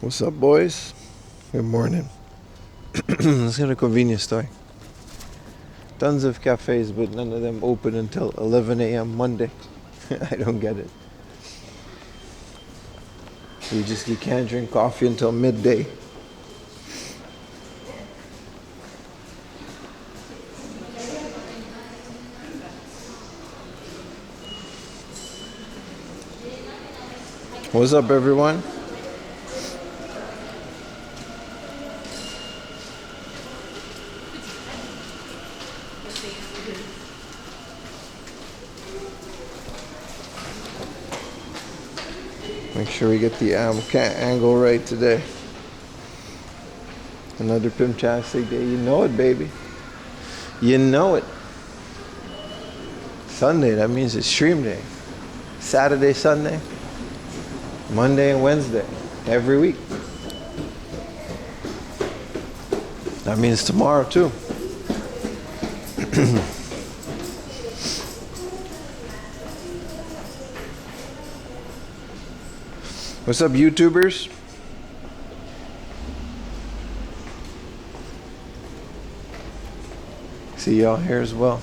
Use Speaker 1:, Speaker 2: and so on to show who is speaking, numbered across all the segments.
Speaker 1: What's up, boys? Good morning. Let's go to a convenience store. Tons of cafes, but none of them open until 11 a.m. Monday. I don't get it. You can't drink coffee until midday. What's up, everyone? Make sure we get the angle right today. Another Pimtastic day. You know it, baby. You know it. Sunday, that means it's stream day. Saturday, Sunday, Monday and Wednesday. Every week. That means tomorrow too. What's up, YouTubers? See y'all here as well.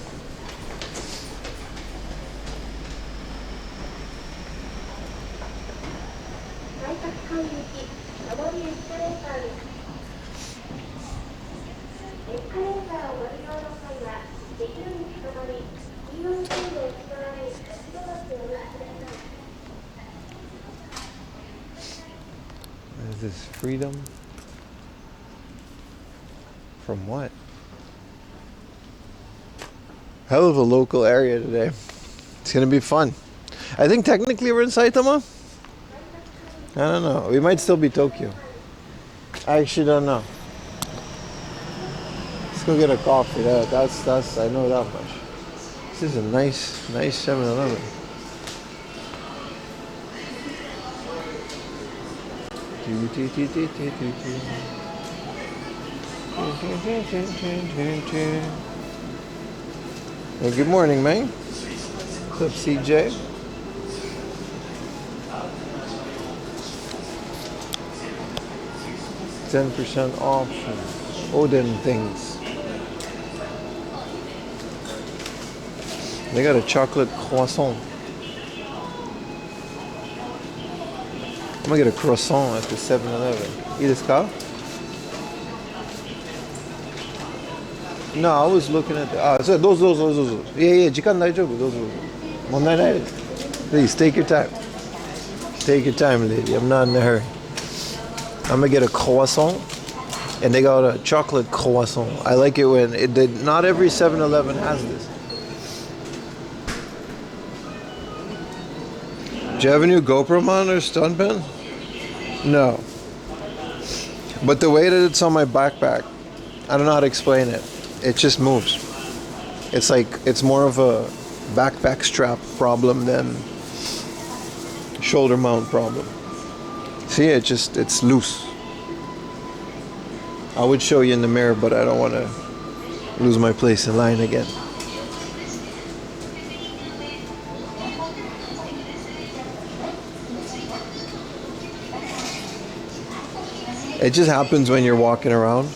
Speaker 1: Is this freedom? From what? Hell of a local area today. It's gonna be fun. I think technically we're in Saitama. I don't know. We might still be Tokyo. I actually don't know. Let's go get a coffee. That's I know that much. This is a nice 7-Eleven. Well, good morning, man. What's up, CJ? %10 off Odin things. They got a chocolate croissant. I'm gonna get a croissant at the 7-Eleven. いいですか? No, I was looking at the... so どうぞ。いや、時間大丈夫。どうぞ。問題ないです。Please, take your time. Take your time, lady. I'm not in a hurry. I'm gonna get a croissant. And they got a chocolate croissant. I like it when... not every 7-Eleven has this. Do you have a new GoPro monitor, stun pen? No. But the way that it's on my backpack, I don't know how to explain it. It just moves. It's like, it's more of a backpack strap problem than shoulder mount problem. See, it's loose. I would show you in the mirror, but I don't want to lose my place in line again. It just happens when you're walking around.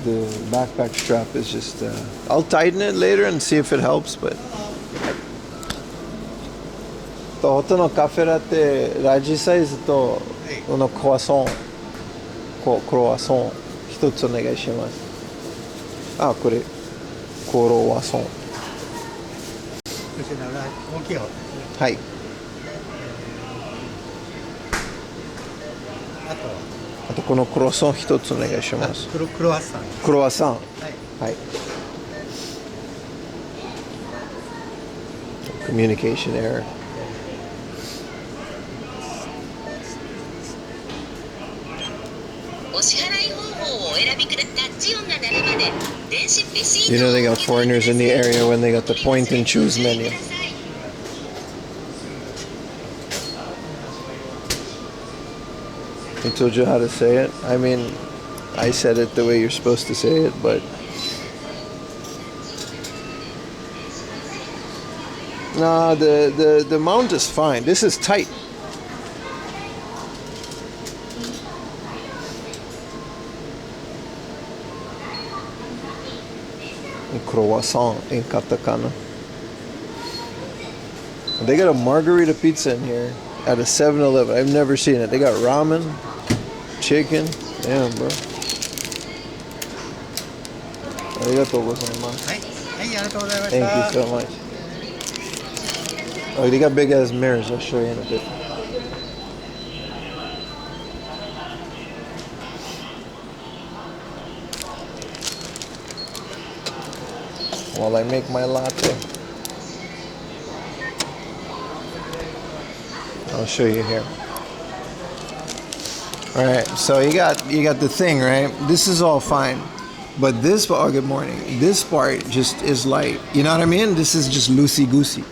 Speaker 1: The backpack strap is just... I'll tighten it later and see if it helps, but... ホットのカフェラテラジサイズとこのクロワッソン一つお願いします。これクロワッソン。はい。あとこのクロワッソン一つお願いします。クロワッサン。はい。Communication error. You know they got foreigners in the area when they got the point and choose menu. I told you how to say it. I mean, I said it the way you're supposed to say it, but Nah, the mount is fine. This is tight. Croissant in katakana. They got a margarita pizza in here at a 7-Eleven. I've never seen it. They got ramen, chicken. Damn, bro. Arigatou gozaimasu. Thank you so much. Oh, they got big ass mirrors. I'll show you in a bit. While I make my latte, I'll show you here. All right, so you got the thing, right? This is all fine, but this, oh, good morning. This part just is like, you know what I mean? This is just loosey goosey.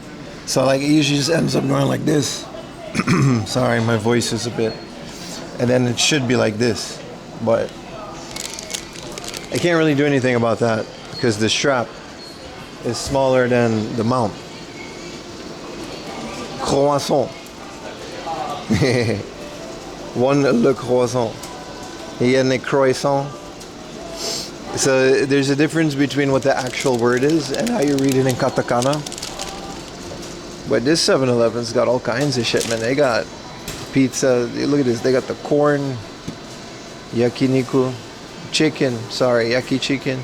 Speaker 1: So like it usually just ends up going like this. Sorry, my voice is a bit. And then it should be like this, but I can't really do anything about that because the strap is smaller than the mount. Croissant. One le croissant. Il y a a croissant. So there's a difference between what the actual word is and how you read it in katakana. But this 7-Eleven's got all kinds of shit, man. They got pizza. Look at this. They got the corn, yakiniku, chicken. Sorry, yaki chicken.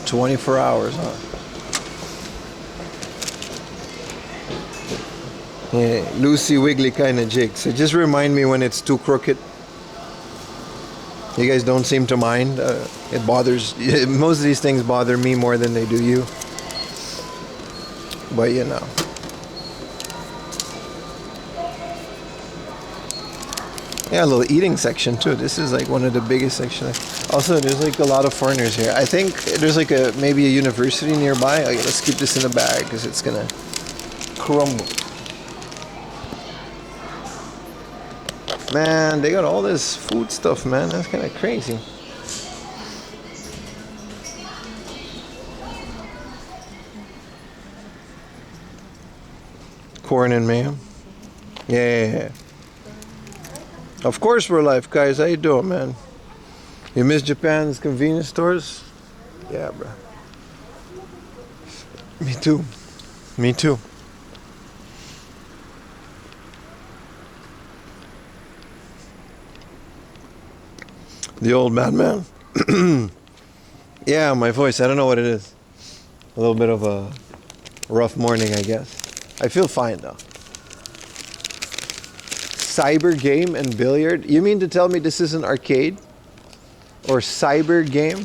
Speaker 1: 24 hours, huh? Yeah, loosey wiggly kind of jig. So just remind me when it's too crooked. You guys don't seem to mind. It bothers. Most of these things bother me more than they do you. But you know. Yeah, a little eating section too. This is like one of the biggest sections. Also, there's like a lot of foreigners here. I think there's like maybe a university nearby. Okay, let's keep this in the bag because it's gonna crumble. Man, they got all this food stuff, man. That's kind of crazy. Corn and mayo. Yeah. Of course we're live, guys. How you doing, man? You miss Japan's convenience stores? Yeah, bro. Me too. Me too. The old madman. Yeah, my voice. I don't know what it is. A little bit of a rough morning, I guess. I feel fine, though. Cyber game and billiard? You mean to tell me this is an arcade? Or cyber game?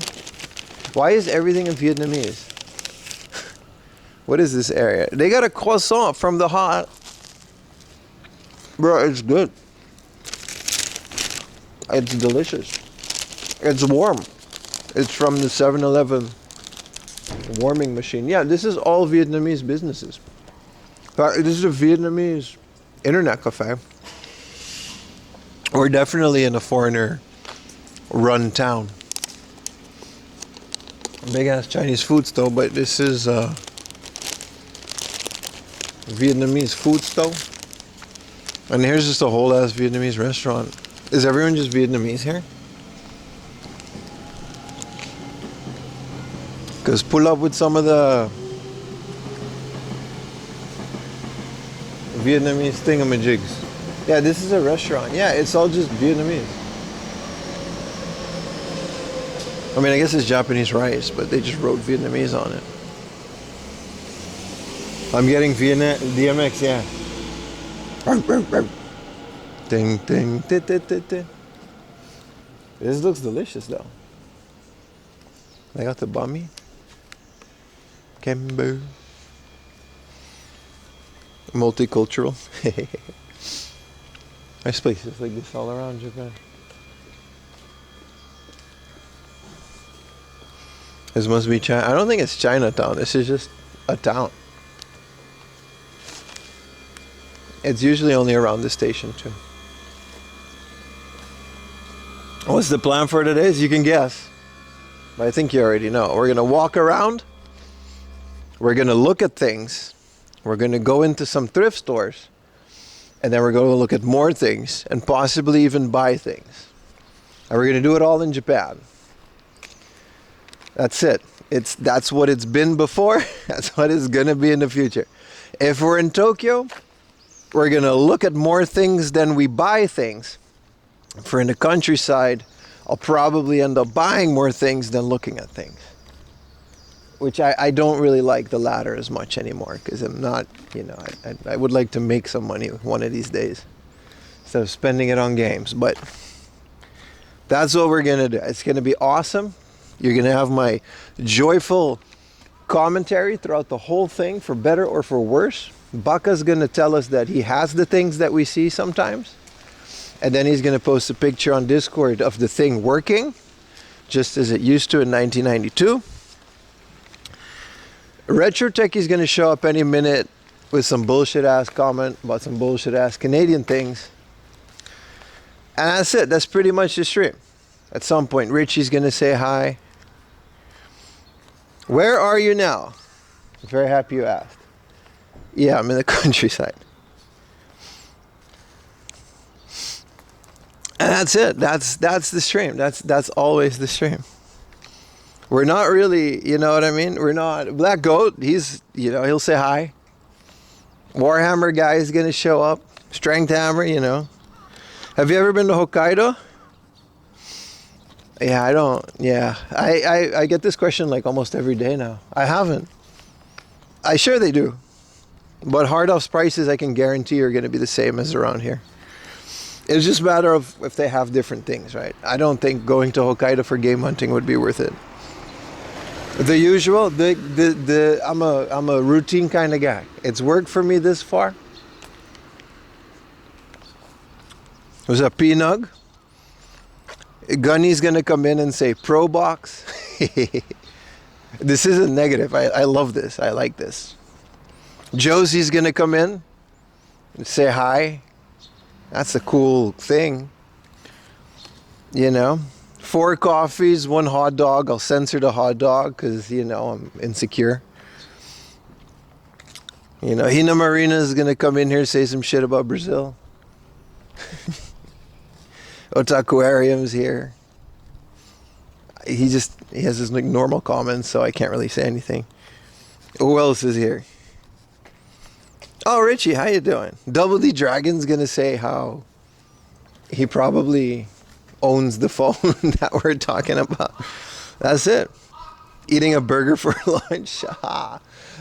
Speaker 1: Why is everything in Vietnamese? What is this area? They got a croissant from the hot. Bro, it's good. It's delicious. It's warm. It's from the 7-Eleven warming machine. Yeah, this is all Vietnamese businesses. This is a Vietnamese internet cafe. We're definitely in a foreigner-run town. Big-ass Chinese food store, but this is Vietnamese food store. And here's just a whole-ass Vietnamese restaurant. Is everyone just Vietnamese here? Because pull up with some of the Vietnamese thingamajigs. Yeah, this is a restaurant. Yeah, it's all just Vietnamese. I mean, I guess it's Japanese rice, but they just wrote Vietnamese on it. I'm getting DMX, yeah. Ding, ding, dit, dit, dit, dit. This looks delicious, though. They got the bami. Kembu. Multicultural. There's places like this all around Japan. This must be China. I don't think it's Chinatown. This is just a town. It's usually only around the station too. What's the plan for today? As you can guess. But I think you already know. We're going to walk around. We're going to look at things. We're going to go into some thrift stores. And then we're going to look at more things and possibly even buy things. And we're going to do it all in Japan. That's it. That's what it's been before. That's what it's going to be in the future. If we're in Tokyo, we're going to look at more things than we buy things. If we're in the countryside, I'll probably end up buying more things than looking at things. Which I don't really like the latter as much anymore, because I'm not, you know, I would like to make some money one of these days instead of spending it on games. But that's what we're going to do. It's going to be awesome. You're going to have my joyful commentary throughout the whole thing, for better or for worse. Baka's going to tell us that he has the things that we see sometimes. And then he's going to post a picture on Discord of the thing working, just as it used to in 1992. Retro Techie's going to show up any minute with some bullshit ass comment about some bullshit ass Canadian things. And that's it. That's pretty much the stream. At some point, Richie's going to say hi. Where are you now? I'm very happy you asked. Yeah, I'm in the countryside. And that's it. That's the stream. That's always the stream. We're not really, you know what I mean? We're not. Black Goat, he's, you know, he'll say hi. Warhammer guy is going to show up. Strength Hammer, you know. Have you ever been to Hokkaido? Yeah, I don't. Yeah. I get this question like almost every day now. I haven't. I sure they do. But Hard Off's prices, I can guarantee, are going to be the same as around here. It's just a matter of if they have different things, right? I don't think going to Hokkaido for game hunting would be worth it. The usual, I'm a routine kind of guy. It's worked for me this far. Was a P-Nug. Gunny's gonna come in and say Pro Box. This isn't negative. I love this. I like this. Josie's gonna come in and say hi. That's a cool thing. You know. 4 coffees, 1 hot dog. I'll censor the hot dog because, you know, I'm insecure. You know, Hina Marina is going to come in here and say some shit about Brazil. Otakuarium's here. He has his like, normal comments, so I can't really say anything. Who else is here? Oh, Richie, how you doing? Double D Dragon's going to say how he probably owns the phone that we're talking about. That's it. Eating a burger for lunch.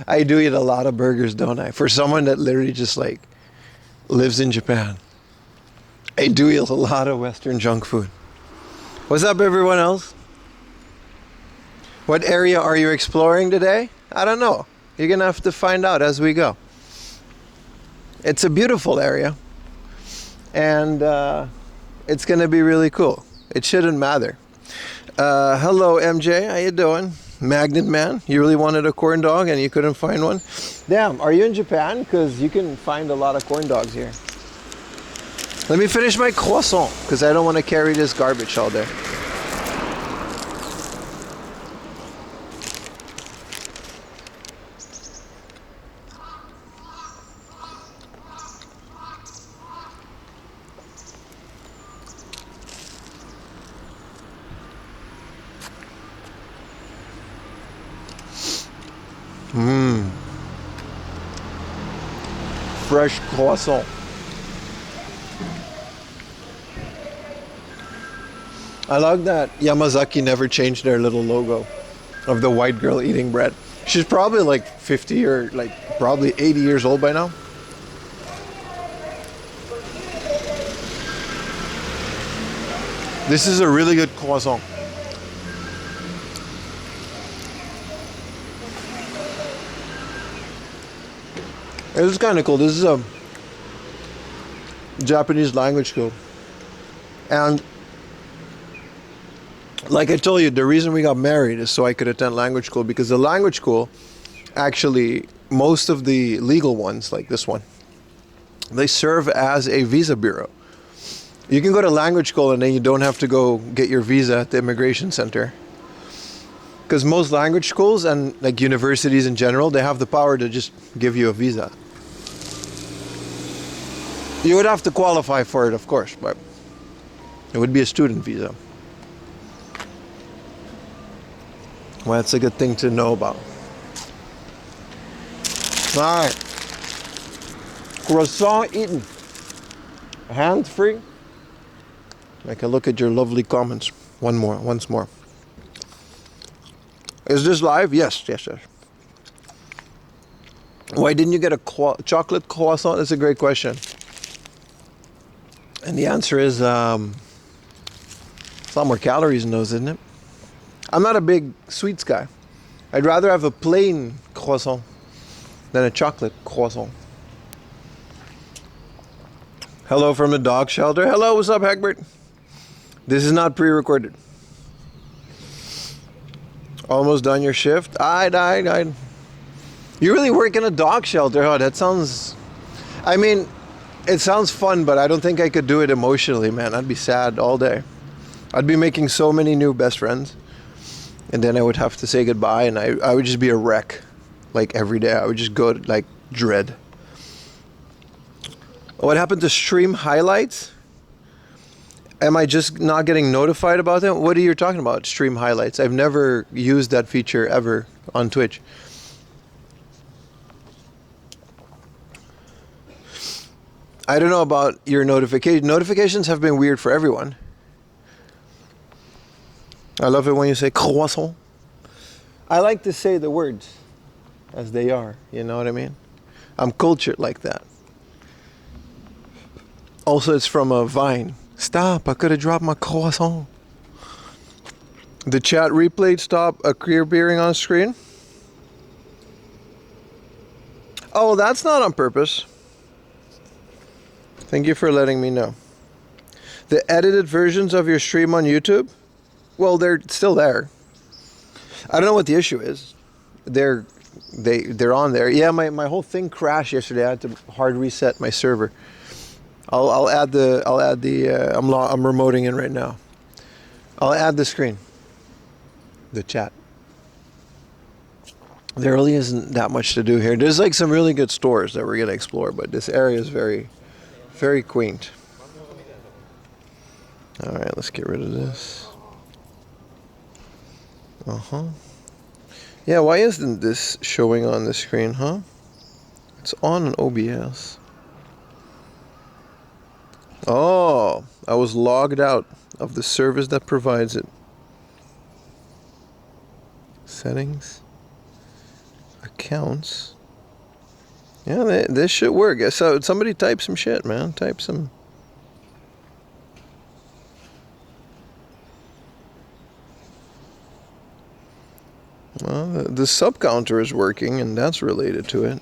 Speaker 1: I do eat a lot of burgers, don't I? For someone that literally just like lives in Japan. I do eat a lot of Western junk food. What's up, everyone else? What area are you exploring today? I don't know. You're gonna have to find out as we go. It's a beautiful area. And it's going to be really cool. It shouldn't matter. Hello, MJ. How you doing? Magnet Man. You really wanted a corn dog and you couldn't find one? Damn, are you in Japan? Because you can find a lot of corn dogs here. Let me finish my croissant because I don't want to carry this garbage all day. Fresh croissant. I like that Yamazaki never changed their little logo of the white girl eating bread. She's probably like 50 or like probably 80 years old by now. This is a really good croissant. This is kind of cool. This is a Japanese language school. And like I told you, the reason we got married is so I could attend language school, because the language school, actually, most of the legal ones, like this one, they serve as a visa bureau. You can go to language school and then you don't have to go get your visa at the immigration center. Because most language schools and like universities in general, they have the power to just give you a visa. You would have to qualify for it, of course, but it would be a student visa. Well, that's a good thing to know about. All right. Croissant eaten. Hand free. I can look at your lovely comments. Once more. Is this live? Yes. Why didn't you get a chocolate croissant? That's a great question. And the answer is, it's a lot more calories in those, isn't it? I'm not a big sweets guy. I'd rather have a plain croissant than a chocolate croissant. Hello from the dog shelter. Hello, what's up, Hagbert? This is not pre-recorded. Almost done your shift? I. You really work in a dog shelter, huh? That sounds... I mean, it sounds fun, but I don't think I could do it emotionally, man. I'd be sad all day. I'd be making so many new best friends. And then I would have to say goodbye, and I would just be a wreck. Like, every day. I would just go, like, dread. What happened to stream highlights? Am I just not getting notified about them? What are you talking about, stream highlights? I've never used that feature ever on Twitch. I don't know about your notification. Notifications have been weird for everyone. I love it when you say croissant. I like to say the words as they are, you know what I mean? I'm cultured like that. Also, it's from a Vine. Stop, I could have dropped my croissant. The chat replay stop appearing on screen. Oh, that's not on purpose. Thank you for letting me know. The edited versions of your stream on YouTube, well, they're still there. I don't know what the issue is. They're on there. Yeah, my whole thing crashed yesterday. I had to hard reset my server. I'll add the I'm remoting in right now. I'll add the screen. The chat. There really isn't that much to do here. There's like some really good stores that we're gonna explore, but this area is very, very quaint. All right, let's get rid of this. Yeah, why isn't this showing on the screen, huh? It's on an OBS. Oh, I was logged out of the service that provides it. Settings. Accounts. Yeah, this should work. So somebody type some shit, man. Type some. Well, the sub counter is working, and that's related to it.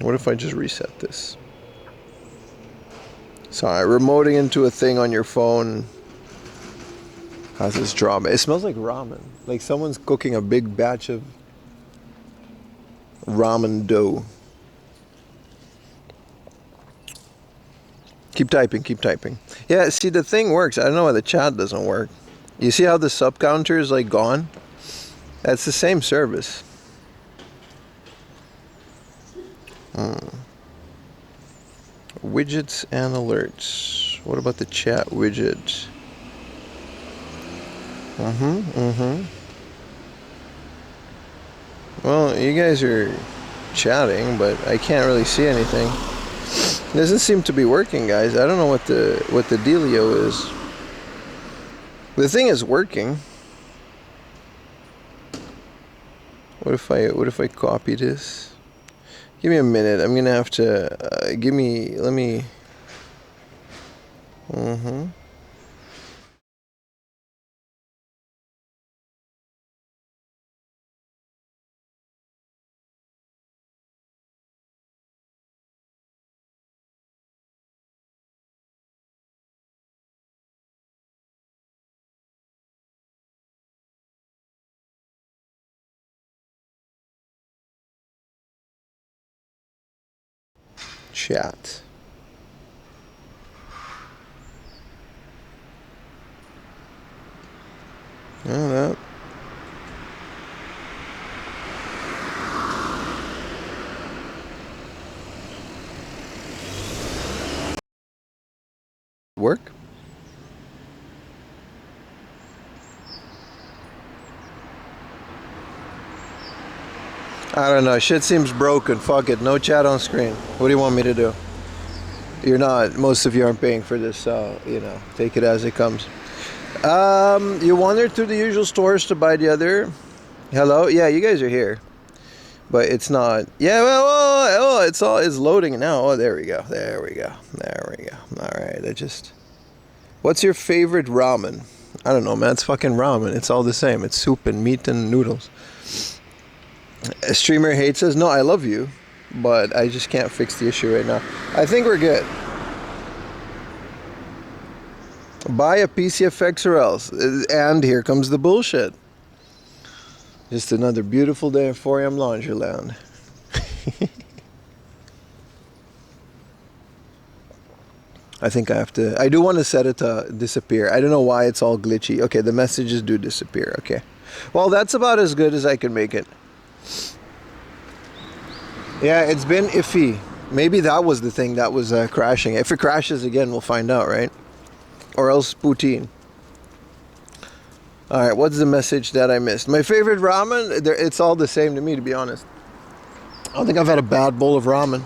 Speaker 1: What if I just reset this? Sorry, remoting into a thing on your phone has this drama. It smells like ramen. Like someone's cooking a big batch of ramen dough. Keep typing, keep typing. Yeah, see, the thing works. I don't know why the chat doesn't work. You see how the sub counter is like gone? That's the same service. Widgets and alerts. What about the chat widget? Well, you guys are chatting, but I can't really see anything. It doesn't seem to be working, guys. I don't know what the dealio is. The thing is working. What if I copy this? Give me a minute. I'm gonna have to let me. Chat. work? I don't know. Shit seems broken. Fuck it. No chat on screen. What do you want me to do? You're not. Most of you aren't paying for this, so, you know, take it as it comes. You wandered through the usual stores to buy the other. Hello? Yeah, you guys are here. But it's not. Yeah, well, it's loading now. Oh, there we go. There we go. There we go. All right. What's your favorite ramen? I don't know, man. It's fucking ramen. It's all the same. It's soup and meat and noodles. A streamer hates us. No, I love you, but I just can't fix the issue right now. I think we're good. Buy a PCFX or else. And here comes the bullshit. Just another beautiful day in 4am Laundryland. I think I do want to set it to disappear. I don't know why it's all glitchy. Okay, the messages do disappear. Okay. Well, that's about as good as I can make it. Yeah, it's been iffy. Maybe that was the thing that was crashing. If it crashes again, we'll find out, right? Or else poutine. Alright, what's the message that I missed? My favorite ramen? It's all the same to me, to be honest. I don't think I've had a bad bowl of ramen.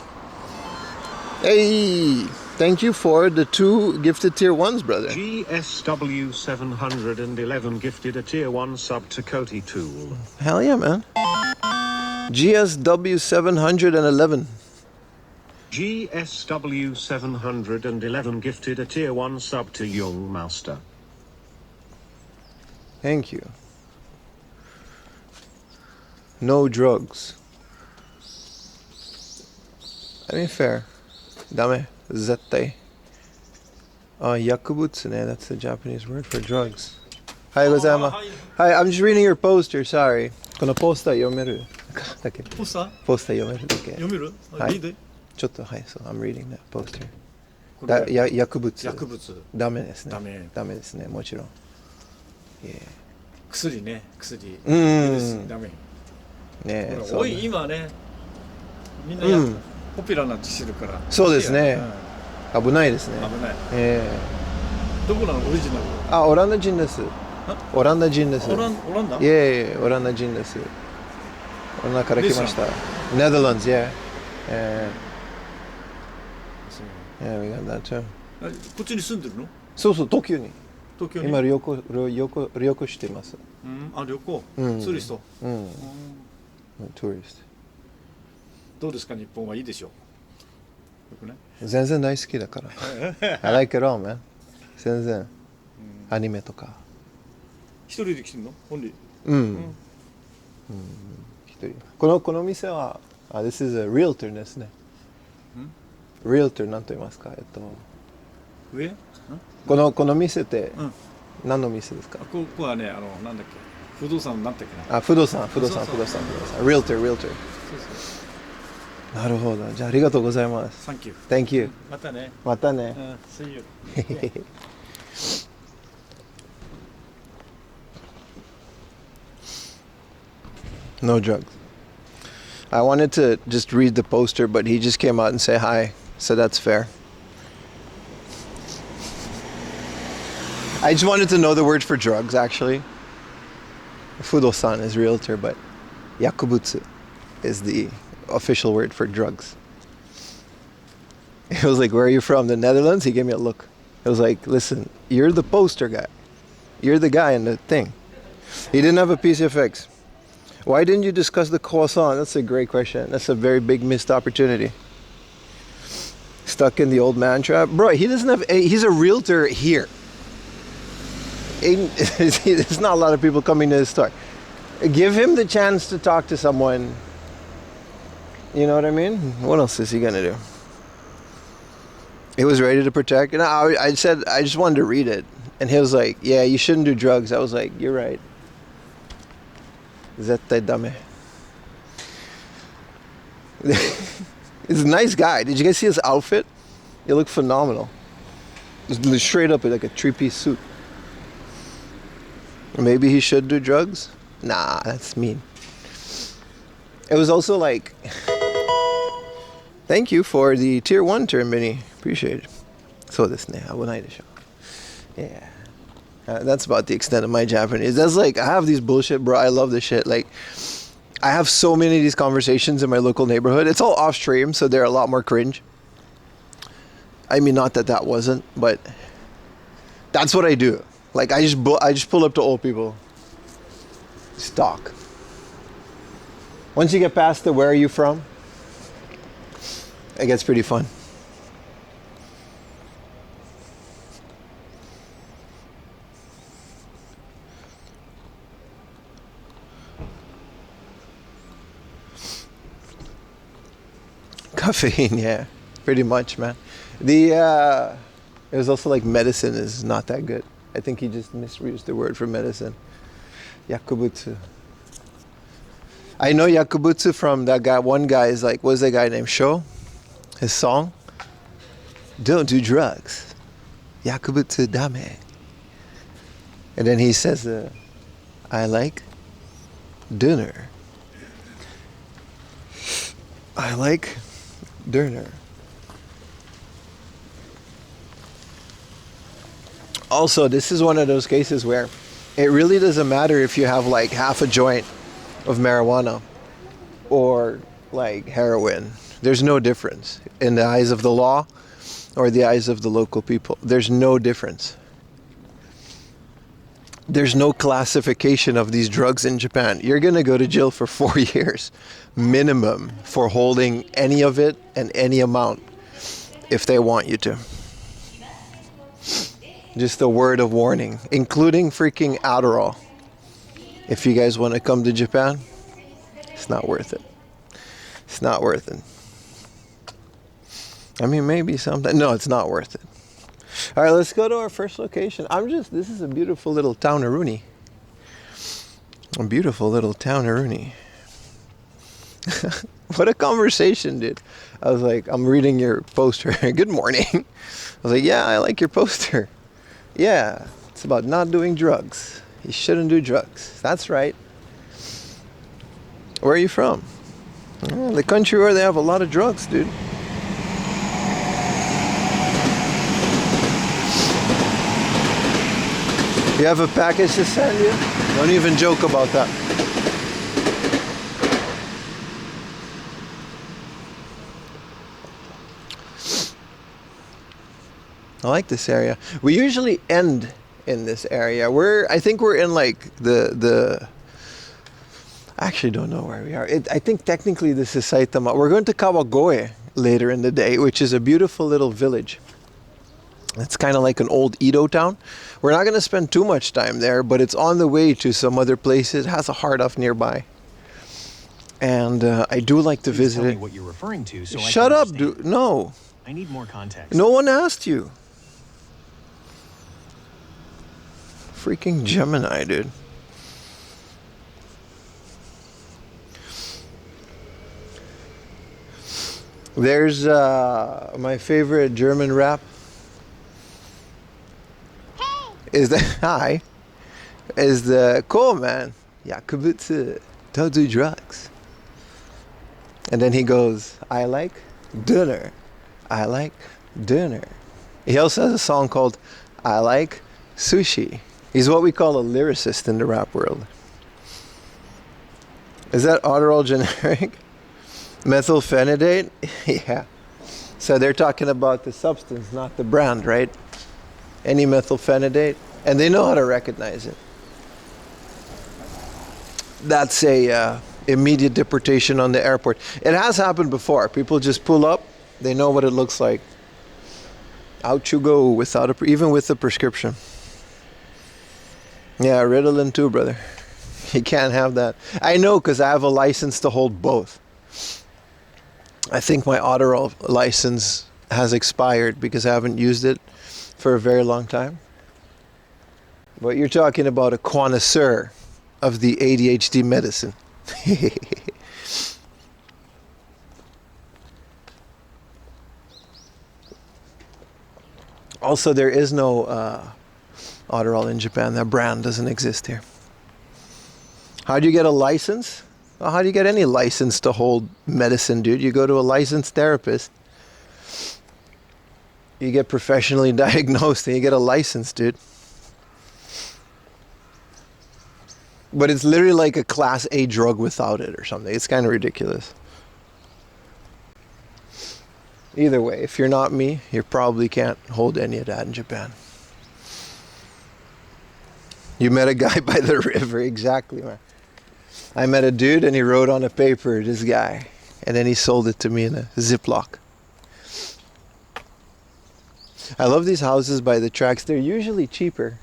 Speaker 1: Hey! Thank you for the 2 gifted tier 1s, brother.
Speaker 2: GSW711 gifted a tier 1 sub to Coty Tool.
Speaker 1: Hell yeah, man. GSW711.
Speaker 2: GSW711 gifted a tier 1 sub to Young Master.
Speaker 1: Thank you. No drugs. I mean, fair. Dame. Zettai. Yakubutsu, that's the Japanese word for drugs. Hi, gozaimasu. Hi, I'm just reading your poster, sorry. このポスター読めるだけ。ポスター読めるだけ。読める？はい。ちょっと、はい、そう、I'm reading that poster. 薬物。ダメですね。ダメですね、もちろん。
Speaker 3: 薬ね、薬。ダメ。
Speaker 1: ね、
Speaker 3: 多い今ね。みんなポピュラーなってしてるから。
Speaker 1: そうですね。危ないですね。
Speaker 3: 危ない。どこなのオリジナル？
Speaker 1: あ、オランダ人です。オランダ人です。
Speaker 3: オランダ？
Speaker 1: いえ、オランダ人です。オランダから来ました。Netherlands, yeah. Yeah, we got that too.
Speaker 3: こっちに住んでるの？
Speaker 1: そうそう、東京に。今旅行してます。
Speaker 3: あ、旅行。ツーリスト。
Speaker 1: トゥーリスト。
Speaker 3: どうですか、日本はいいでしょう。よくね。
Speaker 1: 全然大好きだから。I like it all, man. 全然。アニメとか。
Speaker 3: 一人で来てんの？オンリー。
Speaker 1: 一人。この店は、this is a realtor ですね。realtor なんと言いますか？
Speaker 3: 上？
Speaker 1: この店って何の店ですか？
Speaker 3: ここはね、なんだっけ、不動産なんだっけな。
Speaker 1: あ、不動産。realtor。なるほど。じゃあありがとうございます。Thank you。
Speaker 3: またね。See you。No
Speaker 1: drugs. I wanted to just read the poster, but he just came out and say hi, so that's fair. I just wanted to know the word for drugs, actually. Fudo-san is realtor, but yakubutsu is the official word for drugs. It was like, where are you from? The Netherlands? He gave me a look. It was like, listen, you're the poster guy. You're the guy in the thing. He didn't have a PCFX. Why didn't you discuss the croissant? That's a great question. That's a very big missed opportunity. Stuck in the old man trap? Bro, he doesn't have he's a realtor here. There's not a lot of people coming to his store. Give him the chance to talk to someone. You know what I mean? What else is he gonna do? He was ready to protect. And I said, I just wanted to read it. And he was like, yeah, you shouldn't do drugs. I was like, you're right. Zettai dame. He's a nice guy. Did you guys see his outfit? He looked phenomenal. Just straight up like a 3-piece suit. Maybe he should do drugs? Nah, that's mean. It was also like, thank you for the tier 1 turn mini. Appreciate it. そうですね。危ないでしょ. Yeah. That's about the extent of my Japanese. That's like, I have these bullshit, bro. I love this shit. Like, I have so many of these conversations in my local neighborhood. It's all off stream, so they're a lot more cringe. I mean, not that that wasn't, but that's what I do. Like, I just pull up to old people. Just talk. Once you get past the where are you from, it gets pretty fun. Caffeine, yeah, pretty much, man. It was also like medicine is not that good. I think he just misused the word for medicine. Yakubutsu. I know Yakubutsu from that guy. One guy is like, what's that guy named Sho? His song? Don't do drugs. Yakubutsu dame. And then he says, I like dinner. I like dinner. Also, this is one of those cases where it really doesn't matter if you have like half a joint of marijuana or like heroin. There's no difference in the eyes of the law or the eyes of the local people. There's no difference. There's no classification of these drugs in Japan. You're going to go to jail for 4 years minimum for holding any of it and any amount if they want you to. Just a word of warning, including freaking Adderall. If you guys want to come to Japan, it's not worth it. It's not worth it. I mean, maybe sometime. No, it's not worth it. All right, let's go to our first location. This is a beautiful little towneroonie. A beautiful little towneroonie. What a conversation, dude. I was like, I'm reading your poster. Good morning. I was like, yeah, I like your poster. Yeah, it's about not doing drugs. You shouldn't do drugs. That's right. Where are you from? Oh, the country where they have a lot of drugs, dude. You have a package to send you? Don't even joke about that. I like this area. We usually end in this area. I think we're in like the I actually don't know where we are. I think technically this is Saitama. We're going to Kawagoe later in the day, which is a beautiful little village. It's kind of like an old Edo town. We're not going to spend too much time there, but it's on the way to some other places. It has a hard off nearby. And I do like to visit
Speaker 4: tell
Speaker 1: it.
Speaker 4: me what you're referring to, so
Speaker 1: Shut
Speaker 4: I
Speaker 1: up,
Speaker 4: can
Speaker 1: dude. No.
Speaker 4: I need more context.
Speaker 1: No one asked you. Freaking Gemini, dude. There's my favorite German rap. Is the hi? Is the cool man? Yakubutsu, don't do drugs. And then he goes, I like dinner. I like dinner. He also has a song called I like sushi. He's what we call a lyricist in the rap world. Is that Adderall generic? Methylphenidate? Yeah. So they're talking about the substance, not the brand, right? Any methylphenidate, and they know how to recognize it. That's a immediate deportation on the airport. It has happened before. People just pull up. They know what it looks like. Out you go without even with a prescription. Yeah, Ritalin too, brother. You can't have that. I know because I have a license to hold both. I think my Adderall license has expired because I haven't used it for a very long time. But you're talking about a connoisseur of the ADHD medicine. Also, there is no Adderall in Japan. That brand doesn't exist here. How do you get a license? Well, how do you get any license to hold medicine, dude? You go to a licensed therapist. You get professionally diagnosed and you get a license, dude. But it's literally like a class A drug without it or something. It's kind of ridiculous. Either way, if you're not me, you probably can't hold any of that in Japan. You met a guy by the river, exactly, man. I met a dude and he wrote on a paper, this guy, and then he sold it to me in a Ziploc. I love these houses by the tracks. They're usually cheaper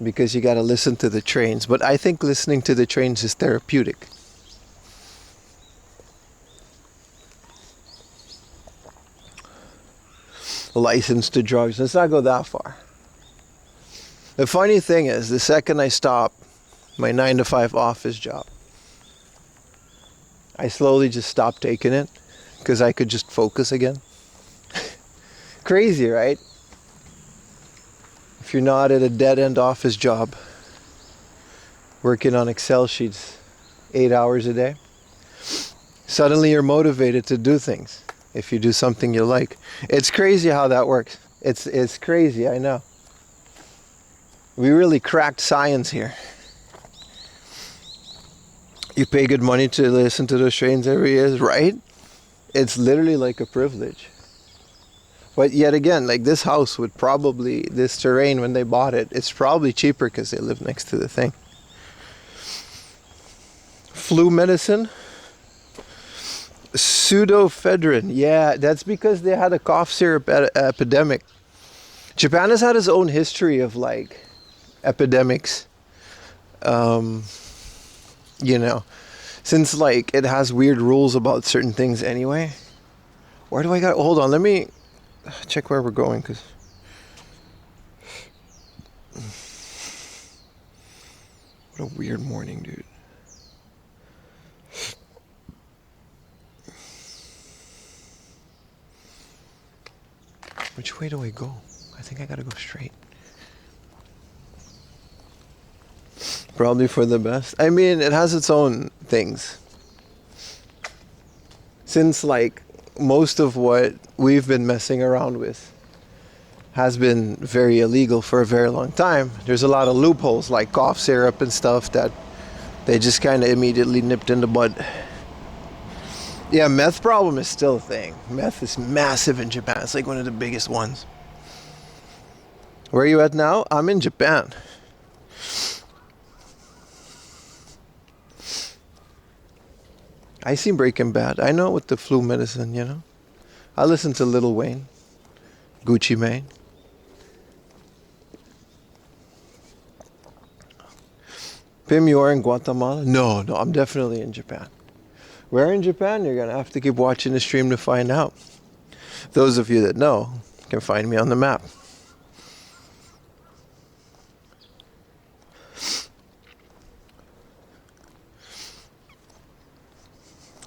Speaker 1: because you got to listen to the trains, but I think listening to the trains is therapeutic. License to drugs. Let's not go that far. The funny thing is, the second I stopped my 9-to-5 office job, I slowly just stopped taking it because I could just focus again. Crazy, right? If you're not at a dead-end office job, working on Excel sheets 8 hours a day, suddenly you're motivated to do things if you do something you like. It's crazy how that works. It's crazy, I know. We really cracked science here. You pay good money to listen to those trains every year, right? It's literally like a privilege. But yet again, like this house would probably, this terrain when they bought it, it's probably cheaper because they live next to the thing. Flu medicine? Pseudoephedrine. Yeah, that's because they had a cough syrup epidemic. Japan has had its own history of like epidemics. You know, since like it has weird rules about certain things anyway. Where do I got? Hold on, let me check where we're going, because what a weird morning, dude. Which way do I go? I think I gotta go straight. Probably for the best. I mean, it has its own things. Since like most of what we've been messing around with has been very illegal for a very long time, there's a lot of loopholes like cough syrup and stuff that they just kind of immediately nipped in the bud. Yeah, meth problem is still a thing. Meth is massive in Japan. It's like one of the biggest ones. Where are you at now? I'm in Japan. I seen Breaking Bad. I know with the flu medicine, you know. I listen to Lil Wayne, Gucci Mane. Pim, you are in Guatemala? No, I'm definitely in Japan. Where in Japan? You're going to have to keep watching the stream to find out. Those of you that know can find me on the map.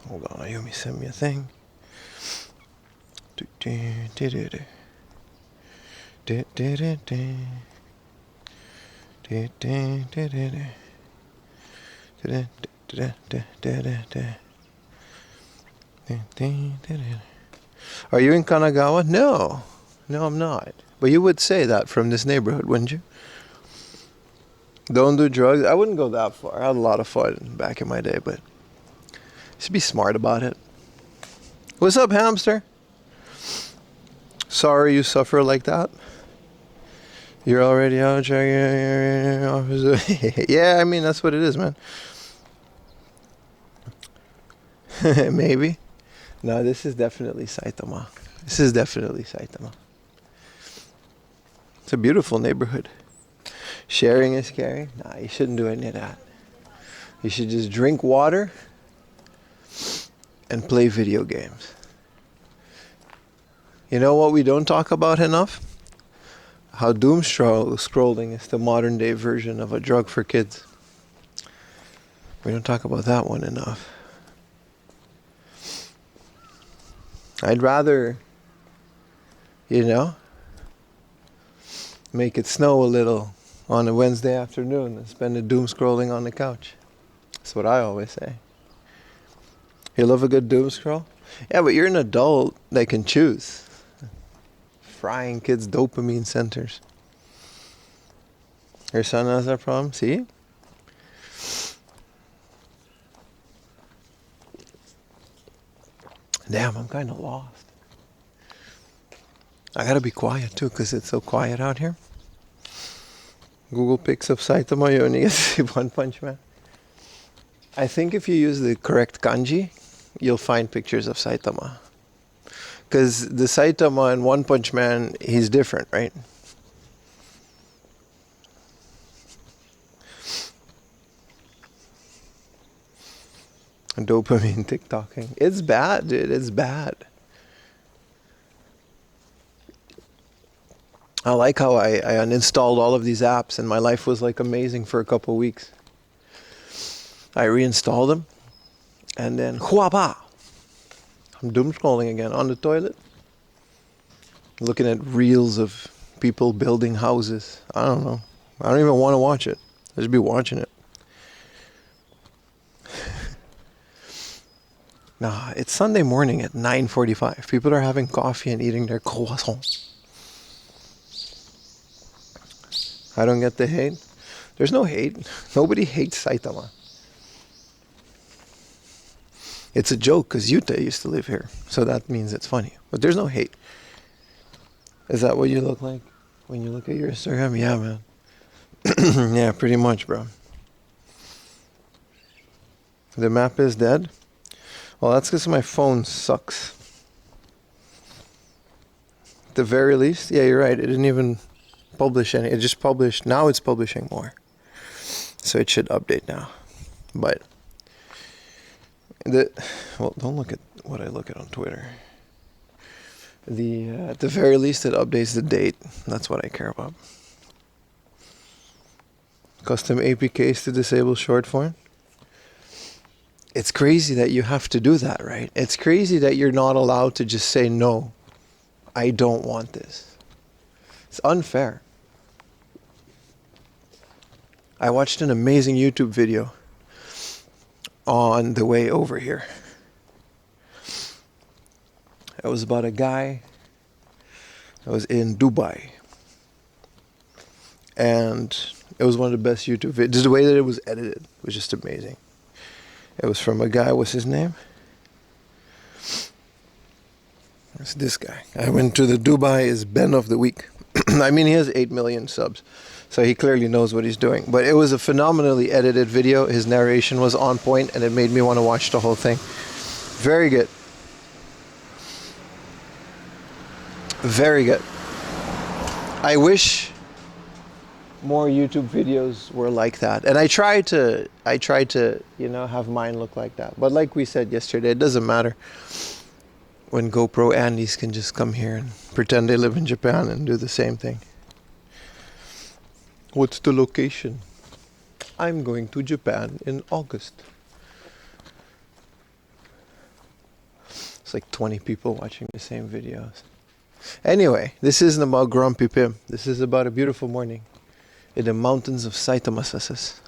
Speaker 1: Hold on, Ayumi sent me a thing. Are you in Kanagawa? No, I'm not. But you would say that from this neighborhood, wouldn't you? Don't do drugs. I wouldn't go that far. I had a lot of fun back in my day, but just be smart about it. What's up, hamster? Sorry you suffer like that. You're already out checking your office. Yeah, I mean, that's what it is, man. Maybe. No, this is definitely Saitama. This is definitely Saitama. It's a beautiful neighborhood. Sharing is caring. Nah, you shouldn't do any of that. You should just drink water and play video games. You know what we don't talk about enough? How doom scrolling is the modern day version of a drug for kids. We don't talk about that one enough. I'd rather, you know, make it snow a little on a Wednesday afternoon and spend the doom scrolling on the couch. That's what I always say. You love a good doom scroll? Yeah, but you're an adult that can choose. frying kids' dopamine centers. Your son has that problem? See? Damn, I'm kind of lost. I gotta be quiet too, because it's so quiet out here. Google picks up Saitama, you only get to see One Punch Man. I think if you use the correct kanji, you'll find pictures of Saitama. Because the Saitama in One Punch Man, he's different, right? Dopamine TikToking. It's bad, dude. It's bad. I like how I uninstalled all of these apps and my life was like amazing for a couple of weeks. I reinstalled them and then huaba! I'm doom scrolling again on the toilet. Looking at reels of people building houses. I don't know. I don't even want to watch it. I just be watching it. Nah, it's Sunday morning at 9:45. People are having coffee and eating their croissants. I don't get the hate. There's no hate. Nobody hates Saitama. It's a joke because Yuta used to live here. So that means it's funny. But there's no hate. Is that what you look like when you look at your Instagram? Yeah, man. Yeah, pretty much, bro. The map is dead? Well, that's because my phone sucks. At the very least, yeah, you're right. It didn't even publish any. It just published. Now it's publishing more. So it should update now. But, well, don't look at what I look at on Twitter. At the very least, it updates the date. That's what I care about. Custom APKs to disable short form. It's crazy that you have to do that, right? It's crazy that you're not allowed to just say, no, I don't want this. It's unfair. I watched an amazing YouTube video on the way over here. It was about a guy that was in Dubai. And it was one of the best YouTube videos. Just the way that it was edited was just amazing. It was from a guy, what's his name? It's this guy. I went to the Dubai is Ben of the Week. I mean, he has 8 million subs. So he clearly knows what he's doing. But it was a phenomenally edited video. His narration was on point and it made me want to watch the whole thing. Very good. Very good. I wish more YouTube videos were like that. And I try to, have mine look like that. But like we said yesterday, it doesn't matter when GoPro Andys can just come here and pretend they live in Japan and do the same thing. What's the location? I'm going to Japan in August. It's like 20 people watching the same videos. Anyway, this isn't about Grumpy Pim. This is about a beautiful morning in the mountains of Saitama.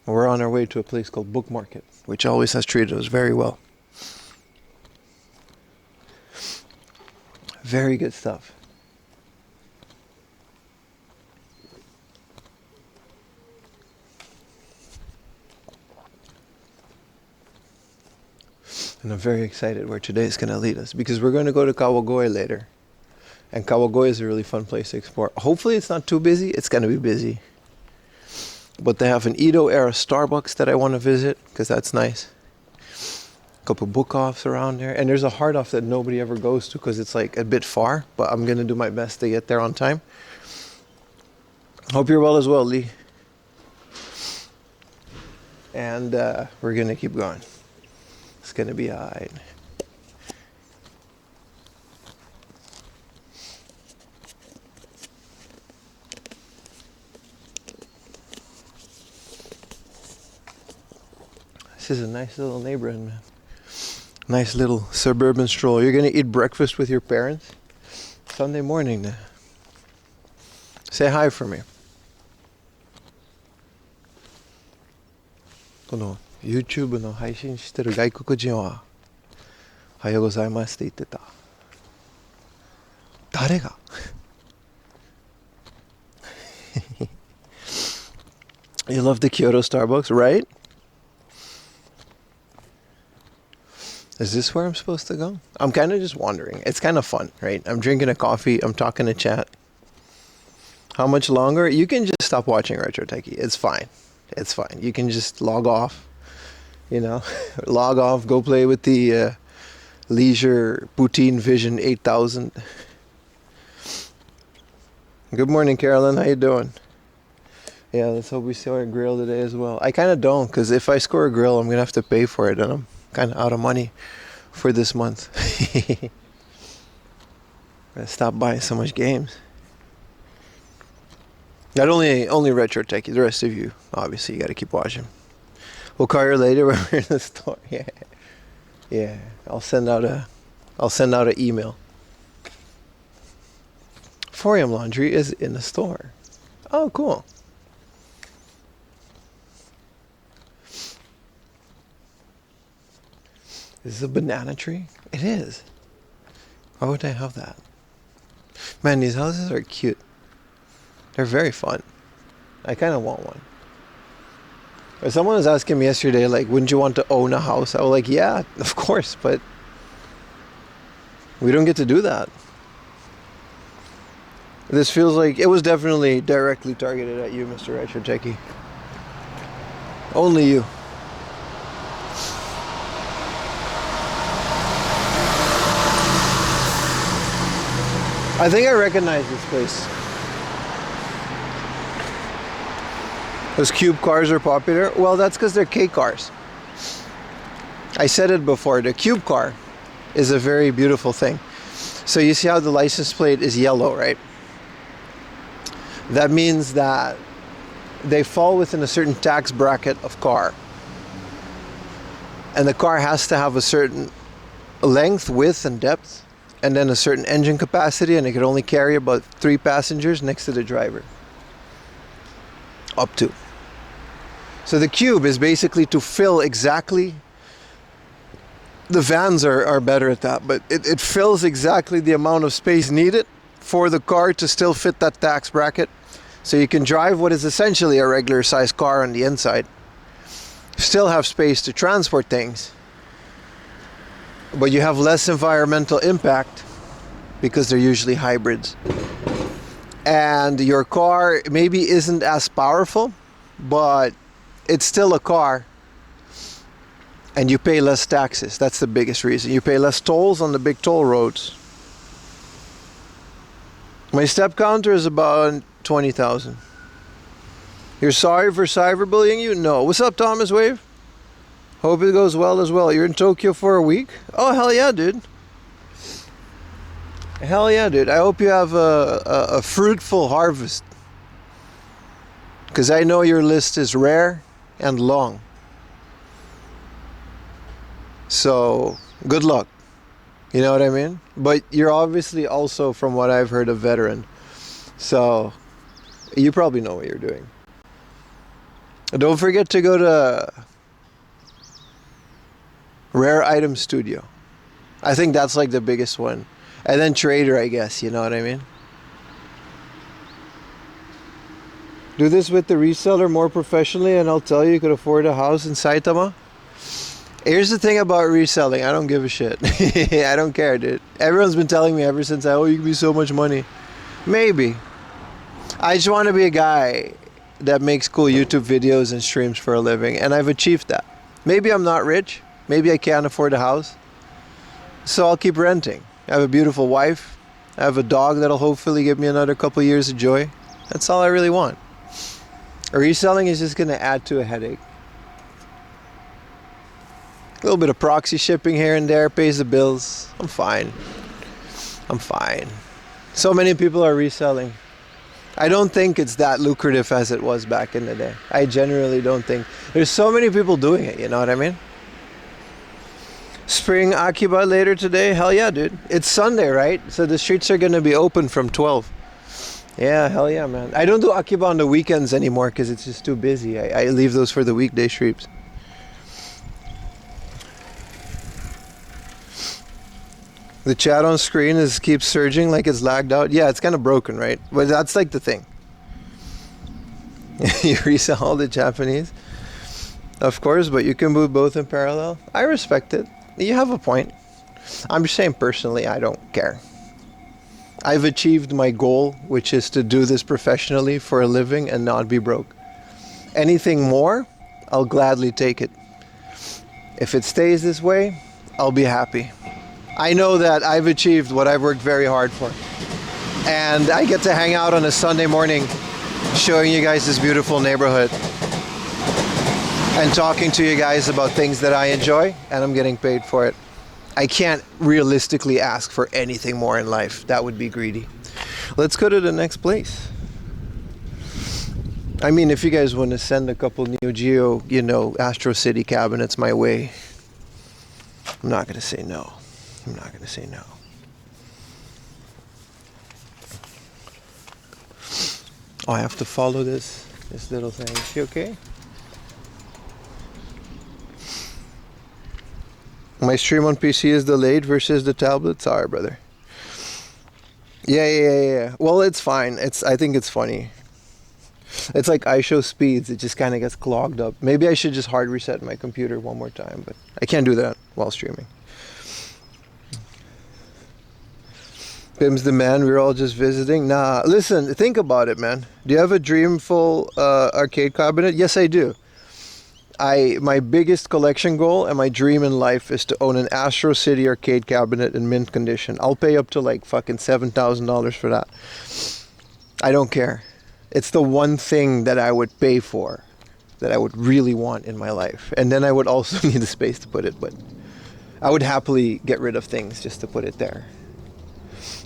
Speaker 1: We're on our way to a place called Book Market, which always has treated us very well. Very good stuff. And I'm very excited where today is going to lead us, because we're going to go to Kawagoe later. And Kawagoe is a really fun place to explore. Hopefully it's not too busy. It's going to be busy. But they have an Edo-era Starbucks that I want to visit, because that's nice. A couple book-offs around there. And there's a hard-off that nobody ever goes to, because it's like a bit far. But I'm going to do my best to get there on time. Hope you're well as well, Lee. And we're going to keep going. It's going to be alright. This is a nice little neighborhood, man. Nice little suburban stroll. You're going to eat breakfast with your parents? Sunday morning now. Say hi for me. この YouTube の配信してる外国人はおはようございますって言ってた。誰が? You love the Kyoto Starbucks, right? Is this where I'm supposed to go? I'm kind of just wandering. It's kind of fun, right? I'm drinking a coffee. I'm talking to chat. How much longer? You can just stop watching Retro Techie. It's fine. It's fine. You can just log off. You know, log off. Go play with the Leisure Poutine Vision 8000. Good morning, Carolyn. How you doing? Yeah, let's hope we score a grill today as well. I kind of don't, because if I score a grill, I'm going to have to pay for it, and I'm kind of out of money for this month. Gotta stop buying so much games. Not only Retro Techie, the rest of you, obviously, you got to keep watching. We'll call you later when we're in the store. Yeah, yeah. I'll send out an email. 4am Laundry is in the store. Oh, cool. Is this a banana tree? It is. Why would I have that? Man, these houses are cute. They're very fun. I kind of want one. But someone was asking me yesterday, like, wouldn't you want to own a house? I was like, yeah, of course, but we don't get to do that. This feels like it was definitely directly targeted at you, Mr. Retro Techie. Only you. I think I recognize this place. Those cube cars are popular. Well, that's because they're K cars. I said it before. The cube car is a very beautiful thing. So you see how the license plate is yellow, right? That means that they fall within a certain tax bracket of car. And the car has to have a certain length, width, and depth, and then a certain engine capacity, and it can only carry about 3 passengers next to the driver. Up to. So the cube is basically to fill exactly, the vans are better at that, but it fills exactly the amount of space needed for the car to still fit that tax bracket. So you can drive what is essentially a regular sized car on the inside, still have space to transport things, but you have less environmental impact because they're usually hybrids. And your car maybe isn't as powerful, but it's still a car, and you pay less taxes. That's the biggest reason. You pay less tolls on the big toll roads. My step counter is about 20,000. You're sorry for cyberbullying you? No. What's up, Thomas Wave? Hope it goes well as well. You're in Tokyo for a week? Oh, hell yeah, dude. Hell yeah, dude. I hope you have a fruitful harvest. Because I know your list is rare and long. So, good luck. You know what I mean? But you're obviously also, from what I've heard, a veteran. So, you probably know what you're doing. Don't forget to go to Rare Item Studio. I think that's like the biggest one. And then Trader, I guess. You know what I mean? Do this with the reseller more professionally, and I'll tell you could afford a house in Saitama. Here's the thing about reselling. I don't give a shit. I don't care, dude. Everyone's been telling me ever since, oh, you can be so much money. Maybe. I just want to be a guy that makes cool YouTube videos and streams for a living, and I've achieved that. Maybe I'm not rich. Maybe I can't afford a house. So I'll keep renting. I have a beautiful wife. I have a dog that'll hopefully give me another couple years of joy. That's all I really want. Reselling is just going to add to a headache. A little bit of proxy shipping here and there pays the bills. I'm fine. I'm fine. So many people are reselling. I don't think it's that lucrative as it was back in the day. I generally don't think. There's so many people doing it, you know what I mean? Spring Akiba later today? Hell yeah, dude. It's Sunday, right? So the streets are going to be open from 12. Yeah, hell yeah, man. I don't do Akiba on the weekends anymore because it's just too busy. I leave those for the weekday streams. The chat on screen keeps surging like it's lagged out. Yeah, it's kind of broken, right? But that's like the thing. You resell all the Japanese? Of course, but you can move both in parallel. I respect it. You have a point. I'm just saying personally, I don't care. I've achieved my goal, which is to do this professionally for a living and not be broke. Anything more, I'll gladly take it. If it stays this way, I'll be happy. I know that I've achieved what I've worked very hard for. And I get to hang out on a Sunday morning showing you guys this beautiful neighborhood and talking to you guys about things that I enjoy, and I'm getting paid for it. I can't realistically ask for anything more in life. That would be greedy. Let's go to the next place. I mean, if you guys want to send a couple Neo Geo, Astro City cabinets my way, I'm not going to say no. I'm not going to say no. Oh, I have to follow this little thing. Is she okay? My stream on PC is delayed versus the tablet. Sorry, brother. Yeah. Well, it's fine. I think it's funny. It's like I show speeds. It just kind of gets clogged up. Maybe I should just hard reset my computer one more time, but I can't do that while streaming. Pim's the man, we're all just visiting. Nah, listen, think about it, man. Do you have a dreamful arcade cabinet? Yes, I do. My biggest collection goal and my dream in life is to own an Astro City arcade cabinet in mint condition. I'll pay up to like fucking $7,000 for that. I don't care. It's the one thing that I would pay for, that I would really want in my life. And then I would also need the space to put it, but I would happily get rid of things just to put it there.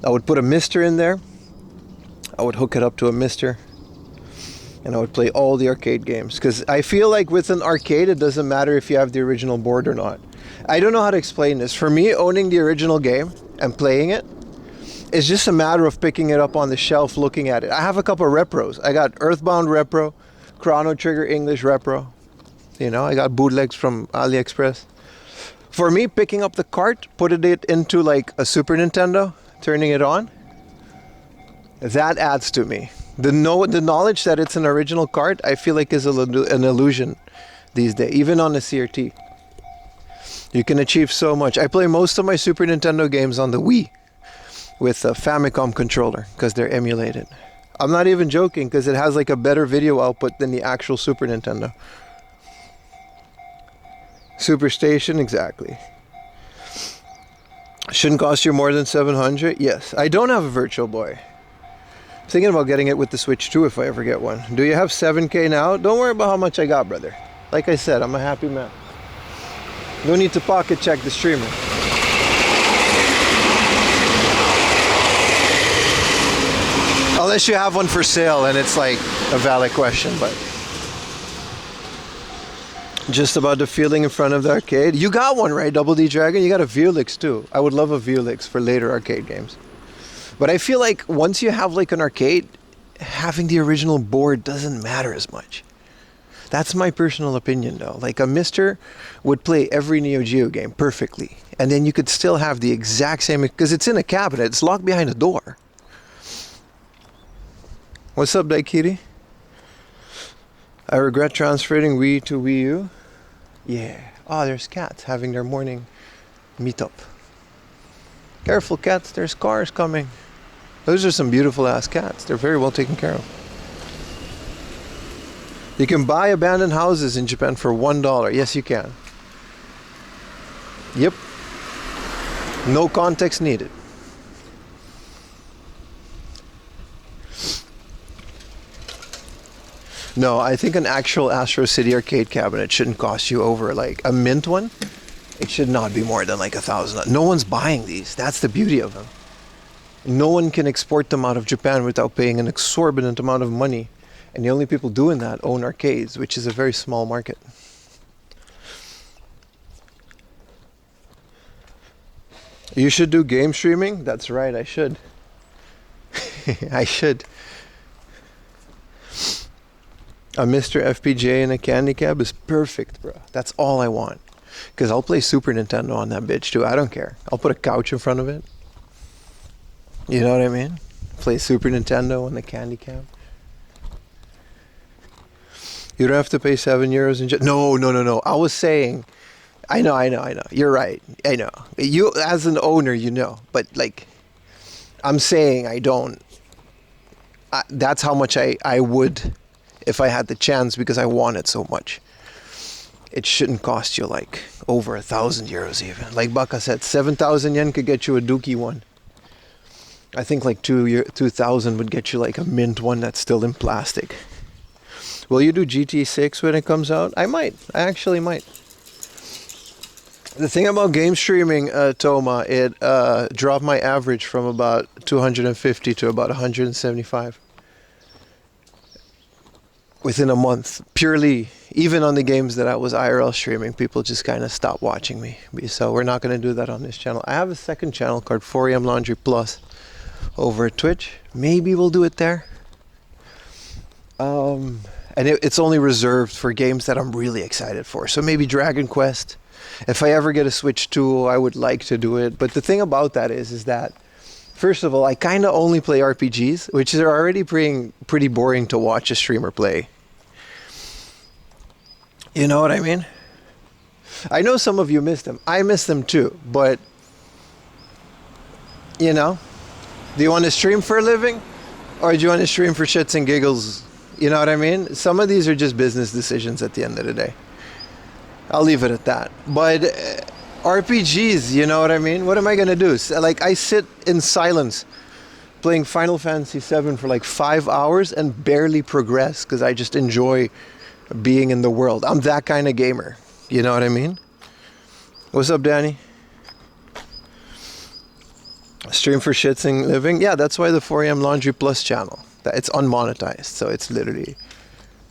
Speaker 1: I would put a mister in there. I would hook it up to a mister. And I would play all the arcade games. Because I feel like with an arcade, it doesn't matter if you have the original board or not. I don't know how to explain this. For me, owning the original game and playing it is just a matter of picking it up on the shelf, looking at it. I have a couple of repros. I got Earthbound Repro, Chrono Trigger English Repro. I got bootlegs from AliExpress. For me, picking up the cart, putting it into like a Super Nintendo, turning it on, that adds to me. The knowledge that it's an original cart, I feel like is an illusion these days, even on a CRT. You can achieve so much. I play most of my Super Nintendo games on the Wii with a Famicom controller because they're emulated. I'm not even joking because it has like a better video output than the actual Super Nintendo. Superstation, exactly. Shouldn't cost you more than 700. Yes, I don't have a Virtual Boy. Thinking about getting it with the Switch too if I ever get one. Do you have 7K now? Don't worry about how much I got, brother. Like I said, I'm a happy man. No need to pocket check the streamer. Unless you have one for sale and it's like a valid question, but just about the feeling in front of the arcade. You got one, right? Double D Dragon? You got a Vuelix too. I would love a Vuelix for later arcade games. But I feel like once you have like an arcade, having the original board doesn't matter as much. That's my personal opinion though. Like a mister would play every Neo Geo game perfectly. And then you could still have the exact same, because it's in a cabinet, it's locked behind a door. What's up, Daikiri? I regret transferring Wii to Wii U. Yeah. Oh, there's cats having their morning meetup. Careful, cats, there's cars coming. Those are some beautiful ass cats. They're very well taken care of. You can buy abandoned houses in Japan for $1. Yes, you can. Yep. No context needed. No, I think an actual Astro City arcade cabinet shouldn't cost you over like a mint one. It should not be more than like $1,000. No one's buying these. That's the beauty of them. No one can export them out of Japan without paying an exorbitant amount of money. And the only people doing that own arcades, which is a very small market. You should do game streaming? That's right, I should. I should. A Mr. FPGA and a candy cab is perfect, bro. That's all I want. Because I'll play Super Nintendo on that bitch too. I don't care. I'll put a couch in front of it. You know what I mean? Play Super Nintendo on the candy cam. You don't have to pay €7 in No. I was saying, I know. You're right. I know. You, as an owner, you know. But, like, I'm saying I don't. That's how much I would if I had the chance, because I want it so much. It shouldn't cost you, like, over €1,000 even. Like Baka said, 7,000 yen could get you a Dookie one. I think, like, 2,000 would get you, like, a mint one that's still in plastic. Will you do GT6 when it comes out? I might. I actually might. The thing about game streaming, Toma, it dropped my average from about 250 to about 175 within a month. Purely, even on the games that I was IRL streaming, people just kind of stopped watching me. So we're not going to do that on this channel. I have a second channel called 4am Laundry Plus over at Twitch. Maybe we'll do it there. And it's only reserved for games that I'm really excited for. So maybe Dragon Quest. If I ever get a Switch 2, I would like to do it. But the thing about that is that, first of all, I kind of only play RPGs, which are already pretty boring to watch a streamer play. You know what I mean? I know some of you miss them. I miss them too. But, you know, do you want to stream for a living? Or do you want to stream for shits and giggles? You know what I mean? Some of these are just business decisions at the end of the day. I'll leave it at that. But RPGs, you know what I mean? What am I going to do? Like, I sit in silence playing Final Fantasy VII for like 5 hours and barely progress because I just enjoy being in the world. I'm that kind of gamer. You know what I mean? What's up, Danny? Stream for shits and living? Yeah, that's why the 4am Laundry Plus channel. It's unmonetized, so it's literally...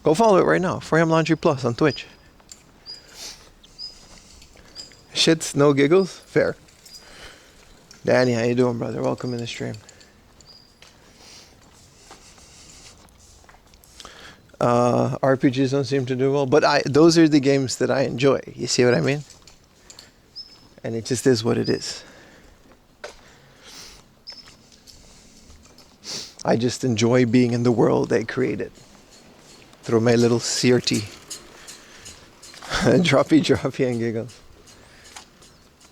Speaker 1: Go follow it right now. 4am Laundry Plus on Twitch. Shits, no giggles? Fair. Danny, how you doing, brother? Welcome in the stream. RPGs don't seem to do well, but those are the games that I enjoy. You see what I mean? And it just is what it is. I just enjoy being in the world they created through my little CRT. Droppy and giggles.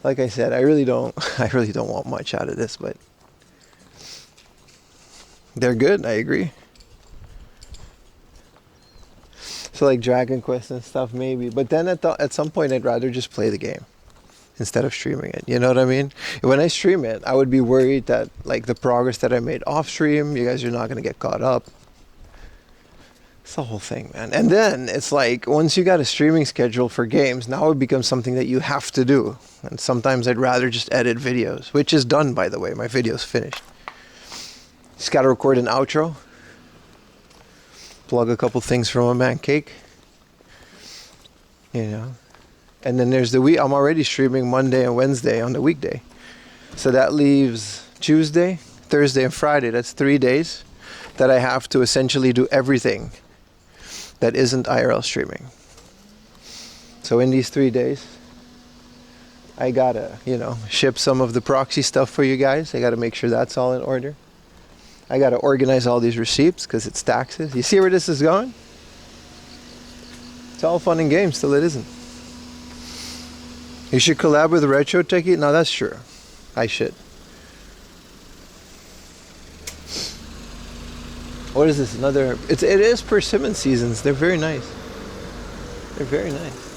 Speaker 1: Like I said, I really don't want much out of this, but they're good. I agree. So like Dragon Quest and stuff, maybe. But then at some point, I'd rather just play the game instead of streaming it. You know what I mean? When I stream it, I would be worried that like the progress that I made off stream, you guys are not going to get caught up. It's the whole thing, man. And then it's like, once you got a streaming schedule for games, now it becomes something that you have to do. And sometimes I'd rather just edit videos, which is done, by the way. My video's finished. Just got to record an outro. Plug a couple things from a man cake. You know. And then there's the week. I'm already streaming Monday and Wednesday on the weekday. So that leaves Tuesday, Thursday, and Friday. That's 3 days that I have to essentially do everything that isn't IRL streaming. So in these 3 days, I gotta, ship some of the proxy stuff for you guys. I gotta make sure that's all in order. I gotta organize all these receipts because it's taxes. You see where this is going? It's all fun and games till it isn't. You should collab with Retro Techie? No, that's true. I should. What is this? Another... It is persimmon seasons. They're very nice. They're very nice.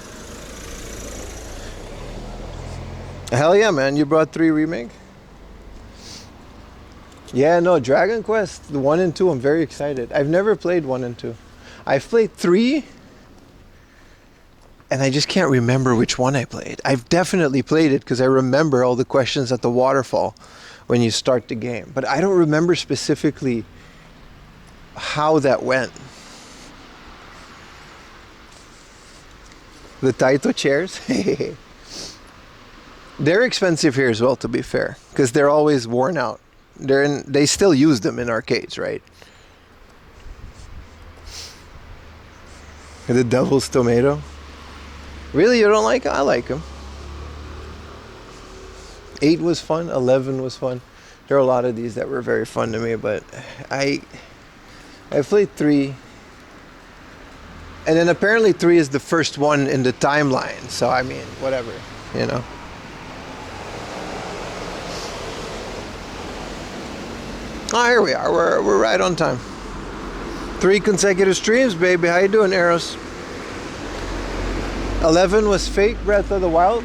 Speaker 1: Hell yeah, man. You brought 3 remake? Yeah, no. Dragon Quest 1 and 2, I'm very excited. I've never played 1 and 2. I've played 3... and I just can't remember which one I played. I've definitely played it because I remember all the questions at the waterfall when you start the game. But I don't remember specifically how that went. The Taito chairs? They're expensive here as well, to be fair, because they're always worn out. They still use them in arcades, right? The Devil's Tomato. Really, you don't like it? I like them. 8 was fun. 11 was fun. There are a lot of these that were very fun to me, but I played 3. And then apparently 3 is the first one in the timeline. So, I mean, whatever, you know. Oh, here we are. We're right on time. 3 consecutive streams, baby. How you doing, Eros? 11 was Fate, Breath of the Wild,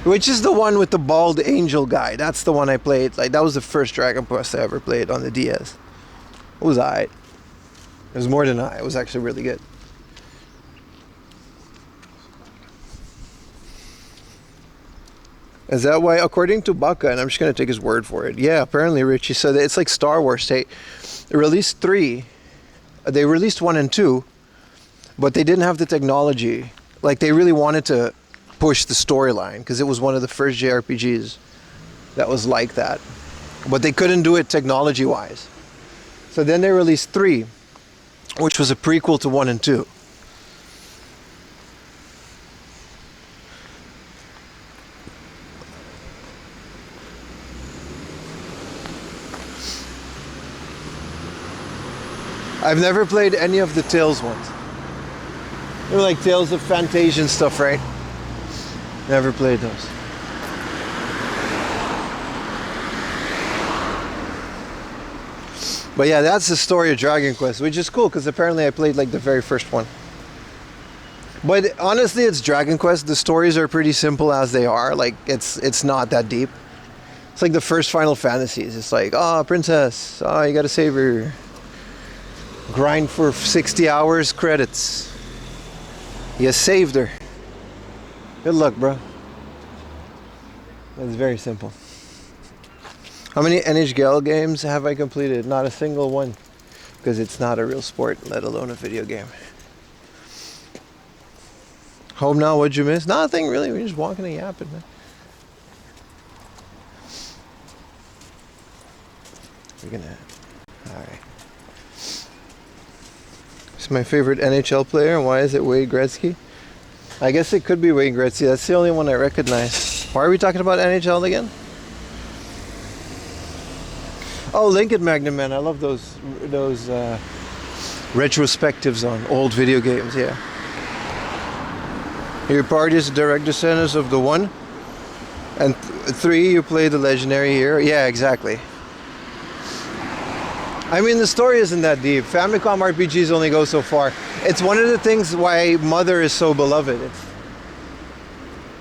Speaker 1: which is the one with the bald angel guy. That's the one I played. Like, that was the first Dragon Quest I ever played on the DS. It was alright. It was more than it was actually really good. Is that why, according to Baka, and I'm just going to take his word for it. Yeah, apparently Richie said that it's like Star Wars. They released 3. They released 1 and 2, but they didn't have the technology. Like, they really wanted to push the storyline because it was one of the first JRPGs that was like that. But they couldn't do it technology-wise. So then they released 3, which was a prequel to 1 and 2. I've never played any of the Tales ones. They're like Tales of Fantasia and stuff, right? Never played those. But yeah, that's the story of Dragon Quest, which is cool because apparently I played like the very first one. But honestly, it's Dragon Quest. The stories are pretty simple as they are. Like, it's not that deep. It's like the first Final Fantasies. It's like, oh, princess. Oh, you gotta save her. Grind for 60 hours, credits. You saved her. Good luck, bro. It's very simple. How many NHL games have I completed? Not a single one. Because it's not a real sport, let alone a video game. Home now, what'd you miss? Nothing really, we're just walking and yapping, man. We're gonna... Alright. It's my favorite NHL player, and why is it Wayne Gretzky? I guess it could be Wayne Gretzky. That's the only one I recognize. Why are we talking about NHL again? Oh, Lincoln Magnum, man. I love those retrospectives on old video games, yeah. Your party is direct descendants of the 1. And 3, you play the legendary hero. Yeah, exactly. I mean, the story isn't that deep. Famicom RPGs only go so far. It's one of the things why Mother is so beloved.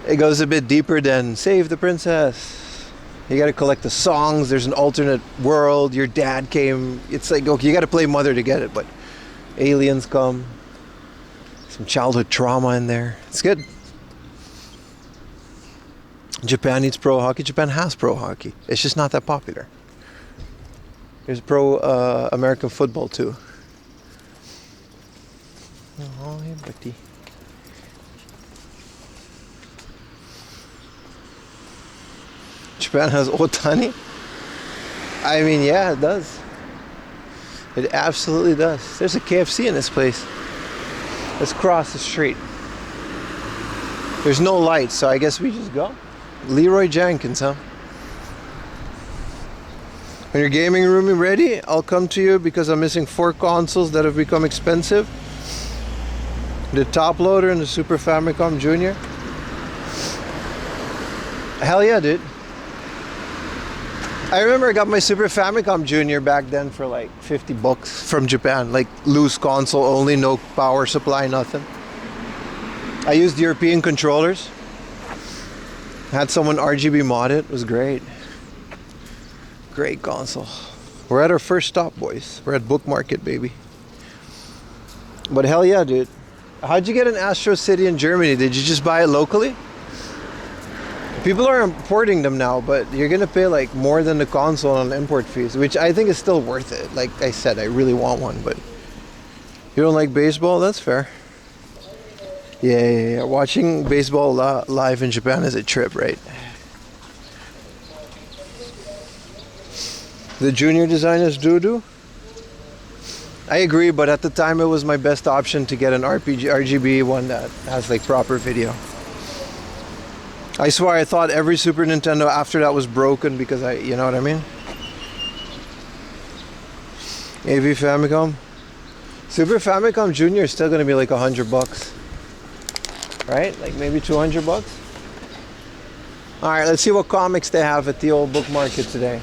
Speaker 1: It goes a bit deeper than Save the Princess. You gotta collect the songs. There's an alternate world. Your dad came. It's like, okay, you gotta play Mother to get it, but aliens come. Some childhood trauma in there. It's good. Japan needs pro hockey. Japan has pro hockey. It's just not that popular. There's pro American football too. Oh, hey, buddy. Japan has Otani? I mean, yeah, it does. It absolutely does. There's a KFC in this place. Let's cross the street. There's no lights, so I guess we just go. Leroy Jenkins, huh? When your gaming room is ready, I'll come to you because I'm missing 4 consoles that have become expensive. The top loader and the Super Famicom Junior. Hell yeah, dude. I remember I got my Super Famicom Junior back then for like $50 from Japan. Like loose console only, no power supply, nothing. I used European controllers. Had someone RGB mod it. It was great. Great console. We're at our first stop, boys. We're at Book Market, baby. But hell yeah, dude. How'd you get an Astro City in Germany? Did you just buy it locally? People are importing them now, but you're gonna pay like more than the console on import fees, which I think is still worth it. Like I said, I really want one, but you don't like baseball? That's fair. Yeah. Watching baseball live in Japan is a trip, right? The junior design is doo-doo? I agree, but at the time it was my best option to get an RGB one that has like proper video. I swear I thought every Super Nintendo after that was broken because you know what I mean? AV Famicom. Super Famicom Junior is still gonna be like $100. Right? Like maybe $200. Alright, let's see what comics they have at the old book market today.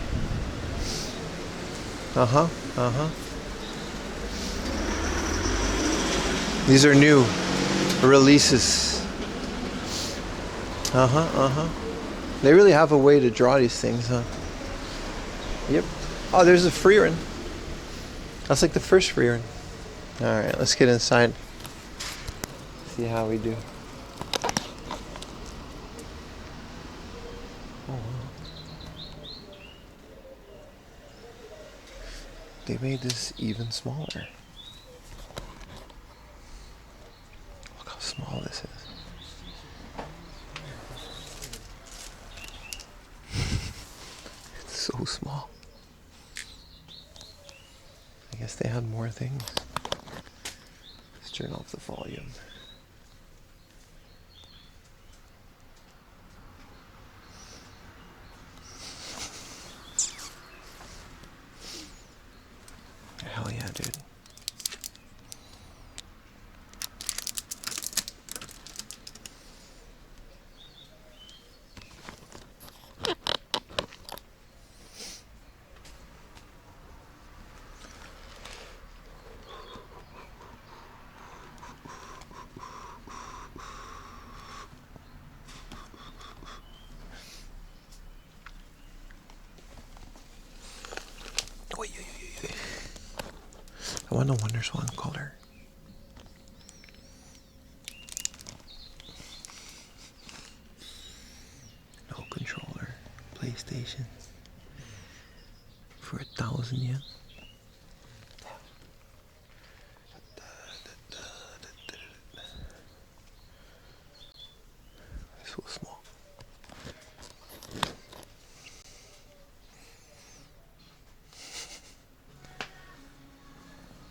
Speaker 1: These are new releases. They really have a way to draw these things, huh? Yep. Oh, there's a free run. That's like the first free run. Alright, let's get inside. See how we do. Oh, wow. They made this even smaller. Look how small this is. It's so small. I guess they had more things. Let's turn off the volume. Hell yeah, dude. I want a Wonder Swan color. No controller. PlayStation. For 1,000 yen. So small.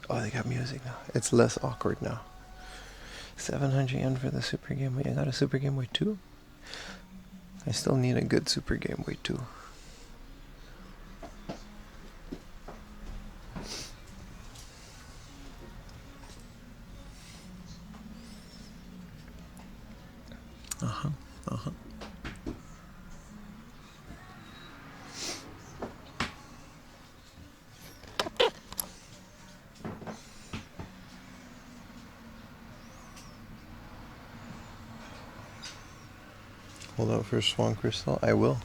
Speaker 1: Oh, they got music now. It's less awkward now. 700 yen for the Super Game Boy. I got a Super Game Boy 2. I still need a good Super Game Boy 2. Hold out for Swan Crystal. I will.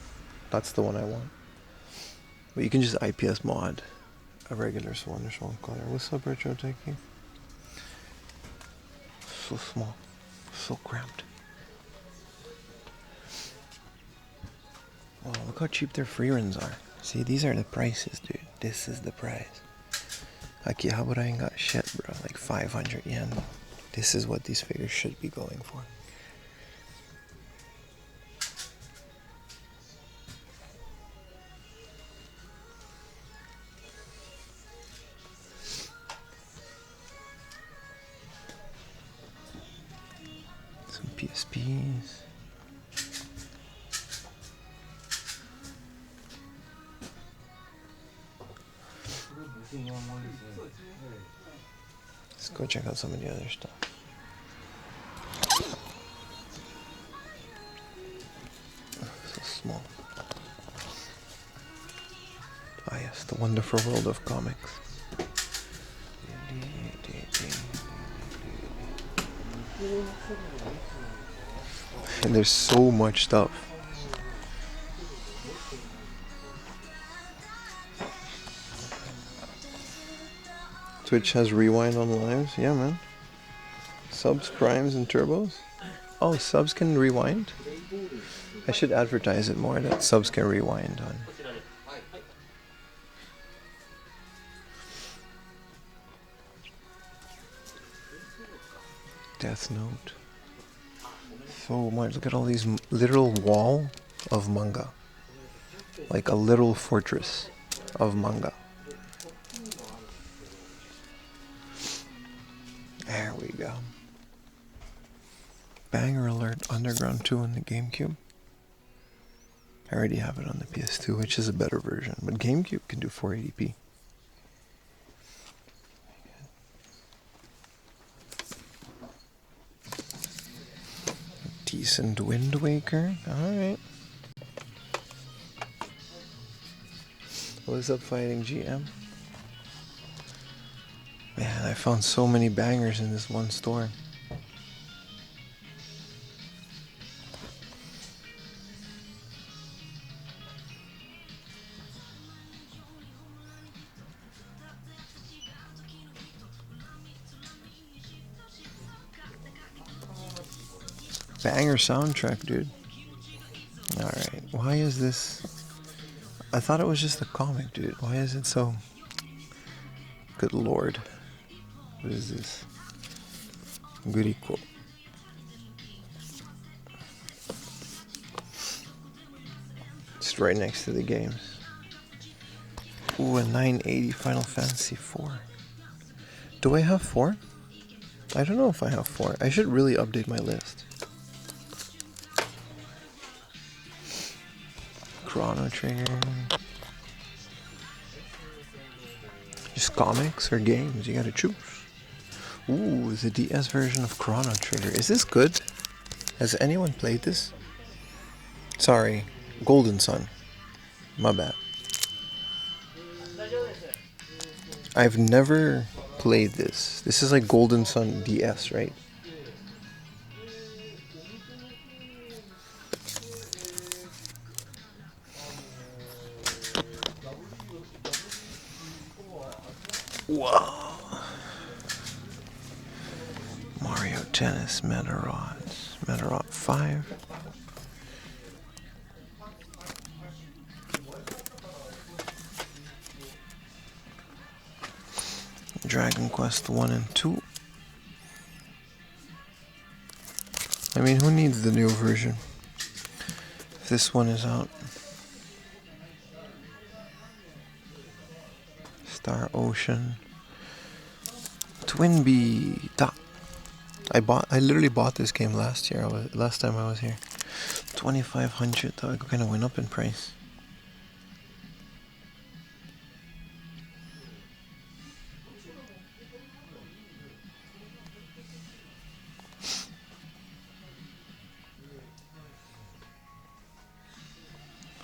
Speaker 1: That's the one I want. But you can just IPS mod a regular Swan or Swan color. What's up, Retro Techie? So small. So cramped. Wow, look how cheap their free runs are. See, these are the prices, dude. This is the price. Akihabara ain't got shit, bro. Like 500 yen. This is what these figures should be going for. Some PSPs. Let's go check out some of the other stuff. So small. Ah yes, the wonderful world of comics. And there's so much stuff. Twitch has rewind on lives? Yeah, man. Subs, primes, and turbos? Oh, subs can rewind? I should advertise it more that subs can rewind on. Death Note. So much. Look at all these literal wall of manga. Like a little fortress of manga. There we go. Banger Alert Underground 2 on the GameCube. I already have it on the PS2, which is a better version, but GameCube can do 480p. Decent Wind Waker. Alright. What's up, Fighting GM? Man, I found so many bangers in this one store. Banger soundtrack, dude. Alright, why is this... I thought it was just a comic, dude. Why is it so... Good lord. What is this? Guriko. It's right next to the games. Ooh, a 980 Final Fantasy 4. Do I have 4? I don't know if I have 4. I should really update my list. Chrono Trigger. Just comics or games, you gotta choose. Ooh, the DS version of Chrono Trigger. Is this good? Has anyone played this? Sorry, Golden Sun. My bad. I've never played this. This is like Golden Sun DS, right? Whoa. Mario Tennis Metarods. Metarod 5. Dragon Quest 1 and 2. I mean, who needs the new version? If this one is out. Star Ocean. Twinbee. I literally bought this game last time I was here. 2,500 though. It kind of went up in price.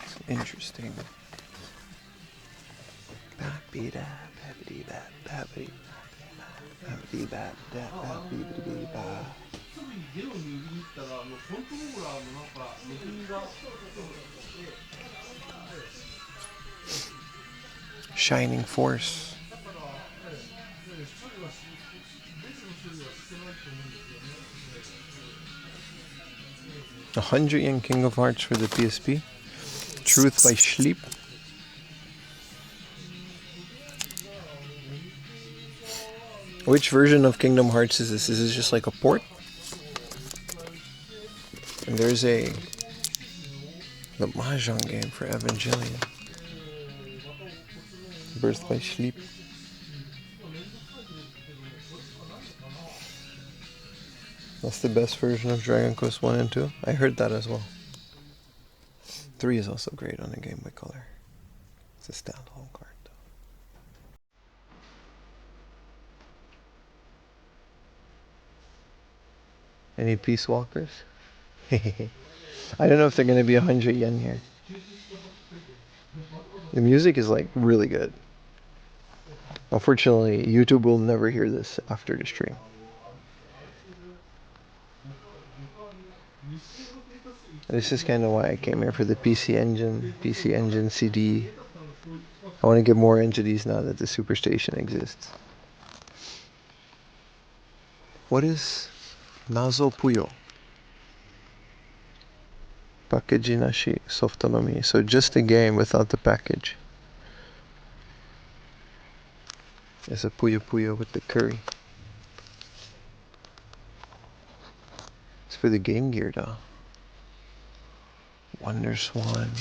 Speaker 1: It's interesting. Shining Force. 100 yen King of Hearts for the PSP. Truth by Sleep. Which version of Kingdom Hearts is this? Is this just like a port? And there's the Mahjong game for Evangelion. Birth by Sleep. That's the best version of Dragon Quest 1 and 2. I heard that as well. 3 is also great on the Game Boy Color. It's a standalone card though. Any Peace Walkers? I don't know if they're going to be 100 yen here. The music is like really good. Unfortunately, YouTube will never hear this after the stream. This is kind of why I came here for the PC Engine CD. I want to get more into these now that the Superstation exists. What is Nazo Puyo? Package nashi softanomi. So just a game without the package. It's a Puyo Puyo with the curry. It's for the Game Gear though. Wonder Swan.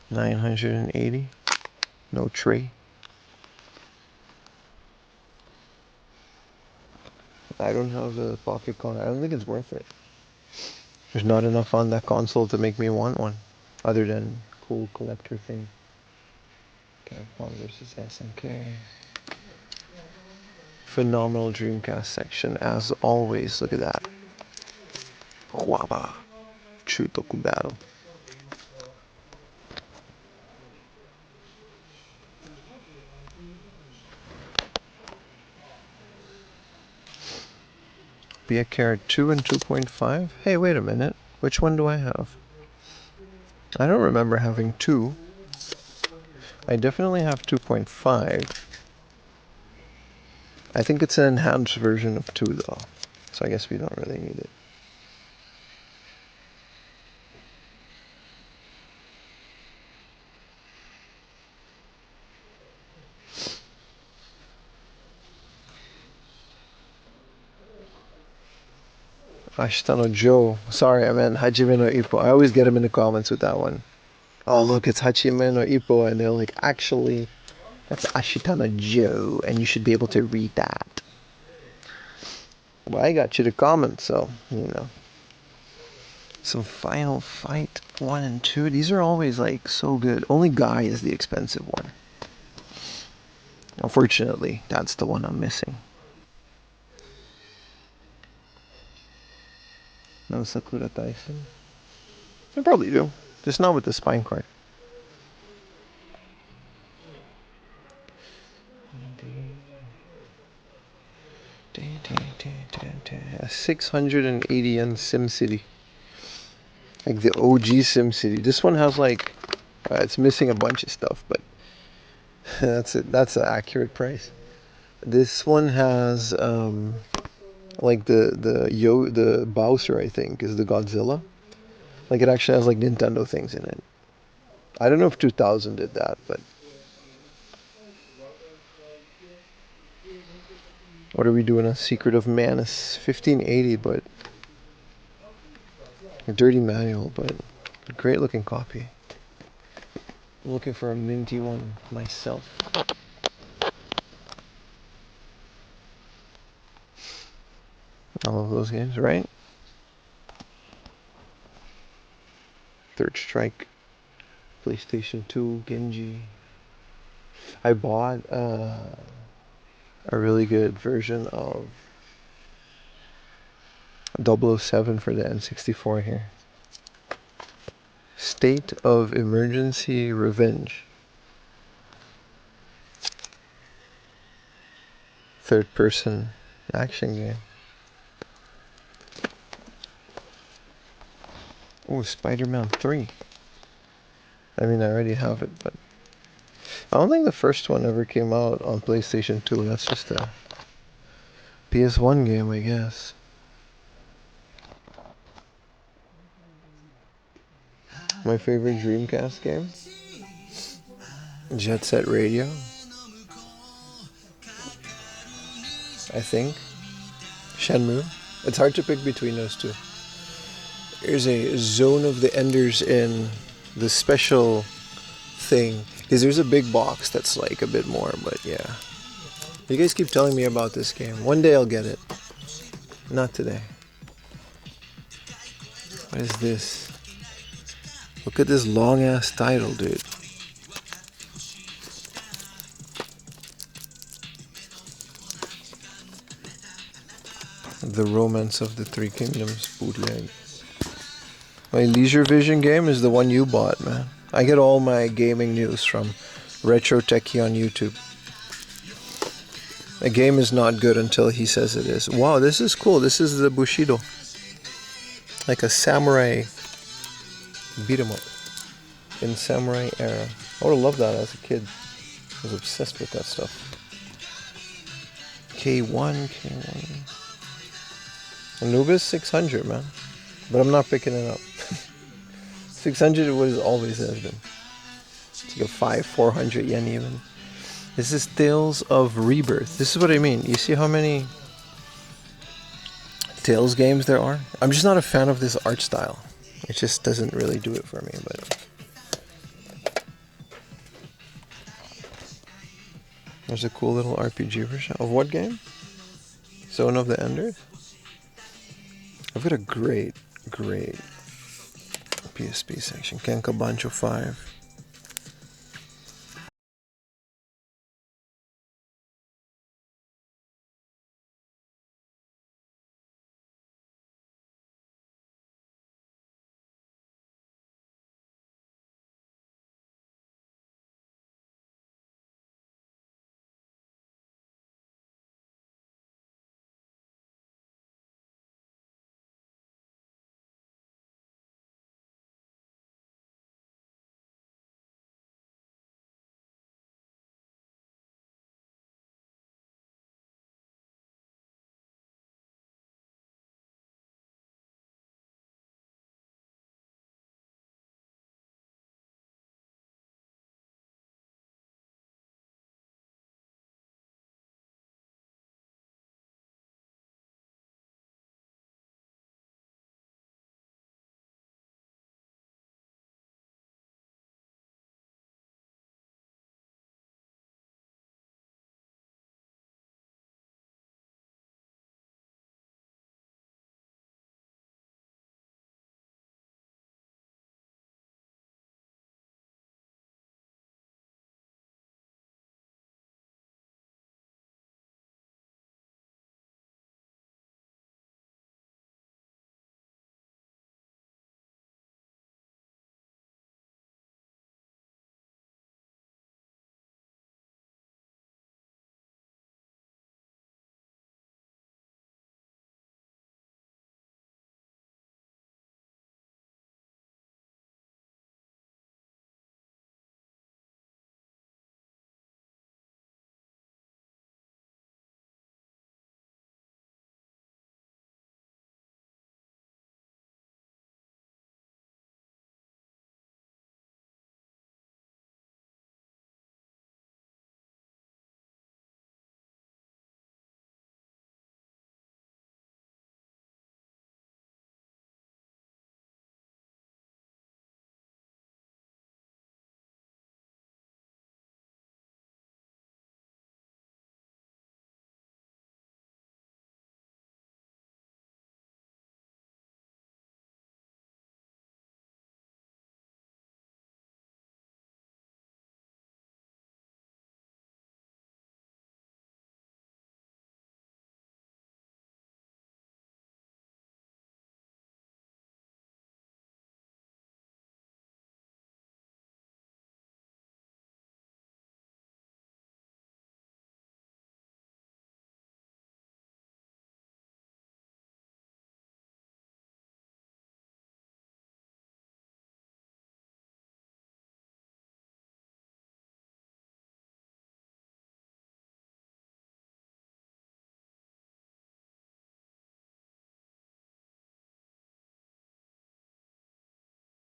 Speaker 1: 980. No tray. I don't have the Pocket Con. I don't think it's worth it. There's not enough on that console to make me want one, other than cool collector thing. Capcom versus SNK. Phenomenal Dreamcast section as always. Look at that. Huaba. Chutoku battle. Be a carrot 2 and 2.5? Hey, wait a minute. Which one do I have? I don't remember having 2. I definitely have 2.5. I think it's an enhanced version of 2 though. So I guess we don't really need it. Ashitano Joe. Sorry, I meant Hajime no Ippo. I always get him in the comments with that one. Oh, look, it's Hajime no Ippo. And they're like, actually, that's Ashitano Joe. And you should be able to read that. Well, I got you to comment, so, you know. So, Final Fight 1 and 2. These are always, like, so good. Only Guy is the expensive one. Unfortunately, that's the one I'm missing. No Sakura Tyson? I probably do. Just not with the spine card. A 680 yen SimCity. Like the OG SimCity. This one has like... it's missing a bunch of stuff, but... that's it. That's an accurate price. This one has... like the Bowser, I think, is the Godzilla. Like it actually has like Nintendo things in it. I don't know if 2000 did that, but... What are we doing? A Secret of Manus. 1580, but... a dirty manual, but... a great looking copy. I'm looking for a minty one myself. All of those games, right? Third Strike. PlayStation 2, Genji. I bought a really good version of 007 for the N64 here. State of Emergency Revenge. Third person action game. Oh, Spider-Man 3. I mean, I already have it, but I don't think the first one ever came out on PlayStation 2. That's just a PS1 game, I guess. My favorite Dreamcast game? Jet Set Radio. I think. Shenmue. It's hard to pick between those two. There's a Zone of the Enders in the special thing. Because there's a big box that's like a bit more, but yeah. You guys keep telling me about this game. One day I'll get it. Not today. What is this? Look at this long ass title, dude. The Romance of the Three Kingdoms bootleg. My Leisure Vision game is the one you bought, man. I get all my gaming news from Retro Techie on YouTube. A game is not good until he says it is. Wow, this is cool. This is the Bushido. Like a samurai beat 'em up in samurai era. I would have loved that as a kid. I was obsessed with that stuff. K1. Anubis 600, man. But I'm not picking it up. 600 was always has been. It's like a 400 yen even. This is Tales of Rebirth. This is what I mean. You see how many Tales games there are? I'm just not a fan of this art style. It just doesn't really do it for me, but there's a cool little RPG version of what game? Zone of the Enders? I've got a great PSP section. Kenka Bancho 5.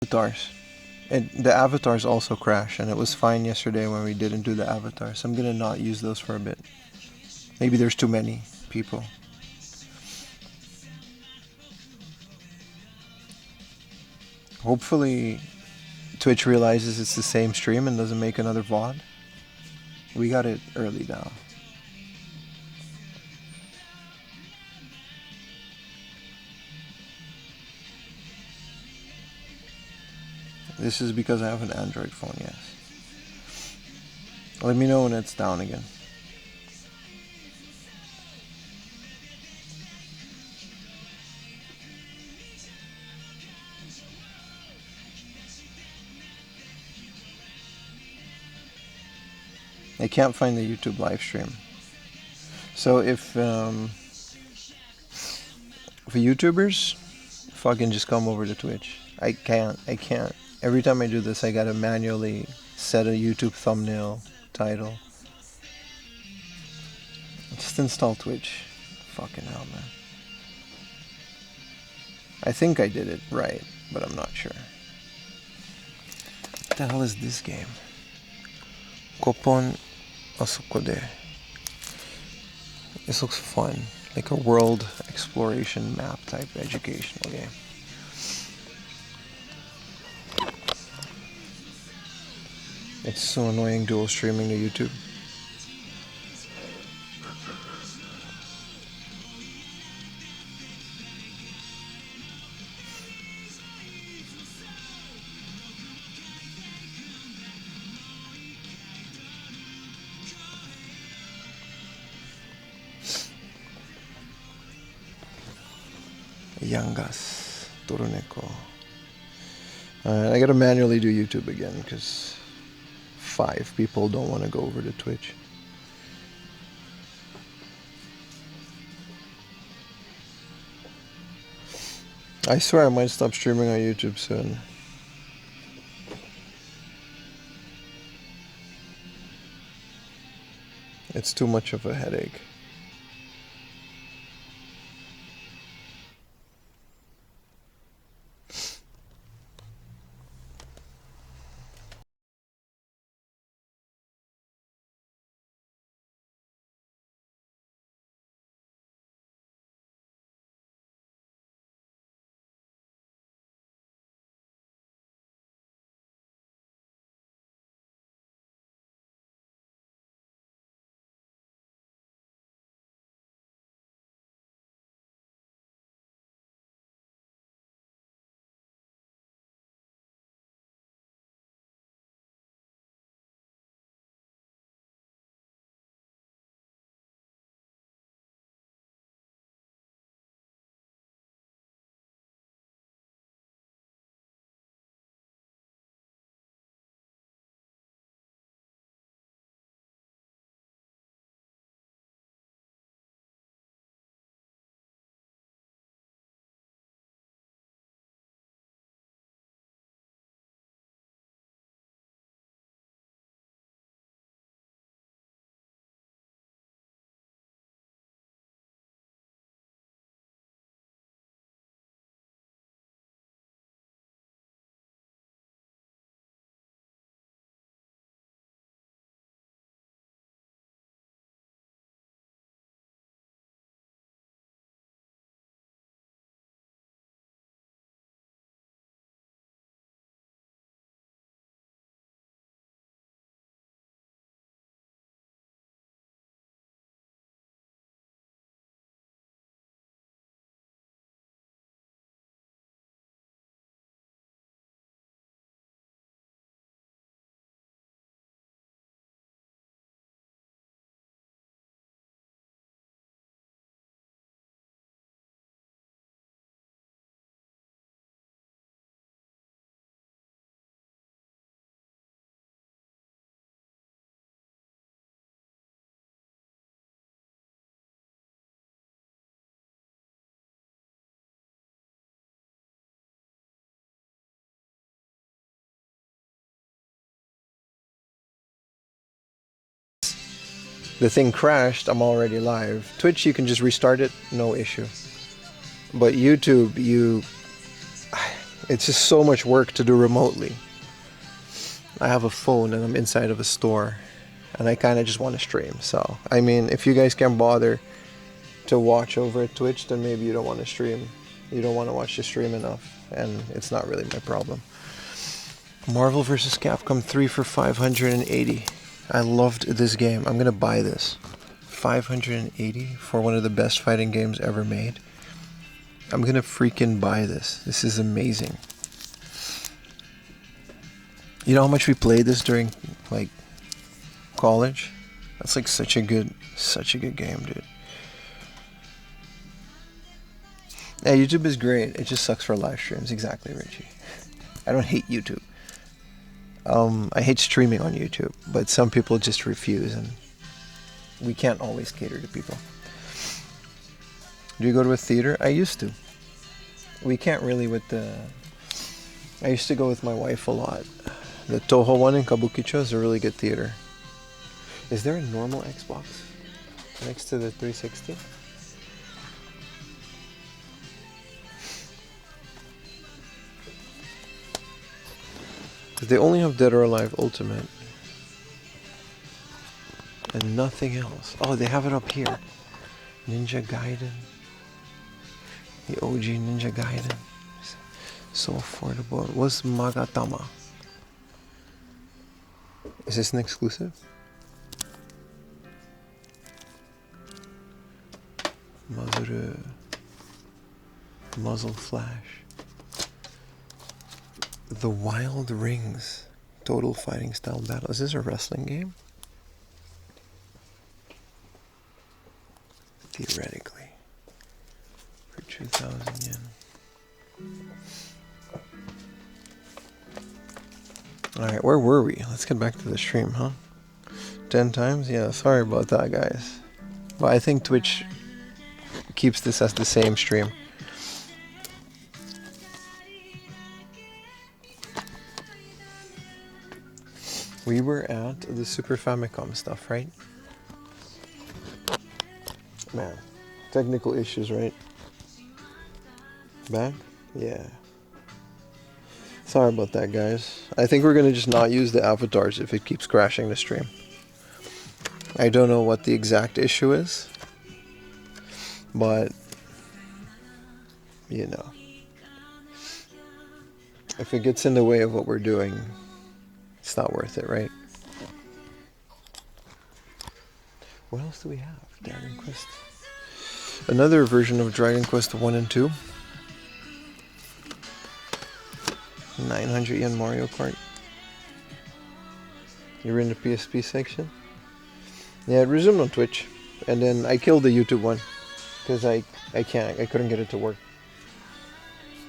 Speaker 1: Avatars. The avatars also crash, and it was fine yesterday when we didn't do the avatars. I'm gonna not use those for a bit. Maybe there's too many people. Hopefully Twitch realizes it's the same stream and doesn't make another VOD. We got it early now. This is because I have an Android phone, yes. Let me know when it's down again. I can't find the YouTube live stream. So if YouTubers, fucking just come over to Twitch. I can't. Every time I do this, I gotta manually set a YouTube thumbnail title. Just install Twitch. Fucking hell, man. I think I did it right, but I'm not sure. What the hell is this game? Kopon Osokode. This looks fun. Like a world exploration map type educational game. It's so annoying dual streaming to YouTube. Yangas. Toruneko. I gotta manually do YouTube again because 5 people don't want to go over to Twitch. I swear I might stop streaming on YouTube soon. It's too much of a headache. The thing crashed, I'm already live. Twitch, you can just restart it, no issue. But YouTube, it's just so much work to do remotely. I have a phone and I'm inside of a store and I kind of just want to stream. So, I mean, if you guys can't bother to watch over at Twitch, then maybe you don't want to stream. You don't want to watch the stream enough, and it's not really my problem. Marvel vs. Capcom 3 for 580. I loved this game. I'm gonna buy this. 580 for one of the best fighting games ever made. I'm gonna freaking buy this. This is amazing. You know how much we played this during like college? That's like such a good game, dude. Yeah, YouTube is great. It just sucks for live streams. Exactly, Richie. I don't hate YouTube. I hate streaming on YouTube, but some people just refuse, and we can't always cater to people. Do you go to a theater? I used to. We can't really with the... I used to go with my wife a lot. The Toho one in Kabukicho is a really good theater. Is there a normal Xbox next to the 360? They only have Dead or Alive Ultimate and nothing else. Oh, they have it up here. Ninja Gaiden. The OG Ninja Gaiden. So affordable. What's Magatama? Is this an exclusive? Muzzle Flash. The Wild Rings. Total Fighting Style Battle. Is this a wrestling game? Theoretically. For $2. 2,000 yen. Alright, where were we? Let's get back to the stream, huh? 10 times? Yeah, sorry about that, guys. But I think Twitch keeps this as the same stream. We were at the Super Famicom stuff, right? Man, technical issues, right? Back? Yeah. Sorry about that, guys. I think we're gonna just not use the avatars if it keeps crashing the stream. I don't know what the exact issue is, but you know, if it gets in the way of what we're doing, it's not worth it, right? What else do we have? Dragon Quest. Another version of Dragon Quest 1 and 2. 900 yen Mario Kart. You're in the PSP section? Yeah, it resumed on Twitch. And then I killed the YouTube one. Because I couldn't get it to work.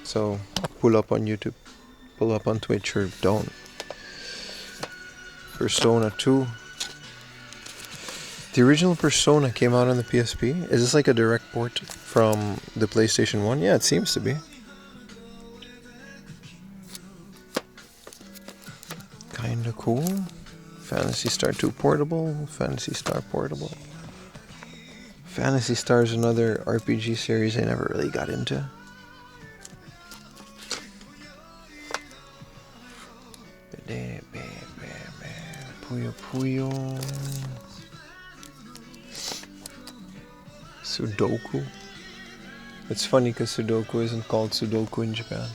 Speaker 1: So, pull up on YouTube. Pull up on Twitch or don't. Persona 2. The original Persona came out on the PSP. Is this like a direct port from the PlayStation 1? Yeah, it seems to be. Kinda cool. Phantasy Star 2 portable. Phantasy Star portable. Phantasy Star is another RPG series I never really got into. Puyo Puyo. Sudoku. It's funny because Sudoku isn't called Sudoku in Japan.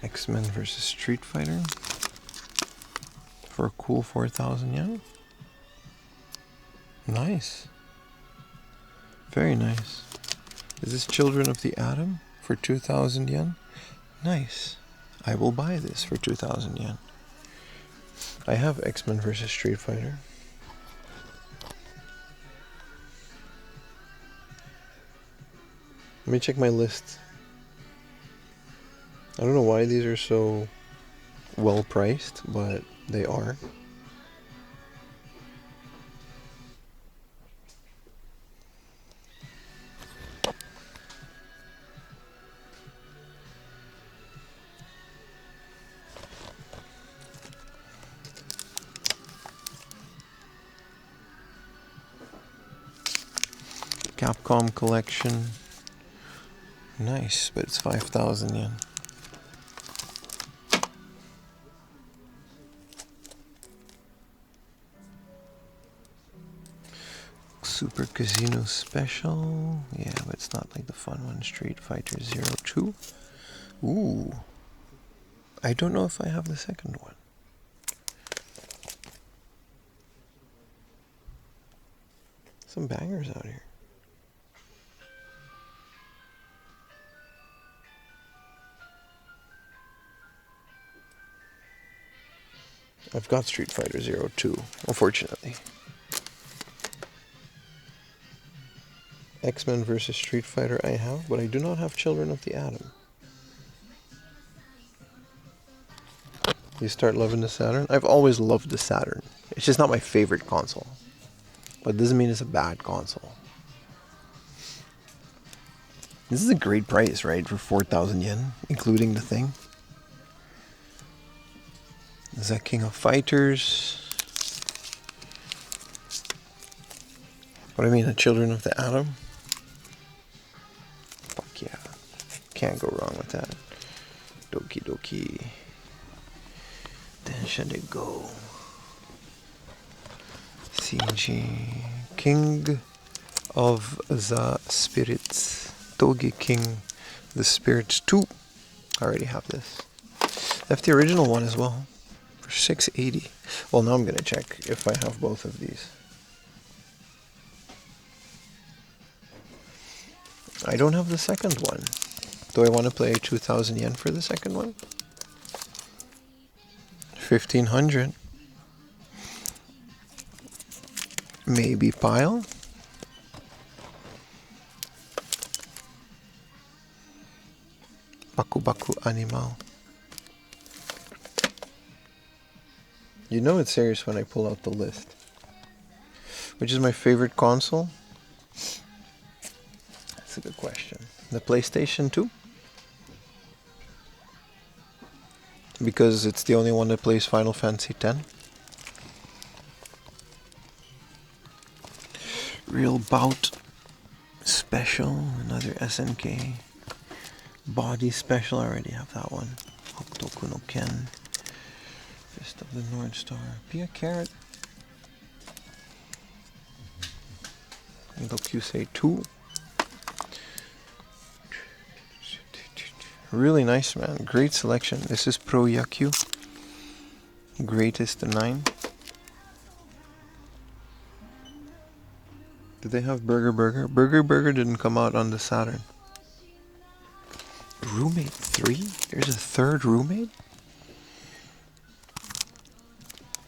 Speaker 1: X-Men versus Street Fighter for a cool 4,000 yen. Nice. Very nice. Is this Children of the Atom for 2,000 yen? Nice. I will buy this for 2,000 yen. I have X-Men versus Street Fighter. Let me check my list. I don't know why these are so well priced, but they are. Capcom collection. Nice, but it's 5,000 yen. Super Casino Special. Yeah, but it's not like the fun one. Street Fighter 02. Ooh. I don't know if I have the second one. Some bangers out here. I've got Street Fighter 02, unfortunately. X-Men versus Street Fighter I have, but I do not have Children of the Atom. You start loving the Saturn? I've always loved the Saturn. It's just not my favorite console. But it doesn't mean it's a bad console. This is a great price, right? For 4,000 yen, including the thing. Is that King of Fighters? What do I mean, the Children of the Atom? Fuck yeah. Can't go wrong with that. Doki Doki. Densha de Go. CG. King of the Spirits. Togi King The Spirits 2. I already have this. I have the original one as well. For 680. Well, now I'm going to check if I have both of these. I don't have the second one. Do I want to play 2,000 yen for the second one? 1,500. Maybe pile? Baku Baku Animal. You know it's serious when I pull out the list. Which is my favorite console? That's a good question. The PlayStation 2? Because it's the only one that plays Final Fantasy X. Real Bout Special, another SNK. Body Special, I already have that one. Hokutoku no Ken. Fist of the North Star. Pia Carrot. Gokusei 2. Really nice, man. Great selection. This is Pro Yakyu. Greatest 9. Did they have Burger Burger? Burger Burger didn't come out on the Saturn. Roommate 3? There's a third roommate?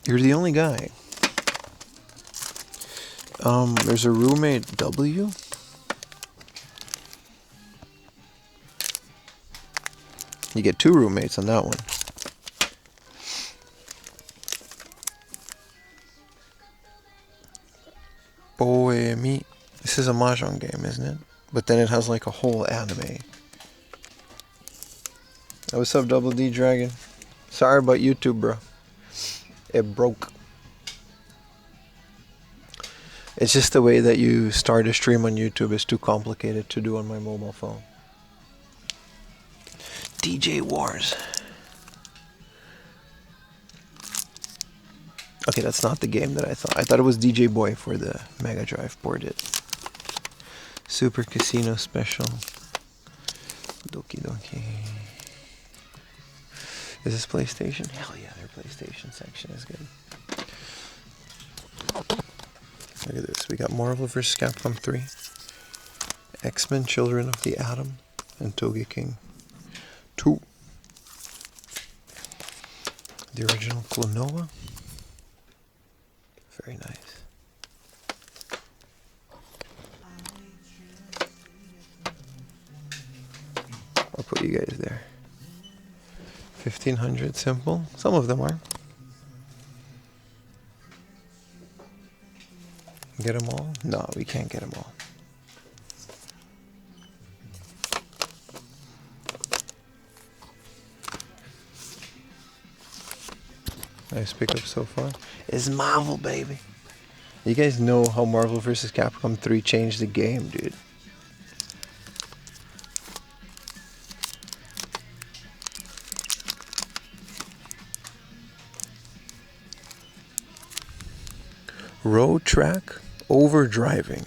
Speaker 1: You're the only guy. There's a roommate W. You get 2 roommates on that one. Poemi. This is a mahjong game, isn't it? But then it has like a whole anime. What's up, Double D Dragon? Sorry about YouTube, bro. It broke. It's just the way that you start a stream on YouTube is too complicated to do on my mobile phone. DJ Wars. Okay, that's not the game that I thought. I thought it was DJ Boy for the Mega Drive boarded. Super Casino Special. Doki Doki. Is this PlayStation? Hell yeah, their PlayStation section is good. Look at this. We got Marvel vs. Capcom 3. X-Men Children of the Atom. And Toge King 2. The original Klonoa. Very nice. I'll put you guys there. 1,500 simple. Some of them are. Get them all? No, we can't get them all. Nice pickup so far. It's Marvel, baby. You guys know how Marvel vs. Capcom 3 changed the game, dude. Road Track Overdriving.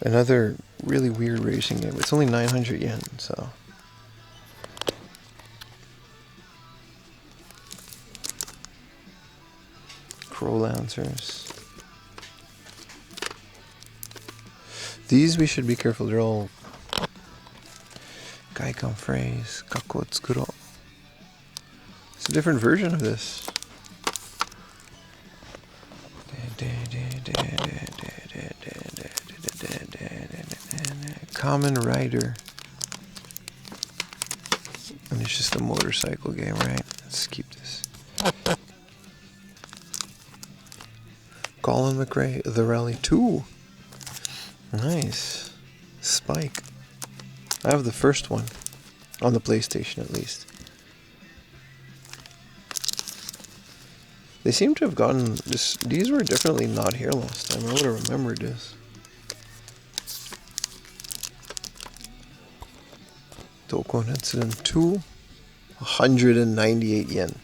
Speaker 1: Another really weird racing game. It's only 900 yen, so. Crow Lancers. These we should be careful. They're all Gaikon phrase. Kako tsukuro. It's a different version of this. Kamen Rider. And it's just a motorcycle game, right? Let's keep this. Colin McRae, The Rally 2. Nice. Spike. I have the first one. On the PlayStation, at least. They seem to have gotten this. These were definitely not here last time. I would have remembered this. Dokkan Incident 2. 198 yen.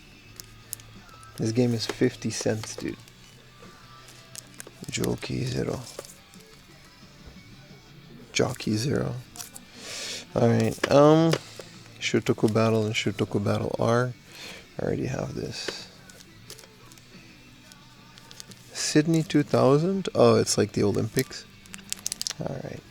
Speaker 1: This game is 50 cents, dude. Jockey Zero. Alright, Shotoku Battle and Shotoku Battle R. I already have this. Sydney 2000? Oh, it's like the Olympics. Alright.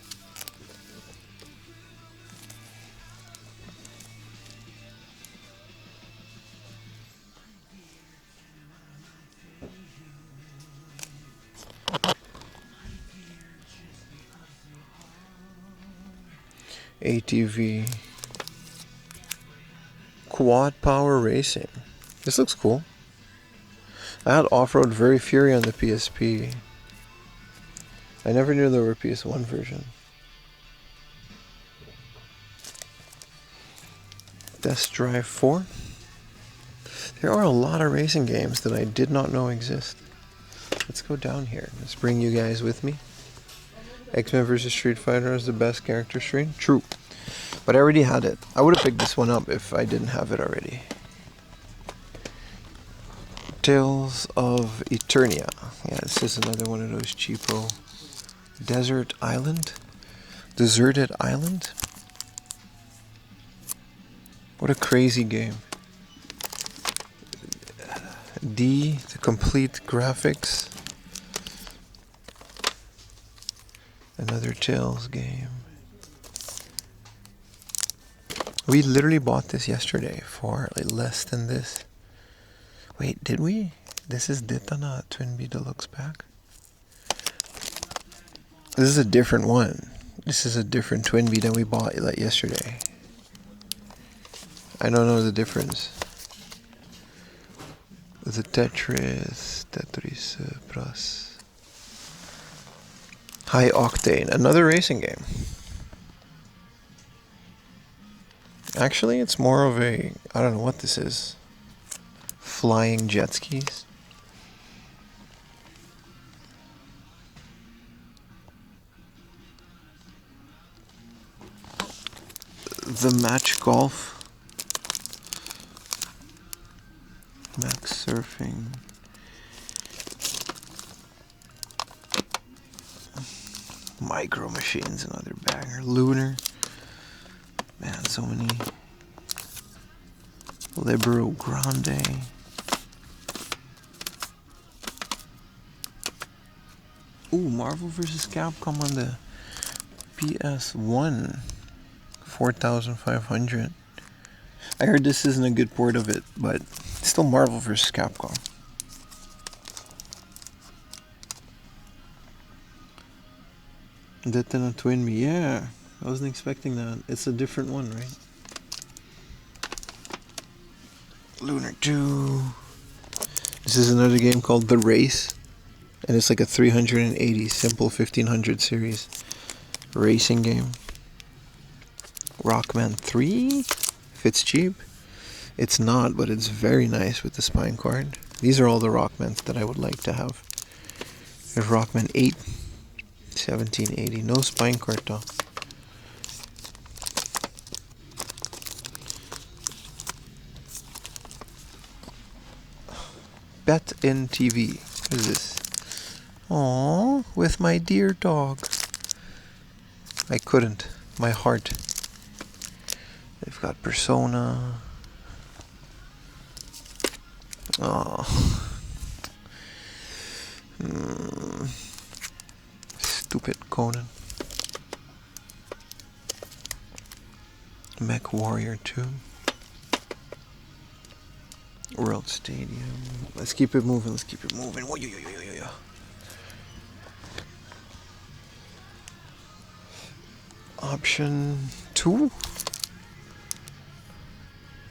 Speaker 1: ATV. Quad Power Racing. This looks cool. I had Off-Road Very Fury on the PSP. I never knew there were PS1 version. Test Drive 4. There are a lot of racing games that I did not know exist. Let's go down here. Let's bring you guys with me. X-Men vs. Street Fighter is the best character stream. True. But I already had it. I would have picked this one up if I didn't have it already. Tales of Eternia. Yeah, this is another one of those cheapo. Desert Island? Deserted Island? What a crazy game. D, the complete graphics. Another Tales game. We literally bought this yesterday for like less than this. Wait, did we? This is Detana Twinbee Deluxe Pack. This is a different one. This is a different Twinbee than we bought like yesterday. I don't know the difference. The Tetris Plus. High Octane, another racing game. Actually, it's more of a, I don't know what this is. Flying jet skis. The Match Golf. Max Surfing. Micro Machines, another banger. Lunar. Man, so many. Libero Grande. Ooh, Marvel vs. Capcom on the PS1. 4,500. I heard this isn't a good port of it, but it's still Marvel vs. Capcom. Detana Twinbee, yeah. I wasn't expecting that. It's a different one, right? Lunar 2. This is another game called The Race. And it's like a 380 simple 1500 series racing game. Rockman 3? If it's cheap. It's not, but it's very nice with the spine card. These are all the Rockmans that I would like to have. There's Rockman 8. 1780. No spine card though. Bet in TV. What is this? Aww, with my dear dog. I couldn't. My heart. They've got Persona. Oh. Stupid Conan. Mech Warrior 2. World Stadium. Let's keep it moving. Let's keep it moving. Oh, yeah. Option 2.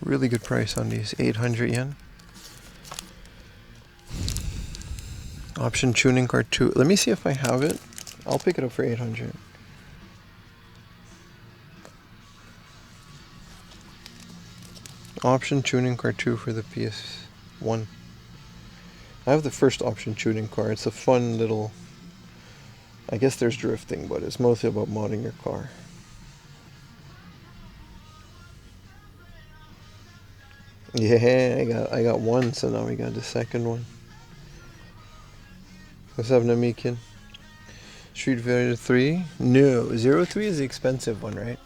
Speaker 1: Really good price on these. 800 yen. Option tuning card 2. Let me see if I have it. I'll pick it up for 800. Option tuning card 2 for the PS1. I have the first option tuning card. It's a fun little... I guess there's drifting, but it's mostly about modding your car. Yeah, I got one, so now we got the second one. What's up, Namikin? Street Fighter 3? No, 03 is the expensive one, right?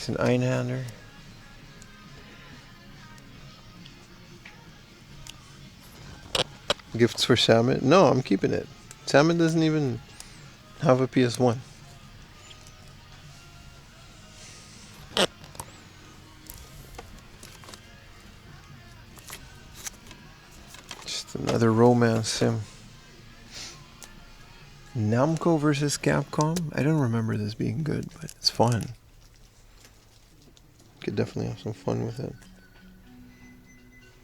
Speaker 1: He's an Einhander. Gifts for Salmon? No, I'm keeping it. Salmon doesn't even have a PS1. Just another romance sim. Namco versus Capcom? I don't remember this being good, but it's fun. Could definitely have some fun with it.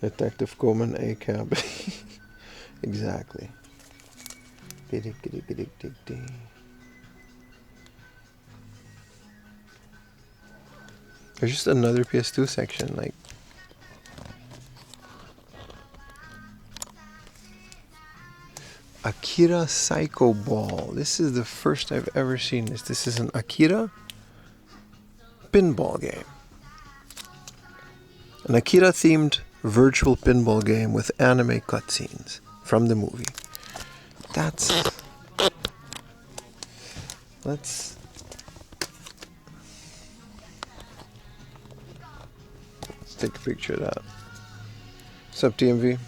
Speaker 1: Detective Coleman A cab. Exactly. There's just another PS2 section, like Akira Psycho Ball. This is the first I've ever seen this. This is an Akira pinball game. An Akira themed virtual pinball game with anime cutscenes from the movie. Let's take a picture of that. What's up, TMV?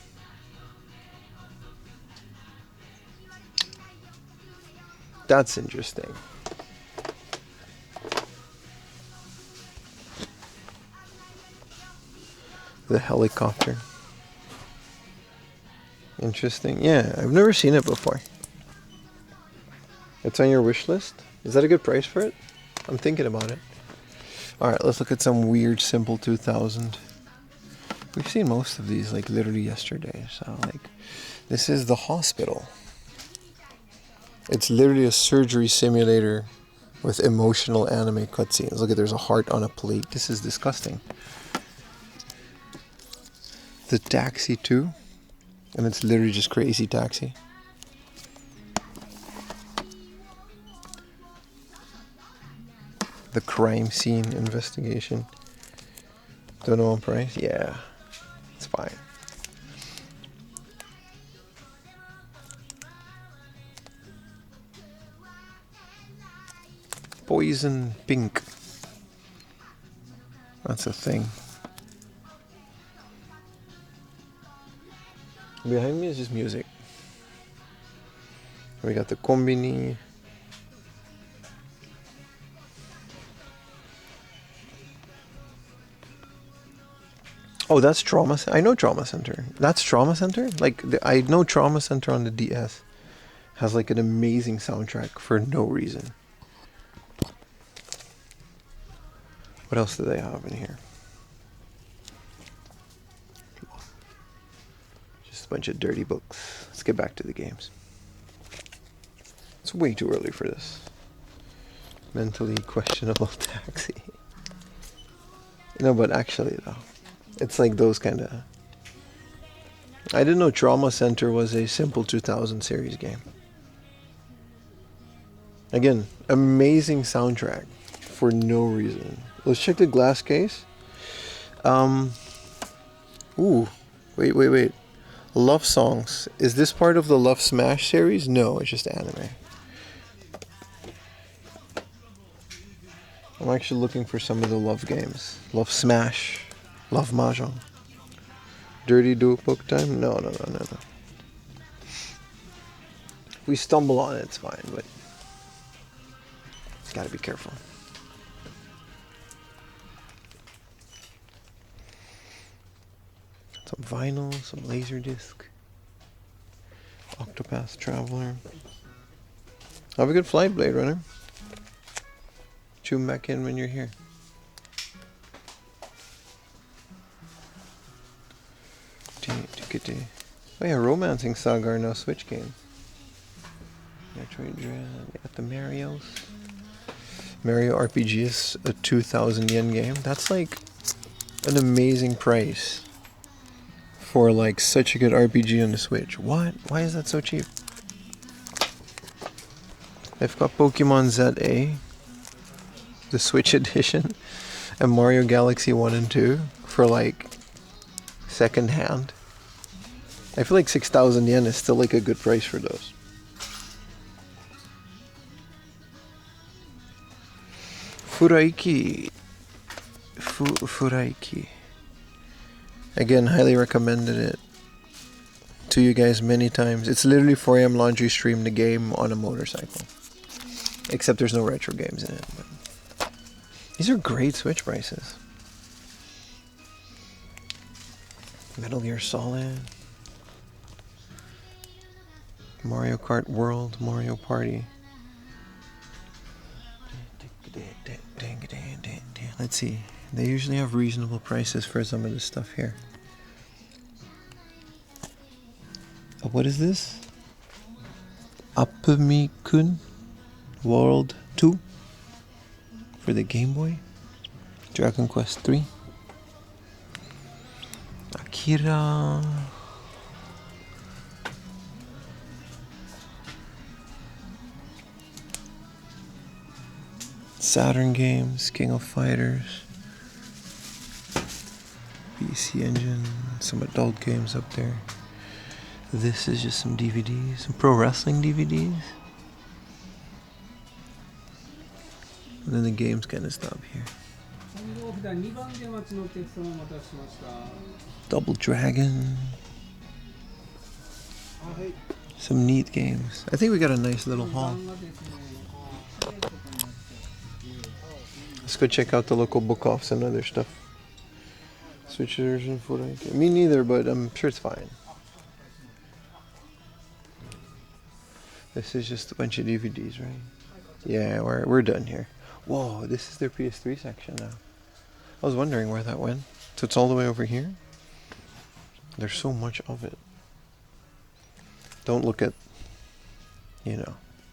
Speaker 1: That's interesting. The helicopter. Interesting. Yeah, I've never seen it before. It's on your wish list? Is that a good price for it? I'm thinking about it. Alright, let's look at some weird Simple 2000. We've seen most of these like literally yesterday. So like, this is the hospital. It's literally a surgery simulator with emotional anime cutscenes. Look at, there's a heart on a plate. This is disgusting. The Taxi 2. And it's literally just Crazy Taxi. The crime scene investigation. Don't know on price? Yeah, it's fine. Poison Pink. That's a thing. Behind me is just music. We got the Kombini. Oh, that's Trauma Center. I know Trauma Center. That's Trauma Center? Like, I know Trauma Center on the DS has like an amazing soundtrack for no reason. What else do they have in here? Just a bunch of dirty books. Let's get back to the games. It's way too early for this. Mentally questionable taxi. No, but actually though, it's like those kind of... I didn't know Trauma Center was a Simple 2000 series game. Again, amazing soundtrack for no reason. Let's check the glass case. Ooh, wait. Love songs. Is this part of the Love Smash series? No, it's just anime. I'm actually looking for some of the Love games. Love Smash. Love Mahjong. Dirty Duo Book Time? No. If we stumble on it, it's fine, but it's gotta be careful. Some vinyl, some Laserdisc. Octopath Traveler. Have a good flight, Blade Runner. Tune back in when you're here. Oh yeah, Romancing Saga are now Switch games. Metroid Dread, you got the Marios. Mario RPG is a 2,000 yen game. That's like an amazing price for like such a good RPG on the Switch. What? Why is that so cheap? I've got Pokemon ZA, the Switch edition, and Mario Galaxy 1 and 2 for like second hand. I feel like 6,000 yen is still like a good price for those. Furuichi. Furuichi. Again, highly recommended it to you guys many times. It's literally 4am laundry stream the game on a motorcycle. Except there's no retro games in it. But these are great Switch prices. Metal Gear Solid. Mario Kart World, Mario Party. Let's see. They usually have reasonable prices for some of the stuff here. Oh, what is this? Apumi-kun World 2 for the Game Boy. Dragon Quest 3. Akira. Saturn games, King of Fighters, PC Engine, some adult games up there. This is just some DVDs, some pro wrestling DVDs. And then the games kind of stop here. Double Dragon. Some neat games. I think we got a nice little haul. Let's go check out the local book offs and other stuff. Switch version for me neither, but I'm sure it's fine. This is just a bunch of DVDs, right? Yeah, we're done here. Whoa, this is their PS3 section now. I was wondering where that went. So it's all the way over here? There's so much of it. Don't look at,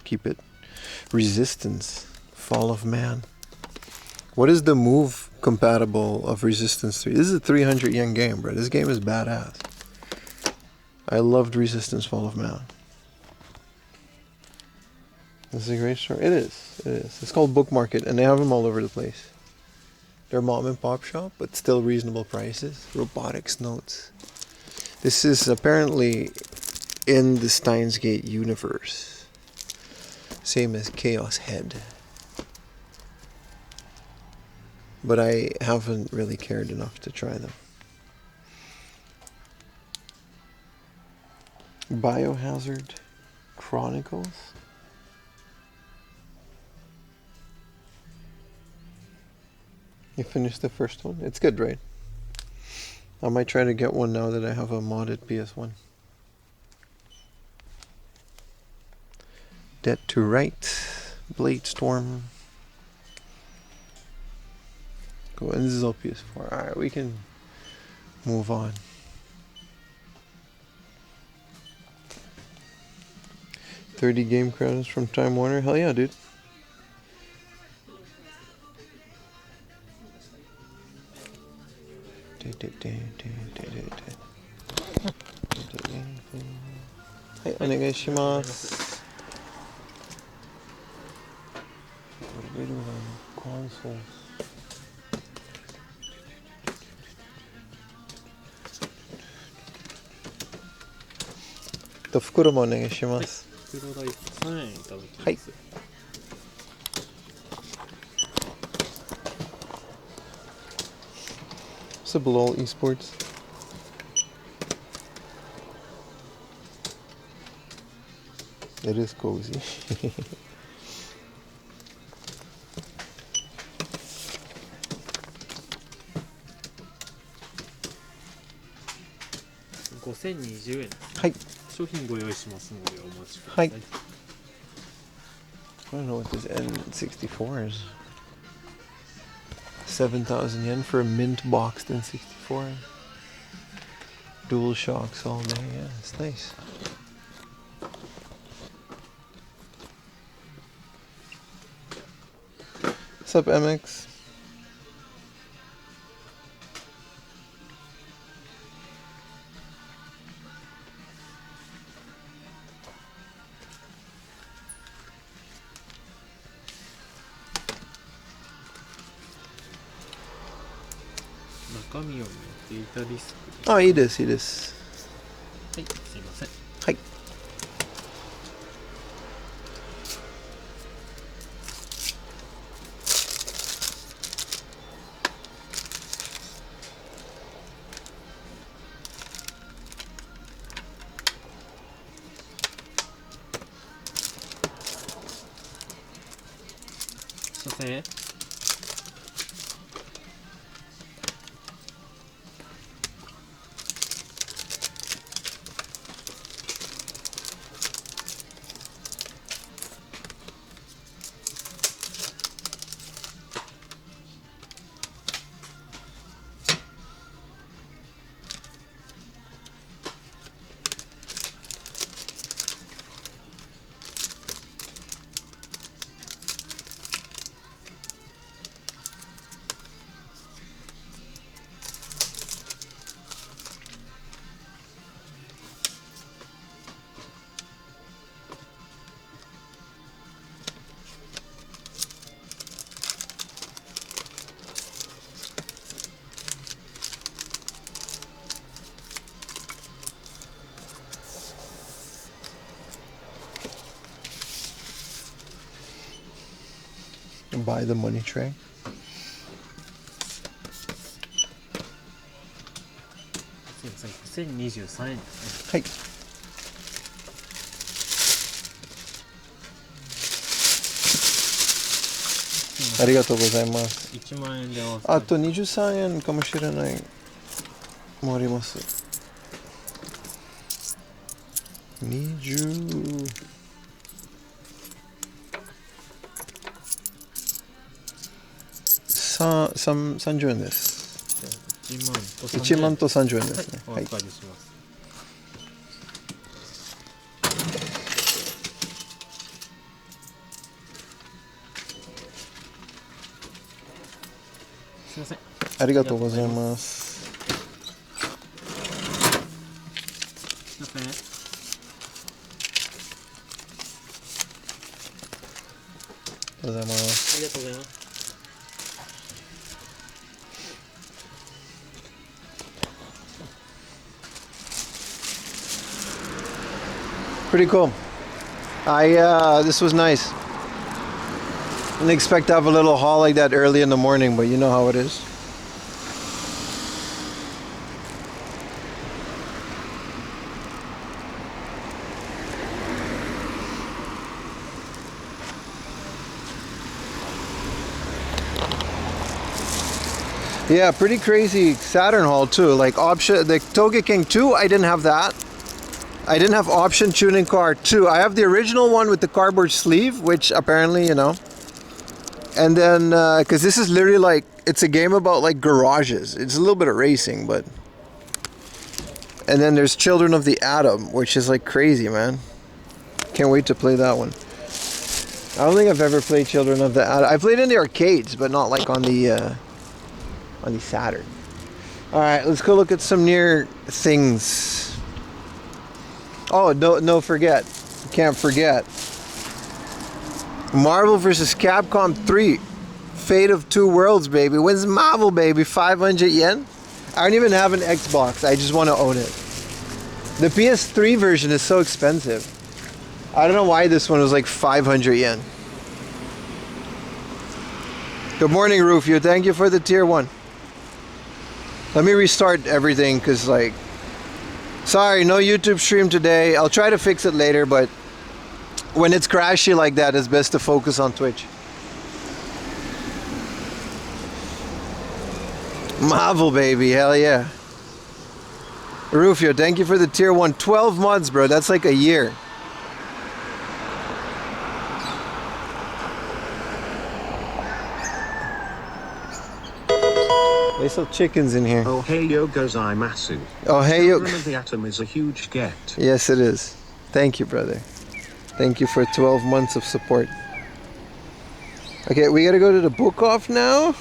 Speaker 1: keep it. Resistance, Fall of Man. What is the move compatible of Resistance 3? This is a 300 yen game, bro. This game is badass. I loved Resistance Fall of Man. This is a great store. It is. It is. It's called Book Market, and they have them all over the place. They're mom and pop shop, but still reasonable prices. Robotics notes. This is apparently in the Steins Gate universe. Same as Chaos Head. But I haven't really cared enough to try them. Biohazard Chronicles. You finished the first one? It's good, right? I might try to get one now that I have a modded PS1. Dead to Right. Blade Storm. Cool, and this is all PS4. Alright, we can move on. $30 game credits from Time Warner. Hell yeah, dude. Hi, onegaishimasu. What are we doing on consoles?袋もお願いします。
Speaker 3: 袋代3円いただきます。
Speaker 1: はい。Sublol Esports. It is cozy.5020
Speaker 3: 円。
Speaker 1: はい。
Speaker 3: 商品ご用意しますのでお待ちくださ。
Speaker 1: はい。I don't know what this N64 is. 7,000 yen for a mint boxed N64. Dual shocks all day. Yeah, it's nice. What's up, MX? Oh, いいです、いいです。
Speaker 3: はい、すいません。
Speaker 1: はい。
Speaker 5: せん。
Speaker 1: Buy the money tray.
Speaker 5: 1023円ですね。
Speaker 1: はい。ありがとうございます。
Speaker 5: 1万円で合わせて。
Speaker 1: あと23円かもしれないもあります。20 30円です。1万と30円ですね。
Speaker 5: はい、お預かりします。すいません。
Speaker 1: ありがとうございます。
Speaker 5: すいません。あ
Speaker 1: りがとうございます。
Speaker 5: りがとうございます。
Speaker 1: Pretty cool. This was nice. Didn't expect to have a little haul like that early in the morning, but you know how it is. Yeah, pretty crazy Saturn haul too. Like option, the Toge King 2, I didn't have that. I didn't have option tuning car 2. I have the original one with the cardboard sleeve, which apparently, you know. And then, because this is literally like, it's a game about like garages. It's a little bit of racing, but. And then there's Children of the Atom, which is like crazy, man. Can't wait to play that one. I don't think I've ever played Children of the Atom. I played in the arcades, but not like on the Saturn. All right, let's go look at some near things. Oh, no, forget. Can't forget. Marvel vs. Capcom 3. Fate of Two Worlds, baby. When's Marvel, baby? 500 yen? I don't even have an Xbox. I just want to own it. The PS3 version is so expensive. I don't know why this one was like 500 yen. Good morning, Rufio. Thank you for the tier 1. Let me restart everything because, like, sorry, no YouTube stream today. I'll try to fix it later, but when it's crashy like that, it's best to focus on Twitch. Marvel, baby. Hell yeah. Rufio, thank you for the tier 1. 12 months, bro. That's like a year. They sell chickens in here.
Speaker 2: Oh hey yo gozaimasu.
Speaker 1: Oh hey yo.
Speaker 2: Children of the Atom is a huge get.
Speaker 1: Yes, it is. Thank you, brother. Thank you for 12 months of support. Okay, we gotta go to the book off now.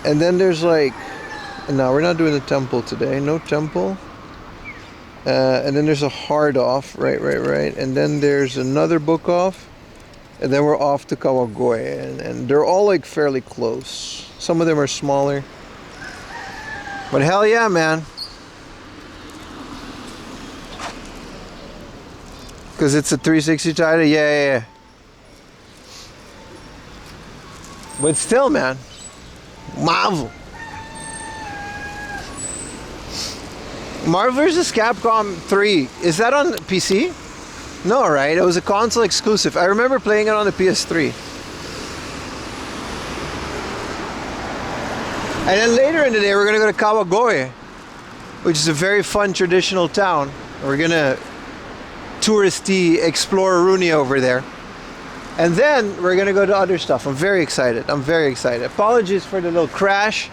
Speaker 1: And then there's like, no, we're not doing the temple today. No temple. And then there's a hard off. Right. And then there's another book off. And then we're off to Kawagoe. And they're all like fairly close. Some of them are smaller. But hell yeah, man. Because it's a 360 title? Yeah. But still, man. Marvel. Marvel vs. Capcom 3. Is that on PC? No, right? It was a console exclusive. I remember playing it on the PS3. And then later in the day, we're going to go to Kawagoe, which is a very fun traditional town. We're going to touristy explore Runi over there. And then we're going to go to other stuff. I'm very excited. I'm very excited. Apologies for the little crash.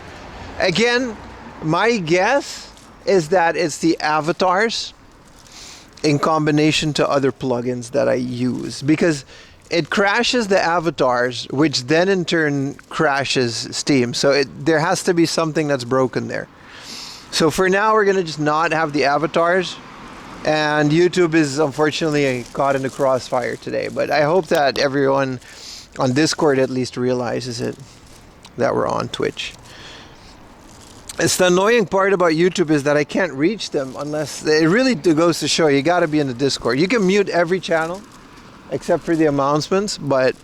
Speaker 1: Again, my guess is that it's the avatars in combination to other plugins that I use, because it crashes the avatars, which then in turn crashes Steam. So there has to be something that's broken there. So for now, we're going to just not have the avatars. And YouTube is unfortunately caught in the crossfire today. But I hope that everyone on Discord at least realizes it, that we're on Twitch. It's the annoying part about YouTube is that I can't reach them unless it really goes to show you got to be in the Discord. You can mute every channel except for the announcements, but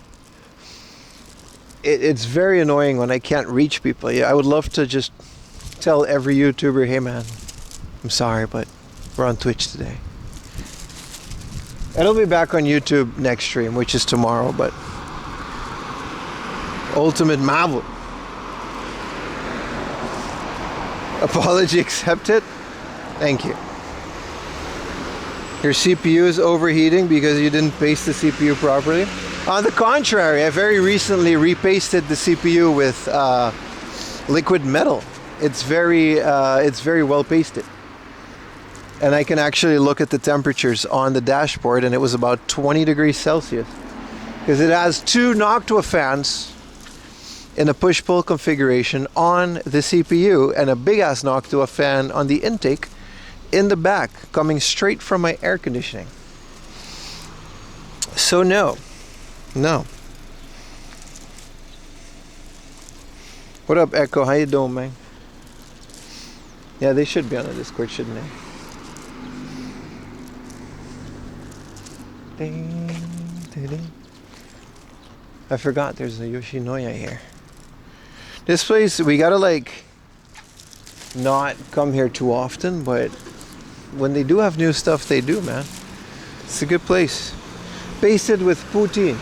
Speaker 1: it's very annoying when I can't reach people. Yeah, I would love to just tell every YouTuber, hey man, I'm sorry, but we're on Twitch today. It'll be back on YouTube next stream, which is tomorrow, but Ultimate Marvel. Apology accepted. Thank you. Your CPU is overheating because you didn't paste the CPU properly. On the contrary, I very recently repasted the CPU with liquid metal. It's very well pasted. And I can actually look at the temperatures on the dashboard, and it was about 20 degrees Celsius. Because it has two Noctua fans in a push-pull configuration on the CPU, and a big-ass Noctua fan on the intake in the back, coming straight from my air conditioning. So no. What up, Echo? How you doing, man? Yeah, they should be on the Discord, shouldn't they? Ding, ding, ding. I forgot there's a Yoshinoya here. This place, we gotta like not come here too often, but when they do have new stuff, they do, man. It's a good place. Pasted with poutine.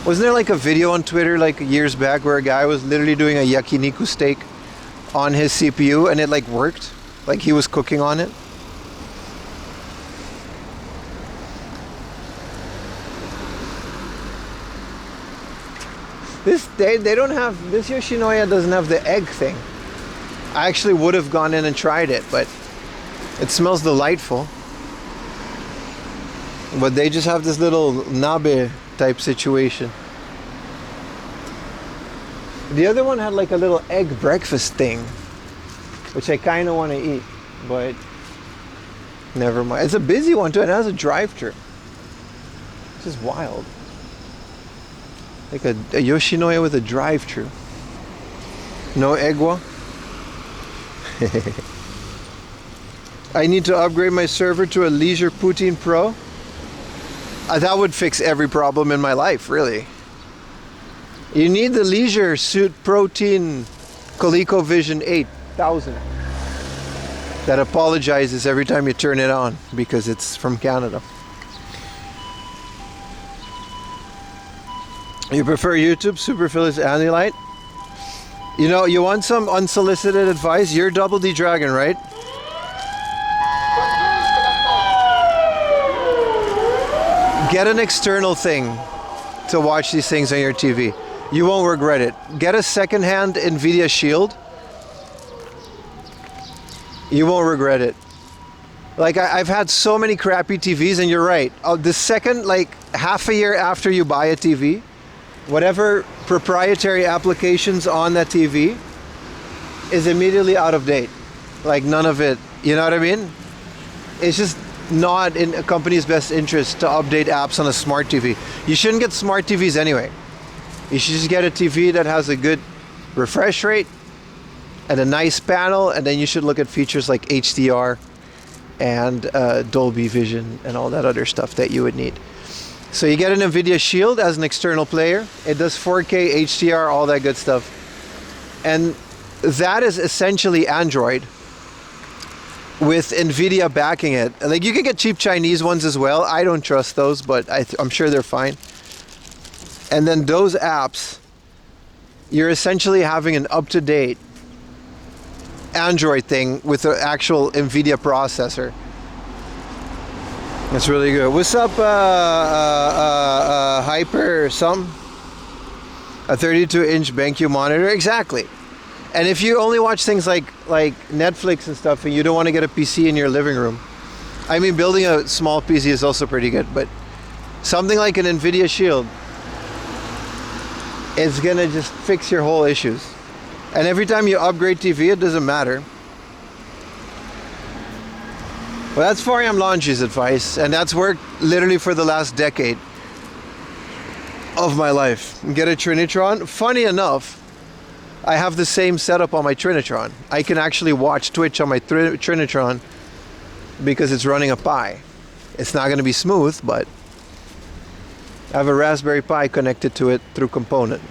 Speaker 1: Wasn't there like a video on Twitter like years back where a guy was literally doing a yakiniku steak on his CPU and it like worked? Like he was cooking on it? They don't have, this Yoshinoya doesn't have the egg thing. I actually would have gone in and tried it, but it smells delightful. But they just have this little nabe type situation. The other one had like a little egg breakfast thing, which I kind of want to eat, but never mind. It's a busy one too, and it has a drive-thru. This is wild. Like a Yoshinoya with a drive-thru. No egwa. I need to upgrade my server to a Leisure Poutine Pro. That would fix every problem in my life, really. You need the Leisure Suit Protein ColecoVision 8000 that apologizes every time you turn it on because it's from Canada. You prefer YouTube, Super Philips, Anilite? You know, you want some unsolicited advice? You're Double D Dragon, right? Get an external thing to watch these things on your TV. You won't regret it. Get a second-hand NVIDIA Shield. You won't regret it. Like, I've had so many crappy TVs, and you're right. The second, like, half a year after you buy a TV, whatever proprietary applications on that TV is immediately out of date. Like, none of it, you know what I mean? It's just not in a company's best interest to update apps on a smart TV. You shouldn't get smart TVs anyway. You should just get a TV that has a good refresh rate and a nice panel, and then you should look at features like HDR and Dolby Vision and all that other stuff that you would need. So you get an NVIDIA Shield as an external player. It does 4K, HDR, all that good stuff. And that is essentially Android with NVIDIA backing it. Like, you can get cheap Chinese ones as well. I don't trust those, but I'm sure they're fine. And then those apps you're essentially having an up-to-date Android thing with an actual NVIDIA processor. That's really good. What's up, Hyper something? A 32-inch BenQ monitor? Exactly. And if you only watch things like Netflix and stuff and you don't want to get a PC in your living room, I mean, building a small PC is also pretty good, but something like an NVIDIA Shield is going to just fix your whole issues. And every time you upgrade TV, it doesn't matter. Well, that's Fariam Laundry's advice, and that's worked literally for the last decade of my life. Get a Trinitron. Funny enough, I have the same setup on my Trinitron. I can actually watch Twitch on my Trinitron because it's running a Pi. It's not going to be smooth, but I have a Raspberry Pi connected to it through component.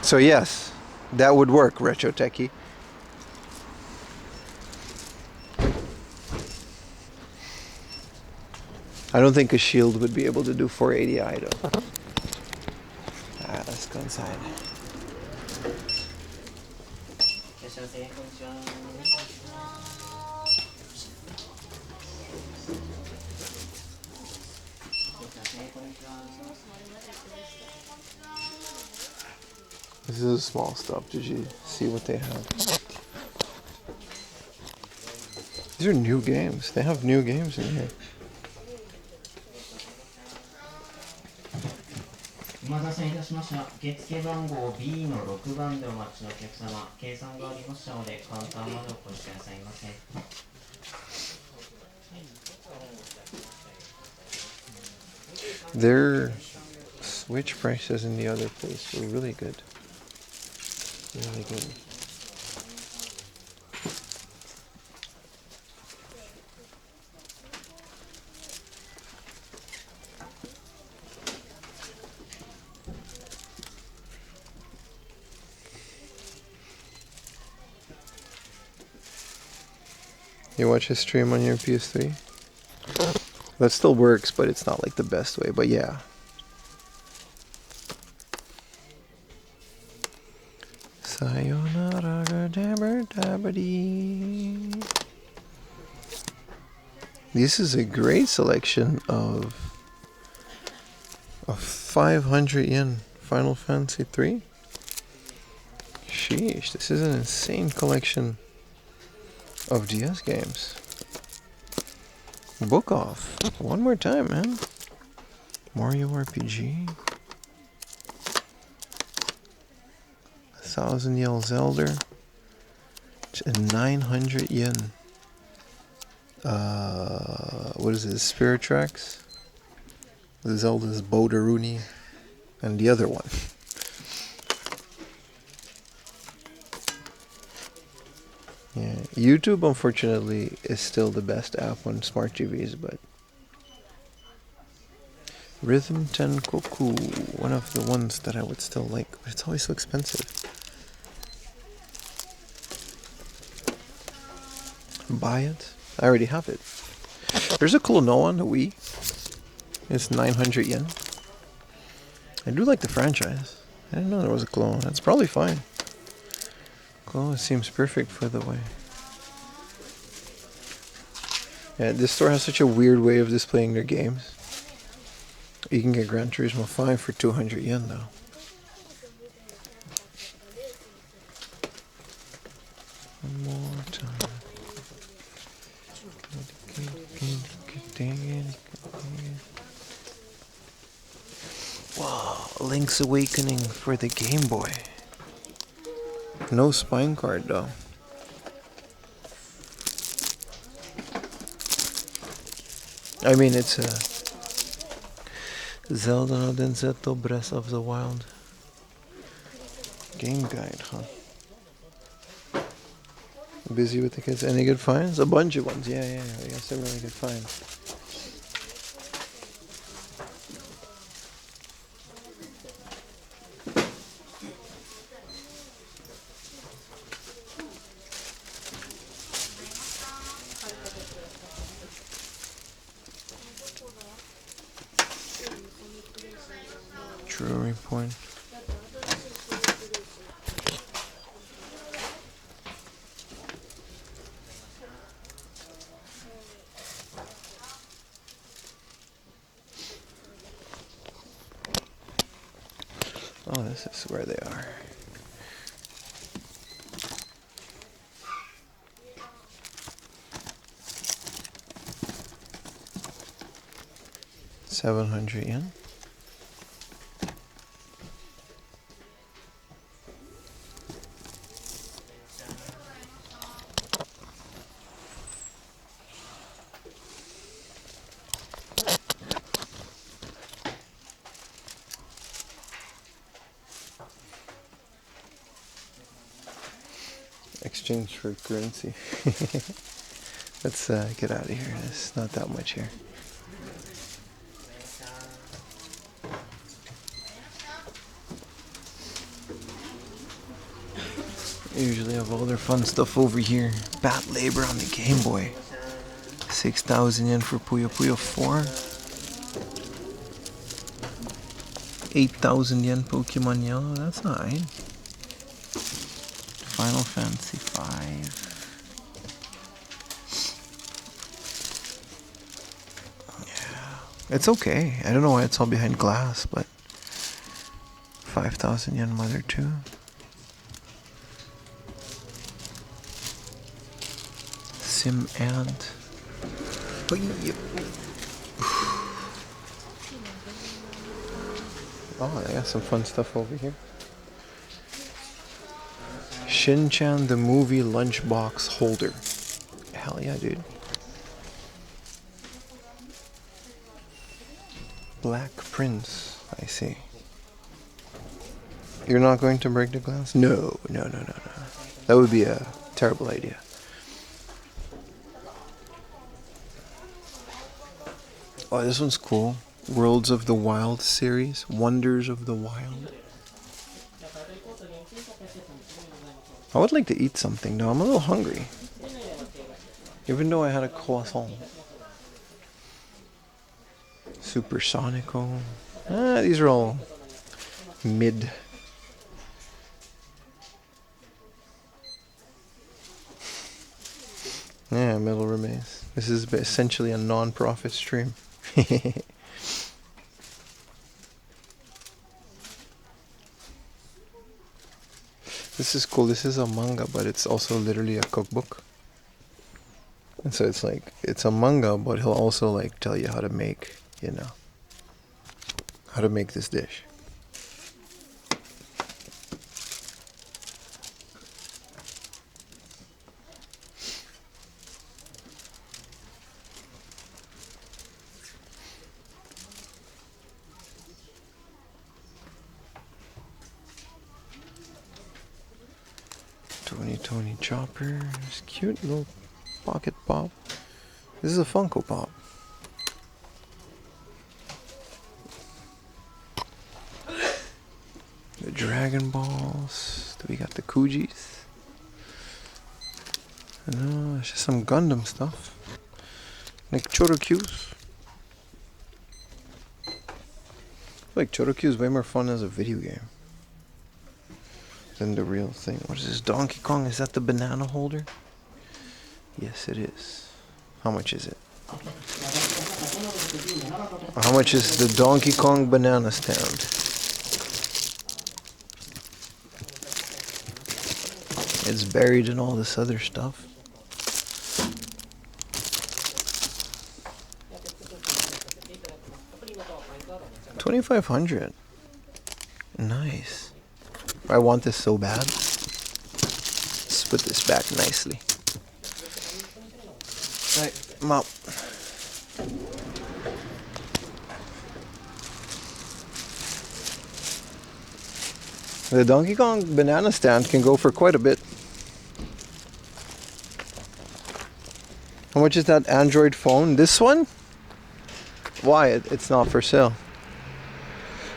Speaker 1: So yes, that would work, Retro Techie. I don't think a Shield would be able to do 480i though. Let's go inside. This is small stuff. Did you see what they have? These are new games. They have new games in here.
Speaker 6: お待たせいたしました。受付番号 B の6番でお待ちのお客様、計算がありましたのでカウンターまでお越しくださいませ。
Speaker 1: Their Switch prices in the other place were really good. Really good. You watch his stream on your PS3? That still works, but it's not like the best way, but yeah. Sayonara, dabba-dabba-dee. This is a great selection of 500 yen Final Fantasy 3. Sheesh, this is an insane collection of DS games. Book off. One more time, man. Mario RPG. 1,000 Yell Zelda. 900 yen. What is it? Spirit Tracks. The Zelda's Bodaruni. And the other one. Yeah, YouTube unfortunately is still the best app on smart TVs, but Rhythm Tenkoku, one of the ones that I would still like, but it's always so expensive. Buy it? I already have it. There's a cool No on the Wii. It's 900 yen. I do like the franchise. I didn't know there was a clone. That's probably fine. Clone seems perfect for the way. Yeah, this store has such a weird way of displaying their games. You can get Gran Turismo 5 for 200 yen though. One more time. Wow, Link's Awakening for the Game Boy. No spine card though. I mean, it's a Zelda no Densetto Breath of the Wild game guide, huh? Busy with the kids. Any good finds? A bunch of ones. Yeah. We got some really good finds. Jewelry point. this is where they are. yen. Exchange for currency. Let's get out of here. There's not that much here. Usually have all their fun stuff over here. Bat Labor on the Game Boy. 6,000 yen for Puyo Puyo 4. 8,000 yen Pokemon Yellow. That's alright. Final Fantasy 5. Yeah. It's okay. I don't know why it's all behind glass, but 5,000 yen Mother 2. Sim Ant. Oh, they got some fun stuff over here. Shin-chan the Movie Lunchbox Holder. Hell yeah, dude. Black Prince, I see. You're not going to break the glass? No. That would be a terrible idea. Oh, this one's cool. Worlds of the Wild series. Wonders of the Wild. I would like to eat something though. I'm a little hungry. Even though I had a croissant. Supersonico. These are all mid. Yeah, Metal Remains. This is essentially a non-profit stream. This is cool. This is a manga, but it's also literally a cookbook. And so it's like, it's a manga, but he'll also like tell you how to make, you know, how to make this dish. Tony Chopper. It's cute little pocket pop. This is a Funko Pop. The Dragon Balls. We got the Kujis. No, it's just some Gundam stuff. Like Chorokyus. Like Chorokyu is way more fun as a video game than the real thing. What is this? Donkey Kong? Is that the banana holder? Yes, it is. How much is it? How much is the Donkey Kong banana stand? It's buried in all this other stuff. $2,500. Nice. I want this so bad. Let's put this back nicely. Right, I'm out. The Donkey Kong banana stand can go for quite a bit. How much is that Android phone? This one? Why? It's not for sale.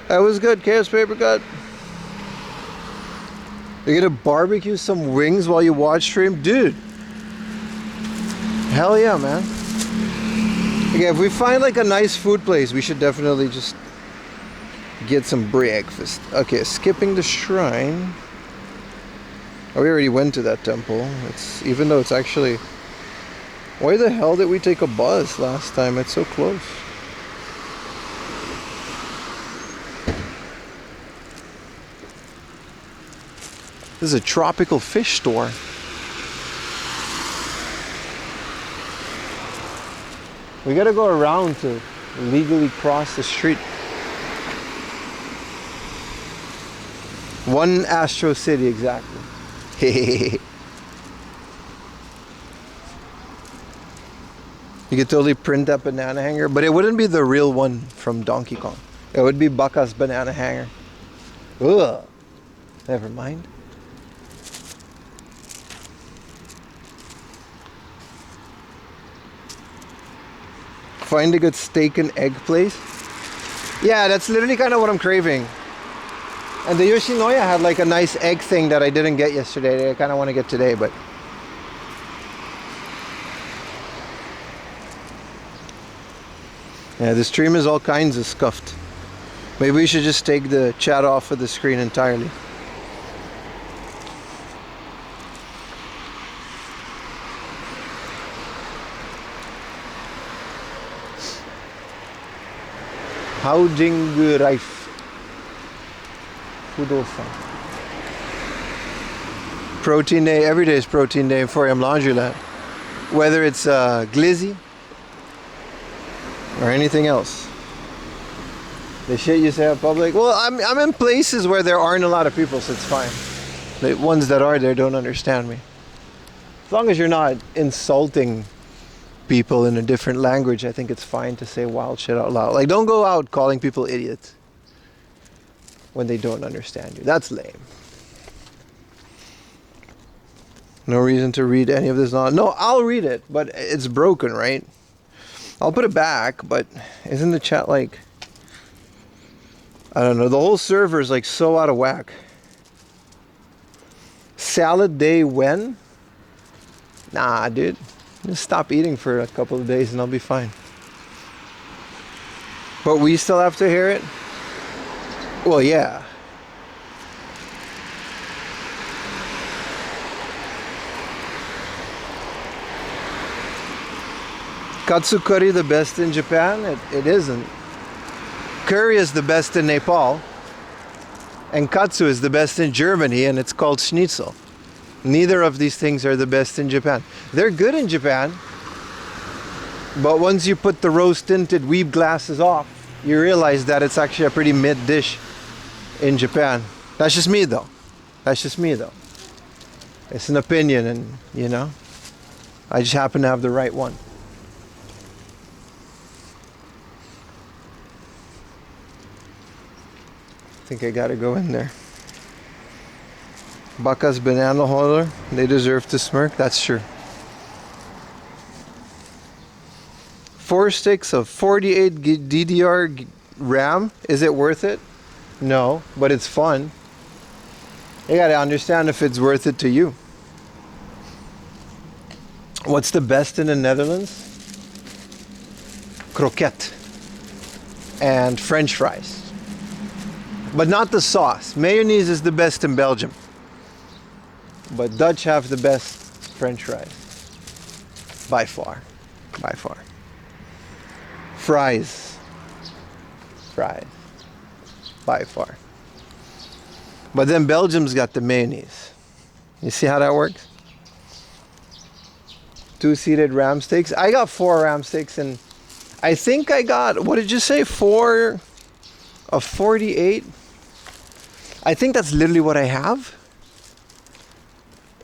Speaker 1: That was good, Chaos Paper Cut. You're gonna barbecue some wings while you watch stream? Dude. Hell yeah, man. Okay, if we find like a nice food place, we should definitely just get some breakfast. Okay, skipping the shrine. Oh, we already went to that temple. It's, even though it's actually... Why the hell did we take a bus last time? It's so close. This is a tropical fish store. We gotta go around to legally cross the street. One Astro City exactly. You could totally print that banana hanger, but it wouldn't be the real one from Donkey Kong. It would be Baka's banana hanger. Ugh. Never mind. Find a good steak and egg place. Yeah, that's literally kind of what I'm craving. And the Yoshinoya had like a nice egg thing that I didn't get yesterday. I kind of want to get today, but yeah, the stream is all kinds of scuffed. Maybe we should just take the chat off of the screen entirely. Haujingu Rife. Fudosan. Protein day. Every day is protein day for M Laundryland. Whether it's glizzy or anything else. The shit you say out public. Well, I'm in places where there aren't a lot of people, so it's fine. The ones that are there don't understand me. As long as you're not insulting people in a different language, I think it's fine to say wild shit out loud. Like, don't go out calling people idiots when they don't understand you. That's lame. No reason to read any of this. No, I'll read it, but it's broken, right? I'll put it back, but isn't the chat like... I don't know. The whole server is like so out of whack. Salad day when? Nah, dude. Just stop eating for a couple of days and I'll be fine. But we still have to hear it? Well, yeah. Katsu curry the best in Japan? It isn't. Curry is the best in Nepal. And katsu is the best in Germany, and it's called schnitzel. Neither of these things are the best in Japan. They're good in Japan, but once you put the rose-tinted weeb glasses off, you realize that it's actually a pretty mid dish in Japan. That's just me though. That's just me though. It's an opinion, and you know, I just happen to have the right one. I think I gotta go in there. Baka's banana holder, they deserve to smirk, that's true. 4 sticks of 48 DDR RAM, is it worth it? No, but it's fun. You gotta understand if it's worth it to you. What's the best in the Netherlands? Croquette and French fries. But not the sauce. Mayonnaise is the best in Belgium. But Dutch have the best French fries. By far. By far. Fries. Fries. By far. But then Belgium's got the mayonnaise. You see how that works? 2-seated ram steaks. I got 4 ram steaks, and I think I got, what did you say? 4 of 48? I think that's literally what I have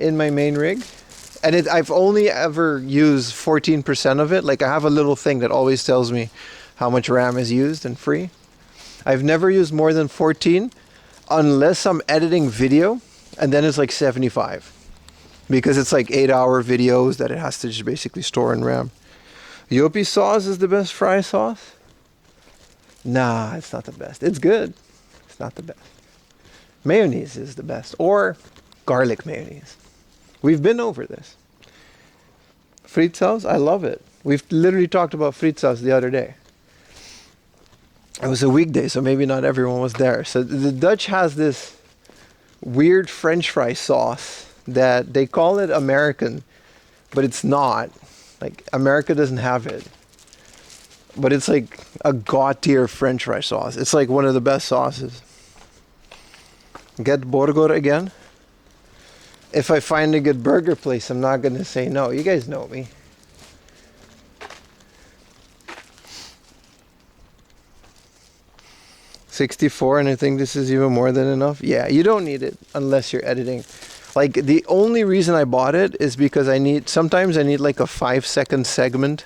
Speaker 1: in my main rig. And I've only ever used 14% of it. Like, I have a little thing that always tells me how much RAM is used and free. I've never used more than 14 unless I'm editing video, and then it's like 75. Because it's like 8-hour videos that it has to just basically store in RAM. Yopi sauce is the best fry sauce? Nah, it's not the best. It's good. It's not the best. Mayonnaise is the best. Or garlic mayonnaise. We've been over this. Fritzhaus, I love it. We've literally talked about Fritzhaus the other day. It was a weekday, so maybe not everyone was there. So the Dutch has this weird French fry sauce that they call it American, but it's not. Like, America doesn't have it. But it's like a god tier French fry sauce. It's like one of the best sauces. Get Borgor again? If I find a good burger place, I'm not gonna say no. You guys know me. $64, and I think this is even more than enough. Yeah, you don't need it unless you're editing. Like, the only reason I bought it is because sometimes I need like a 5-second segment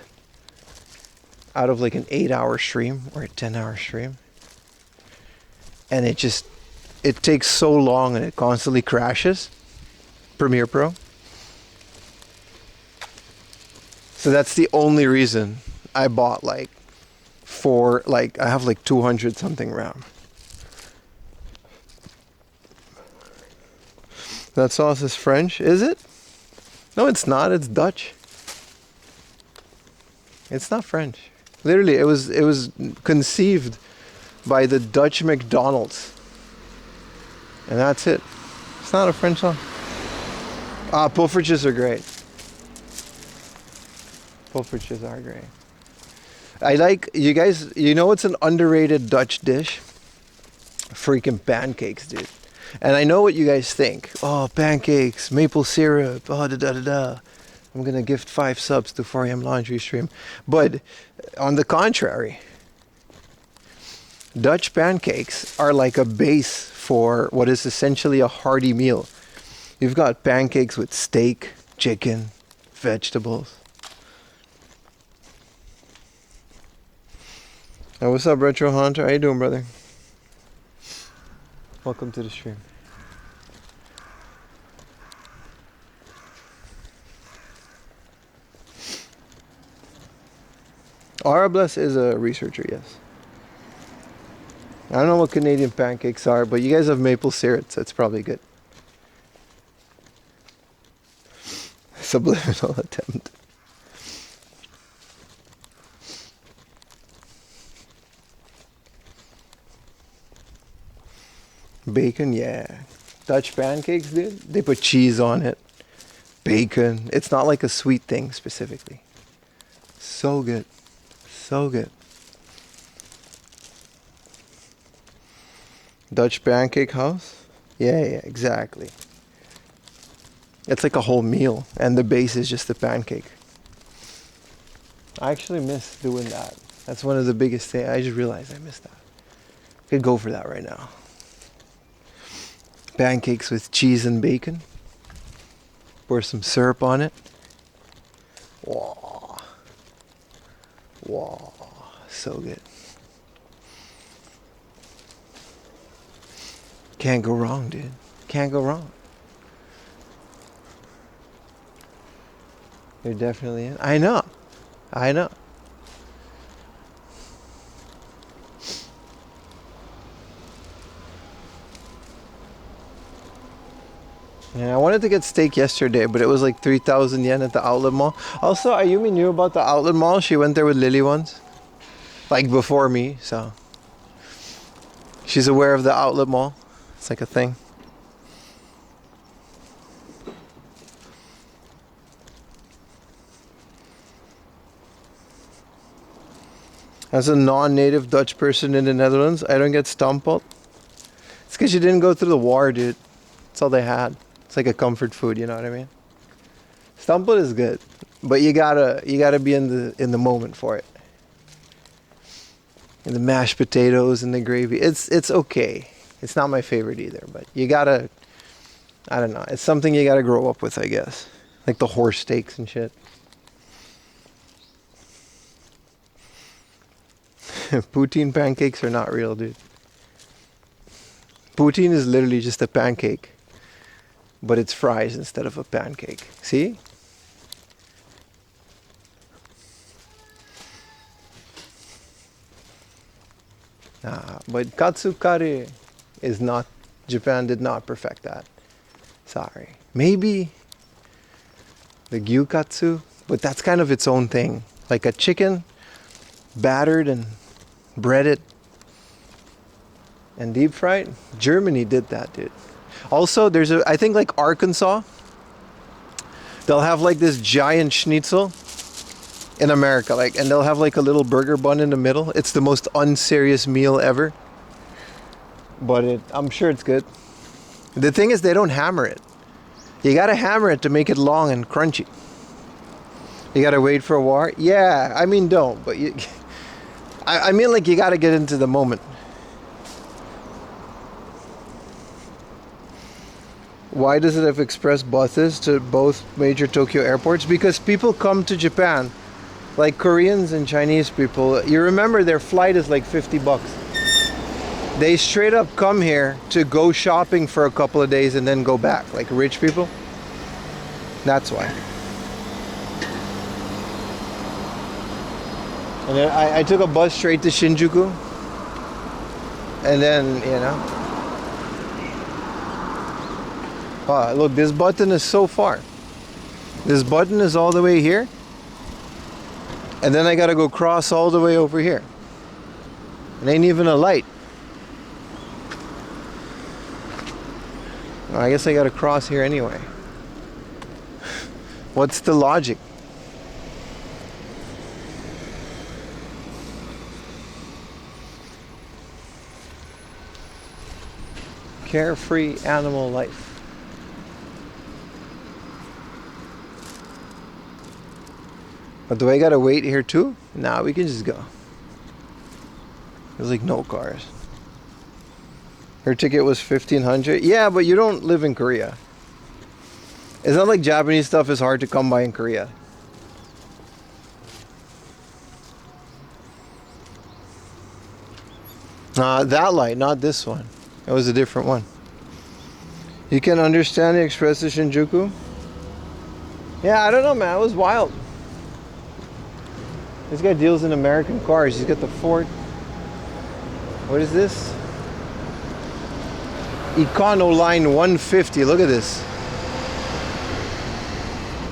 Speaker 1: out of like an 8-hour stream or a 10-hour stream. And it takes so long and it constantly crashes. Premiere Pro. So that's the only reason I bought I have like 200 something RAM. That sauce is French, is it? No, it's not. It's Dutch. It's not French. Literally, it was conceived by the Dutch McDonald's, and that's it. It's not a French sauce. Poffertjes are great. Poffertjes are great. I like, you guys, you know what's an underrated Dutch dish? Freaking pancakes, dude. And I know what you guys think. Oh, pancakes, maple syrup, oh, da-da-da-da. I'm going to gift 5 subs to 4am laundry stream. But on the contrary, Dutch pancakes are like a base for what is essentially a hearty meal. You've got pancakes with steak, chicken, vegetables. Hey, what's up, Retro Hunter? How you doing, brother? Welcome to the stream. Arables is a researcher, yes. I don't know what Canadian pancakes are, but you guys have maple syrup, so it's probably good. Subliminal attempt. Bacon, yeah. Dutch pancakes, dude. They put cheese on it. Bacon. It's not like a sweet thing specifically. So good. So good. Dutch pancake house? Yeah, exactly. It's like a whole meal, and the base is just the pancake. I actually miss doing that. That's one of the biggest things. I just realized I missed that. Could go for that right now. Pancakes with cheese and bacon. Pour some syrup on it. Wow. Wow. So good. Can't go wrong, dude. Can't go wrong. You're definitely in. I know. I know. Yeah, I wanted to get steak yesterday, but it was like 3,000 yen at the outlet mall. Also, Ayumi knew about the outlet mall. She went there with Lily once. Like before me, so. She's aware of the outlet mall. It's like a thing. As a non-native Dutch person in the Netherlands, I don't get stamppot. It's because you didn't go through the war, dude. That's all they had. It's like a comfort food, you know what I mean? Stamppot is good, but you gotta be in the moment for it. And the mashed potatoes and the gravy, it's okay. It's not my favorite either, but you gotta, I don't know. It's something you gotta grow up with, I guess. Like the horse steaks and shit. Poutine pancakes are not real, dude. Poutine is literally just a pancake, but it's fries instead of a pancake. See? But katsukari is not, Japan did not perfect that. Sorry. Maybe the gyukatsu, but that's kind of its own thing. Like a chicken battered and breaded and deep fried. Germany did that, dude. Also, there's I think like Arkansas, they'll have like this giant schnitzel in America, like, and they'll have like a little burger bun in the middle. It's the most unserious meal ever, but I'm sure it's good. The thing is, they don't hammer it. You gotta hammer it to make it long and crunchy. You gotta wait for a while. Yeah, I mean don't, but you. I mean like you gotta get into the moment. Why does it have express buses to both major Tokyo airports? Because people come to Japan, like Koreans and Chinese people. You remember their flight is like $50. They straight up come here to go shopping for a couple of days and then go back, like rich people. That's why. And then I took a bus straight to Shinjuku. And then, you know. Oh, look, this button is so far. This button is all the way here. And then I gotta go cross all the way over here. It ain't even a light. I guess I gotta cross here anyway. What's the logic? Carefree animal life. But do I gotta wait here too? Nah, we can just go. There's like no cars. Her ticket was $1,500. Yeah, but you don't live in Korea. It's not like Japanese stuff is hard to come by in Korea. That light, not this one. It was a different one. You can understand the express to Shinjuku? Yeah, I don't know, man. It was wild. This guy deals in American cars. He's got the Ford. What is this? Econoline 150. Look at this.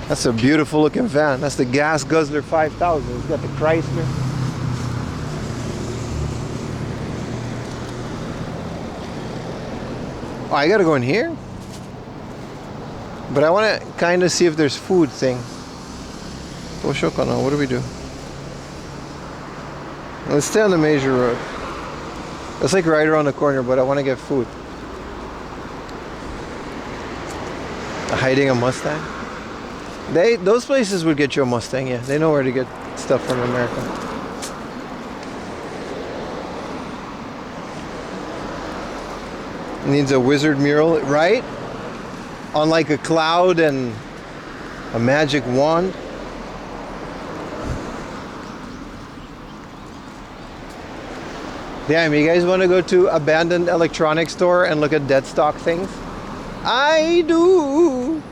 Speaker 1: That's a beautiful looking van. That's the Gas Guzzler 5000. It's got the Chrysler. Oh, I gotta go in here? But I want to kind of see if there's food thing. What do we do? Let's stay on the major road. It's like right around the corner, but I want to get food. Hiding a Mustang? Those places would get you a Mustang, yeah. They know where to get stuff from America. Needs a wizard mural, right? On like a cloud and a magic wand. Damn, you guys want to go to abandoned electronics store and look at dead stock things? I do.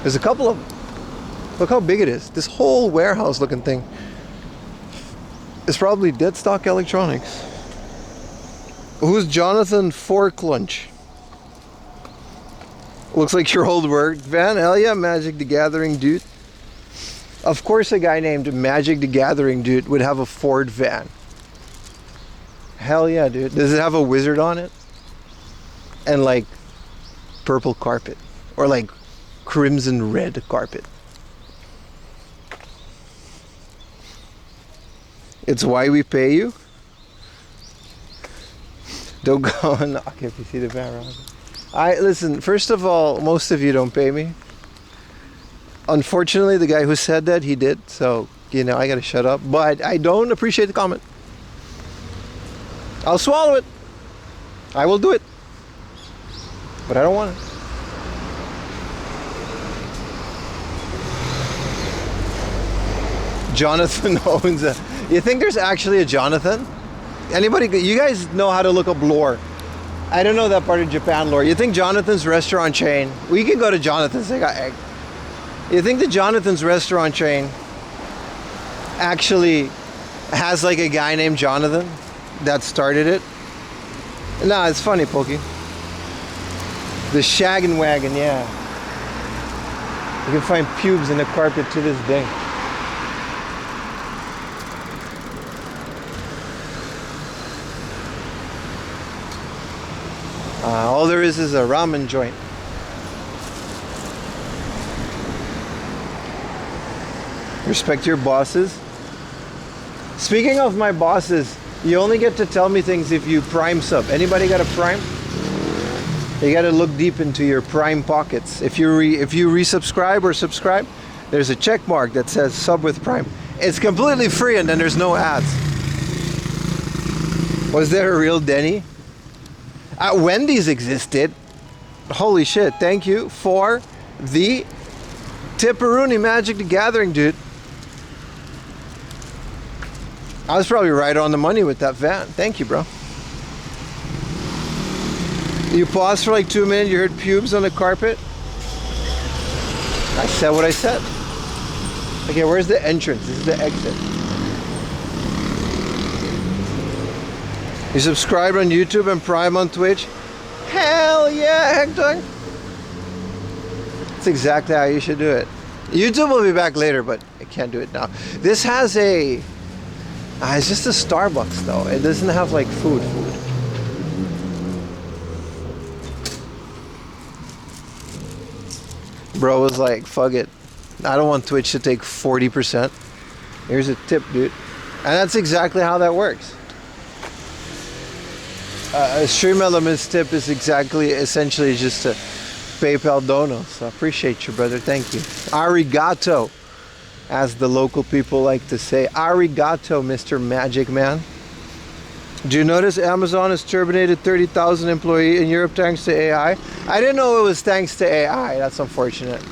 Speaker 1: There's a couple of them. Look how big it is. This whole warehouse looking thing is probably dead stock electronics. Who's Jonathan Forklunch? Looks like your old work van. Hell yeah, Magic the Gathering dude. Of course a guy named Magic the Gathering dude would have a Ford van. Hell yeah, dude. Does it have a wizard on it? And like purple carpet. Or like crimson red carpet. It's why we pay you? Don't go and knock if you see the van around. Listen, first of all, most of you don't pay me. Unfortunately, the guy who said that, he did. So, you know, I gotta shut up. But I don't appreciate the comment. I'll swallow it. I will do it. But I don't want it. Jonathan owns a... You think there's actually a Jonathan? Anybody... You guys know how to look up lore. I don't know that part of Japan lore. You think Jonathan's restaurant chain... We can go to Jonathan's. They got egg. You think the Jonathan's restaurant chain actually has like a guy named Jonathan that started it? Nah, it's funny, Pokey. The Shaggin' Wagon, yeah. You can find pubes in the carpet to this day. All there is a ramen joint. Respect your bosses. Speaking of my bosses, you only get to tell me things if you prime sub. Anybody got a prime? You gotta look deep into your Prime pockets. If you resubscribe or subscribe, there's a check mark that says sub with Prime. It's completely free and then there's no ads. Was there a real Denny? Wendy's existed. Holy shit, thank you for the Tipperoonie Magic the Gathering, dude. I was probably right on the money with that van. Thank you, bro. You paused for like 2 minutes, you heard pubes on the carpet. I said what I said. Okay, where's the entrance? This is the exit. You subscribe on YouTube and Prime on Twitch? Hell yeah, Hector! That's exactly how you should do it. YouTube will be back later, but I can't do it now. This has a... it's just a Starbucks though. It doesn't have like food. Bro was like, fuck it. I don't want Twitch to take 40%. Here's a tip, dude. And that's exactly how that works. A Stream Elements tip is essentially just a PayPal dono. So I appreciate you, brother. Thank you. Arigato, as the local people like to say. Arigato, Mr. Magic Man. Do you notice Amazon has terminated 30,000 employees in Europe thanks to AI? I didn't know it was thanks to AI. That's unfortunate.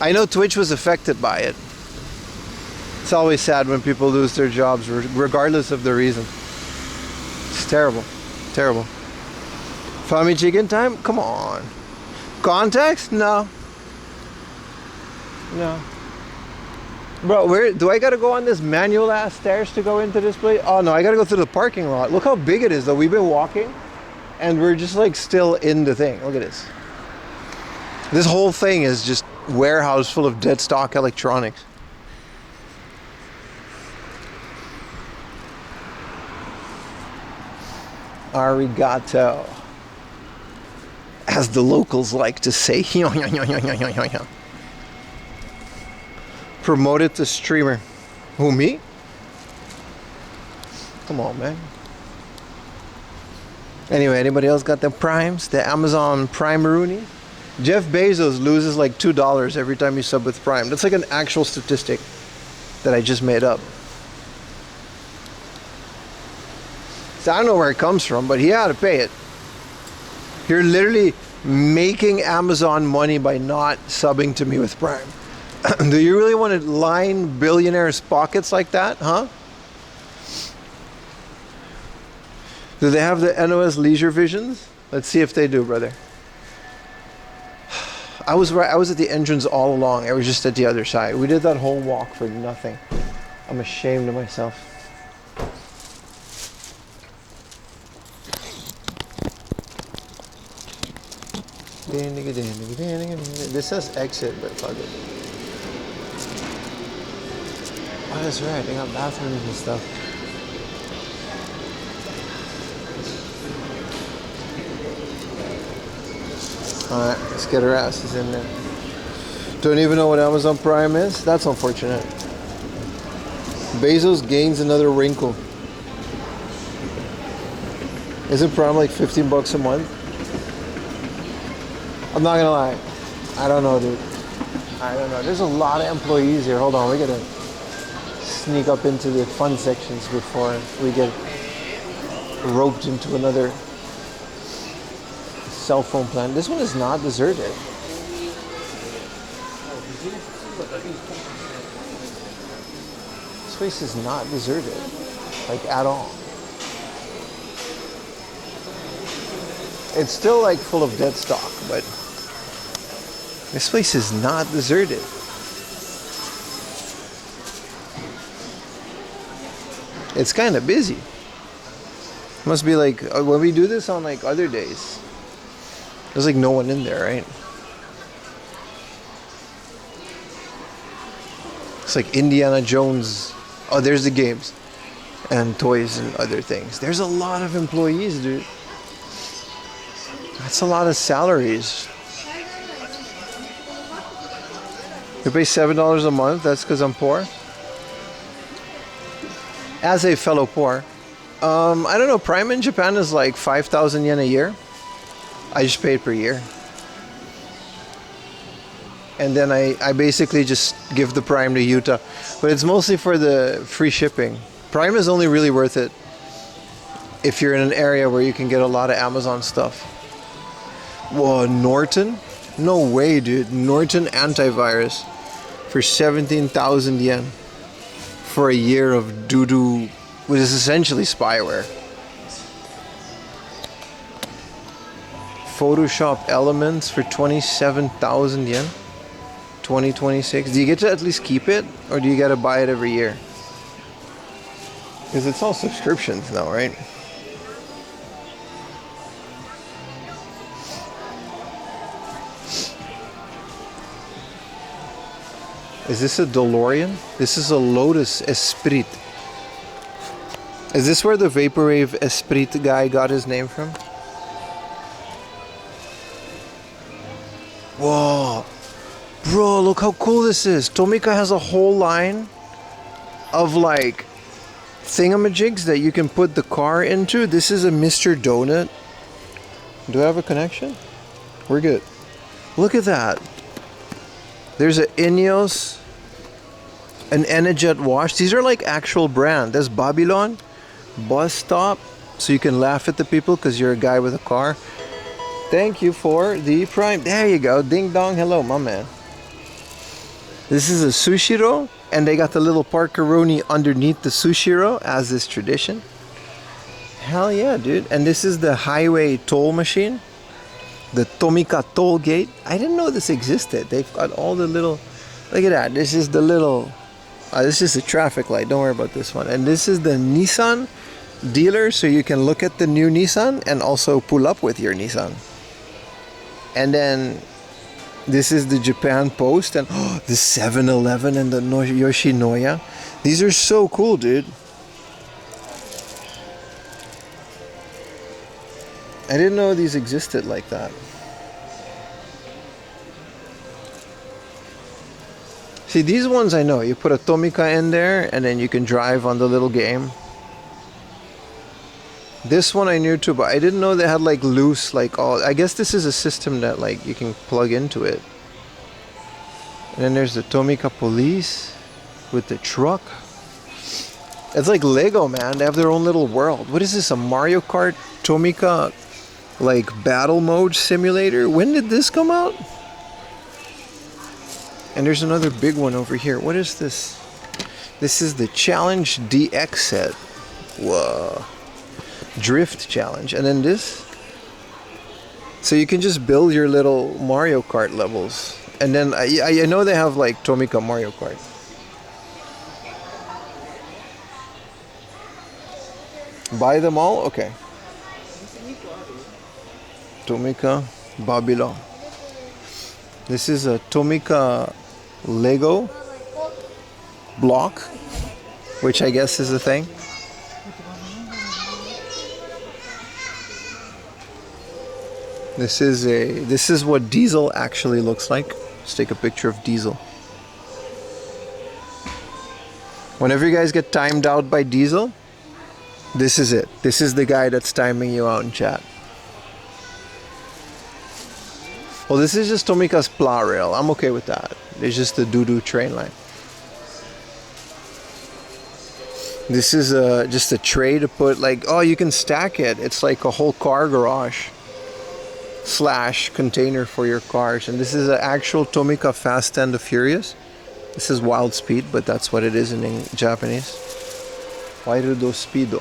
Speaker 1: I know Twitch was affected by it. It's always sad when people lose their jobs, regardless of the reason. It's terrible. Terrible. Fami chicken time? Come on. Context? No. No. Bro, where do I gotta go on this manual ass stairs to go into this place? Oh no, I gotta go through the parking lot. Look how big it is though. We've been walking and we're just like still in the thing. Look at this. This whole thing is just warehouse full of dead stock electronics. Arigato, as the locals like to say. Promoted to streamer. Who, me? Come on, man. Anyway, anybody else got the primes? The Amazon Prime Rooney? Jeff Bezos loses like $2 every time you sub with Prime. That's like an actual statistic that I just made up. So I don't know where it comes from, but he had to pay it. You're literally making Amazon money by not subbing to me with Prime. Do you really want to line billionaires' pockets like that, huh? Do they have the NOS Leisure Visions? Let's see if they do, brother. I was right. I was at the entrance all along. I was just at the other side. We did that whole walk for nothing. I'm ashamed of myself. This says exit, but fuck it. Oh, that's right. They got bathrooms and stuff. Alright, let's get our asses in there. Don't even know what Amazon Prime is? That's unfortunate. Bezos gains another wrinkle. Isn't Prime like $15 a month? I'm not gonna lie. I don't know, dude. I don't know. There's a lot of employees here. Hold on, we gotta sneak up into the fun sections before we get roped into another cell phone plan. This one is not deserted. This place is not deserted, like at all. It's still like full of dead stock, but this place is not deserted. It's kind of busy. Must be like when we do this on like other days. There's like no one in there, right? It's like Indiana Jones. Oh, there's the games and toys and other things. There's a lot of employees, dude. That's a lot of salaries. You pay $7 a month. That's because I'm poor. As a fellow poor, I don't know. Prime in Japan is like 5,000 yen a year. I just pay it per year. And then I basically just give the Prime to Utah. But it's mostly for the free shipping. Prime is only really worth it if you're in an area where you can get a lot of Amazon stuff. Whoa, Norton? No way, dude. Norton antivirus for 17,000 yen for a year of doo-doo, which is essentially spyware. Photoshop Elements for 27,000 yen. 2026. Do you get to at least keep it, or do you got to buy it every year? Because it's all subscriptions now, right? Is this a DeLorean? This is a Lotus Esprit. Is this where the Vaporwave Esprit guy got his name from? Whoa. Bro, look how cool this is. Tomica has a whole line of like thingamajigs that you can put the car into. This is a Mr. Donut. Do I have a connection? We're good. Look at that. There's an Ineos, an Enerjet wash. These are like actual brand. There's Babylon, bus stop, so you can laugh at the people because you're a guy with a car. Thank you for the Prime. There you go. Ding dong. Hello, my man. This is a Sushiro, and they got the little Parkeroni underneath the Sushiro, as is tradition. Hell yeah, dude. And this is the highway toll machine. The Tomica toll gate. I didn't know this existed. They've got all the little... Look at that. This is the little... this is a traffic light. Don't worry about this one. And this is the Nissan dealer, so you can look at the new Nissan and also pull up with your Nissan. And then this is the Japan Post and the 7-Eleven and the Yoshinoya. These are so cool, dude. I didn't know these existed like that. See, these ones I know. You put a Tomica in there and then you can drive on the little game. This one I knew too, but I didn't know they had like loose, like all... I guess this is a system that like you can plug into it. And then there's the Tomica Police with the truck. It's like Lego, man. They have their own little world. What is this, a Mario Kart Tomica like battle mode simulator? When did this come out? And there's another big one over here. What is this? This is the Challenge DX set. Whoa. Drift Challenge. And then this. So you can just build your little Mario Kart levels. And then I know they have like Tomica Mario Kart. Buy them all? Okay. Tomica Babylon. This is a Tomica Lego block, which I guess is a thing. This is what Diesel actually looks like. Let's take a picture of Diesel. Whenever you guys get timed out by Diesel, this is it. This is the guy that's timing you out in chat. Well, this is just Tomica's plow rail. I'm okay with that. It's just the doo-doo train line. This is just a tray to put like... Oh, you can stack it. It's like a whole car garage / container for your cars. And this is an actual Tomica Fast and the Furious. This is Wild Speed, but that's what it is in Japanese. Wild Speedo.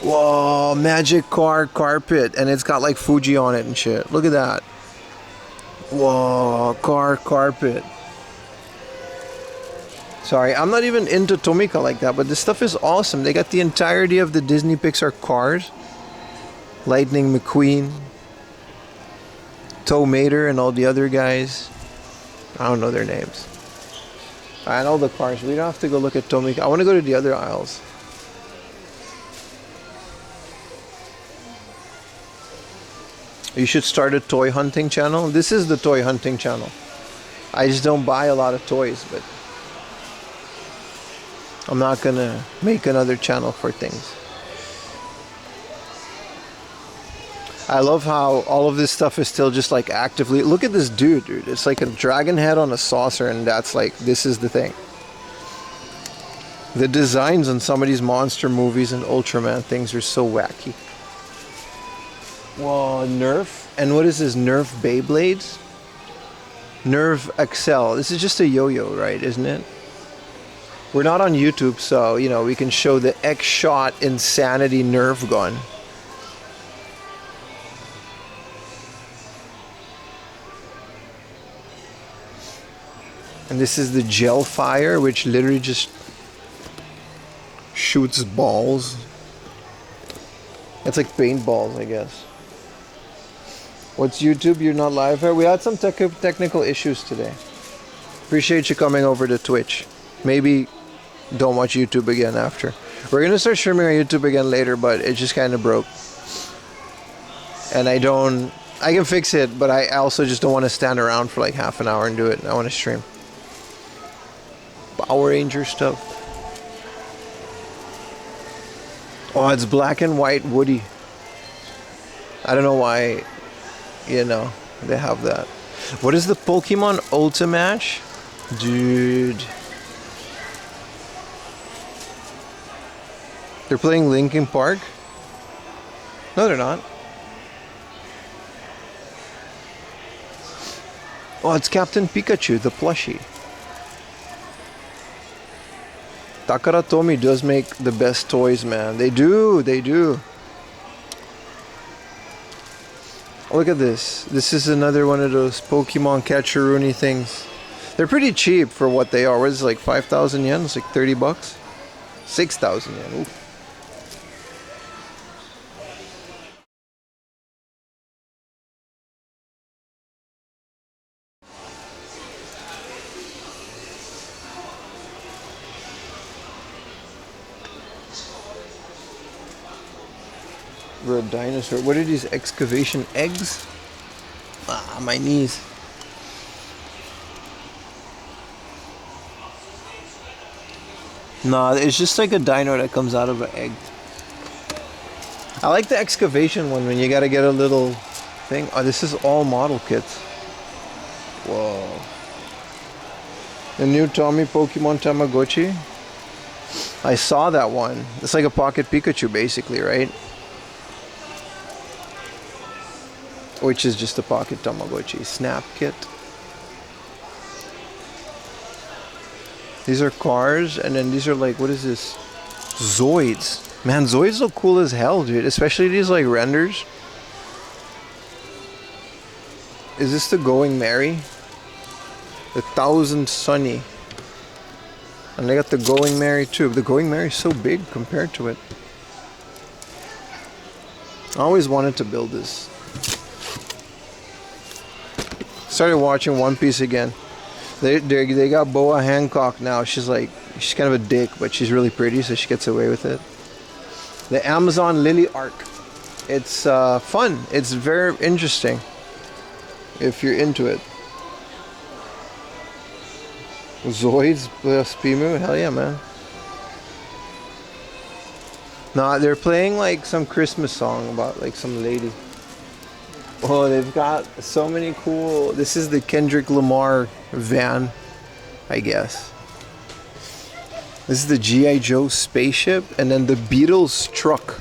Speaker 1: Whoa, magic car carpet. And it's got like Fuji on it and shit. Look at that. Whoa, car carpet. Sorry, I'm not even into Tomica like that, but this stuff is awesome. They got the entirety of the Disney Pixar cars. Lightning McQueen, Tow Mater, and all the other guys. I don't know their names. I know the cars. We don't have to go look at Tomica. I want to go to the other aisles. You should start a toy hunting channel. This is the toy hunting channel. I just don't buy a lot of toys, but I'm not gonna make another channel for things. I love how all of this stuff is still just like actively. Look at this dude. It's like a dragon head on a saucer, and that's like, this is the thing. The designs on some of these monster movies and Ultraman things are so wacky. Whoa, Nerf. And what is this? Nerf Beyblades? Nerf Excel. This is just a yo-yo, right? Isn't it? We're not on YouTube, so, you know, we can show the X-Shot Insanity Nerf gun. And this is the Gel Fire, which literally just shoots balls. It's like paintballs, I guess. What's YouTube? You're not live here? We had some technical issues today. Appreciate you coming over to Twitch. Maybe don't watch YouTube again after. We're going to start streaming on YouTube again later, but it just kind of broke. And I can fix it, but I also just don't want to stand around for like half an hour and do it. I want to stream. Power Ranger stuff. Oh, it's black and white Woody. I don't know why, you know, they have that. What is the Pokemon Ultimatch? Dude. They're playing Linkin Park? No, they're not. Oh, it's Captain Pikachu, the plushie. Takara Tomy does make the best toys, man. They do, they do. Look at this. This is another one of those Pokemon Catcheroonie things. They're pretty cheap for what they are. What is it, like 5,000 yen? It's like 30 bucks? 6,000 yen. Ooh. For a dinosaur. What are these excavation eggs? Ah, my knees. Nah, it's just like a dino that comes out of an egg. I like the excavation one when you gotta get a little thing. Oh, this is all model kits. Whoa. The new Tommy Pokemon Tamagotchi. I saw that one. It's like a pocket Pikachu basically, right? Which is just a pocket Tamagotchi. Snap kit. These are cars, and then these are like, what is this? Zoids. Man, Zoids look cool as hell, dude. Especially these like renders. Is this the Going Merry? The 1000 Sunny. And they got the Going Merry too. The Going Merry is so big compared to it. I always wanted to build this. Started watching One Piece again. They got Boa Hancock now. She's kind of a dick, but she's really pretty, so she gets away with it. The Amazon Lily arc. It's fun. It's very interesting if you're into it. Zoids plus Pimu, hell yeah, man. Nah, they're playing like some Christmas song about like some lady. Oh, they've got so many cool. This is the Kendrick Lamar van, I guess. This is the G.I. Joe spaceship, and then the Beatles truck.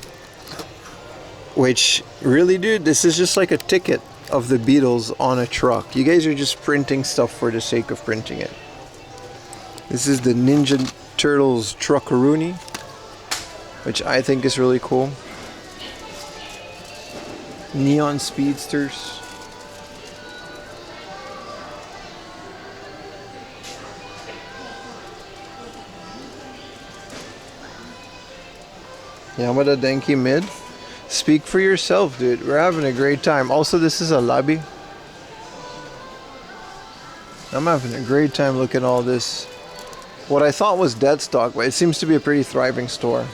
Speaker 1: Which, really, dude, this is just like a ticket of the Beatles on a truck. You guys are just printing stuff for the sake of printing it. This is the Ninja Turtles Truckaroonie, which I think is really cool. Neon Speedsters. Yamada Denki mid. Speak for yourself, dude. We're having a great time. Also, this is a lobby. I'm having a great time looking at all this. What I thought was dead stock, but it seems to be a pretty thriving store.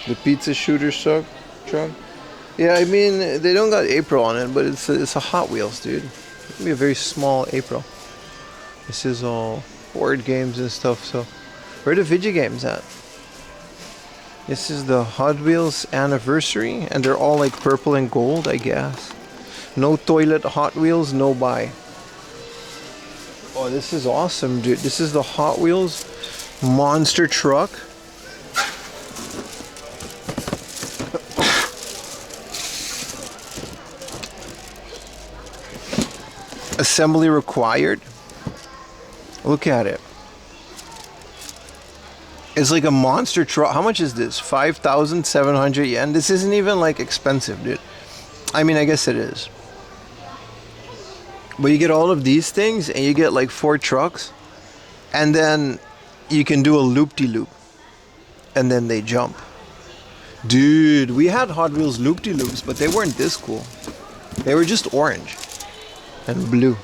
Speaker 1: The pizza shooter truck. Yeah, I mean, they don't got April on it, but it's a Hot Wheels, dude. It's gonna be a very small April. This is all board games and stuff, so where are the video games at? This is the Hot Wheels anniversary, and they're all like purple and gold, I guess. No toilet Hot Wheels, no buy. Oh, this is awesome, dude. This is the Hot Wheels monster truck. Assembly required. Look at it. It's like a monster truck. How much is this? 5,700 yen. This isn't even like expensive, dude. I mean, I guess it is. But you get all of these things and you get like 4 trucks. And then you can do a loop-de-loop. And then they jump. Dude, we had Hot Wheels loop-de-loops, but they weren't this cool. They were just orange and blue.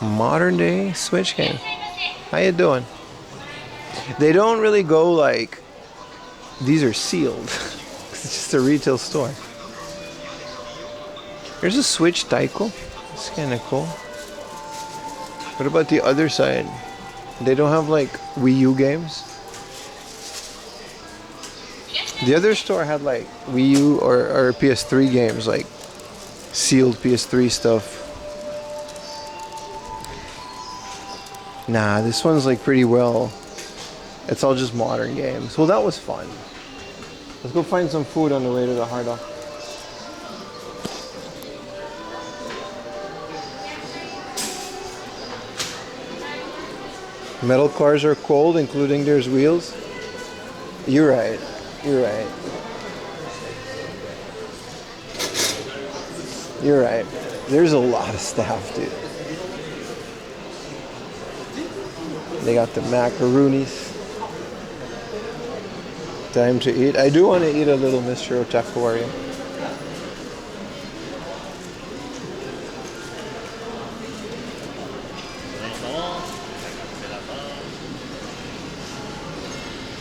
Speaker 1: Modern day Switch game. How you doing? They don't really go like, these are sealed. It's just a retail store. There's a Switch Taiko. It's kind of cool. What about the other side? They don't have like Wii U games? The other store had like Wii U or PS3 games, like sealed PS3 stuff. Nah, this one's like pretty well. It's all just modern games. Well, that was fun. Let's go find some food on the way to the Harda. Metal cars are cold, including there's wheels. You're right. You're right. You're right. There's a lot of staff, dude. They got the macaroonies. Time to eat. I do want to eat a little Mr. Otakuari.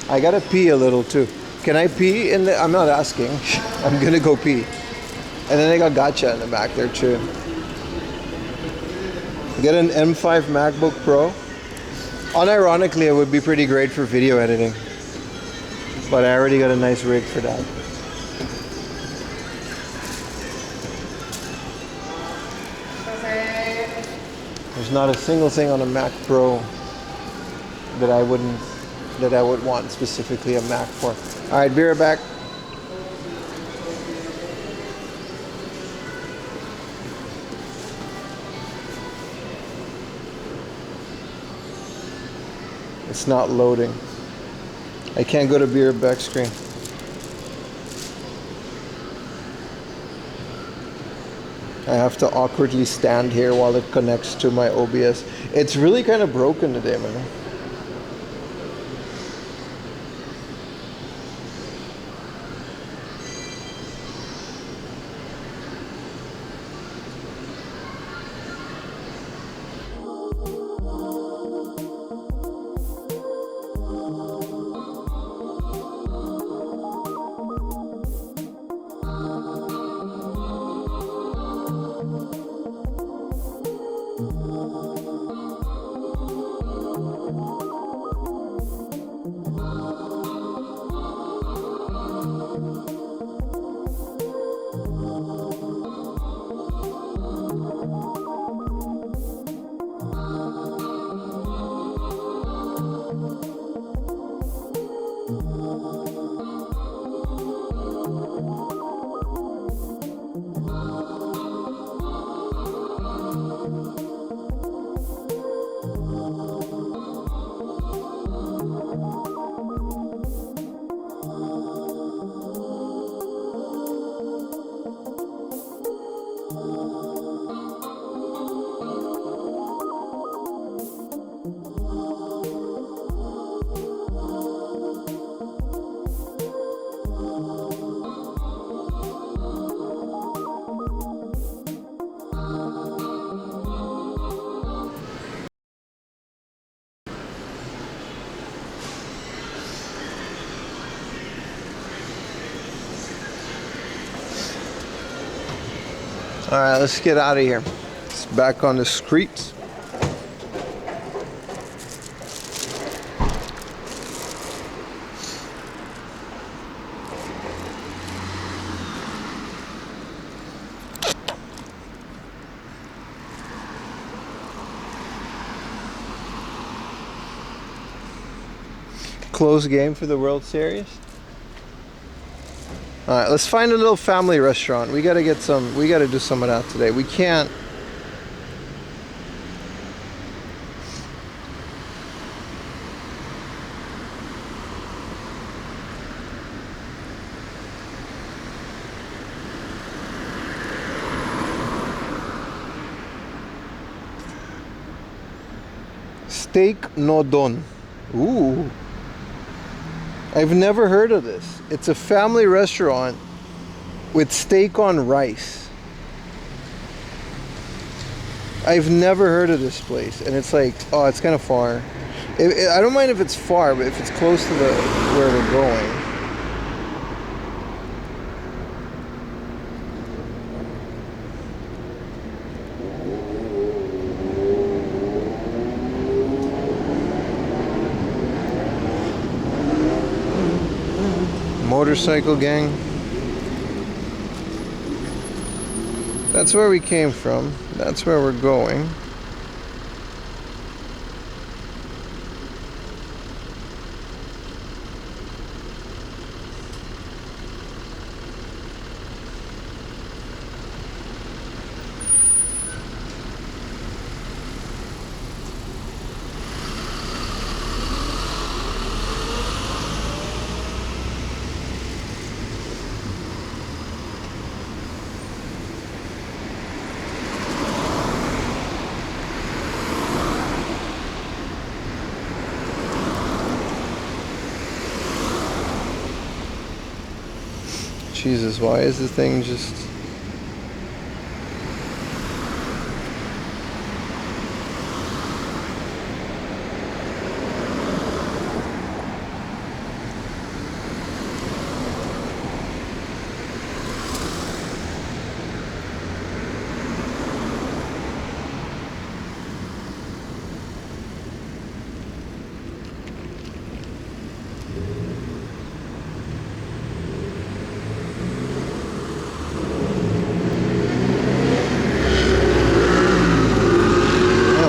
Speaker 1: I gotta pee a little too. Can I pee in the... I'm not asking. I'm gonna go pee. And then they got gacha in the back there too. Get an M5 MacBook Pro. Unironically, it would be pretty great for video editing. But I already got a nice rig for that. There's not a single thing on a Mac Pro that I would want specifically a Mac for. Alright, be right back. It's not loading. I can't go to beer back screen. I have to awkwardly stand here while it connects to my OBS. It's really kind of broken today, man. All right, let's get out of here. It's back on the streets. Close game for the World Series. All right, let's find a little family restaurant. We gotta do some of that today. We can't. Steak no don. Ooh. I've never heard of this. It's a family restaurant with steak on rice. I've never heard of this place, and it's like, oh, it's kind of far. I don't mind if it's far, but if it's close to where we're going. Motorcycle gang. That's where we came from. That's where we're going. Jesus, why is the thing just...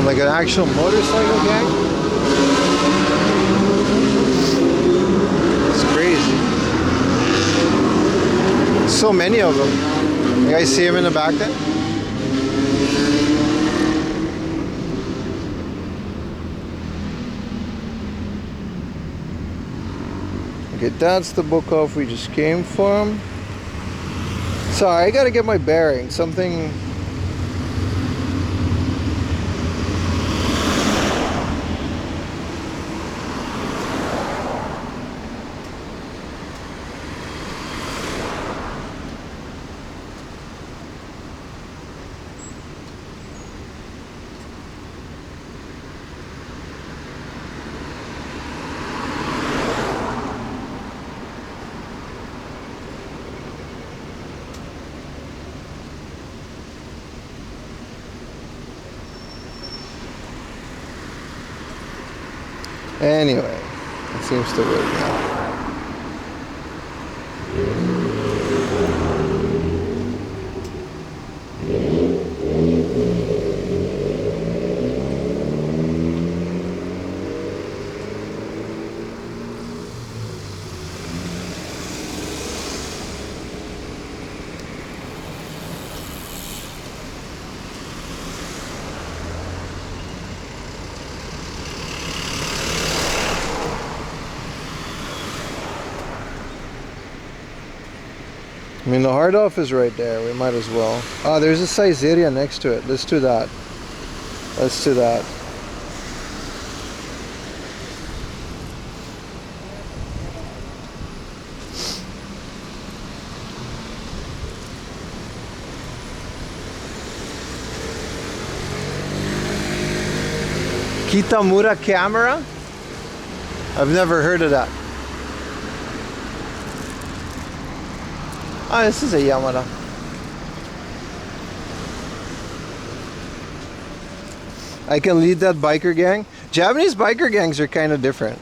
Speaker 1: like an actual motorcycle gang? It's crazy. So many of them. You guys see them in the back there? Okay, that's the book off we just came from. Sorry, I gotta get my bearings. Something... Anyway, it seems to work now. I mean, the hard off is right there. We might as well. Oh, there's a Saizeriya next to it. Let's do that. Let's do that. Kitamura camera? I've never heard of that. Ah, this is a Yamada. I can lead that biker gang. Japanese biker gangs are kind of different.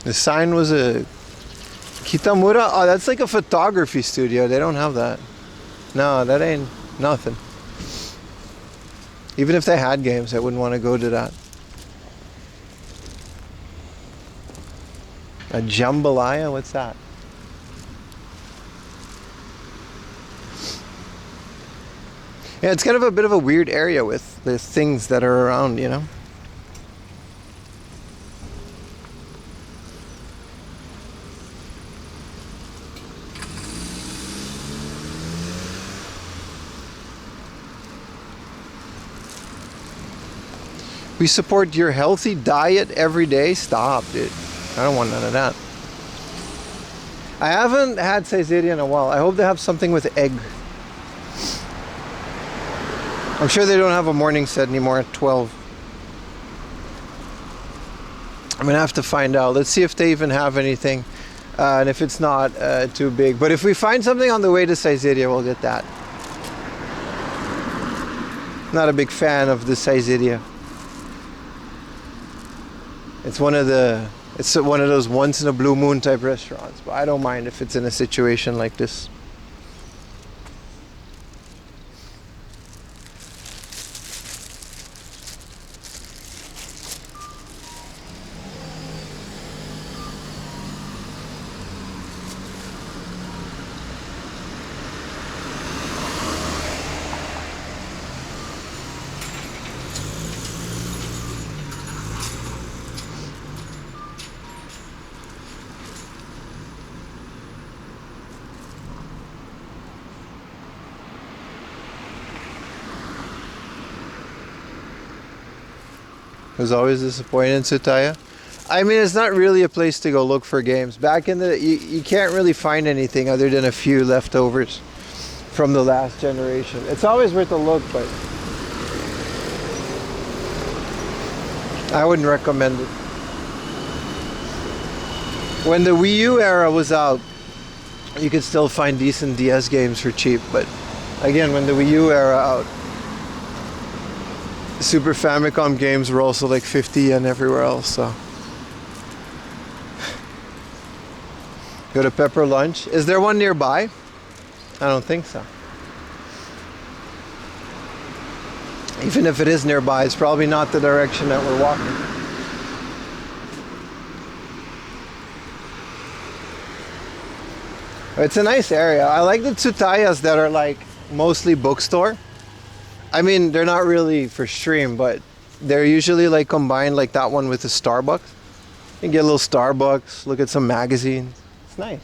Speaker 1: The sign was a Kitamura. Oh, that's like a photography studio. They don't have that. No, that ain't nothing. Even if they had games, I wouldn't want to go to that. A jambalaya? What's that? Yeah, it's kind of a bit of a weird area with the things that are around, you know? We support your healthy diet every day. Stop, dude. I don't want none of that. I haven't had Saizeriya in a while. I hope they have something with egg. I'm sure they don't have a morning set anymore at 12. I'm gonna have to find out. Let's see if they even have anything. And if it's not too big. But if we find something on the way to Saizeriya, we'll get that. Not a big fan of the Saizeriya. It's one of those once in a blue moon type restaurants, but I don't mind if it's in a situation like this. I was always disappointed in Tsutaya. I mean, it's not really a place to go look for games. Back in the, you can't really find anything other than a few leftovers from the last generation. It's always worth a look, but I wouldn't recommend it. When the Wii U era was out, you could still find decent DS games for cheap, but again, when the Wii U era out, Super Famicom games were also like 50 yen everywhere else, so. Go to Pepper Lunch. Is there one nearby? I don't think so. Even if it is nearby, it's probably not the direction that we're walking. It's a nice area. I like the Tsutayas that are like mostly bookstore. I mean, they're not really for stream, but they're usually like combined, like that one with the Starbucks. You can get a little Starbucks, look at some magazines. It's nice.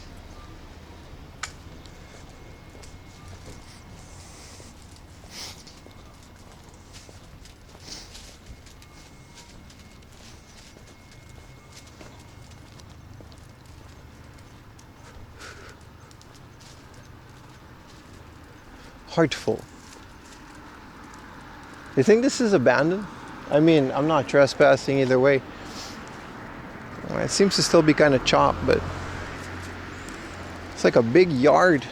Speaker 1: Heartful. You think this is abandoned? I mean, I'm not trespassing either way. It seems to still be kind of chopped, but it's like a big yard.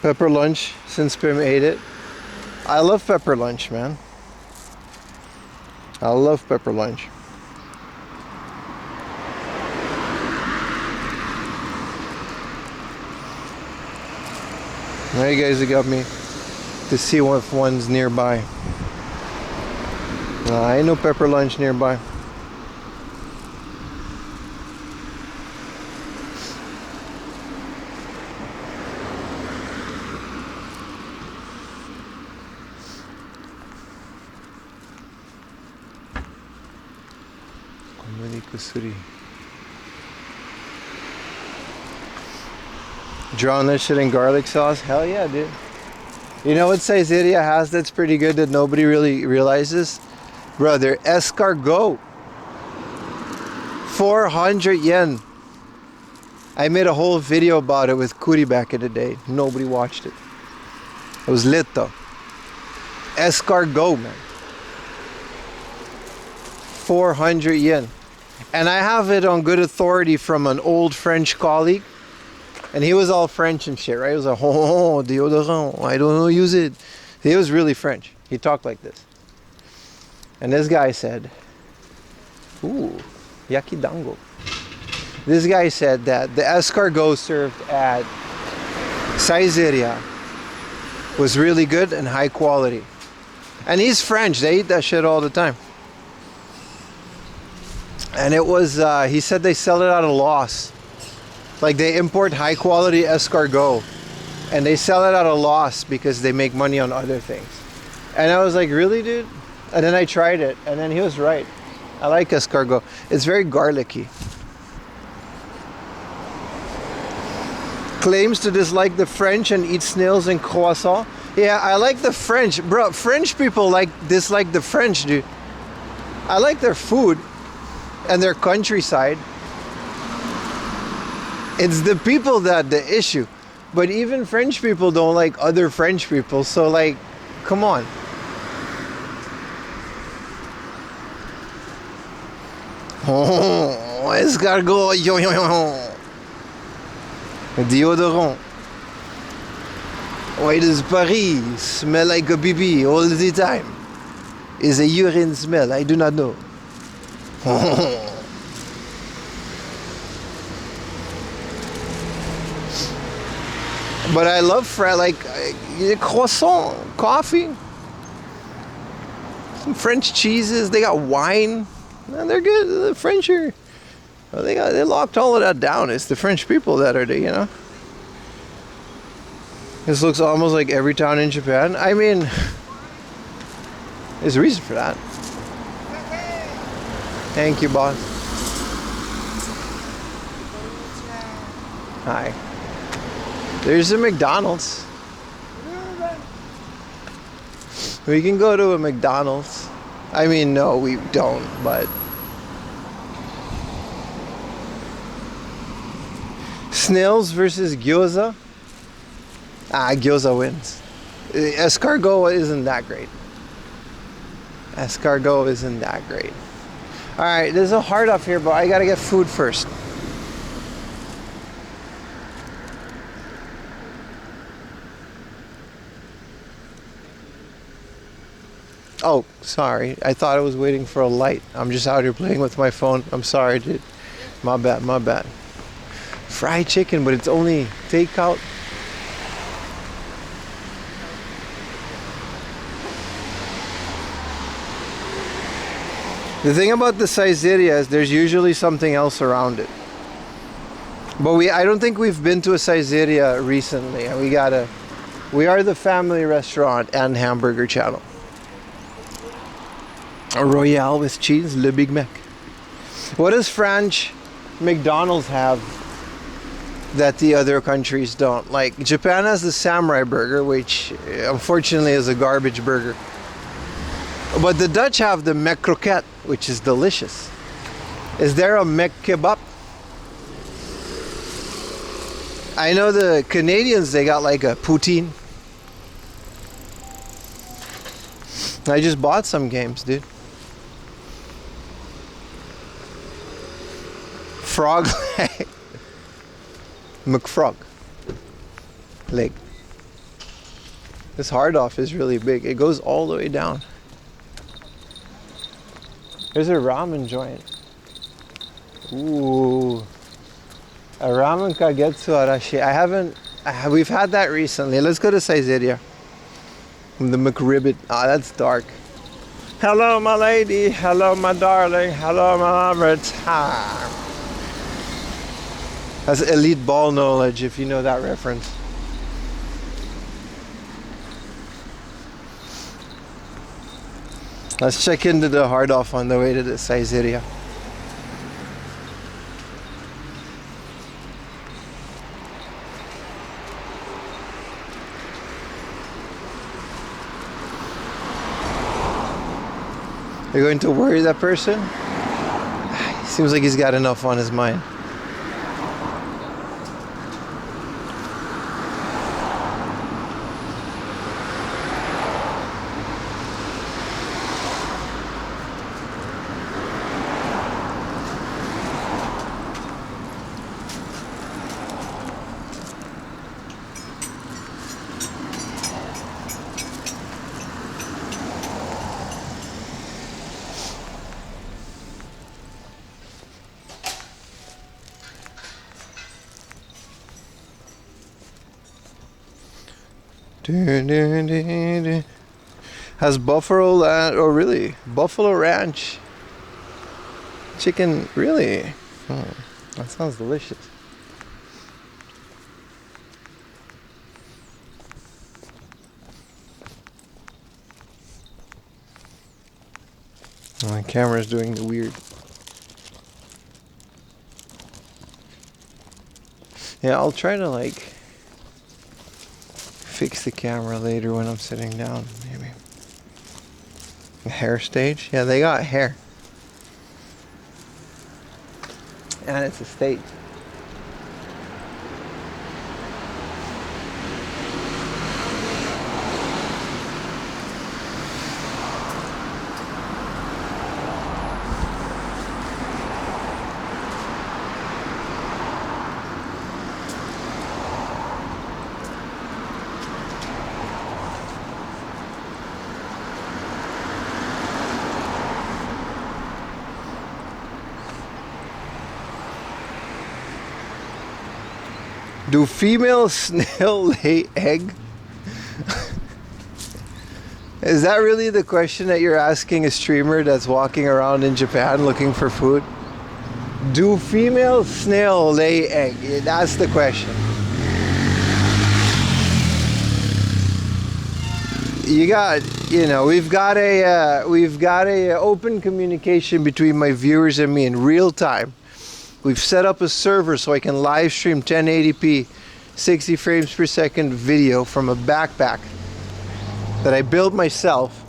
Speaker 1: Pepper Lunch, since Pim ate it. I love Pepper Lunch, man. I love Pepper Lunch. Now you guys have got me to see if one's nearby. Ain't no Pepper Lunch nearby. Kusuri. Drown that shit in garlic sauce? Hell yeah, dude. You know what Saizeriya has that's pretty good that nobody really realizes? Bro, they're escargot. 400 yen. I made a whole video about it with Kuri back in the day. Nobody watched it. It was lit though. Escargot, man. 400 yen. And I have it on good authority from an old French colleague. And he was all French and shit, right? He was like, oh, deodorant, I don't know, use it. He was really French. He talked like this. And this guy said, ooh, yakidango. This guy said that the escargot served at Saizeriya was really good and high quality. And he's French, they eat that shit all the time. And it was, he said they sell it at a loss. Like they import high quality escargot and they sell it at a loss because they make money on other things. And I was like, really, dude? And then I tried it and then he was right. I like escargot. It's very garlicky. Claims to dislike the French and eat snails and croissant. Yeah, I like the French. Bro, French people dislike the French, dude. I like their food and their countryside. It's the people that the issue. But even French people don't like other French people. So like, come on. Oh, escargot. Yo, yo, yo. Deodorant. Why does Paris smell like a baby all the time? Is a urine smell? I do not know. But I love croissant, coffee, some French cheeses. They got wine, and they're good. The French are, they locked all of that down. It's the French people that are the. This looks almost like every town in Japan. I mean, there's a reason for that. Thank you, boss. Hi. There's a McDonald's. We can go to a McDonald's. I mean, no, we don't, but... Snails versus gyoza. Gyoza wins. Escargot isn't that great. Escargot isn't that great. Alright, there's a heart up here, but I gotta get food first. Oh, sorry. I thought I was waiting for a light. I'm just out here playing with my phone. I'm sorry, dude. My bad, my bad. Fried chicken, but it's only takeout. The thing about the Saizeriya is there's usually something else around it. But I don't think we've been to a Saizeriya recently, and we are the family restaurant and hamburger channel. A Royale with cheese, Le Big Mac. What does French McDonald's have that the other countries don't? Like Japan has the samurai burger, which unfortunately is a garbage burger. But the Dutch have the mec croquette, which is delicious. Is there a mec kebab? I know the Canadians, they got like a poutine. I just bought some games, dude. Frog leg. McFrog leg. This hard off is really big. It goes all the way down. There's a ramen joint. Ooh. A ramen kagetsu arashi. We've had that recently. Let's go to Saizeriya. The McRibbit. That's dark. Hello, my lady. Hello, my darling. Hello, my lover. That's elite ball knowledge, if you know that reference. Let's check into the hard off on the way to the Saizeriya. You're going to worry that person? Seems like he's got enough on his mind. Dun, dun, dun, dun. Has Buffalo oh really? Buffalo Ranch chicken, really? That sounds delicious. My camera's doing the weird. Yeah, I'll try to like fix the camera later when I'm sitting down, maybe. The hair stage? Yeah, they got hair. And it's a stage. Do female snail lay egg? Is that really the question that you're asking a streamer that's walking around in Japan looking for food? Do female snail lay egg? That's the question. You got, we've got a open communication between my viewers and me in real time. We've set up a server so I can live stream 1080p 60 frames per second video from a backpack that I built myself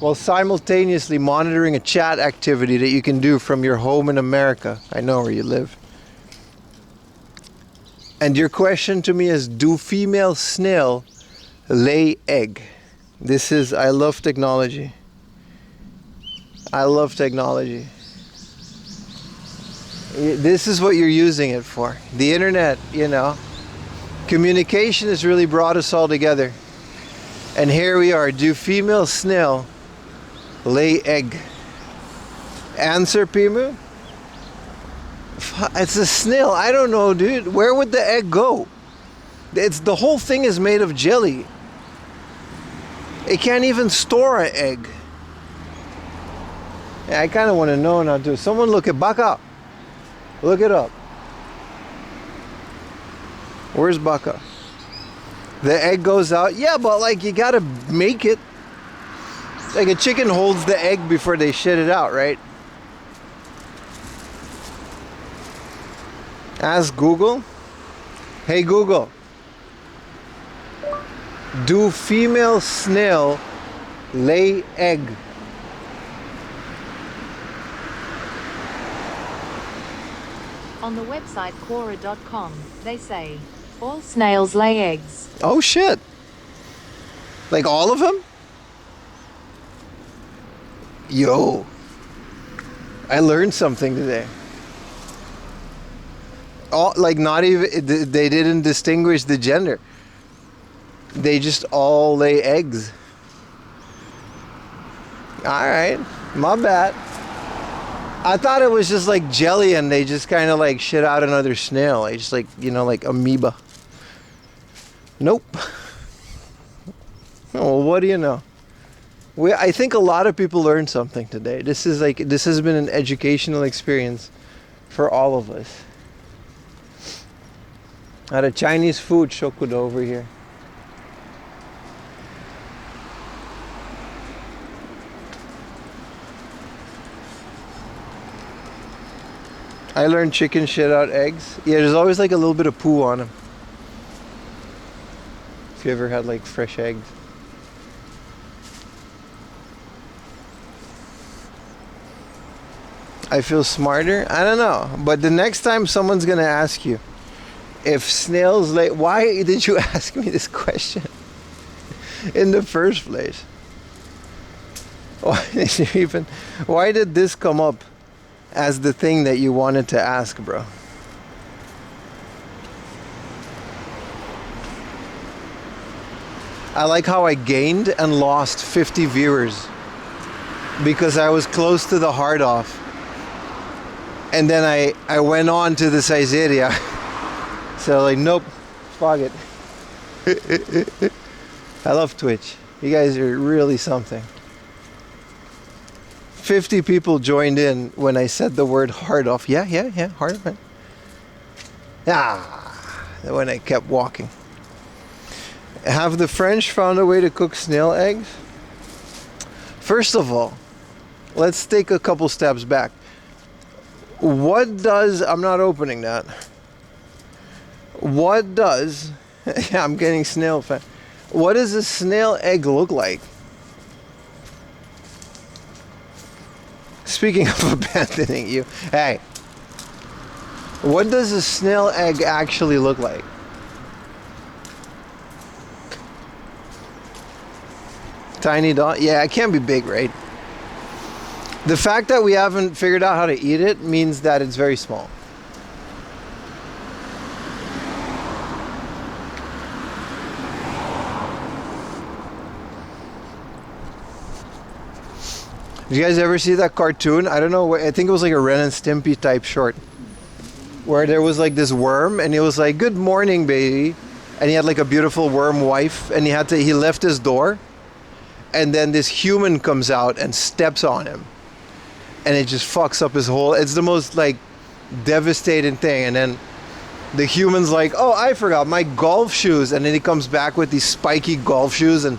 Speaker 1: while simultaneously monitoring a chat activity that you can do from your home in America. I know where you live. And your question to me is, do female snail lay egg? I love technology. I love technology. This is what you're using it for. The internet, communication has really brought us all together. And here we are. Do female snail lay egg? Answer, Pimu? It's a snail. I don't know, dude. Where would the egg go? The whole thing is made of jelly. It can't even store an egg. Yeah, I kind of want to know now, too. Someone look at Baka. Look it up. Where's Baka? The egg goes out. Yeah, but like you gotta make it. Like a chicken holds the egg before they shit it out, right? Ask Google. Hey Google. Do female snail lay egg?
Speaker 7: On the website Quora.com, they say, all snails lay eggs.
Speaker 1: Oh shit. Like all of them? Yo. I learned something today. Not even, they didn't distinguish the gender. They just all lay eggs. Alright, my bad. I thought it was just like jelly and they just kind of like shit out another snail. Like just like, like amoeba. Nope. Oh, well, what do you know? I think a lot of people learned something today. This has been an educational experience for all of us. I had a Chinese food shokudo over here. I learned chicken shit out eggs. Yeah, there's always like a little bit of poo on them. If you ever had like fresh eggs. I feel smarter? I don't know. But the next time someone's gonna ask you if snails lay, why did you ask me this question in the first place? Why did this come up as the thing that you wanted to ask, bro? I like how I gained and lost 50 viewers because I was close to the hard off. And then I went on to the Saizeriya. So like, nope, fuck it. I love Twitch. You guys are really something. 50 people joined in when I said the word hard off. Yeah, hard off. When I kept walking. Have the French found a way to cook snail eggs? First of all, let's take a couple steps back. What does... I'm not opening that. What does... yeah, I'm getting snail fat. What does a snail egg look like? Speaking of abandoning you, hey, what does a snail egg actually look like? Tiny dot? Yeah, it can't be big, right? The fact that we haven't figured out how to eat it means that it's very small. Did you guys ever see that cartoon? I don't know, I think it was like a Ren and Stimpy type short. Where there was like this worm and he was like, "Good morning, baby." And he had like a beautiful worm wife and he left his door. And then this human comes out and steps on him. And it just fucks up his whole... It's the most like devastating thing. And then the human's like, "Oh, I forgot my golf shoes." And then he comes back with these spiky golf shoes and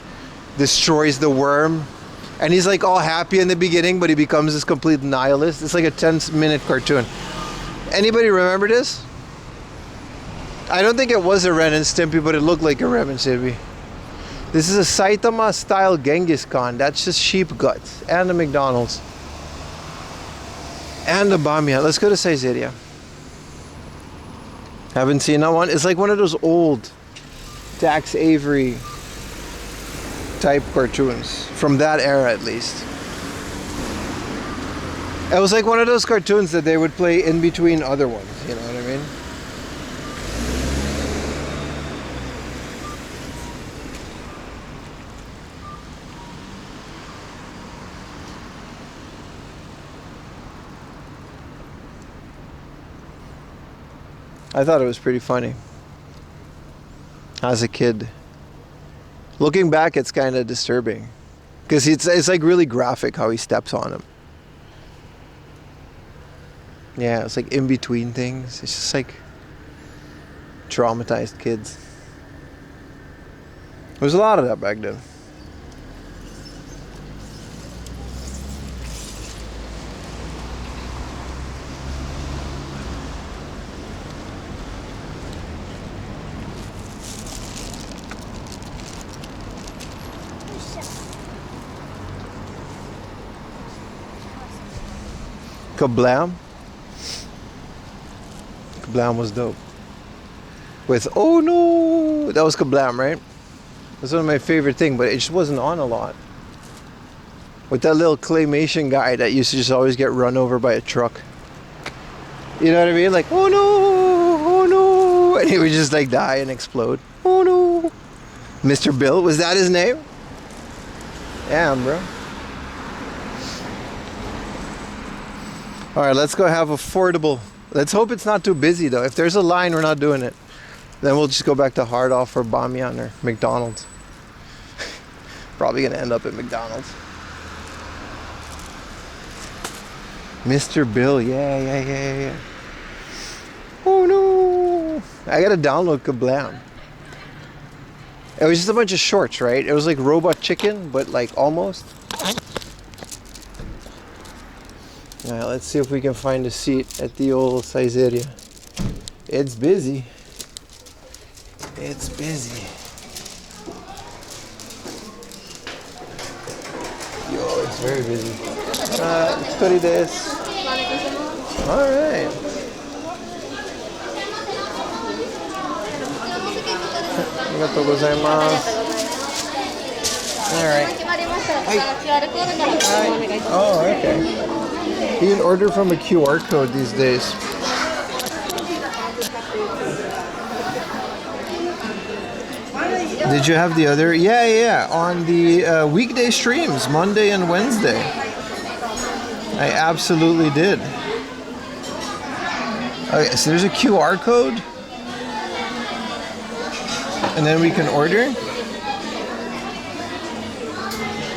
Speaker 1: destroys the worm. And he's like all happy in the beginning, but he becomes this complete nihilist. It's like a 10-minute cartoon. Anybody remember this? I don't think it was a Ren and Stimpy, but it looked like a Ren and Stimpy. This is a Saitama style Genghis Khan. That's just sheep guts. And a McDonald's. And a Bamiya. Let's go to Saizeriya. Haven't seen that one. It's like one of those old Dax Avery type cartoons. From that era at least. It was like one of those cartoons that they would play in between other ones. You know what I mean? I thought it was pretty funny as a kid. Looking back, it's kind of disturbing because it's like really graphic how he steps on him. Yeah, it's like in between things. It's just like traumatized kids. There was a lot of that back then. Kablam. Kablam was dope. With "Oh no," that was Kablam, right? That's one of my favorite things, but it just wasn't on a lot. With that little claymation guy that used to just always get run over by a truck. You know what I mean? Like, "Oh no, oh no," and he would just like die and explode. Oh no. Mr. Bill, was that his name? Yeah, bro. Alright, let's go have affordable. Let's hope it's not too busy though. If there's a line, we're not doing it. Then we'll just go back to hard off or Bamiyan or McDonald's. Probably gonna end up at McDonald's. Mr. Bill, yeah. Oh no! I gotta download Kablam. It was just a bunch of shorts, right? It was like Robot Chicken, but like almost. Alright, let's see if we can find a seat at the old Saizeriya. It's busy. It's busy. Yo, it's very busy. Story desu. Alright. Arigatou gozaimasu. Alright. Oh, okay. You can order from a QR code these days. Did you have the other? Yeah. On the weekday streams, Monday and Wednesday. I absolutely did. Okay, so there's a QR code. And then we can order.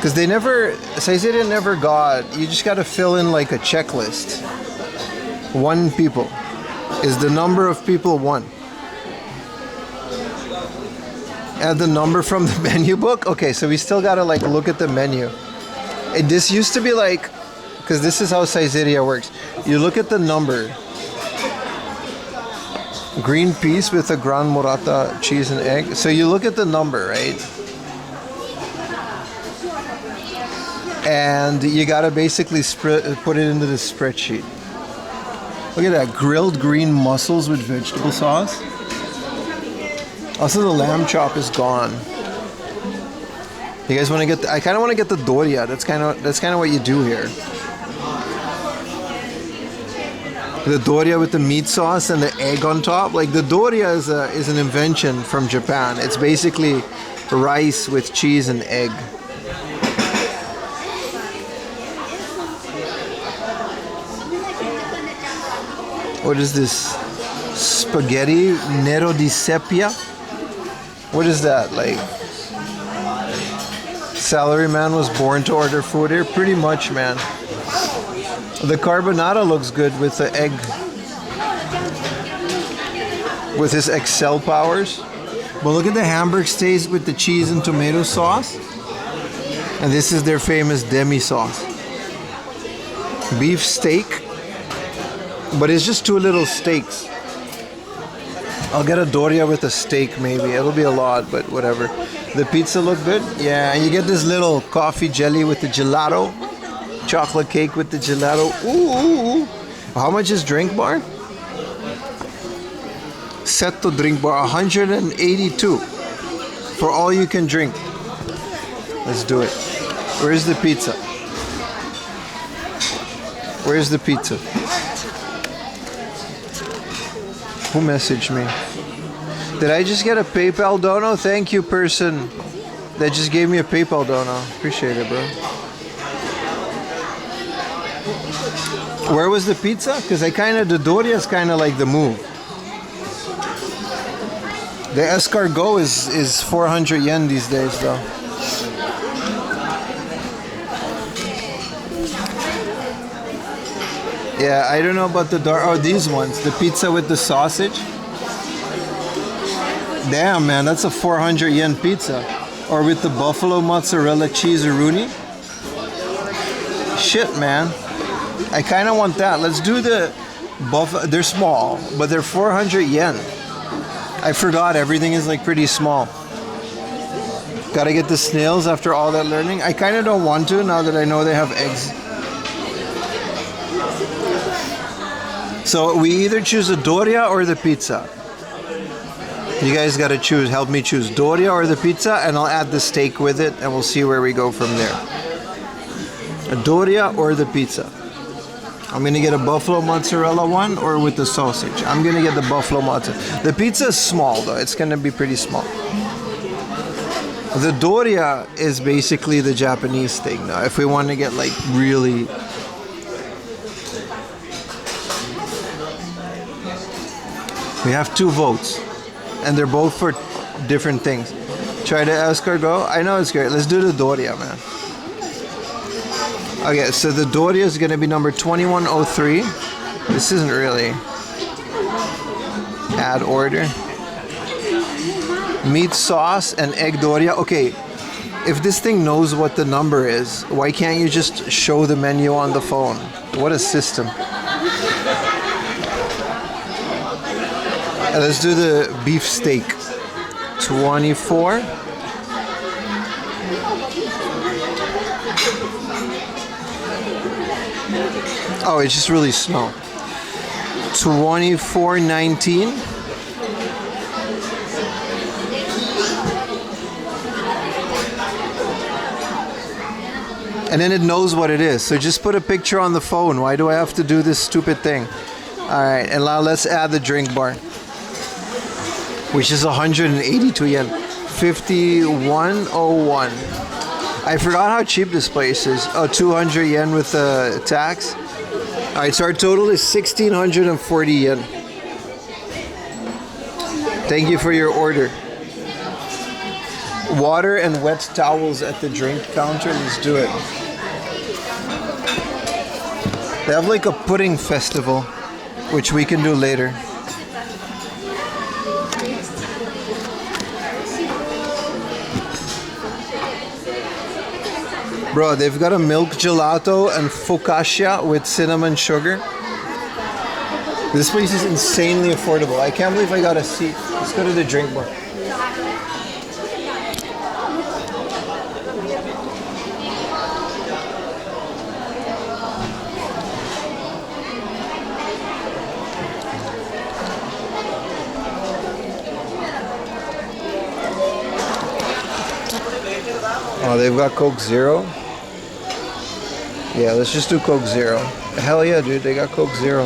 Speaker 1: Because Saizeriya never got, you just got to fill in like a checklist. 1 people. Is the number of people 1? Add the number from the menu book? Okay, so we still got to like look at the menu. This used to be like, because this is how Saizeriya works. You look at the number. Green peas with a gran morata, cheese and egg. So you look at the number, right? And you gotta basically put it into the spreadsheet. Look at that, grilled green mussels with vegetable sauce. Also, the lamb chop is gone. You guys want to get? I kind of want to get the doria. That's kind of what you do here. The doria with the meat sauce and the egg on top. Like the doria is an invention from Japan. It's basically rice with cheese and egg. What is this? Spaghetti nero di seppia? What is that? Like, salaryman was born to order food here? Pretty much, man. The carbonara looks good with the egg. With his Excel powers. But look at the Hamburg steaks with the cheese and tomato sauce. And this is their famous demi sauce. Beef steak. But it's just 2 little steaks. I'll get a doria with a steak maybe. It'll be a lot, but whatever. The pizza look good? Yeah, and you get this little coffee jelly with the gelato. Chocolate cake with the gelato. Ooh. How much is drink bar? Setto drink bar, 182. For all you can drink. Let's do it. Where's the pizza? Where's the pizza? Who messaged me? Did I just get a PayPal dono? Thank you, person that just gave me a PayPal dono. Appreciate it, bro. Where was the pizza? Because the doria is kind of like the move. The escargot is 400 yen these days, though. Yeah, I don't know about these ones. The pizza with the sausage. Damn, man, that's a 400 yen pizza. Or with the buffalo mozzarella cheese-a-rooney. Shit, man. I kind of want that. Let's do the buffalo. They're small, but they're 400 yen. I forgot everything is like pretty small. Gotta get the snails after all that learning. I kind of don't want to now that I know they have eggs. So we either choose a doria or the pizza. You guys gotta choose. Help me choose doria or the pizza, and I'll add the steak with it, and we'll see where we go from there. A doria or the pizza. I'm gonna get a buffalo mozzarella one or with the sausage. I'm gonna get the buffalo mozzarella. The pizza is small though. It's gonna be pretty small. The doria is basically the Japanese thing now. If we want to get like really... We have 2 votes, and they're both for different things. Try the escargot. I know it's great. Let's do the doria, man. Okay, so the doria is going to be number 2103. This isn't really add order. Meat sauce and egg doria. Okay, if this thing knows what the number is, why can't you just show the menu on the phone? What a system. Let's do the beef steak. 24. Oh, it's just really small. 24.19. And then it knows what it is. So just put a picture on the phone. Why do I have to do this stupid thing? Alright, and now let's add the drink bar, which is 182 yen. 5101. I forgot how cheap this place is. Oh, 200 yen with the tax. Alright, so our total is 1,640 yen. Thank you for your order. Water and wet towels at the drink counter. Let's do it. They have like a pudding festival, which we can do later. Bro, they've got a milk gelato and focaccia with cinnamon sugar. This place is insanely affordable. I can't believe I got a seat. Let's go to the drink bar. Oh, they've got Coke Zero. Yeah, let's just do Coke Zero. Hell yeah, dude, they got Coke Zero.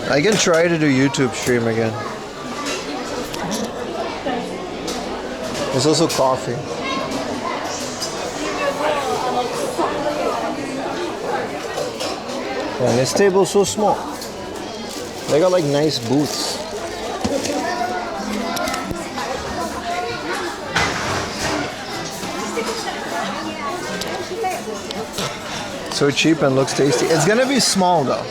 Speaker 1: I can try to do YouTube stream again. There's also coffee. Man, this table's so small. They got like nice booths. So cheap and looks tasty. It's gonna be small though.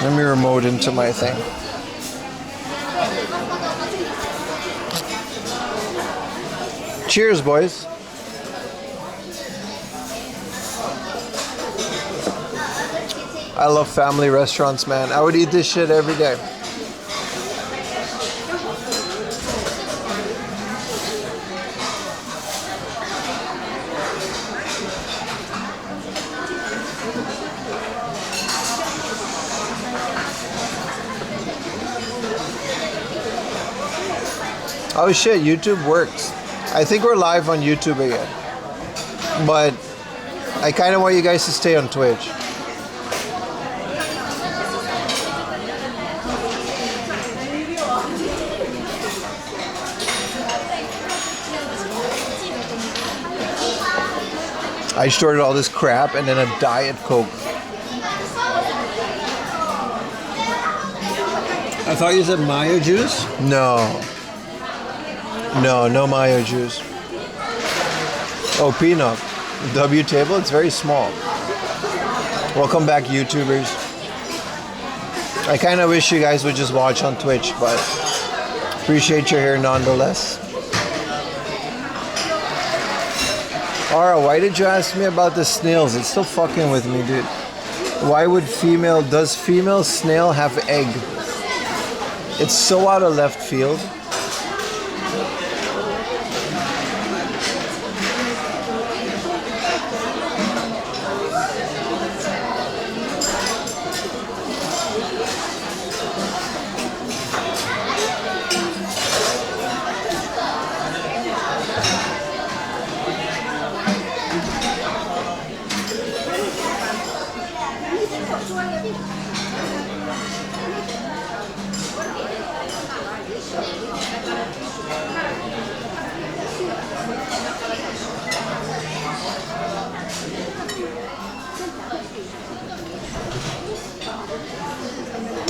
Speaker 1: Let me remote into my thing. Cheers, boys. I love family restaurants, man. I would eat this shit every day. Oh shit, YouTube works. I think we're live on YouTube again. But I kind of want you guys to stay on Twitch. I started all this crap and then a Diet Coke. I thought you said mayo juice? No. No mayo juice. Oh, peanut. W table, it's very small. Welcome back, YouTubers. I kind of wish you guys would just watch on Twitch, but appreciate you're here nonetheless. Ara, why did you ask me about the snails? It's still fucking with me, dude. Why would does female snail have egg? It's so out of left field.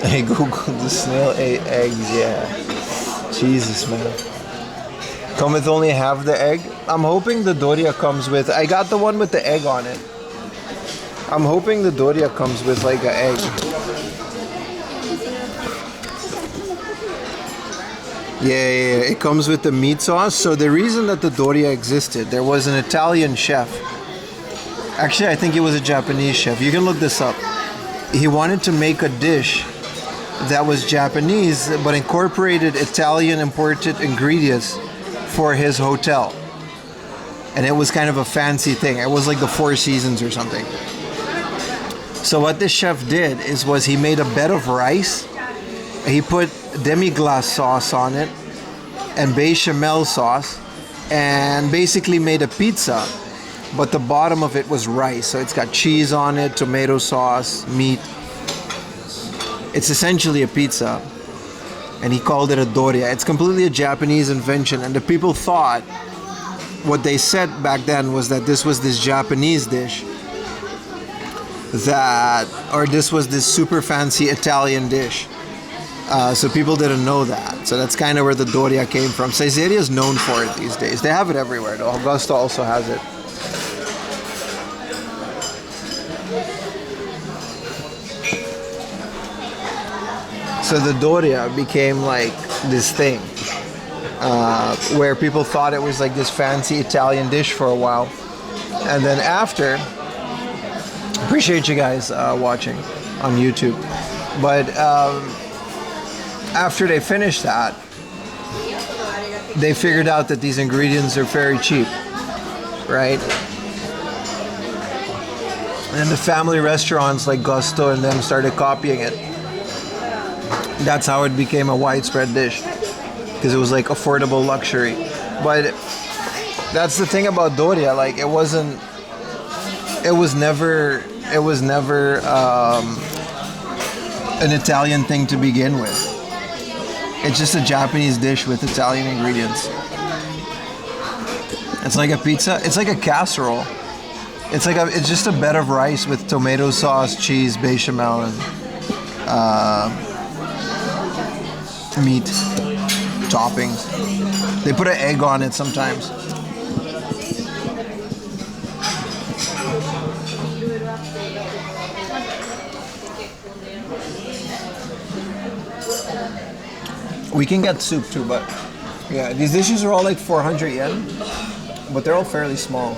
Speaker 1: I googled the snail ate eggs, yeah. Jesus, man. Come with only half the egg? I'm hoping the Doria comes with... I got the one with the egg on it. I'm hoping the Doria comes with like an egg. Yeah, it comes with the meat sauce. So the reason that the Doria existed, there was an Italian chef. Actually, I think he was a Japanese chef. You can look this up. He wanted to make a dish that was Japanese but incorporated Italian imported ingredients for his hotel, and it was kind of a fancy thing. It was like the Four Seasons or something. So what this chef did was he made a bed of rice, he put demi-glace sauce on it and bechamel sauce, and basically made a pizza, but the bottom of it was rice. So it's got cheese on it, tomato sauce, meat. It's essentially a pizza. and he called it a doria. It's completely a Japanese invention, and the people thought what they said back then was that this was this Japanese dish this was this super fancy Italian dish. So people didn't know that. So that's kind of where the doria came from. Saizeriya is known for it these days. They have it everywhere though. Augusta also has it. So the doria became like this thing where people thought it was like this fancy Italian dish for a while. And then after, appreciate you guys watching on YouTube. But after they finished that, they figured out that these ingredients are very cheap, right? And the family restaurants like Gusto and them started copying it. That's how it became a widespread dish, because it was like affordable luxury. But that's the thing about doria, like it was never an Italian thing to begin with. It's just a Japanese dish with Italian ingredients. It's like a pizza. It's like a casserole. It's just a bed of rice with tomato sauce, cheese, bechamel, and meat toppings. They put an egg on it sometimes. We can get soup too, but yeah, these dishes are all like 400 yen, but they're all fairly small.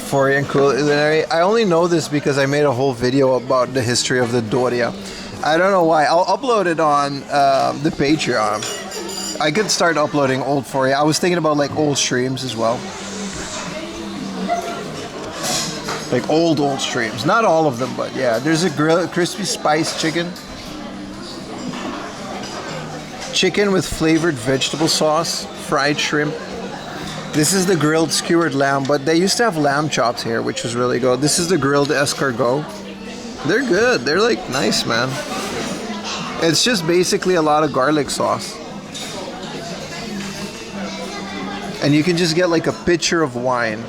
Speaker 1: For yen culinary. I only know this because I made a whole video about the history of the doria. I don't know why. I'll upload it on the Patreon. I could start uploading old for you. I was thinking about like old streams as well. Like old streams. Not all of them, but yeah. There's a crispy spice chicken. Chicken with flavored vegetable sauce, fried shrimp. This is the grilled skewered lamb, but they used to have lamb chops here, which was really good. This is the grilled escargot. They're good. They're like nice, man. It's just basically a lot of garlic sauce. And you can just get like a pitcher of wine.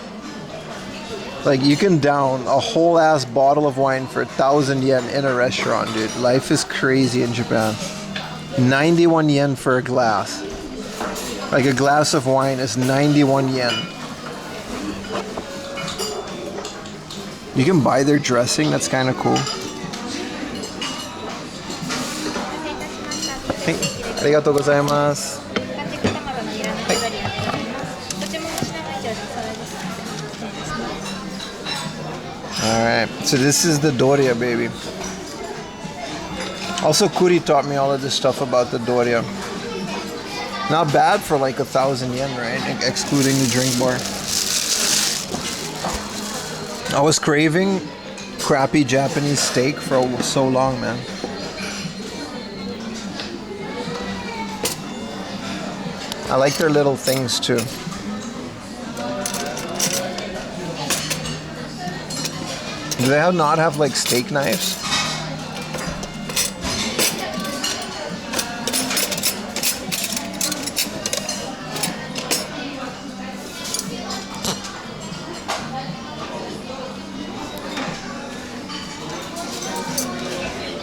Speaker 1: Like you can down a whole ass bottle of wine for 1,000 yen in a restaurant, dude. Life is crazy in Japan. 91 yen for a glass. Like a glass of wine is 91 yen. You can buy their dressing, that's kind of cool. Hey, arigatou gozaimasu. Alright, so this is the doria, baby. Also, Kuri taught me all of this stuff about the doria. Not bad for like 1,000 yen, right? Excluding the drink bar. I was craving crappy Japanese steak for so long, man. I like their little things too. Do they not have like steak knives?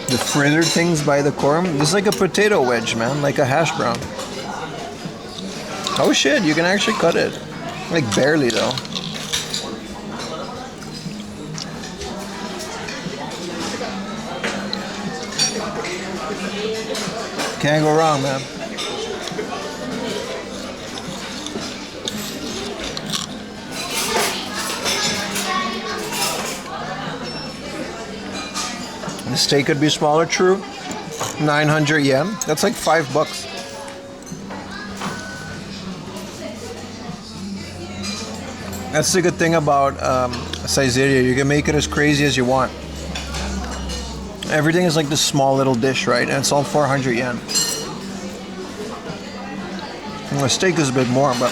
Speaker 1: The frittered things by the corn. This is like a potato wedge, man, like a hash brown. Oh shit, you can actually cut it. Like barely though. Can't go wrong, man. The steak could be smaller, true. 900 yen. That's like $5. That's the good thing about Saizeriya. You can make it as crazy as you want. Everything is like this small little dish, right? And it's all 400 yen. And the steak is a bit more, but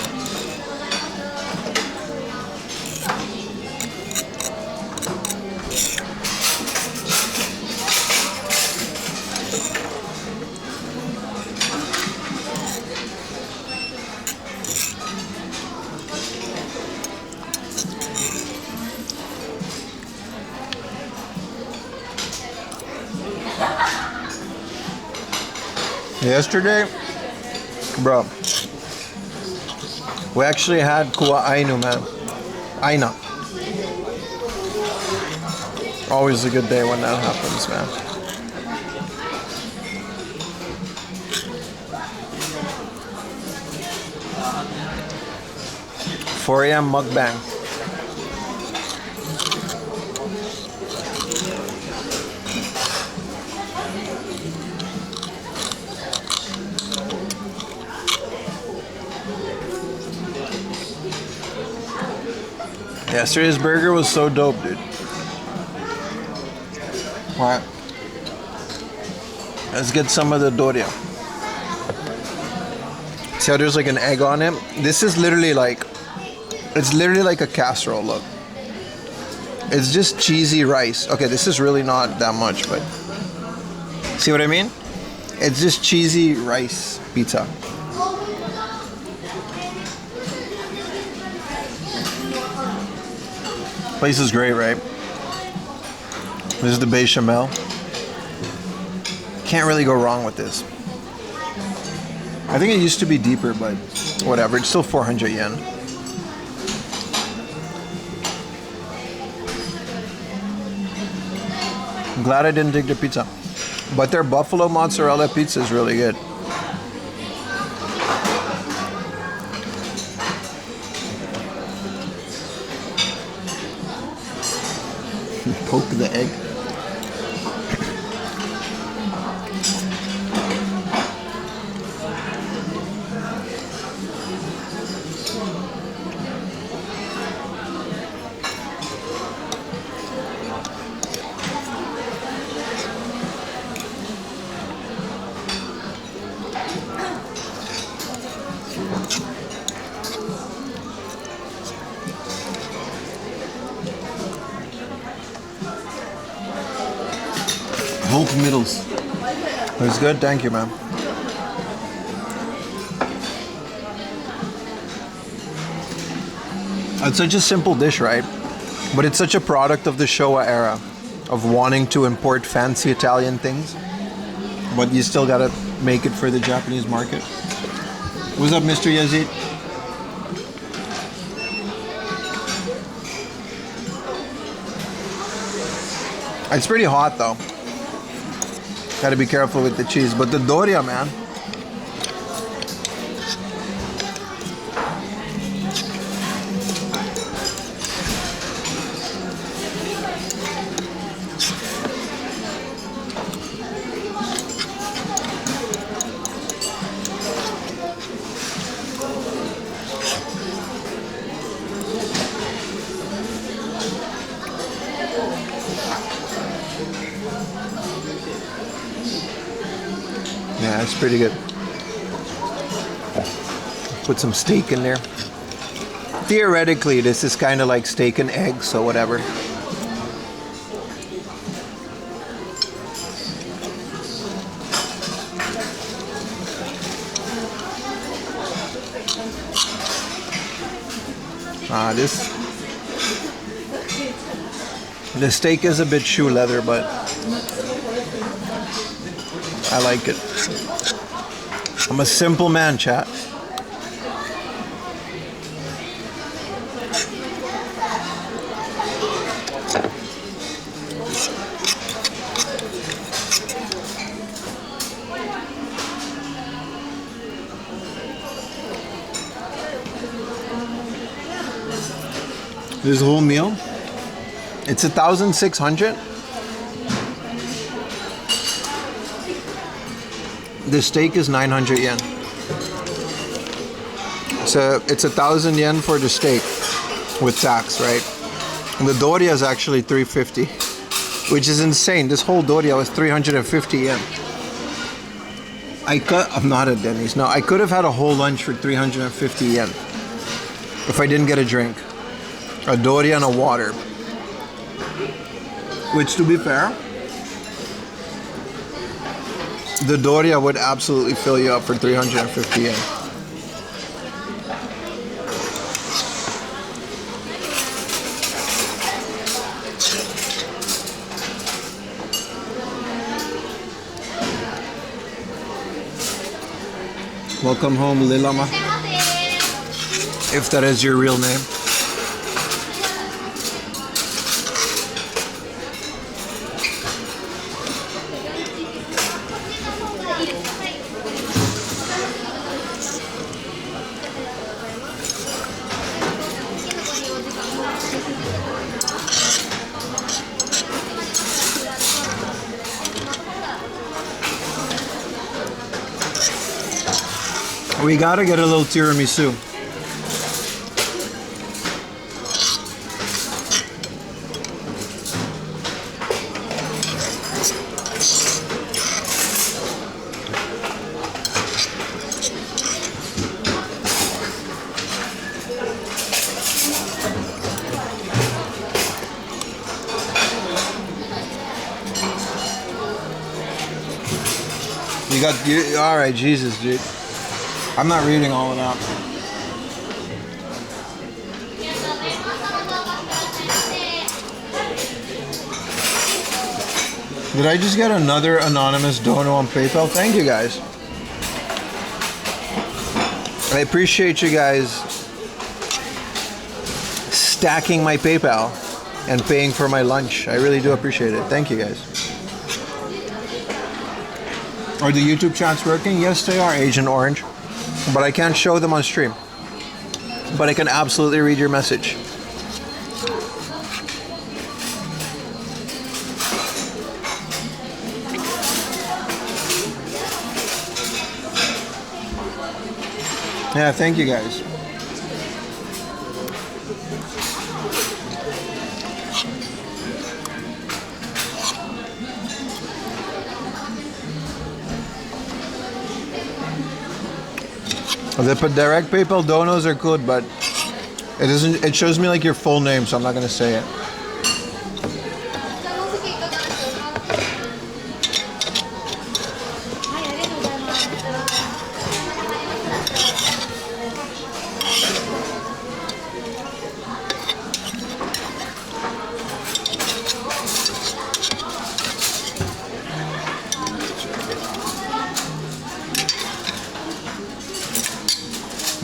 Speaker 1: Yesterday, bro, we actually had kuwa ainu, man. Aina. Always a good day when that happens, man. 4 a.m. mukbang. Yesterday's burger was so dope, dude. Alright. Let's get some of the doria. See how there's like an egg on it? This is literally like, it's literally like a casserole, look. It's just cheesy rice. Okay, this is really not that much, but see what I mean? It's just cheesy rice pizza. Place is great, right? This is the bechamel. Can't really go wrong with this. I think it used to be deeper, but whatever. It's still 400 yen. I'm glad I didn't dig the pizza. But their buffalo mozzarella pizza is really good. Poke the egg. Both middles. It's good, thank you, ma'am. It's such a simple dish, right? But it's such a product of the Showa era of wanting to import fancy Italian things, but you still gotta make it for the Japanese market. What's up, Mr. Yazid? It's pretty hot though. Gotta be careful with the cheese, but the doria, man. Yeah, it's pretty good. Put some steak in there. Theoretically, this is kind of like steak and eggs, so whatever. The steak is a bit shoe leather, but I like it. I'm a simple man, chat. This whole meal, it's 1,600. The steak is 900 yen. So it's 1,000 yen for the steak with tax, right? And the doria is actually 350, which is insane. This whole doria was 350 yen. I'm not at Denny's. No, I could have had a whole lunch for 350 yen if I didn't get a drink. A doria and a water. Which, to be fair, the doria would absolutely fill you up for 350 yen. Welcome home, Lilama. If that is your real name. We gotta get a little tiramisu. All right, Jesus, dude. I'm not reading all of that. Did I just get another anonymous dono on PayPal? Thank you guys. I appreciate you guys stacking my PayPal and paying for my lunch. I really do appreciate it. Thank you guys. Are the YouTube chats working? Yes, they are, Agent Orange. But I can't show them on stream. But I can absolutely read your message. Yeah, thank you guys. The direct PayPal donos are good, but it doesn't. It shows me like your full name, so I'm not gonna say it.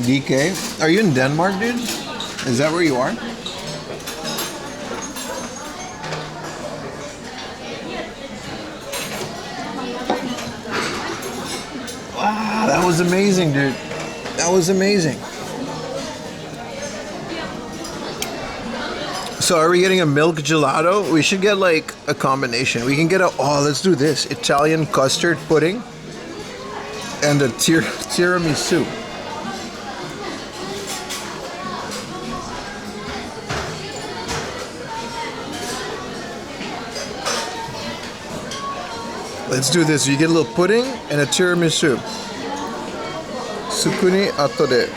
Speaker 1: DK, are you in Denmark, dude? Is that where you are? Wow, that was amazing, dude. That was amazing. So are we getting a milk gelato? We should get like a combination. We can get a, oh, let's do this. Italian custard pudding and a tiramisu. Let's do this. You get a little pudding and a tiramisu. Sukuni atode.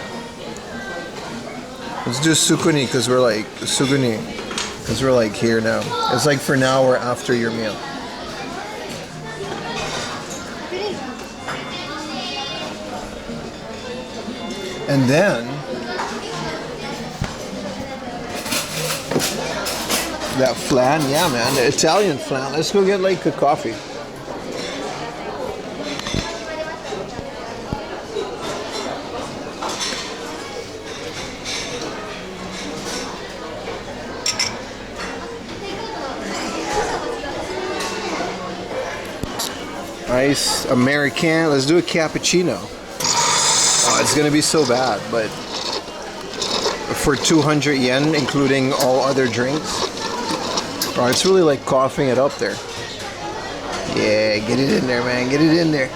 Speaker 1: Let's do sukuni because we're like suguni because we're like here now. It's like for now or after your meal. And then that flan, yeah, man, the Italian flan. Let's go get like a coffee. Nice American. Let's do a cappuccino. Oh, it's gonna be so bad, but for 200 yen, including all other drinks. Oh, it's really like coughing it up there. Yeah, get it in there, man. Get it in there.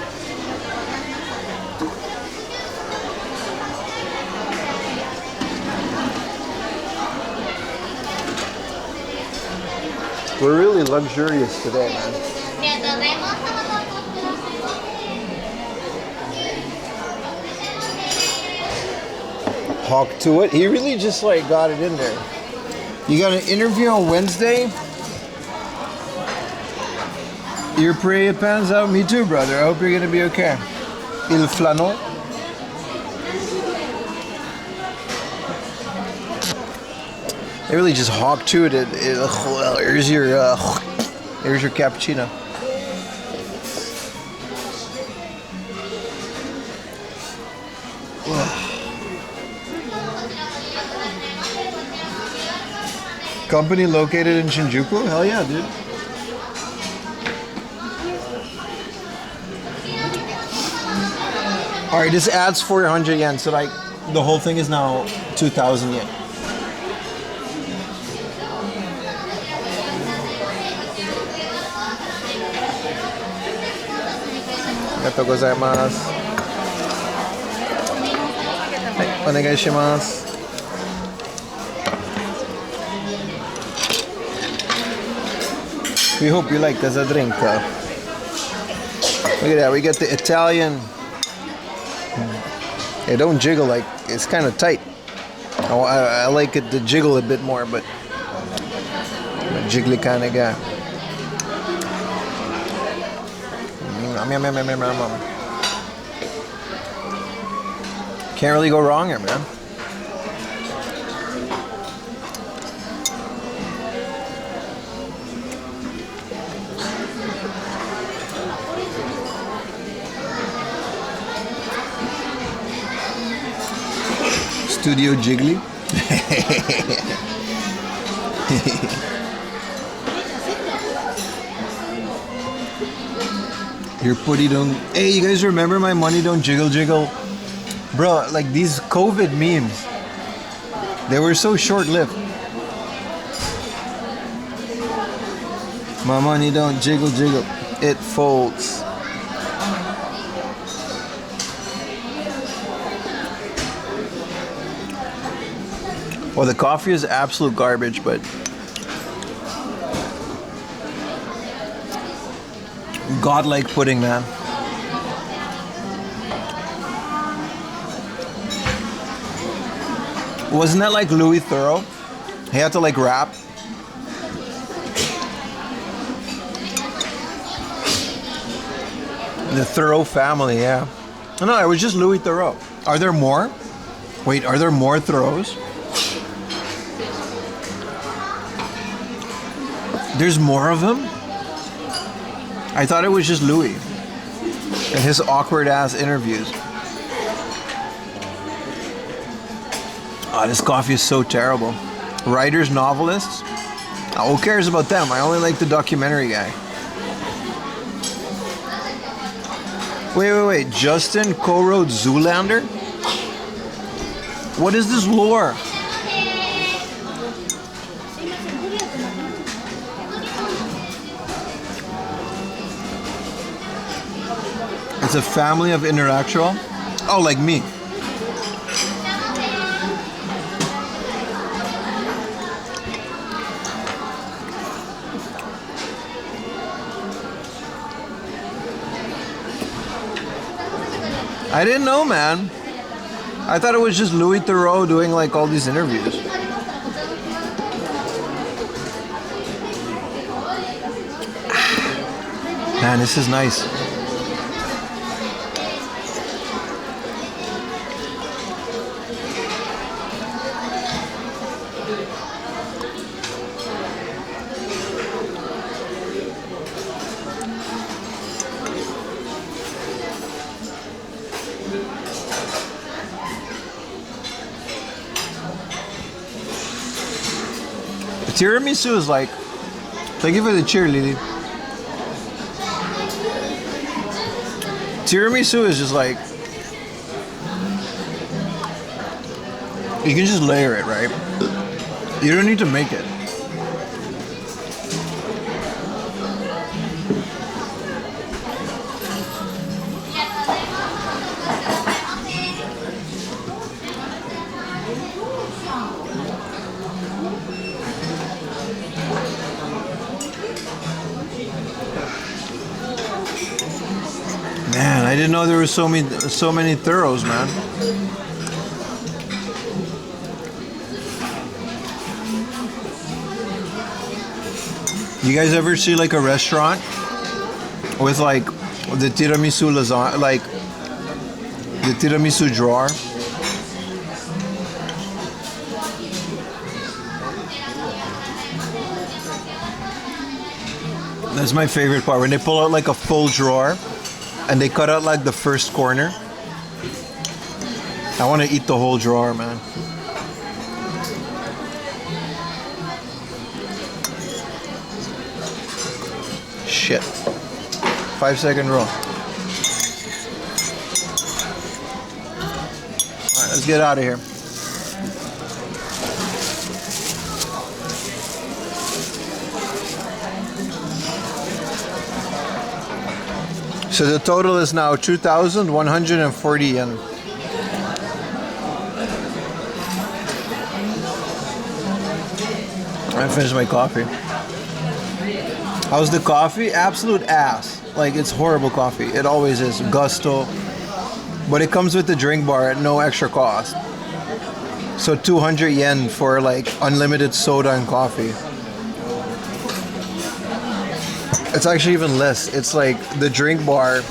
Speaker 1: We're really luxurious today, man. Hawk to it. He really just like got it in there. You got an interview on Wednesday? Your parade pans out? Me too, brother. I hope you're gonna be okay. Il flanant. They really just hawk to it. Here's your cappuccino. Company located in Shinjuku? Hell yeah, dude. Alright, this adds 400 yen, so like the whole thing is now 2,000 yen. Arigatou gozaimasu. Hai, onegai shimasu. We hope you like as a drink. Look at that, we get the Italian. It don't jiggle, like it's kind of tight. Oh, I like it to jiggle a bit more, but I'm a jiggly kind of guy. Can't really go wrong here, man. Studio Jiggly. Your putty don't. Hey, you guys remember my money don't jiggle jiggle? Bro, like these COVID memes, they were so short-lived. My money don't jiggle jiggle, it folds. Well, the coffee is absolute garbage, but godlike pudding, man. Wasn't that like Louis Theroux? He had to like rap. The Theroux family, yeah. No, it was just Louis Theroux. Are there more? Wait, are there more Therouxs? There's more of him? I thought it was just Louis and his awkward ass interviews. Oh, this coffee is so terrible. Writers, novelists? Oh, who cares about them? I only like the documentary guy. Wait. Justin co-wrote Zoolander? What is this lore? It's a family of intellectual. Oh, like me. I didn't know, man. I thought it was just Louis Theroux doing like all these interviews. Man, this is nice. Tiramisu is like, thank you for the cheer, Lily. Tiramisu is just like, you can just layer it, right? You don't need to make it. Man, I didn't know there were so many Therouxs, man. You guys ever see like a restaurant with like the tiramisu lasagna, like the tiramisu drawer? That's my favorite part, when they pull out like a full drawer and they cut out like the first corner. I want to eat the whole drawer, man. shit. 5-second rule. Alright, let's get out of here. So the total is now 2,140 yen. I finished my coffee. How's the coffee? Absolute ass. Like, it's horrible coffee. It always is. Gusto. But it comes with the drink bar at no extra cost. So 200 yen for like unlimited soda and coffee. It's actually even less. It's like the drink bar.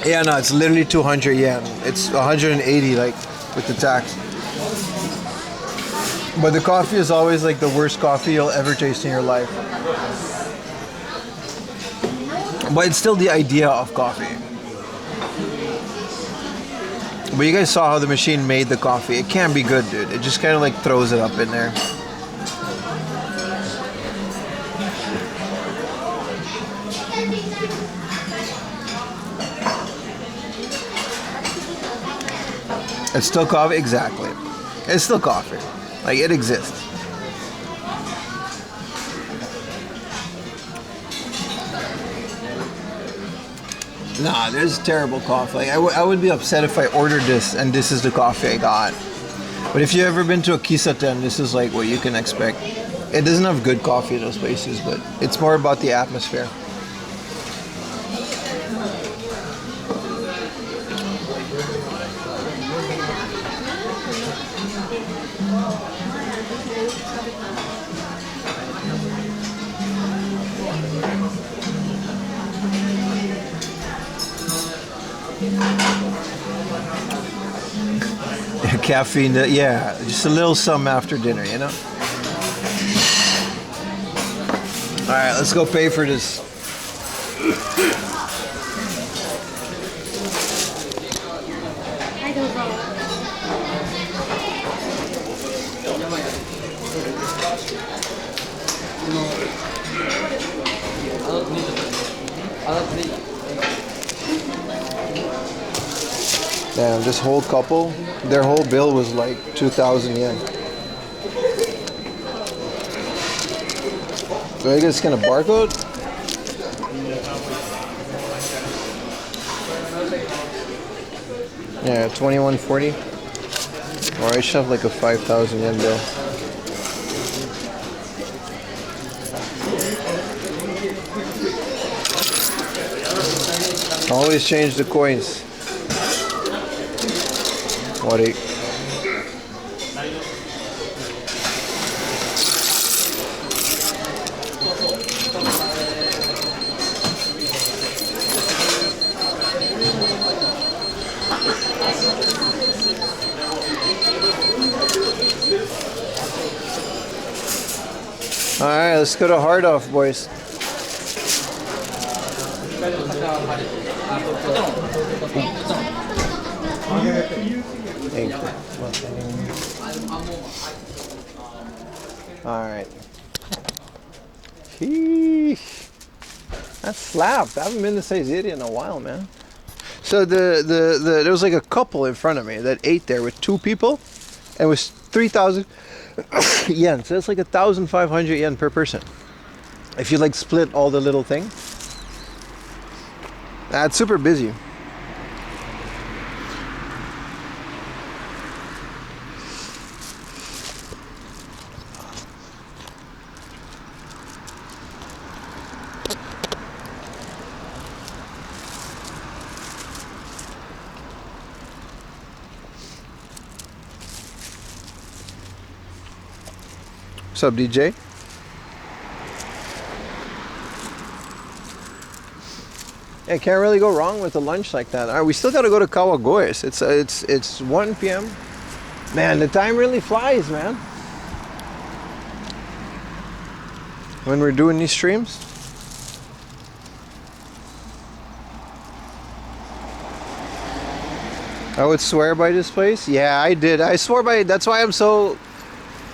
Speaker 1: Yeah, no, it's literally 200 yen. It's 180 like with the tax. But the coffee is always like the worst coffee you'll ever taste in your life. But it's still the idea of coffee. But you guys saw how the machine made the coffee. It can't be good, dude. It just kind of like throws it up in there. It's still coffee? Exactly. It's still coffee. Like, it exists. Nah, there's terrible coffee. Like, I would be upset if I ordered this and this is the coffee I got. But if you've ever been to a kisaten, this is like what you can expect. It doesn't have good coffee in those places, but it's more about the atmosphere. Caffeine, yeah, just a little something after dinner, you know? Alright, let's go pay for this. Damn, this whole couple, their whole bill was like 2,000 yen. Do I just scan a barcode? Yeah, 2140. Or I should have like a 5,000 yen bill. Always change the coins. What a... Alright, let's go to Hard Off, boys. Alright. Sheesh. That slapped. I haven't been to Saizeriya in a while, man. So there was like a couple in front of me that ate there with two people. And it was 3,000 yen. So it's like 1,500 yen per person. If you like split all the little things. That's super busy. What's up, DJ? Yeah, can't really go wrong with a lunch like that. All right, we still got to go to Kawagoe. It's 1 p.m. Man, the time really flies, man. When we're doing these streams. I would swear by this place. Yeah, I did. I swore by it. That's why I'm so...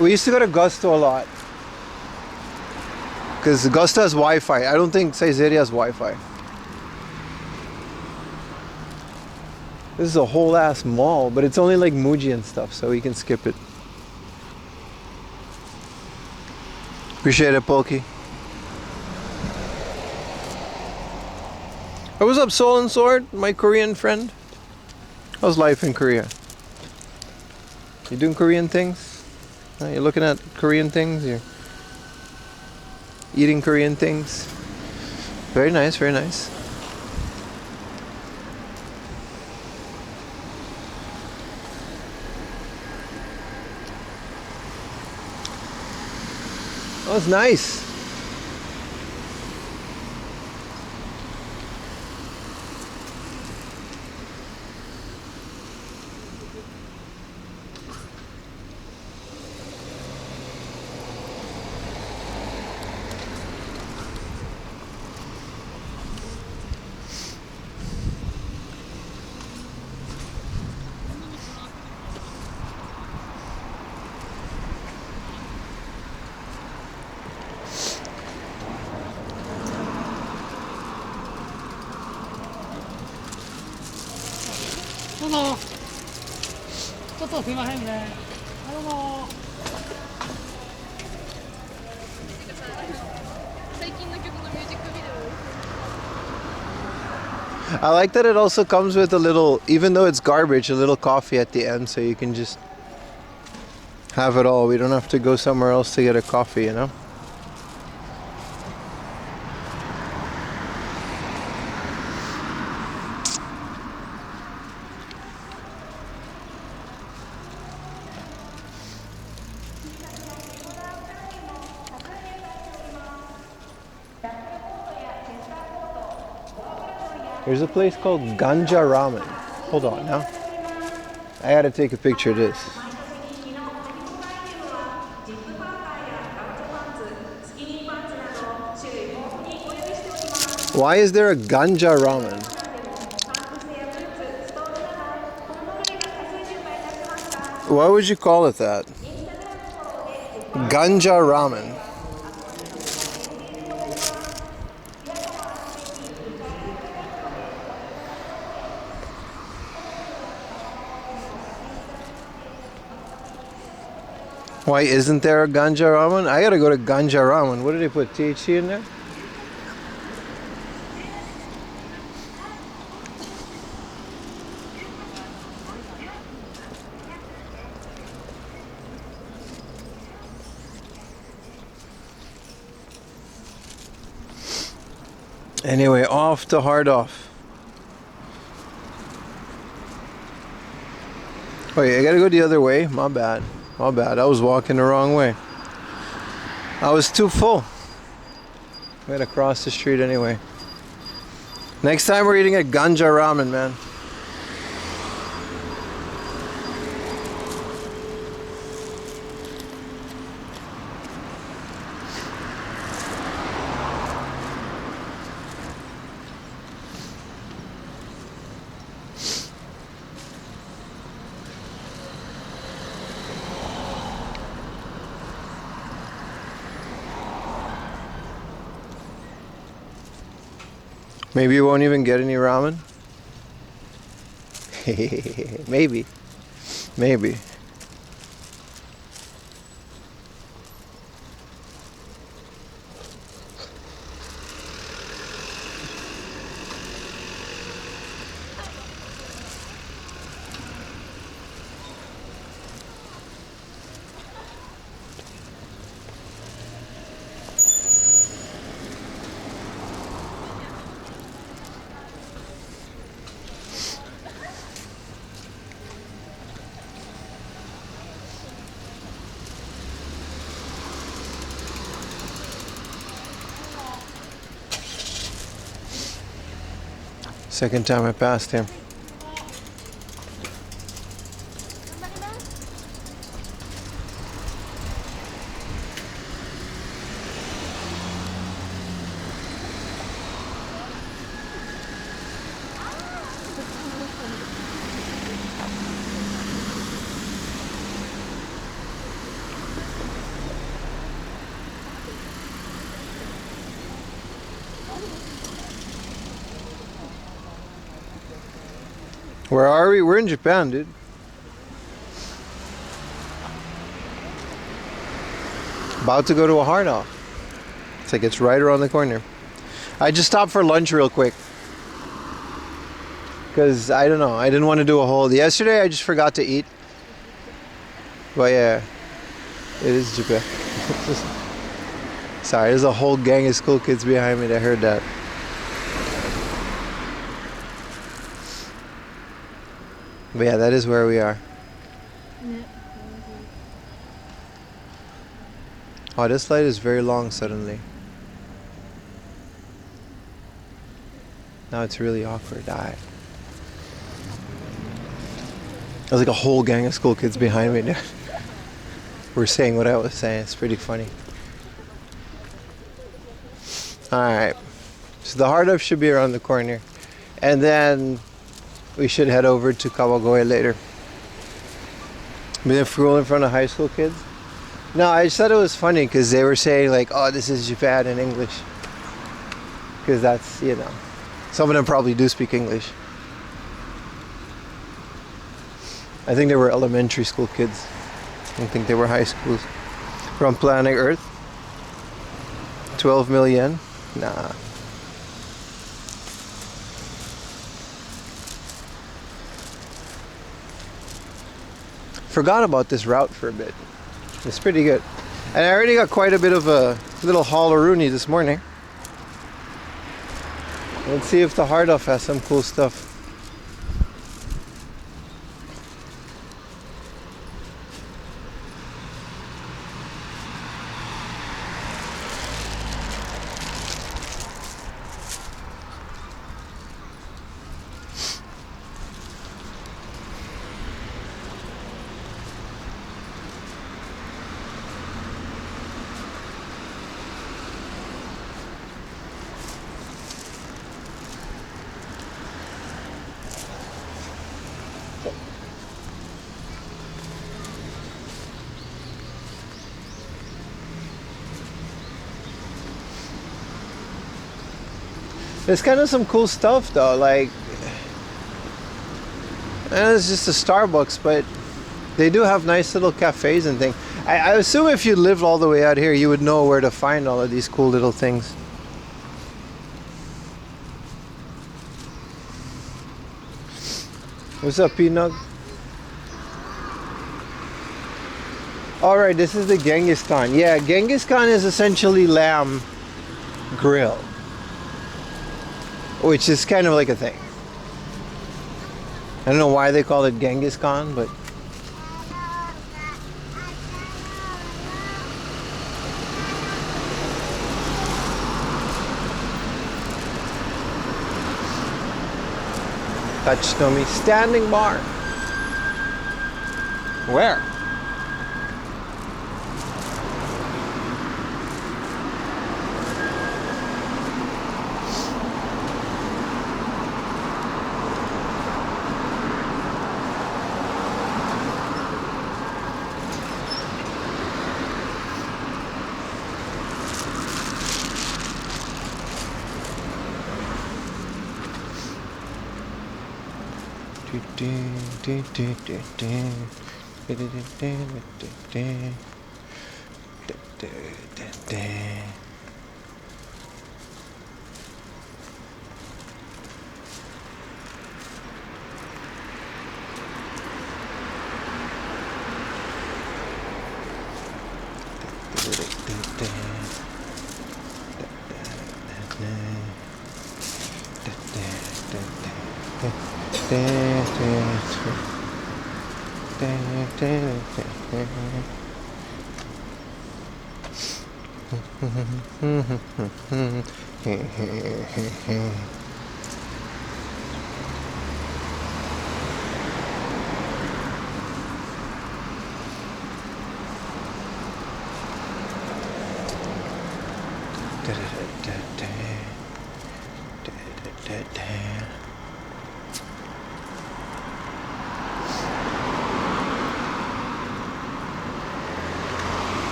Speaker 1: We used to go to Gusto a lot. Because Augusta has Wi-Fi. I don't think Saizeriya has Wi-Fi. This is a whole ass mall, but it's only like Muji and stuff, so we can skip it. Appreciate it, Polky. Hey, what's up, Soul and Sword, my Korean friend? How's life in Korea? You doing Korean things? You're looking at Korean things? You're eating Korean things? Very nice, very nice. Oh, it's nice. I like that it also comes with a little, even though it's garbage, a little coffee at the end, so you can just have it all. We don't have to go somewhere else to get a coffee, you know? There's a place called Ganja Ramen. Hold on now. I gotta take a picture of this. Why is there a Ganja Ramen? Why would you call it that? Ganja Ramen. Why isn't there a Ganja Ramen? I gotta go to Ganja Ramen. What did they put? THC in there? Anyway, off to hard off. Wait, I gotta go the other way. My bad. My bad. I was walking the wrong way. I was too full. I gotta cross the street anyway. Next time we're eating at Ganja Ramen, man. Maybe you won't even get any ramen. Maybe. Maybe. Second time I passed him. Where are we? We're in Japan, dude. About to go to a hard off. It's like it's right around the corner. I just stopped for lunch real quick. Because, I don't know, I didn't want to do a whole... Yesterday, I just forgot to eat. But yeah, it is Japan. Sorry, there's a whole gang of school kids behind me that heard that. But yeah, that is where we are. Oh, this light is very long suddenly. Now it's really awkward. There's like a whole gang of school kids behind me. We're saying what I was saying. It's pretty funny. Alright. So the hard up should be around the corner. And then we should head over to Kawagoe later. Been school in front of high school kids. No, I just thought it was funny because they were saying like, oh, this is Japan in English. Because that's, you know, some of them probably do speak English. I think they were elementary school kids. I don't think they were high schools. From planet Earth. 12 million? Nah. Forgot about this route for a bit. It's pretty good. And I already got quite a bit of a little haul-a-rooney this morning. Let's see if the hard off has some cool stuff. There's kind of some cool stuff though, like, it's just a Starbucks, but they do have nice little cafes and things. I assume if you lived all the way out here, you would know where to find all of these cool little things. What's up, Peanut? Alright, this is the Genghis Khan. Yeah, Genghis Khan is essentially lamb grill, which is kind of like a thing. I don't know why they call it Genghis Khan, but Tachitomi standing bar. Where?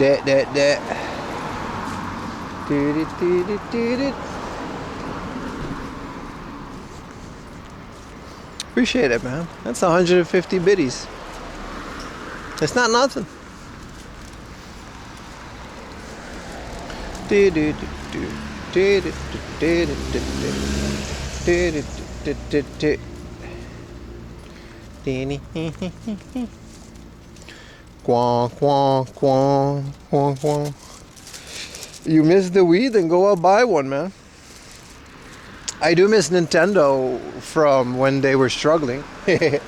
Speaker 1: that. Appreciate it, man. That's 150 biddies. It's not nothing. Quang, quang, quang, quang, quang. You miss the Wii? Then go out buy one, man. I do miss Nintendo from when they were struggling. The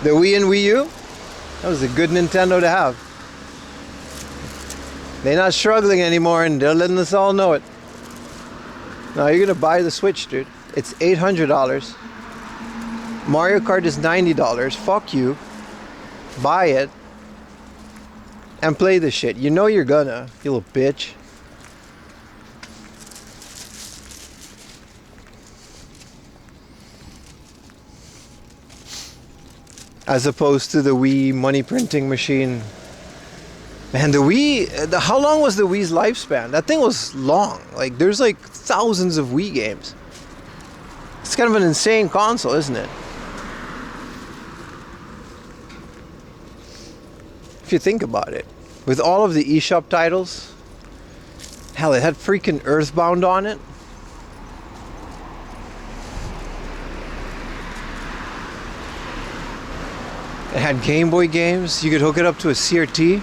Speaker 1: Wii and Wii U? That was a good Nintendo to have. They're not struggling anymore and they're letting us all know it. Now you're gonna buy the Switch, dude. It's $800. Mario Kart is $90. Fuck you. Buy it. And play the shit. You know you're gonna, you little bitch. As opposed to the Wii money printing machine. Man, the Wii, how long was the Wii's lifespan? That thing was long. Like, there's like thousands of Wii games. It's kind of an insane console, isn't it? If you think about it. With all of the eShop titles. Hell, it had freaking Earthbound on it. It had Game Boy games. You could hook it up to a CRT.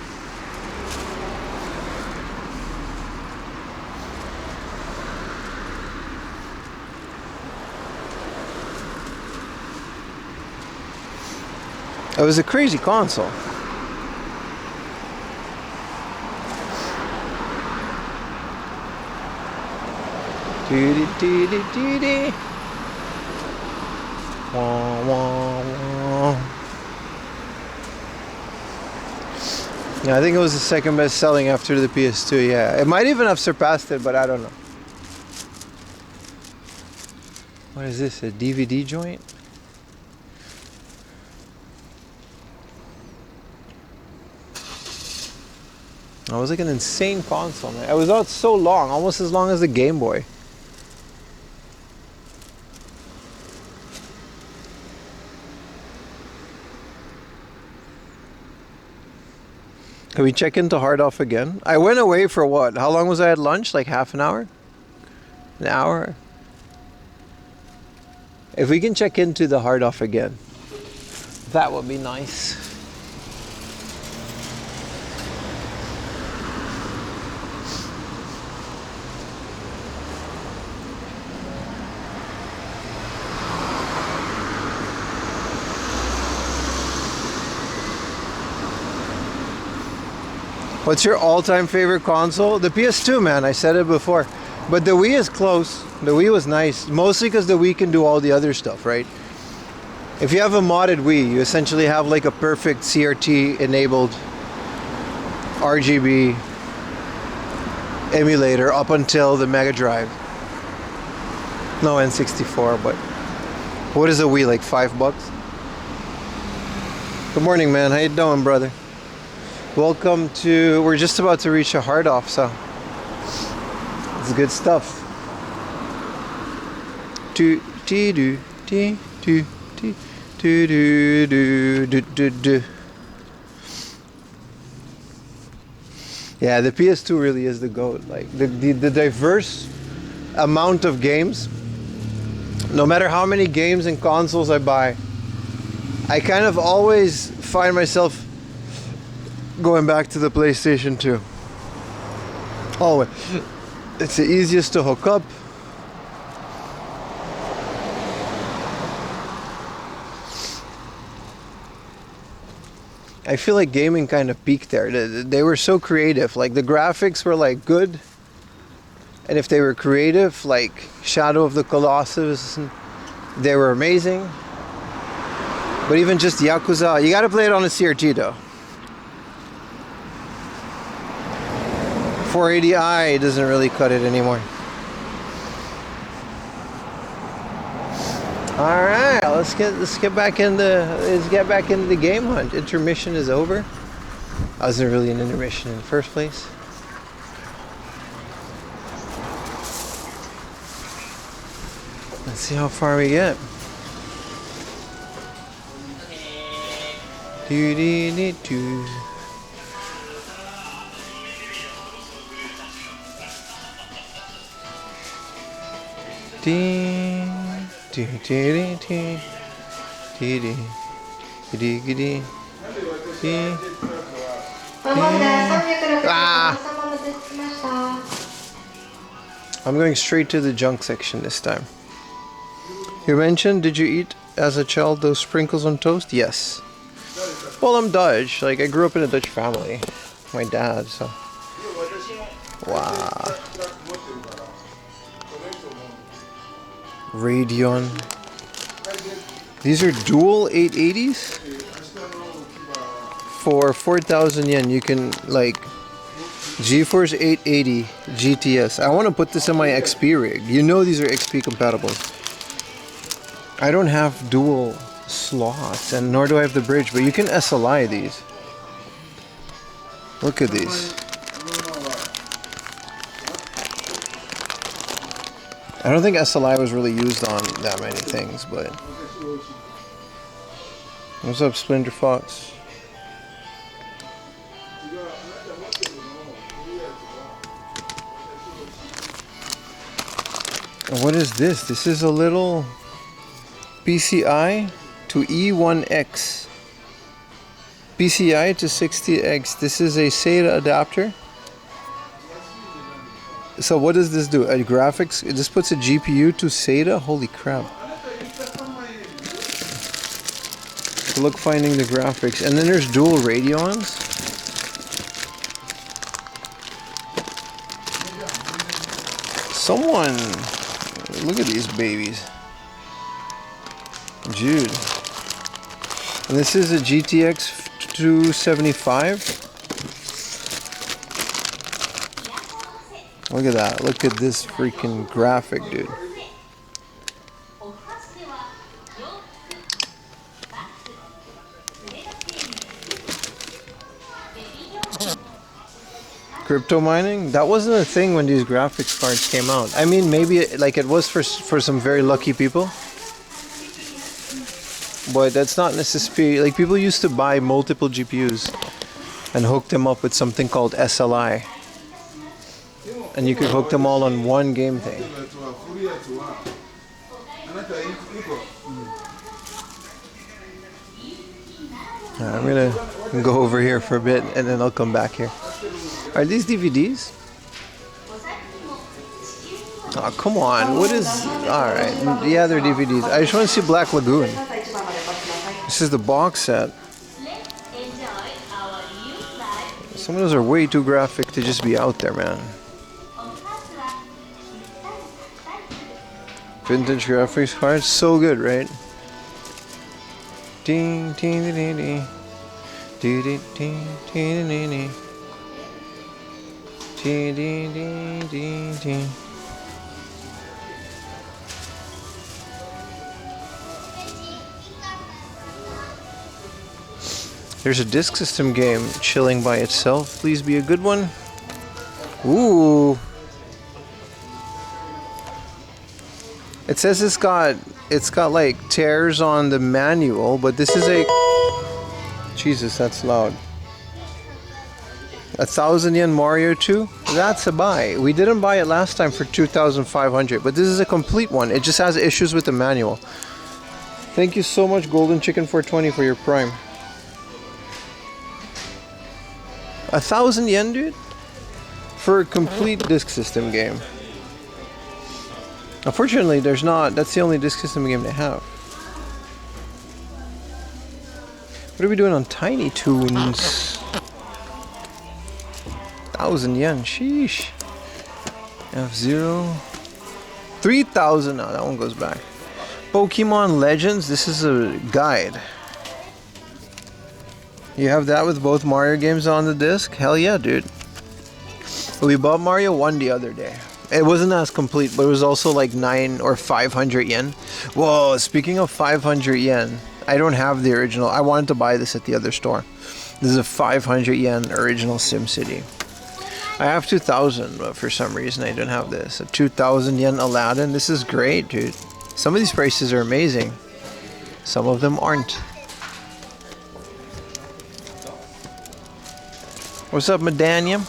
Speaker 1: It was a crazy console. Wah, wah, wah. Yeah, I think it was the second best selling after the PS2. Yeah, it might even have surpassed it, but I don't know. What is this? A DVD joint? It was like an insane console, man. It was out so long, almost as long as the Game Boy. Can we check into Hard Off again? I went away for what? How long was I at lunch? Like half an hour? An hour? If we can check into the Hard Off again, that would be nice. What's your all-time favorite console? The PS2, man. I said it before. But the Wii is close. The Wii was nice. Mostly because the Wii can do all the other stuff, right? If you have a modded Wii, you essentially have like a perfect CRT-enabled RGB emulator up until the Mega Drive. No, N64, but... What is a Wii, like $5? Good morning, man. How you doing, brother? Welcome to, we're just about to reach a Hard Off, so it's good stuff. Do do do do do do do do do do do. Yeah, the PS2 really is the GOAT. Like the diverse amount of games. No matter how many games and consoles I buy, I kind of always find myself going back to the PlayStation 2. Oh, it's the easiest to hook up. I feel like gaming kind of peaked there. They were so creative. Like the graphics were like good. And if they were creative, like Shadow of the Colossus, they were amazing. But even just Yakuza, you gotta play it on a CRT though. 480i doesn't really cut it anymore. All right, let's get back in the game hunt. Intermission is over. Wasn't really an intermission in the first place. Let's see how far we get. Do-dee-dee-doo. Dee, dee, dee, dee, dee, dee, dee, dee, dee, dee. Ah! I'm going straight to the junk section this time. You mentioned, did you eat as a child those sprinkles on toast? Yes. Well, I'm Dutch. Like, I grew up in a Dutch family. My dad, so. Wow. Radeon. These are dual 880s? For 4,000 yen, you can, like, GeForce 880 GTS. I want to put this in my XP rig. You know these are XP compatible. I don't have dual slots, and nor do I have the bridge, but you can SLI these. Look at these. I don't think SLI was really used on that many things, but... What's up, Splinter Fox? What is this? This is a little PCI to E1X. PCI to 60X. This is a SATA adapter. So what does this do? A graphics? This puts a GPU to SATA? Holy crap. Look, finding the graphics. And then there's dual Radeons. Someone... Look at these babies. Dude. And this is a GTX 275. Look at that. Look at this freaking graphic, dude. Crypto mining? That wasn't a thing when these graphics cards came out. I mean, maybe it was for some very lucky people. But that's not necessarily... Like, people used to buy multiple GPUs and hook them up with something called SLI. And you could hook them all on one game thing. I'm gonna go over here for a bit and then I'll come back here. Are these DVDs? Oh, come on. What is... Alright. Yeah, they're DVDs. I just want to see Black Lagoon. This is the box set. Some of those are way too graphic to just be out there, man. Vintage graphics cards. So good, right? Ding, ding, ding, ding. Ding, ding, ding, ding, ding. Ding, ding, ding, ding, ding. There's a disk system game chilling by itself. Please be a good one. Ooh. It says it's got like tears on the manual, but this is a... Jesus, that's loud. 1,000 yen Mario 2? That's a buy. We didn't buy it last time for 2,500, but this is a complete one. It just has issues with the manual. Thank you so much, Golden Chicken 420, for your Prime. 1,000 yen, dude? For a complete disk system game. Unfortunately, there's not. That's the only disk system game they have. What are we doing on Tiny Toons? 1,000 yen, sheesh. F0. 3,000. No, that one goes back. Pokemon Legends. This is a guide. You have that with both Mario games on the disc? Hell yeah, dude. We bought Mario 1 the other day. It wasn't as complete, but it was also like 9 or 500 yen. Whoa, speaking of 500 yen, I don't have the original. I wanted to buy this at the other store. This is a 500 yen original SimCity. I have 2,000, but for some reason I don't have this. A 2,000 yen Aladdin. This is great, dude. Some of these prices are amazing. Some of them aren't. What's up, Medanium?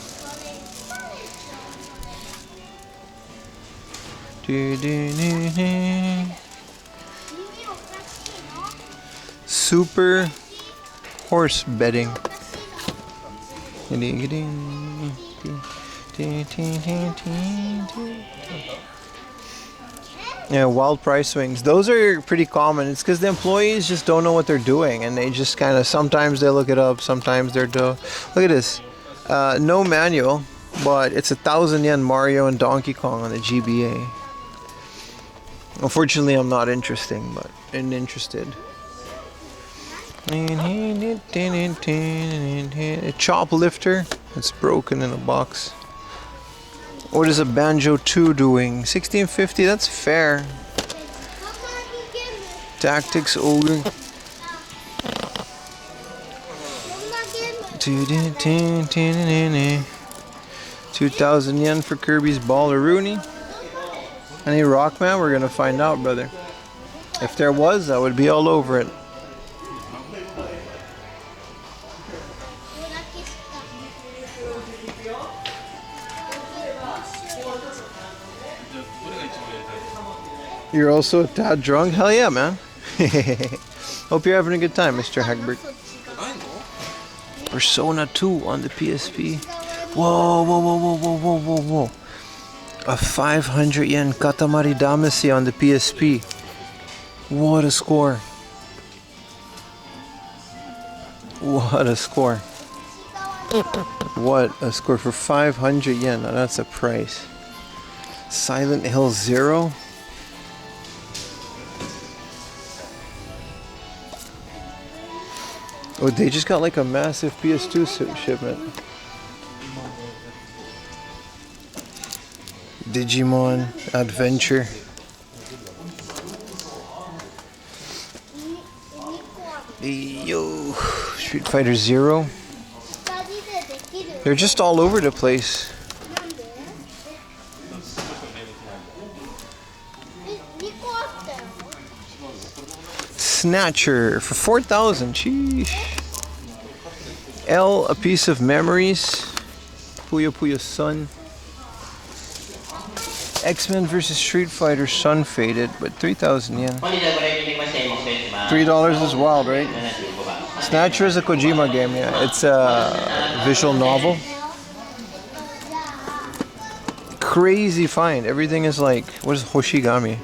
Speaker 1: Super horse betting. Yeah, wild price swings. Those are pretty common. It's because the employees just don't know what they're doing, and they just kind of, sometimes they look it up, sometimes they're Look at this. No manual, but it's 1,000 yen Mario and Donkey Kong on the GBA. Unfortunately, I'm not interested. A chop lifter. It's broken in a box. What is a Banjo 2 doing? 1650, that's fair. Tactics Ogre. 2,000 yen for Kirby's Balleroonie. Any Rockman? We're gonna find out, brother. If there was, I would be all over it. You're also a tad drunk? Hell yeah, man. Hope you're having a good time, Mr. Hagbert. Persona 2 on the PSP. Whoa, whoa, whoa, whoa, whoa, whoa, whoa, whoa. A 500 yen Katamari Damacy on the PSP. What a score. What a score. What a score for 500 yen. Now that's a price. Silent Hill 0. Oh, they just got like a massive PS2 shipment. Digimon Adventure. Yo, Street Fighter 0. They're just all over the place. Snatcher for 4,000. Sheesh. L, A Piece of Memories. Puyo Puyo Sun. X-Men vs Street Fighter Sun Faded, but 3,000 yen. $3 is wild, right? Snatcher is a Kojima game, yeah. It's a visual novel. Crazy find. Everything is like, what is Hoshigami?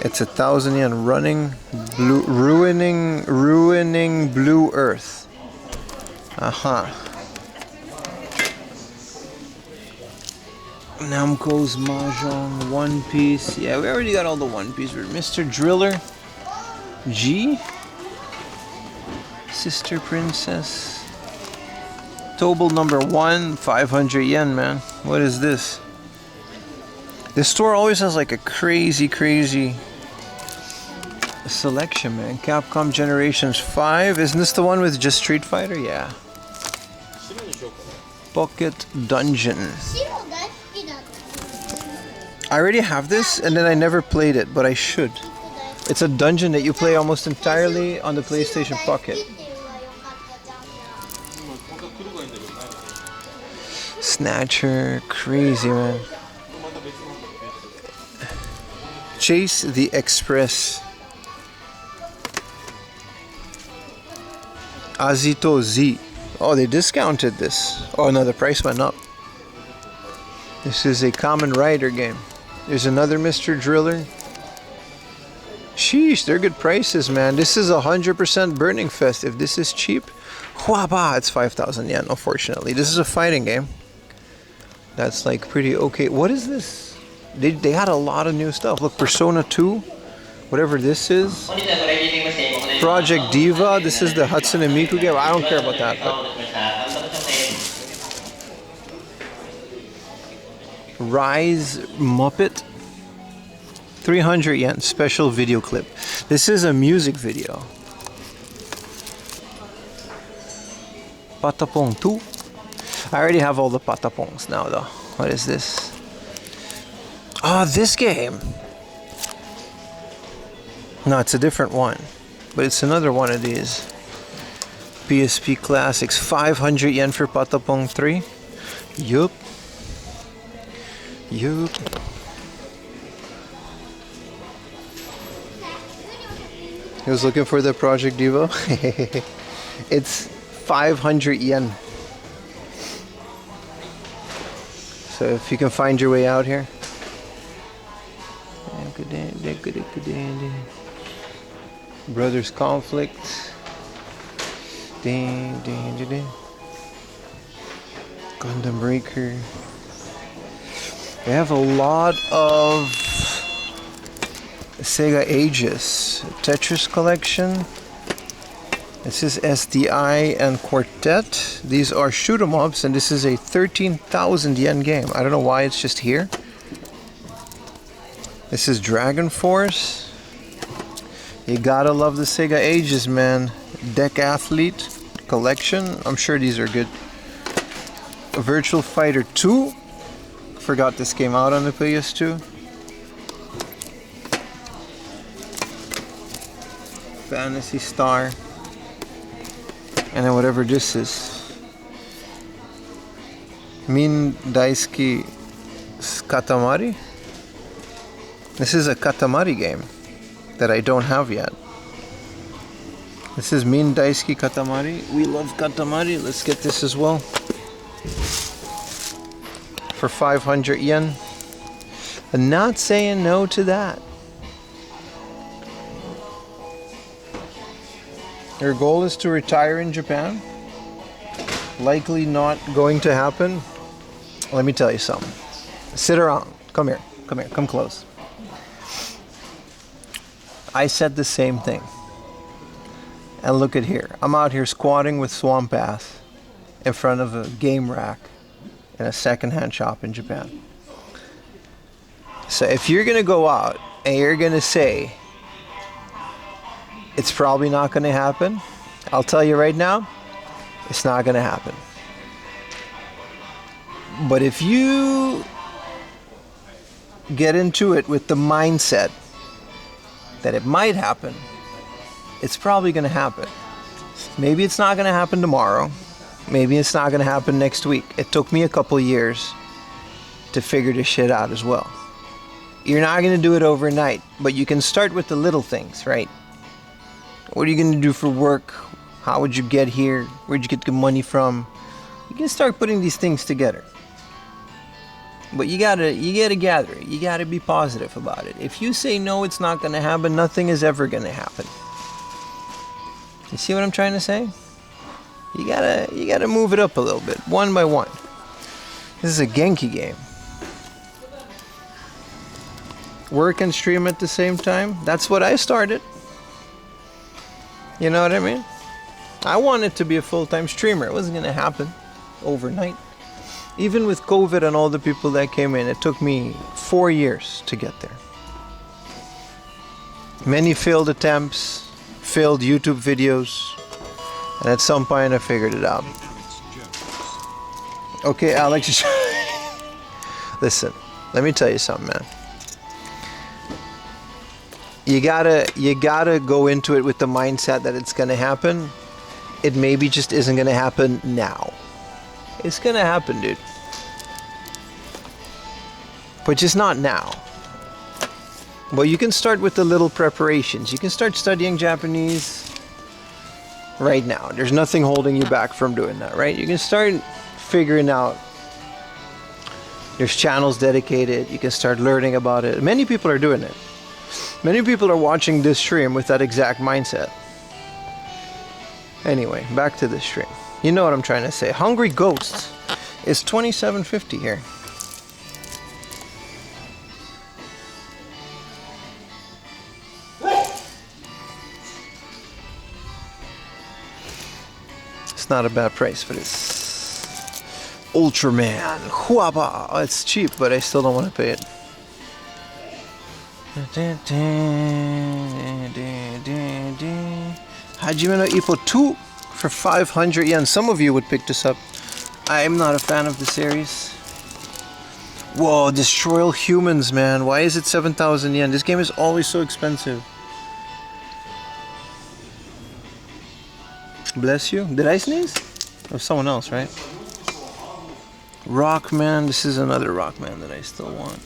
Speaker 1: It's 1,000 yen. Ruining Blue Earth. Aha. Namco's Mahjong, One Piece. Yeah, we already got all the One Piece. Mr. Driller. G. Sister Princess. Tobal number 1, 500 yen, man. What is this? This store always has like a crazy selection, man. Capcom Generations 5. Isn't this the one with just Street Fighter? Yeah. Pocket Dungeon. I already have this, and then I never played it, but I should. It's a dungeon that you play almost entirely on the PlayStation Pocket. Snatcher, crazy, man. Chase the Express. Azito Z. Oh, they discounted this. Oh no, the price went up. This is a Kamen Rider game. There's another Mr. Driller. Sheesh, they're good prices, man. This is 100% Burning Fest. If this is cheap, huaba, it's 5,000 yen, unfortunately. This is a fighting game. That's like pretty okay. What is this? They had a lot of new stuff. Look, Persona 2, whatever this is. Project Diva, this is the Hatsune Miku game. I don't care about that. But Rise Muppet, 300 yen, special video clip. This is a music video. Patapon 2. I already have all the Patapongs now though. What is this? Oh, this game. No, it's a different one. But it's another one of these. PSP Classics. 500 yen for Patapon 3. Yup. He was looking for the Project Devo. It's 500 yen. So if you can find your way out here. Brothers Conflict. Gundam Breaker. They have a lot of Sega Aegis. Tetris collection. This is SDI and Quartet. These are shoot 'em ups, and this is a 13,000 yen game. I don't know why it's just here. This is Dragon Force. You gotta love the Sega Aegis, man. Deck Athlete collection. I'm sure these are good. Virtual Fighter 2. Forgot this came out on the PS2. Fantasy Star. And then whatever this is. Min Daisuki Katamari. This is a Katamari game that I don't have yet. This is Min Daisuki Katamari. We love Katamari. Let's get this as well. For 500 yen. I'm not saying no to that. Your goal is to retire in Japan? Likely not going to happen. Let me tell you something. Sit around. Come here. Come here. Come close. I said the same thing. And look at here. I'm out here squatting with Swamp Ass in front of a game rack in a secondhand shop in Japan. So if you're going to go out and you're going to say it's probably not going to happen, I'll tell you right now, it's not going to happen. But if you get into it with the mindset that it might happen, it's probably going to happen. Maybe it's not going to happen tomorrow. Maybe it's not going to happen next week. It took me a couple years to figure this shit out as well. You're not going to do it overnight, but you can start with the little things, right? What are you going to do for work? How would you get here? Where'd you get the money from? You can start putting these things together. But you gotta gather it. You gotta be positive about it. If you say no, it's not gonna happen, nothing is ever gonna happen. You see what I'm trying to say? You gotta move it up a little bit, one by one. This is a Genki game. Work and stream at the same time. That's what I started. You know what I mean? I wanted to be a full-time streamer. It wasn't gonna happen overnight. Even with COVID and all the people that came in, it took me 4 years to get there. Many failed attempts, failed YouTube videos, and at some point I figured it out. Okay, Alex, listen, let me tell you something, man. You gotta go into it with the mindset that it's gonna happen. It maybe just isn't gonna happen now. It's gonna happen, dude. But just not now. Well, you can start with the little preparations. You can start studying Japanese right now. There's nothing holding you back from doing that, right? You can start figuring out. There's channels dedicated. You can start learning about it. Many people are doing it. Many people are watching this stream with that exact mindset. Anyway, back to this stream. You know what I'm trying to say. Hungry Ghosts is $27.50 here. It's not a bad price for this. Ultraman. Huaba. Oh, it's cheap, but I still don't want to pay it. Hajime no Ippo 2 for 500 yen. Some of you would pick this up. I'm not a fan of the series. Whoa, Destroy All Humans, man. Why is it 7,000 yen? This game is always so expensive. Bless you. Did I sneeze? Or someone else, right? Rockman. This is another Rockman that I still want.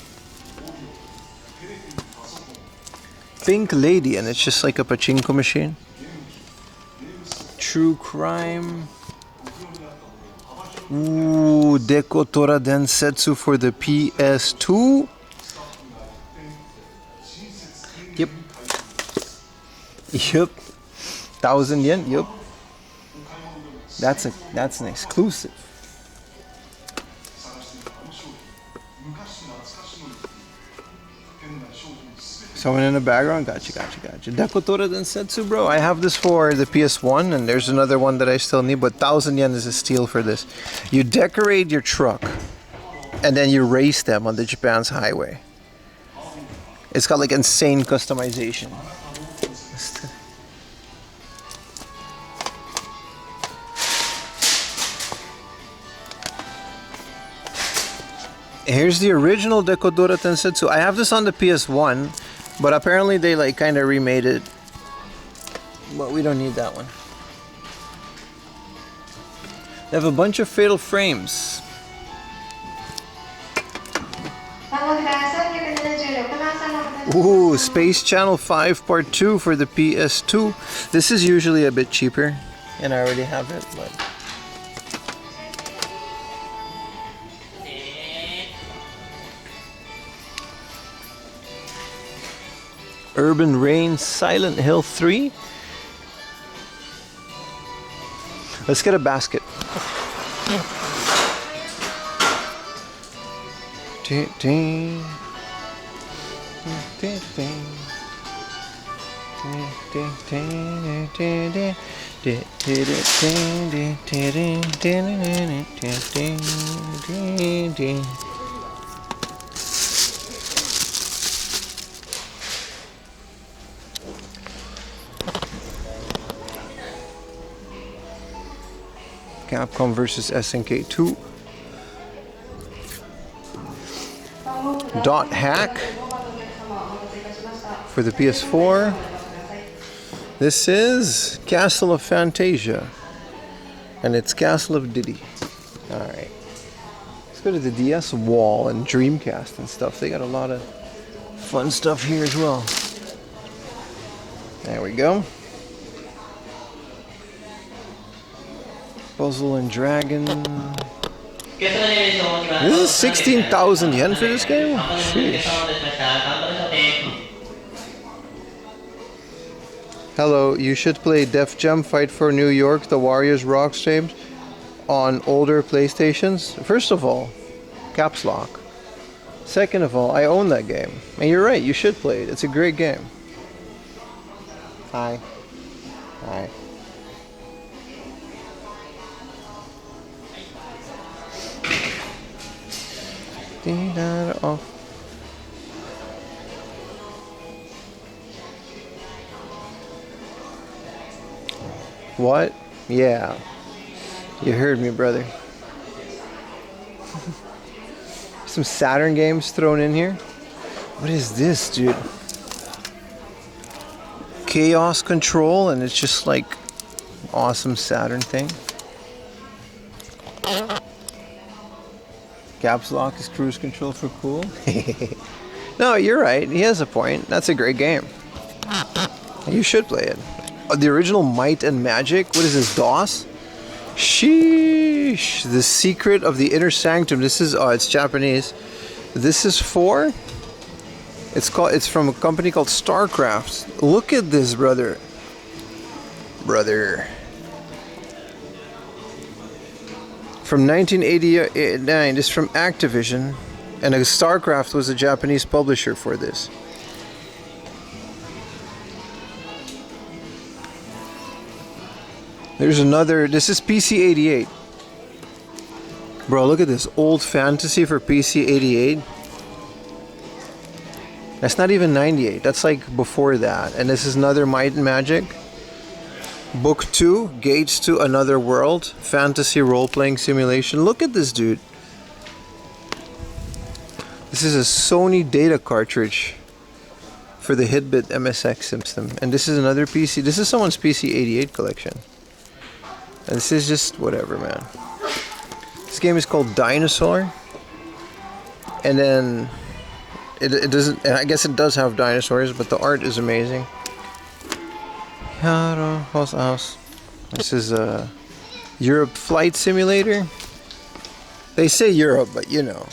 Speaker 1: Pink Lady, and it's just like a pachinko machine. True Crime. Ooh, Dekotora Densetsu for the PS2. Yep. Yep. 1,000 yen. Yep. That's an exclusive. Someone in the background? Gotcha. Dekotora Densetsu, bro. I have this for the PS1, and there's another one that I still need, but 1,000 yen is a steal for this. You decorate your truck, and then you race them on the Japan's highway. It's got like insane customization. Here's the original Dekotora Densetsu. I have this on the PS1, but apparently they like kind of remade it. But we don't need that one. They have a bunch of Fatal Frames. Ooh, Space Channel 5 Part 2 for the PS2. This is usually a bit cheaper, and I already have it, but... Urban Reign Silent Hill 3. Let's get a basket. Capcom versus SNK 2. Dot Hack for the PS4. This is Castle of Fantasia, and it's Castle of Diddy. Alright. Let's go to the DS wall and Dreamcast and stuff. They got a lot of fun stuff here as well. There we go. Puzzle and Dragon. This is 16,000 yen for this game? Sheesh. Hello, you should play Def Jam Fight for New York, the Warriors Rock games on older PlayStations. First of all, caps lock. Second of all, I own that game. And you're right, you should play it. It's a great game. Hi. Hi. Off. What? Yeah. You heard me, brother. Some Saturn games thrown in here. What is this, dude? Chaos Control, and it's just like awesome Saturn thing. Caps lock is cruise control for cool. No, you're right. He has a point. That's a great game. You should play it. The original Might and Magic. What is this, DOS? Sheesh. The Secret of the Inner Sanctum. This is, oh, it's Japanese. This is for, it's from a company called StarCraft. Look at this, brother. From 1989, this is from Activision, and StarCraft was a Japanese publisher for this. There's another, this is PC-88. Bro, look at this, Old Fantasy for PC-88. That's not even 98, that's like before that. And this is another Might and Magic. Book 2, Gates to Another World, fantasy role-playing simulation. Look at this dude. This is a Sony data cartridge for the Hitbit MSX system. And this is another PC. This is someone's PC 88 collection. And this is just whatever, man. This game is called Dinosaur. And then it doesn't, I guess it does have dinosaurs, but the art is amazing. This is a Europe flight simulator. They say Europe, but you know,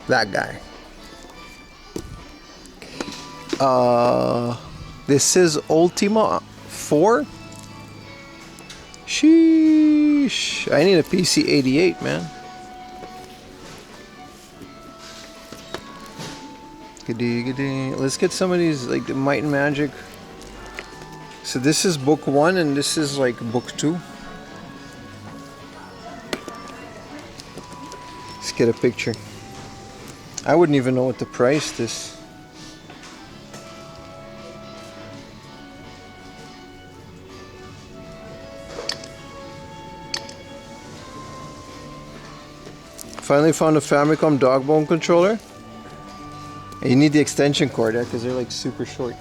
Speaker 1: that guy. This is Ultima 4. Sheesh. I need a PC 88, man. Let's get some of these, like the Might and Magic. So this is book 1 and this is like book 2. Let's get a picture. I wouldn't even know what to price this. Finally found a Famicom Dogbone controller. And you need the extension cord, because they're like super short.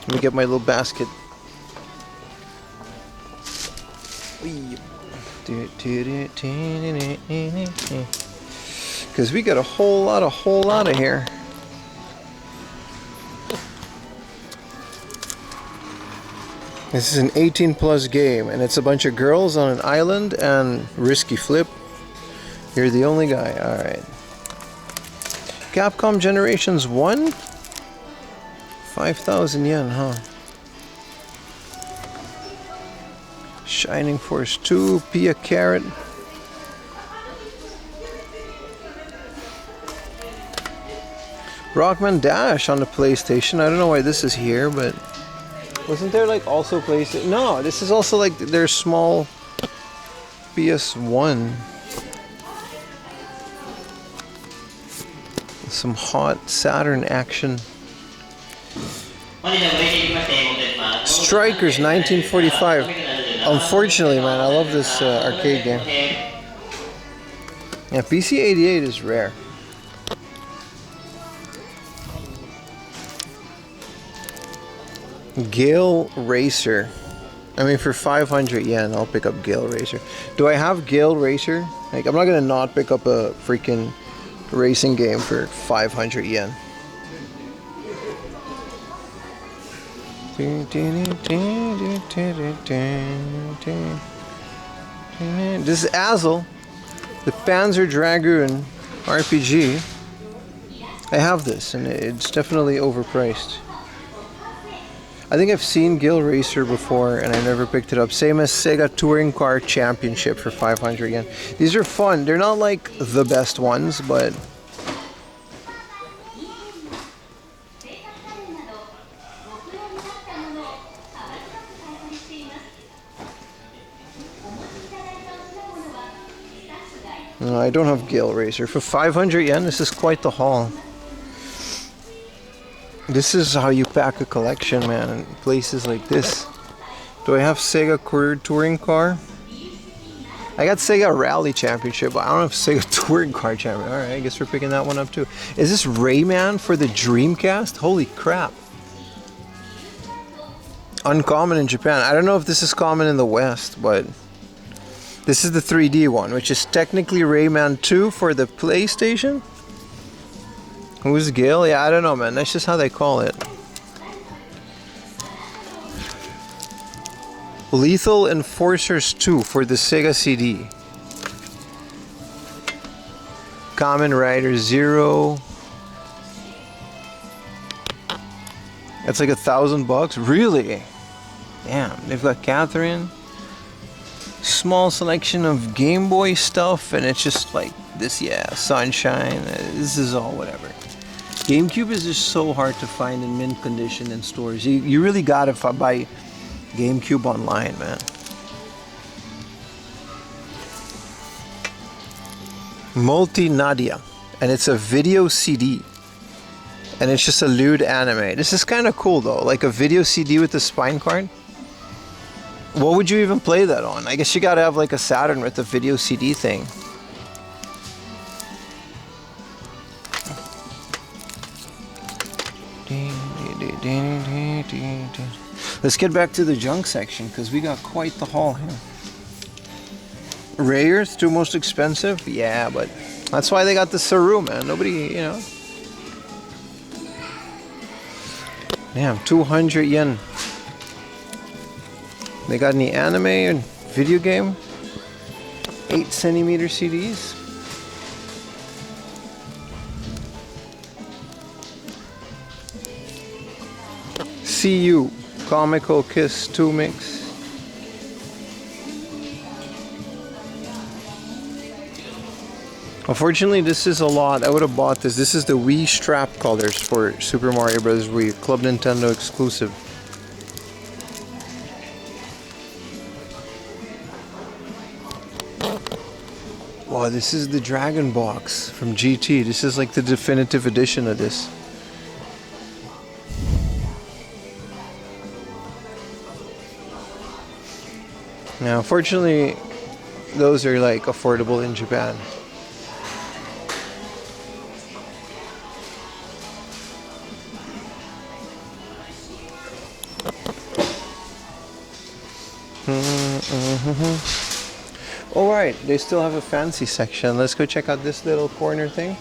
Speaker 1: Let me get my little basket. Because we got a whole lot of here. This is an 18+ game, and it's a bunch of girls on an island and risky flip. You're the only guy. Alright. Capcom Generations 1? 5,000 yen, huh? Shining Force 2, Pia Carrot. Rockman Dash on the PlayStation. I don't know why this is here, but wasn't there like also PlayStation? No, this is also like their small PS1. Some hot Saturn action. Strikers 1945. Unfortunately, man, I love this arcade game. Yeah, PC 88 is rare. Gale Racer. I mean, for 500 yen, I'll pick up Gale Racer. Do I have Gale Racer? Like, I'm not gonna not pick up a freaking racing game for 500 yen. This is Azel, the Panzer Dragoon RPG. I have this, and it's definitely overpriced. I think I've seen Gale Racer before, and I never picked it up. Same as Sega Touring Car Championship for 500 yen. These are fun. They're not like the best ones, but no, I don't have Gale Racer. For 500 yen, this is quite the haul. This is how you pack a collection, man, in places like this. Do I have Sega Touring Car? I got Sega Rally Championship, but I don't have Sega Touring Car Championship. Alright, I guess we're picking that one up too. Is this Rayman for the Dreamcast? Holy crap. Uncommon in Japan. I don't know if this is common in the West, but this is the 3D one, which is technically Rayman 2 for the PlayStation. Who's Gale? Yeah, I don't know, man. That's just how they call it. Lethal Enforcers 2 for the Sega CD. Kamen Rider Zero. That's like $1,000. Really? Damn. They've got Catherine. Small selection of Game Boy stuff, and it's just like this. Yeah, Sunshine. This is all whatever. GameCube is just so hard to find in mint condition in stores. You really gotta buy GameCube online, man. Multi Nadia, and it's a video CD. And it's just a lewd anime. This is kind of cool though, like a video CD with the spine card. What would you even play that on? I guess you gotta have like a Saturn with a video CD thing. Let's get back to the junk section because we got quite the haul here. Rayers, two most expensive? Yeah, but that's why they got the Saru, man. Nobody, you know. Damn, 200 yen. They got any anime and video game? 8 centimeter CDs. CU, Comical Kiss 2 mix. Unfortunately, this is a lot. I would have bought this. This is the Wii strap colors for Super Mario Bros. Wii, Club Nintendo exclusive. Wow, this is the Dragon Box from GT. This is like the definitive edition of this. Now, unfortunately, those are like affordable in Japan. Alright, they still have a fancy section. Let's go check out this little corner thing.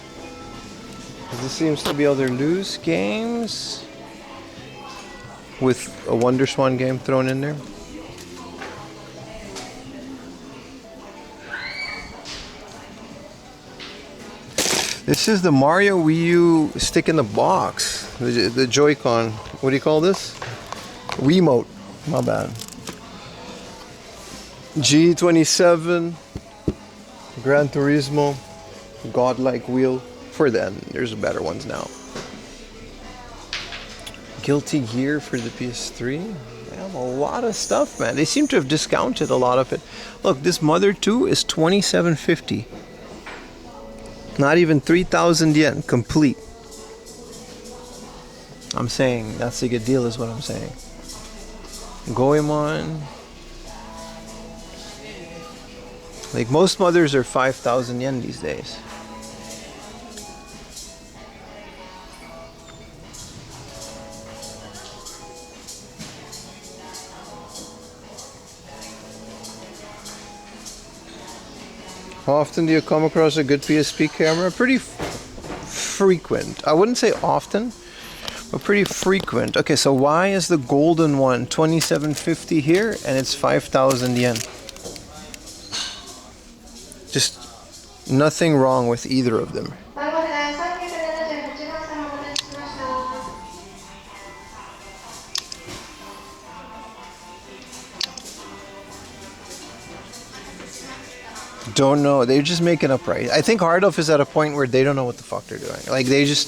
Speaker 1: This seems to be all their loose games with a WonderSwan game thrown in there. This is the Mario Wii U stick in the box. The Joy-Con. What do you call this? Wiimote. My bad. G27. Gran Turismo. Godlike Wheel. For then. There's better ones now. Guilty Gear for the PS3. They have a lot of stuff, man. They seem to have discounted a lot of it. Look, this Mother 2 is $27.50. Not even 3,000 yen, complete. I'm saying that's a good deal is what I'm saying. Goemon. Like most mothers are 5,000 yen these days. How often do you come across a good PSP camera? Pretty frequent. I wouldn't say often, but pretty frequent. Okay, so why is the golden one 2750 here and it's 5,000 yen? Just nothing wrong with either of them. Don't know. They're just making up price. I think Hardolf is at a point where they don't know what the fuck they're doing. Like they just,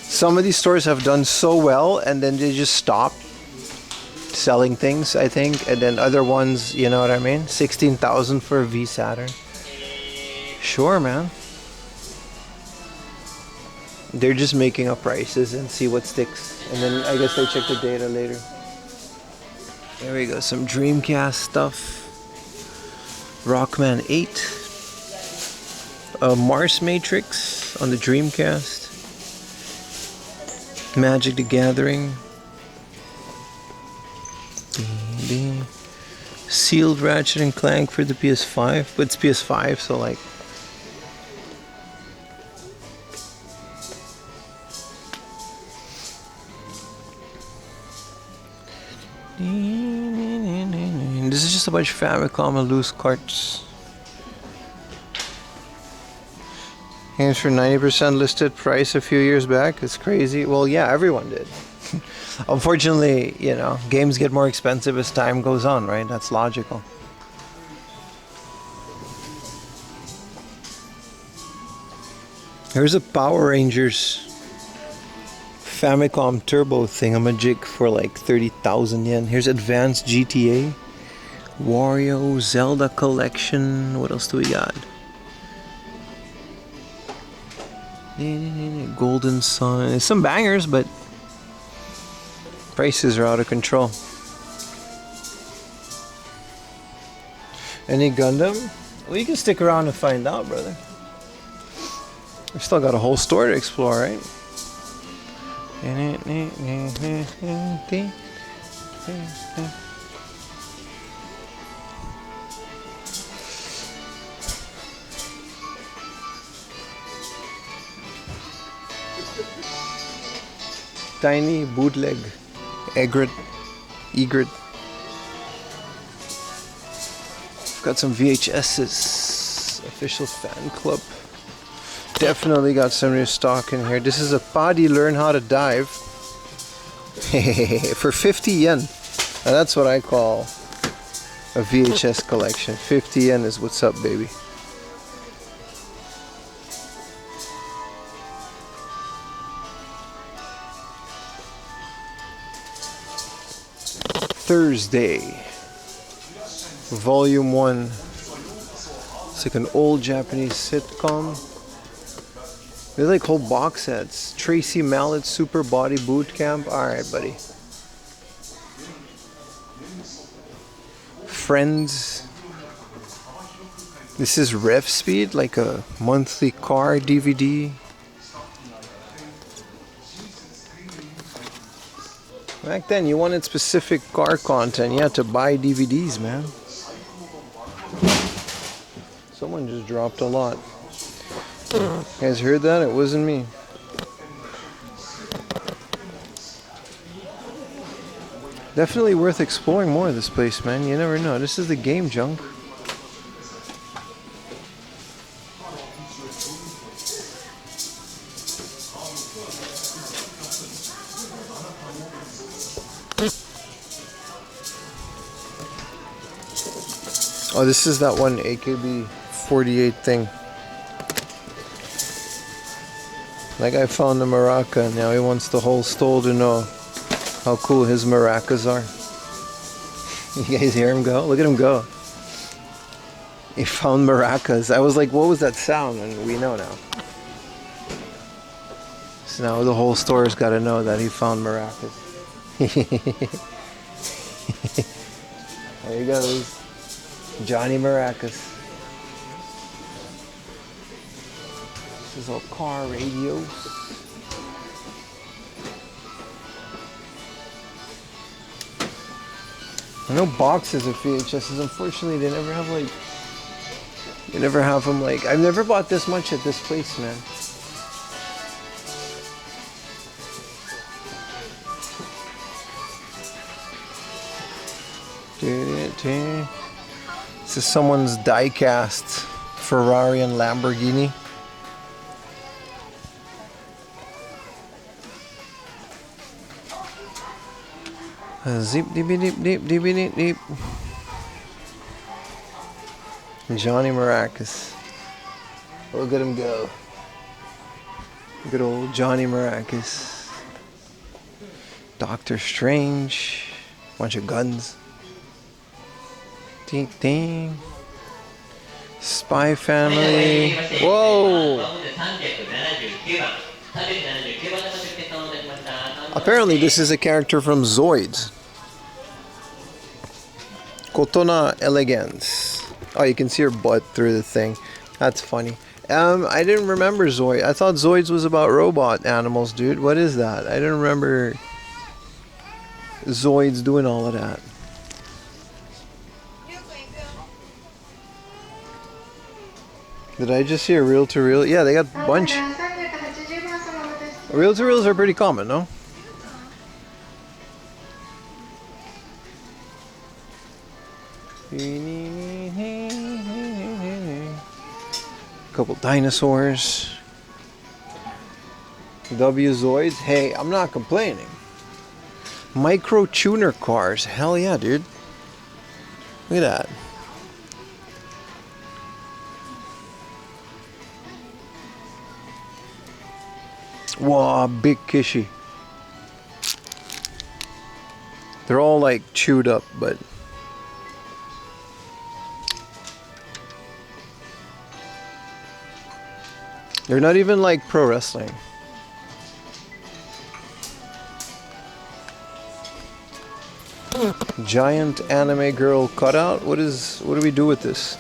Speaker 1: some of these stores have done so well and then they just stop selling things, I think. And then other ones, you know what I mean? 16,000 for a V Saturn. Sure, man. They're just making up prices and see what sticks. And then I guess they check the data later. There we go. Some Dreamcast stuff. Rockman 8. Mars Matrix on the Dreamcast. Magic the Gathering. Sealed Ratchet and Clank for the PS5. But it's PS5, so like. This is just a bunch of Famicom and loose carts. Games for 90% listed price a few years back. It's crazy. Well, yeah, everyone did. Unfortunately, you know, games get more expensive as time goes on, right? That's logical. Here's a Power Rangers Famicom Turbo thingamajig for like 30,000 yen. Here's Advanced GTA. Wario, Zelda Collection. What else do we got? Golden Sun. Some bangers, but prices are out of control. Any Gundam? Well, you can stick around and find out, brother. We still got a whole store to explore, right? Tiny bootleg egret. Got some VHS's. Official fan club. Definitely got some new stock in here. This is a Paddy Learn How to Dive. For 50 yen. Now that's what I call a VHS collection. 50 yen is what's up, baby. Thursday. Volume 1. It's like an old Japanese sitcom. They're like whole box sets. Tracy Mallet Super Body Boot Camp. Alright, buddy. Friends. This is Rev Speed, like a monthly car DVD. Back then, you wanted specific car content. You had to buy DVDs, man. Someone just dropped a lot. You guys heard that? It wasn't me. Definitely worth exploring more of this place, man. You never know. This is the game junk. Oh, this is that one AKB 48 thing. That guy found the maraca. Now he wants the whole stole to know how cool his maracas are. You guys hear him go? Look at him go. He found maracas. I was like, what was that sound? And we know now. So now the whole store's got to know that he found maracas. There he goes. Johnny Maracas. This is all car radios. I know boxes of VHSs. Unfortunately, they never have like. They never have them like. I've never bought this much at this place, man. This is someone's die-cast Ferrari and Lamborghini. Zip deep deep deep deep deep deep. Johnny Maracas. Look at him go. Good old Johnny Maracas. Doctor Strange. Bunch of guns. Ding ding. Spy Family. Whoa! Apparently this is a character from Zoids. Kotona Elegance. Oh, you can see her butt through the thing. That's funny. I didn't remember Zoid. I thought Zoids was about robot animals, dude. What is that? I didn't remember Zoids doing all of that. Did I just see a reel-to-reel? Yeah, they got a bunch. Reel-to-reels are pretty common, no? Couple dinosaurs. W Zoids. Hey, I'm not complaining. Micro tuner cars. Hell yeah, dude. Look at that. Wow, big Kishi. They're all like chewed up, but They're not even like pro wrestling. Giant anime girl cutout. What do we do with this?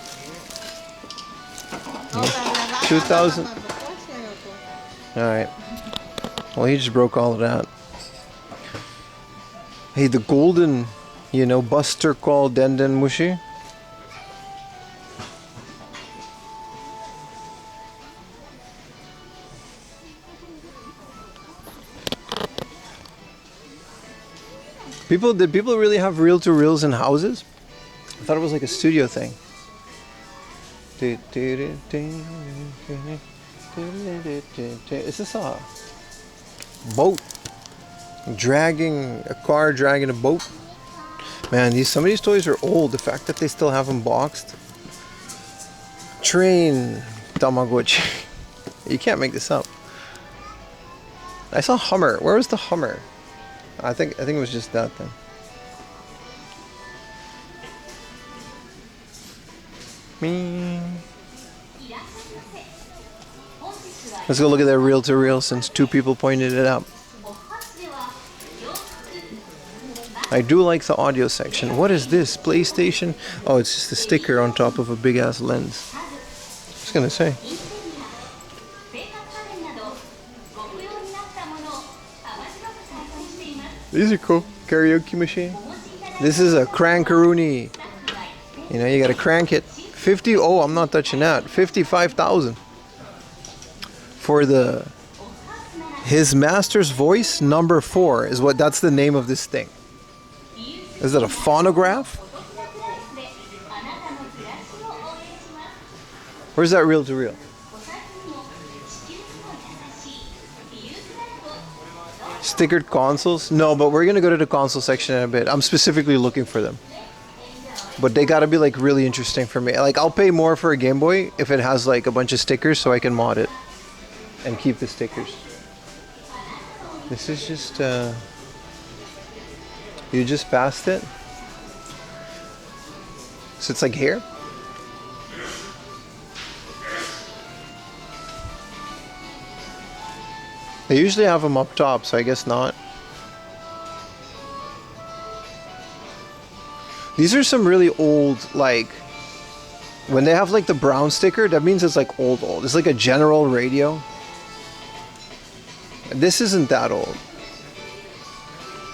Speaker 1: 2000. Alright. Well, he just broke all of that. Hey, the golden, Buster Call Denden Mushi. Did people really have reel-to-reels in houses? I thought it was like a studio thing. Is this a boat? A car dragging a boat? Man, some of these toys are old. The fact that they still have them boxed. Train Tamagotchi. You can't make this up. I saw Hummer. Where was the Hummer? I think it was just that then. Let's go look at that reel-to-reel since 2 people pointed it out. I do like the audio section. What is this? PlayStation? Oh, it's just a sticker on top of a big ass lens. I was gonna say. These are cool. Karaoke machine. This is a crankaroonie. You gotta crank it. 50. Oh, I'm not touching that. 55,000 for his master's voice number 4 is what. That's the name of this thing. Is that a phonograph? Where's that reel-to-reel? Stickered consoles? No, but we're gonna go to the console section in a bit. I'm specifically looking for them. But they gotta be like really interesting for me. Like I'll pay more for a Game Boy if it has like a bunch of stickers so I can mod it and keep the stickers. This is just you just passed it. So it's like here. They usually have them up top, so I guess not. These are some really old, like, when they have like the brown sticker, that means it's like old. It's like a general radio. This isn't that old.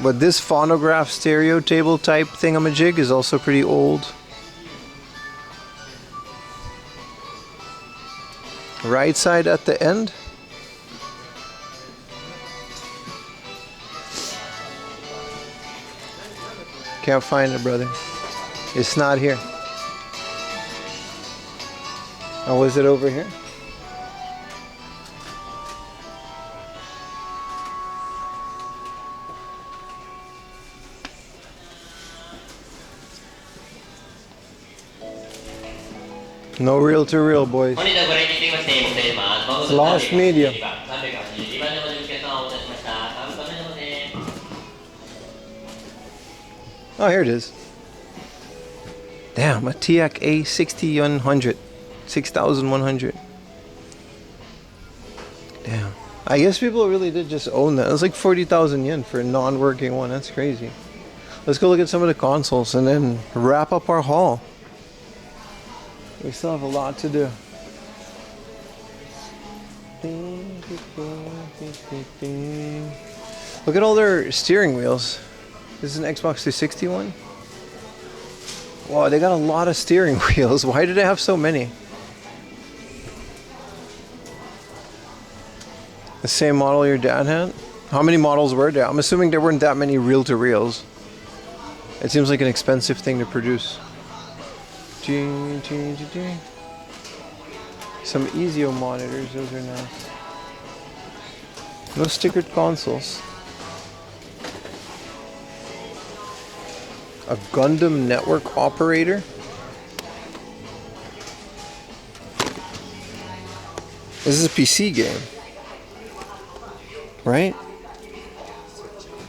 Speaker 1: But this phonograph stereo table type thingamajig is also pretty old. Right side at the end. Can't find it, brother. It's not here. Oh, was it over here? No reel-to-reel, boys. Lost media. Oh, here it is. Damn, a TIAC A6100. 6100. Damn. I guess people really did just own that. It was like 40,000 yen for a non-working one. That's crazy. Let's go look at some of the consoles and then wrap up our haul. We still have a lot to do. Look at all their steering wheels. This is an Xbox 360 one. Wow, they got a lot of steering wheels. Why do they have so many? The same model your dad had? How many models were there? I'm assuming there weren't that many reel-to-reels. It seems like an expensive thing to produce. Some Ezio monitors, those are nice. No stickered consoles. A Gundam network operator. This is a PC game, right?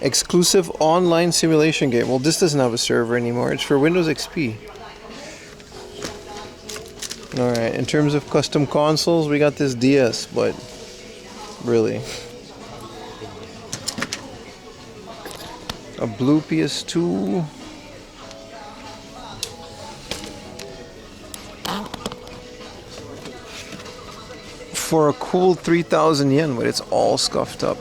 Speaker 1: Exclusive online simulation game. Well, this doesn't have a server anymore. It's for Windows XP. Alright, in terms of custom consoles, we got this DS, but really. A blue PS2. For a cool 3,000 yen, but it's all scuffed up.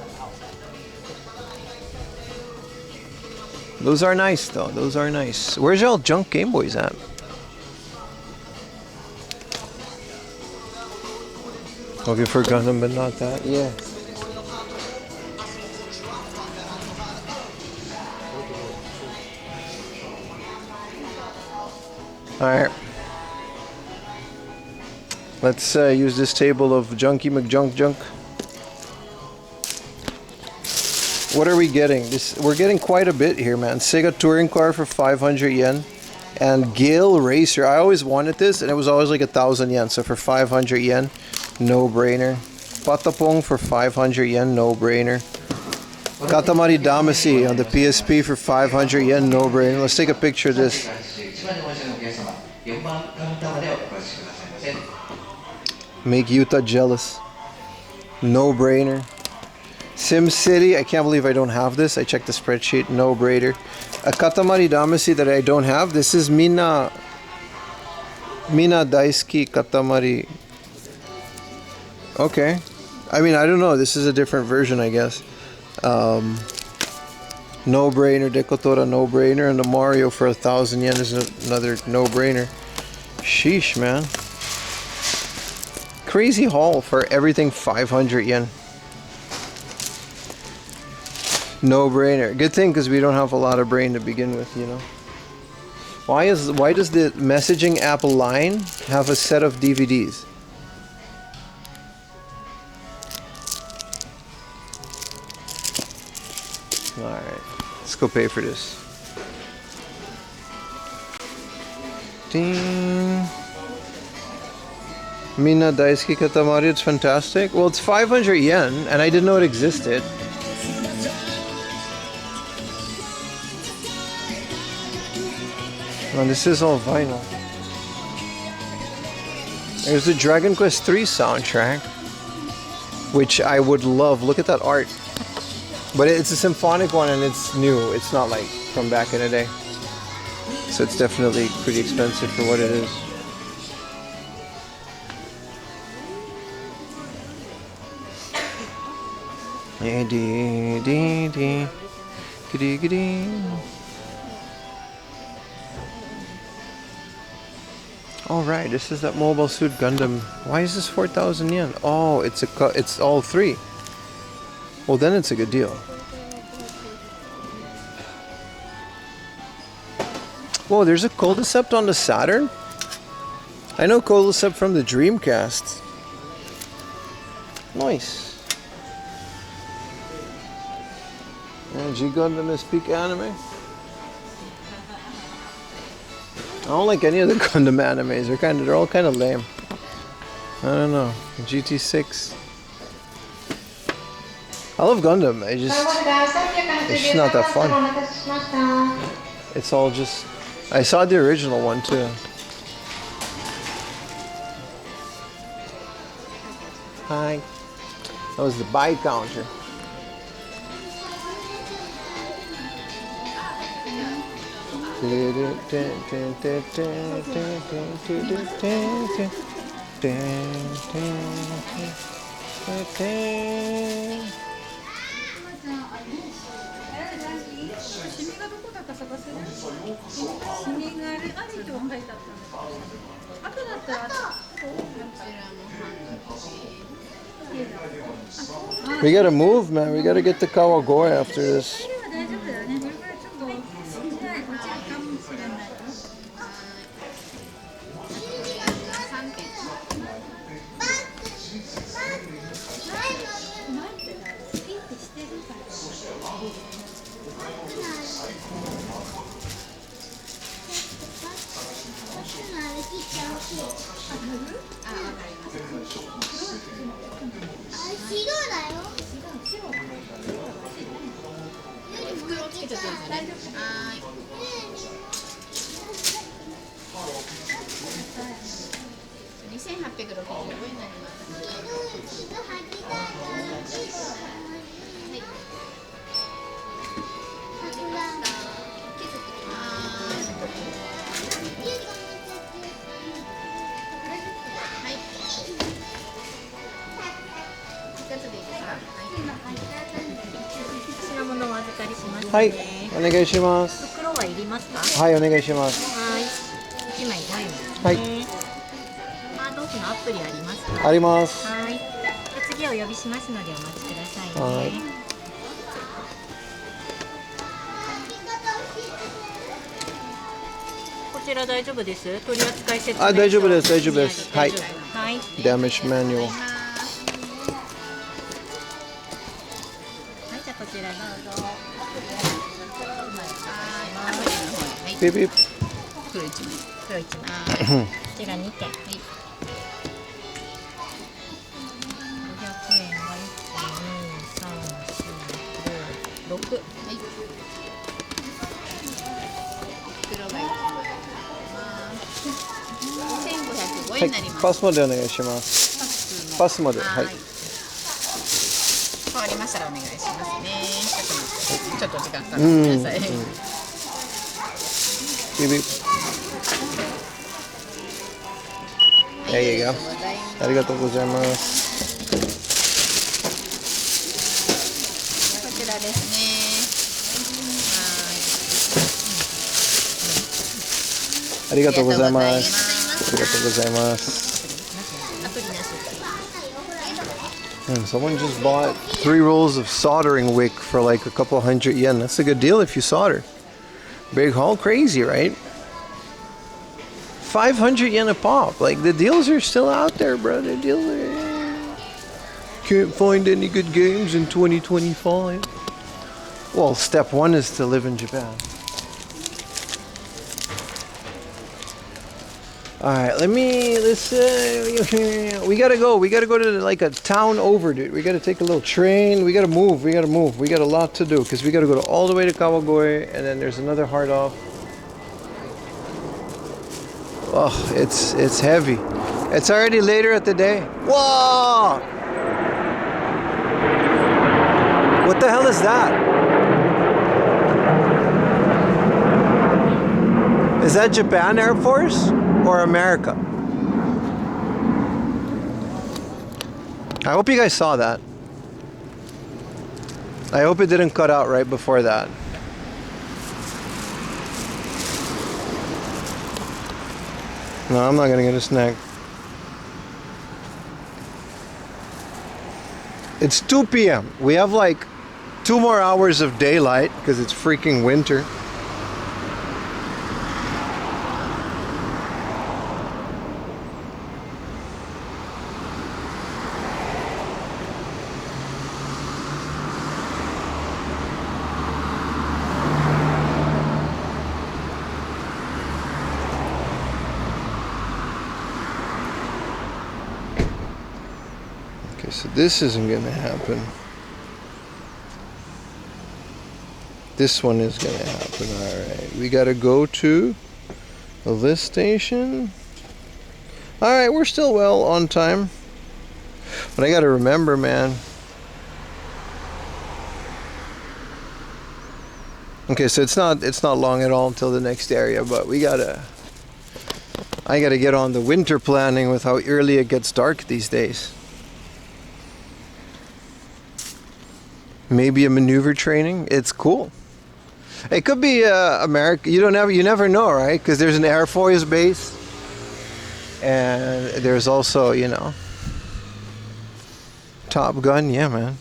Speaker 1: Those are nice though, those are nice. Where's y'all junk Game Boys at? Looking for Gundam, but not that. Yeah. Alright. Let's use this table of Junky McJunk. What are we getting? We're getting quite a bit here, man. Sega Touring Car for 500 yen. And Gale Racer. I always wanted this, and it was always like 1,000 yen. So for 500 yen, no brainer. Patapong for 500 yen, no brainer. Katamari Damacy on the PSP for 500 yen, no brainer. Let's take a picture of this. Make Yuta jealous. No brainer. Sim City, I can't believe I don't have this. I checked the spreadsheet, no brainer. A Katamari Damacy that I don't have. This is Mina Daisuki Katamari. Okay. I mean, I don't know. This is a different version, I guess. No brainer. Dekotora, no brainer. And the Mario for 1,000 yen is another no brainer. Sheesh, man. Crazy haul for everything 500 yen. No brainer. Good thing because we don't have a lot of brain to begin with, you know. Why does the messaging app Line have a set of DVDs? Alright, let's go pay for this. Ding. Mina Daisuki Katamari, it's fantastic. Well, it's 500 yen, and I didn't know it existed. And this is all vinyl. There's the Dragon Quest III soundtrack, which I would love. Look at that art. But it's a symphonic one and it's new. It's not like from back in the day. So it's definitely pretty expensive for what it is. Alright, this is that Mobile Suit Gundam. Why is this 4,000 yen? Oh, it's all three. Well, then it's a good deal. Whoa, there's a Cordyceps on the Saturn? I know Cordyceps from the Dreamcast. Nice. And G Gundam is peak anime. I don't like any of the Gundam animes. They're all kind of lame. I don't know. GT6. I love Gundam. It's just not that fun. It's all just. I saw the original one too. Hi. That was the buy counter. We gotta move, man. We gotta get to Kawagoe after this.
Speaker 8: 品物お預かりしますね。
Speaker 1: はい、お願いします。
Speaker 8: 袋はいりますか？
Speaker 1: はい、お願いします。
Speaker 8: はい。1枚5円ですね。
Speaker 1: はい。
Speaker 8: ハードオフのアプリありますか？
Speaker 1: あります。
Speaker 8: はい。で次お呼びしますのでお待ちくださいね。
Speaker 1: はい。
Speaker 8: こちら大丈夫です。取扱説明書。
Speaker 1: あ、大丈夫です、大丈夫です。はい。
Speaker 8: はい。
Speaker 1: Damage manual。
Speaker 8: はい、じゃあこちらどうぞ。
Speaker 1: ピピ。
Speaker 8: 黒1枚。黒1枚。こちら2点。はい。500円は1、2、3、4、5、6。はい。黒が1枚。2505円になります。
Speaker 1: パスまでお願いします。パスまで。はい。
Speaker 8: 変わりましたらお願いしますね。ちょっと時間かかる。ごめんなさい。
Speaker 1: ピピ。There you go。ありがとうございます。
Speaker 8: こちらです
Speaker 1: ね。ありがとうございます。ありがとうございます。Someone just bought 3 rolls of soldering wick for like a couple hundred yen. That's a good deal if you solder. Big haul, crazy, right? 500 yen a pop. Like the deals are still out there, bro. The deals are. Can't find any good games in 2025. Well, step 1 is to live in Japan. Alright, let's we gotta go to like a town over, dude. We gotta take a little train, we gotta move, we got a lot to do, because we gotta go all the way to Kawagoe, and then there's another hard off. Oh, it's heavy. It's already later at the day. Whoa! What the hell is that? Is that Japan Air Force? Or America? I hope you guys saw that. I hope it didn't cut out right before that. No, I'm not gonna get a snack. It's 2 p.m. We have like 2 more hours of daylight because it's freaking winter. So this isn't gonna happen. This one is gonna happen. Alright, we gotta go to the lift station. Alright, we're still well on time. But I gotta remember, man. Okay, so it's not long at all until the next area, but I gotta get on the winter planning with how early it gets dark these days. Maybe a maneuver training. It's cool. It could be America. You never know, right? Because there's an Air Force base, and there's also, Top Gun. Yeah, man.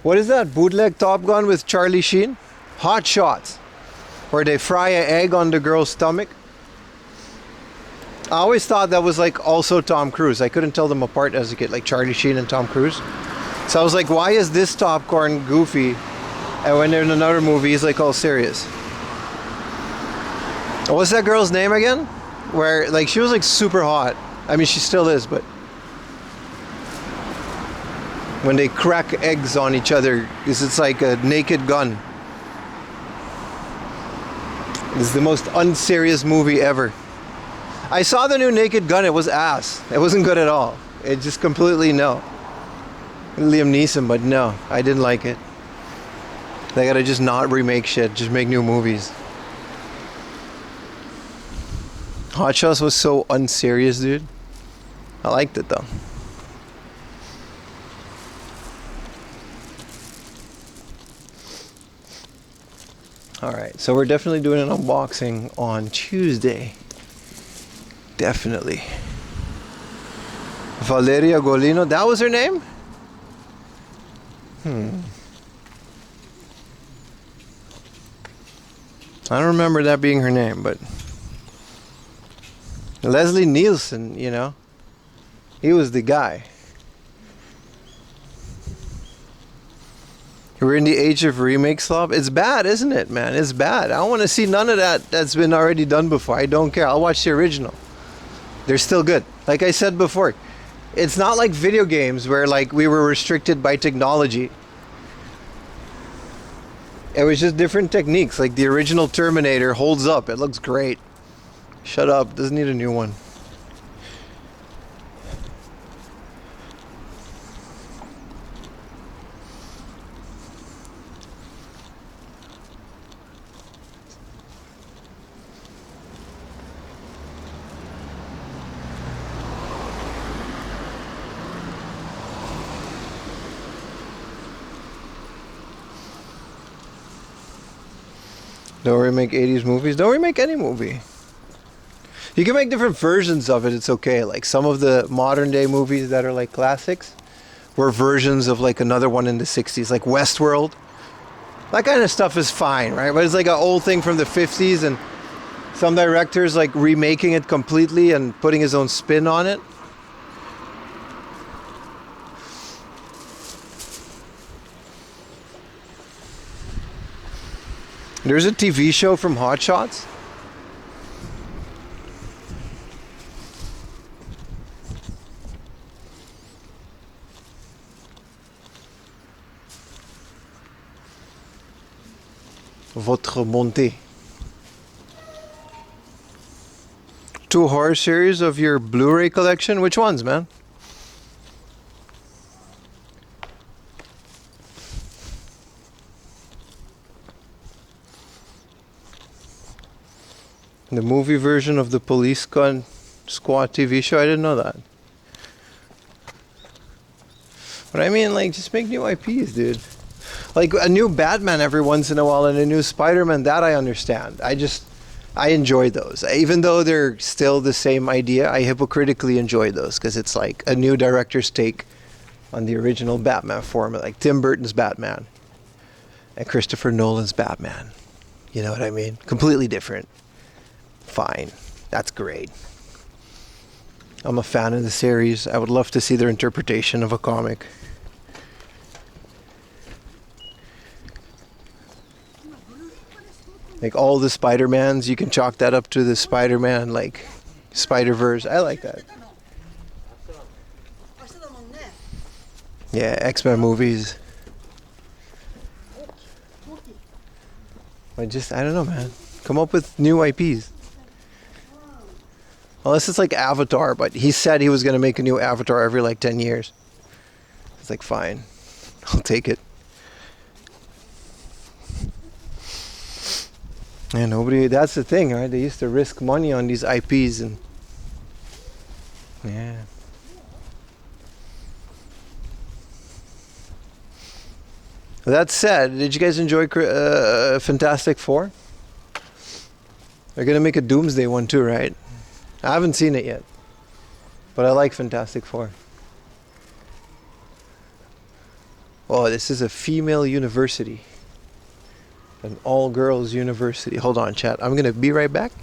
Speaker 1: What is that? Bootleg Top Gun with Charlie Sheen? Hot Shots, where they fry an egg on the girl's stomach. I always thought that was like also Tom Cruise. I couldn't tell them apart as a kid, like Charlie Sheen and Tom Cruise. So I was like, why is this popcorn goofy? And when they're in another movie, he's like all serious. What's that girl's name again? Where like she was like super hot. I mean, she still is, but when they crack eggs on each other, it's like a naked gun. It's the most unserious movie ever. I saw the new Naked Gun. It was ass. It wasn't good at all. It just completely no. Liam Neeson, but no, I didn't like it. They gotta just not remake shit. Just make new movies. Hot Shots was so unserious, dude. I liked it though. Alright, so we're definitely doing an unboxing on Tuesday. Definitely. Valeria Golino, that was her name? I don't remember that being her name, but Leslie Nielsen, you know, he was the guy. We're in the age of remake slop. It's bad, isn't it, man? It's bad. I don't want to see none of that that's been already done before. I don't care. I'll watch the original. They're still good. Like I said before, it's not like video games where like we were restricted by technology. It was just different techniques. Like the original Terminator holds up. It looks great. Shut up. Doesn't need a new one. Don't remake 80s movies. Don't remake any movie. You can make different versions of it. It's okay. Like some of the modern day movies that are like classics were versions of like another one in the 60s, like Westworld. That kind of stuff is fine, right? But it's like an old thing from the 50s and some directors like remaking it completely and putting his own spin on it. There's a TV show from Hot Shots. Votre bonté. 2 horror series of your Blu-ray collection? Which ones, man? The movie version of the Police Squad TV show? I didn't know that. But I mean, like, just make new IPs, dude. Like, a new Batman every once in a while and a new Spider-Man, that I understand. I enjoy those. Even though they're still the same idea, I hypocritically enjoy those because it's like a new director's take on the original Batman formula. Like Tim Burton's Batman and Christopher Nolan's Batman. You know what I mean? Completely different. Fine. That's great. I'm a fan of the series. I would love to see their interpretation of a comic. Like all the Spider-Mans, you can chalk that up to the Spider-Man, like Spider-Verse. I like that. Yeah, X-Men movies. I don't know, man. Come up with new IPs. Unless it's like Avatar, but he said he was going to make a new Avatar every like 10 years. It's like, fine. I'll take it. Yeah, nobody, that's the thing, right? They used to risk money on these IPs and yeah. That said, did you guys enjoy Fantastic Four? They're going to make a Doomsday one too, right? I haven't seen it yet, but I like Fantastic Four. Oh, this is a female university. An all-girls university. Hold on, chat. I'm going to be right back.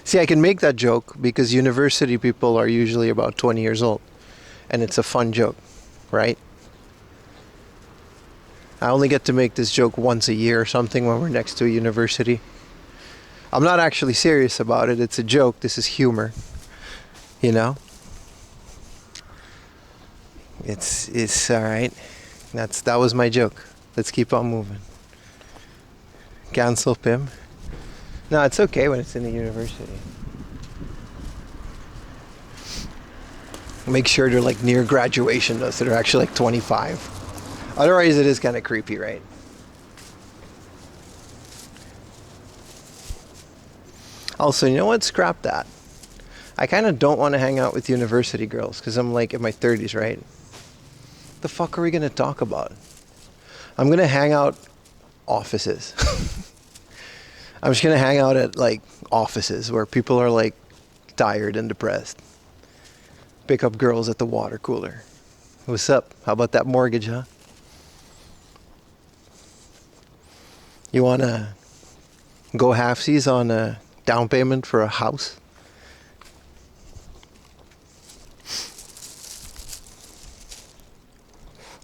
Speaker 1: See, I can make that joke because university people are usually about 20 years old. And it's a fun joke, right? I only get to make this joke once a year or something when we're next to a university. I'm not actually serious about it. It's a joke. This is humor. You know? It's all right. That was my joke. Let's keep on moving. Cancel Pim. No, it's okay when it's in the university. Make sure they're like near graduation though, so they're actually like 25. Otherwise, it is kind of creepy, right? Also, you know what? Scrap that. I kind of don't want to hang out with university girls because I'm like in my 30s, right? The fuck are we gonna talk about? I'm gonna hang out offices. I'm just gonna hang out at like offices where people are like tired and depressed. Pick up girls at the water cooler. What's up? How about that mortgage, huh? You wanna go halfsies on a down payment for a house?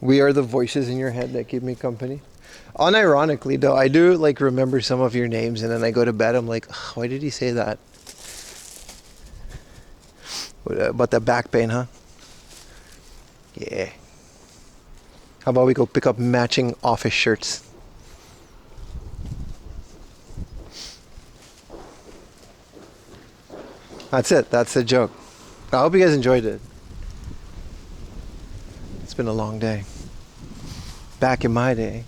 Speaker 1: We are the voices in your head that keep me company. Unironically though, I do like remember some of your names, and then I go to bed, I'm like, "Ugh, why did he say that? What, about that back pain, huh? Yeah. How about we go pick up matching office shirts? That's it. That's the joke. I hope you guys enjoyed it. It's been a long day. Back in my day.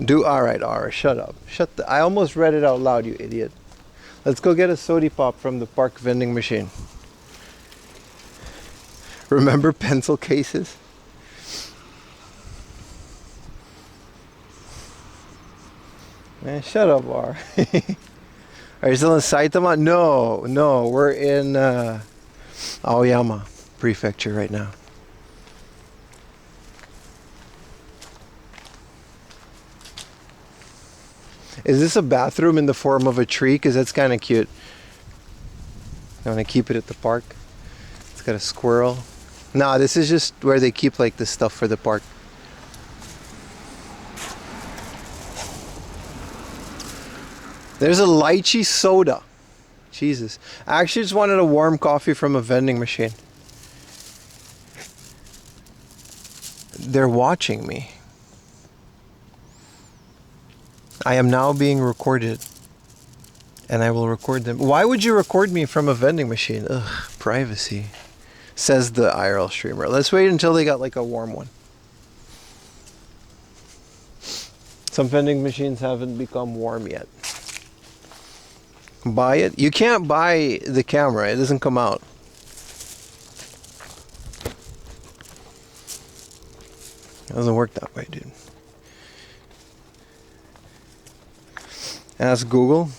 Speaker 1: Alright, shut up. I almost read it out loud, you idiot. Let's go get a sody pop from the park vending machine. Remember pencil cases? Man, shut up, R. Are you still in Saitama? No, we're in Aoyama Prefecture right now. Is this a bathroom in the form of a tree? Because that's kind of cute. I want to keep it at the park. It's got a squirrel. Nah, this is just where they keep like the stuff for the park. There's a lychee soda. Jesus. I actually just wanted a warm coffee from a vending machine. They're watching me. I am now being recorded. And I will record them. Why would you record me from a vending machine? Ugh, privacy. Says the IRL streamer. Let's wait until they got like a warm one. Some vending machines haven't become warm yet. Buy it. You can't buy the camera. It doesn't come out. It doesn't work that way, dude. Ask Google.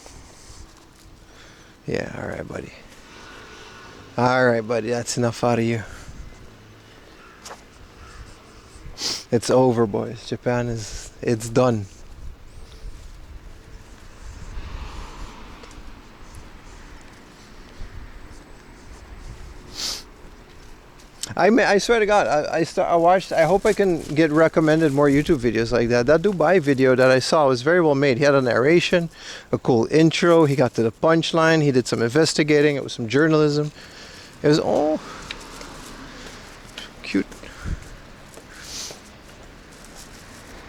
Speaker 1: Yeah, alright, buddy. Alright, buddy. That's enough out of you. It's over, boys. Japan is... It's done. I swear to God, I watched. I hope I can get recommended more YouTube videos like that. That Dubai video that I saw was very well made. He had a narration, a cool intro. He got to the punchline. He did some investigating. It was some journalism. It was all cute.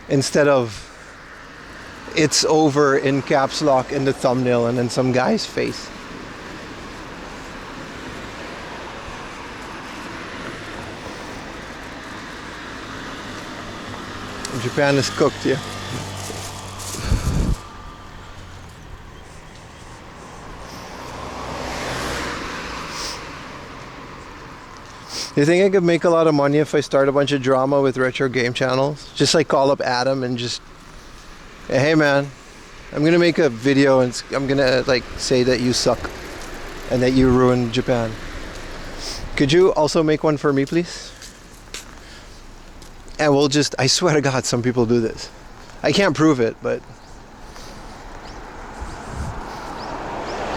Speaker 1: Instead of "it's over" in caps lock in the thumbnail and then some guy's face. Japan is cooked, yeah. You think I could make a lot of money if I start a bunch of drama with retro game channels? Just like call up Adam and just, hey man, I'm gonna make a video and I'm gonna like say that you suck and that you ruined Japan. Could you also make one for me, please? And we'll just, I swear to God, some people do this. I can't prove it, but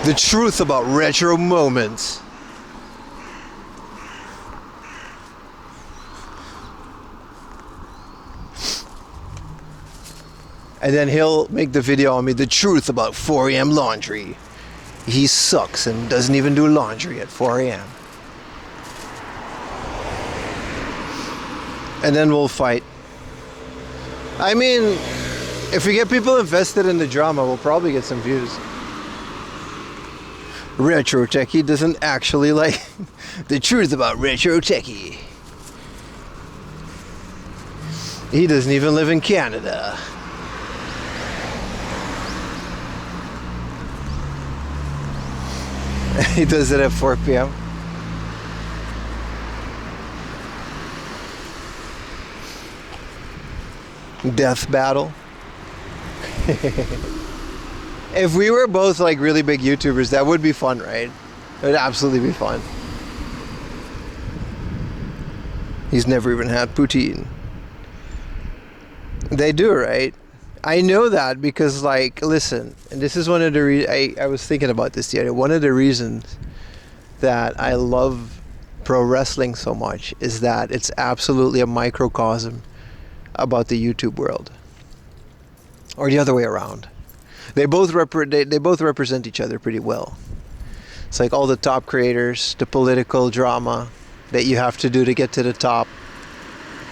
Speaker 1: the truth about retro moments. And then he'll make the video on me, the truth about 4 a.m. laundry. He sucks and doesn't even do laundry at 4 a.m. And then we'll fight. I mean, if we get people invested in the drama, we'll probably get some views. Retro Techie doesn't actually like the truth about Retro Techie. He doesn't even live in Canada. He does it at 4 p.m. Death battle. If we were both like really big YouTubers, that would be fun, right? It would absolutely be fun. He's never even had poutine. They do, right? I know that because, like, listen, and this is one of the I was thinking about this the other day. One of the reasons that I love pro wrestling so much is that it's absolutely a microcosm about the YouTube world, or the other way around. They both represent each other pretty well. It's like all the top creators, the political drama that you have to do to get to the top.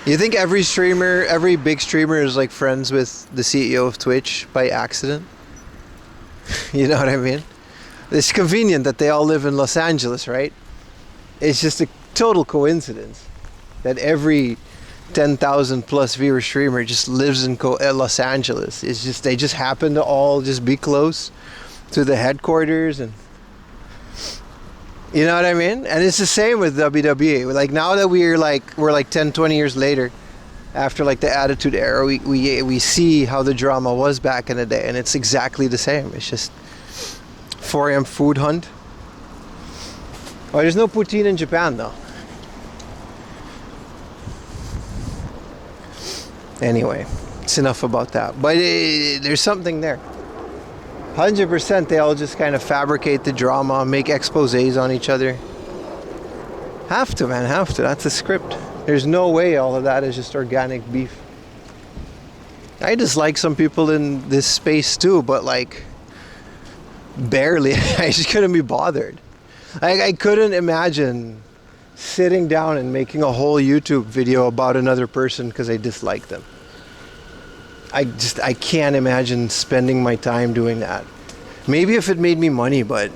Speaker 1: You think every streamer, every big streamer is like friends with the CEO of Twitch by accident? You know what I mean? It's convenient that they all live in Los Angeles, right? It's just a total coincidence that every 10,000 plus viewer streamer just lives in Los Angeles. It's just, they just happen to all just be close to the headquarters, and you know what I mean? And it's the same with WWE. Like, now that we're like 10, 20 years later after like the Attitude Era, we see how the drama was back in the day, and it's exactly the same. It's just 4 a.m. food hunt. Oh, there's no poutine in Japan though. Anyway, it's enough about that. But there's something there. 100% they all just kind of fabricate the drama, make exposés on each other. Have to, man, have to. That's a script. There's no way all of that is just organic beef. I dislike some people in this space too, but like, barely. I just couldn't be bothered. I couldn't imagine sitting down and making a whole YouTube video about another person because I dislike them. I can't imagine spending my time doing that. Maybe if it made me money, but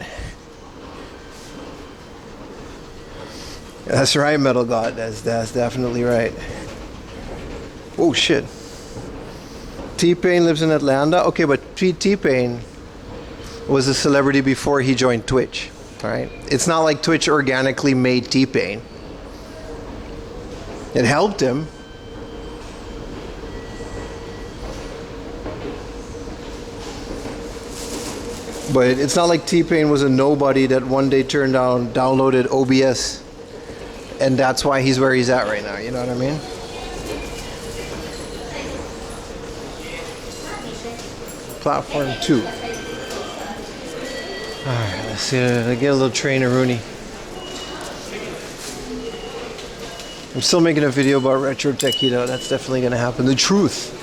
Speaker 1: that's right, Metal God. That's definitely right. Oh shit. T-Pain lives in Atlanta. Okay, but T-Pain was a celebrity before he joined Twitch. Right? It's not like Twitch organically made T-Pain. It helped him. But it's not like T-Pain was a nobody that one day downloaded OBS, and that's why he's where he's at right now. You know what I mean? Platform 2. Alright, let's see. I get a little trainer Rooney. I'm still making a video about Retro Techie though. That's definitely gonna happen. The truth.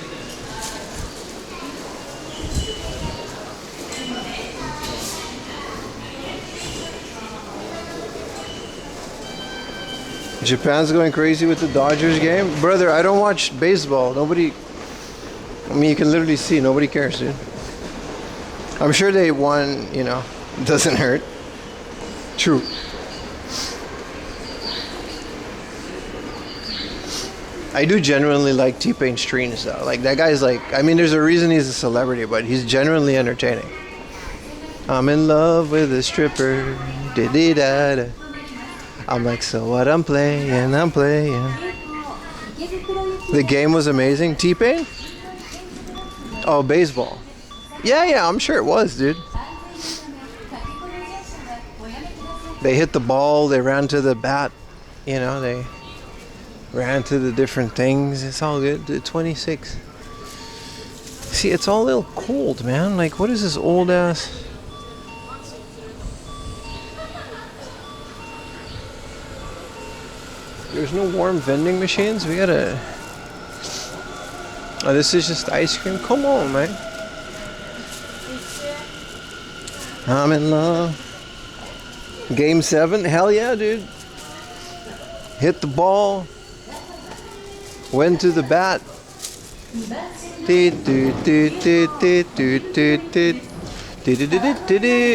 Speaker 1: Japan's going crazy with the Dodgers game. Brother, I don't watch baseball. Nobody, I mean, you can literally see, nobody cares, dude. I'm sure they won, you know. Doesn't hurt. True. I do genuinely like T-Pain streams though. Like, that guy's like, I mean, there's a reason he's a celebrity, but he's genuinely entertaining. I'm in love with a stripper. Da-da-da-da. I'm like, so what? I'm playing. The game was amazing. T-Pain? Oh, baseball. Yeah, I'm sure it was, dude. They hit the ball, they ran to the bat, you know, they ran to the different things. It's all good. The 26. See, it's all a little cold, man. Like, what is this old ass? There's no warm vending machines? We gotta... Oh, this is just ice cream? Come on, man. I'm in love. Game 7? Hell yeah, dude. Hit the ball. Went to the bat.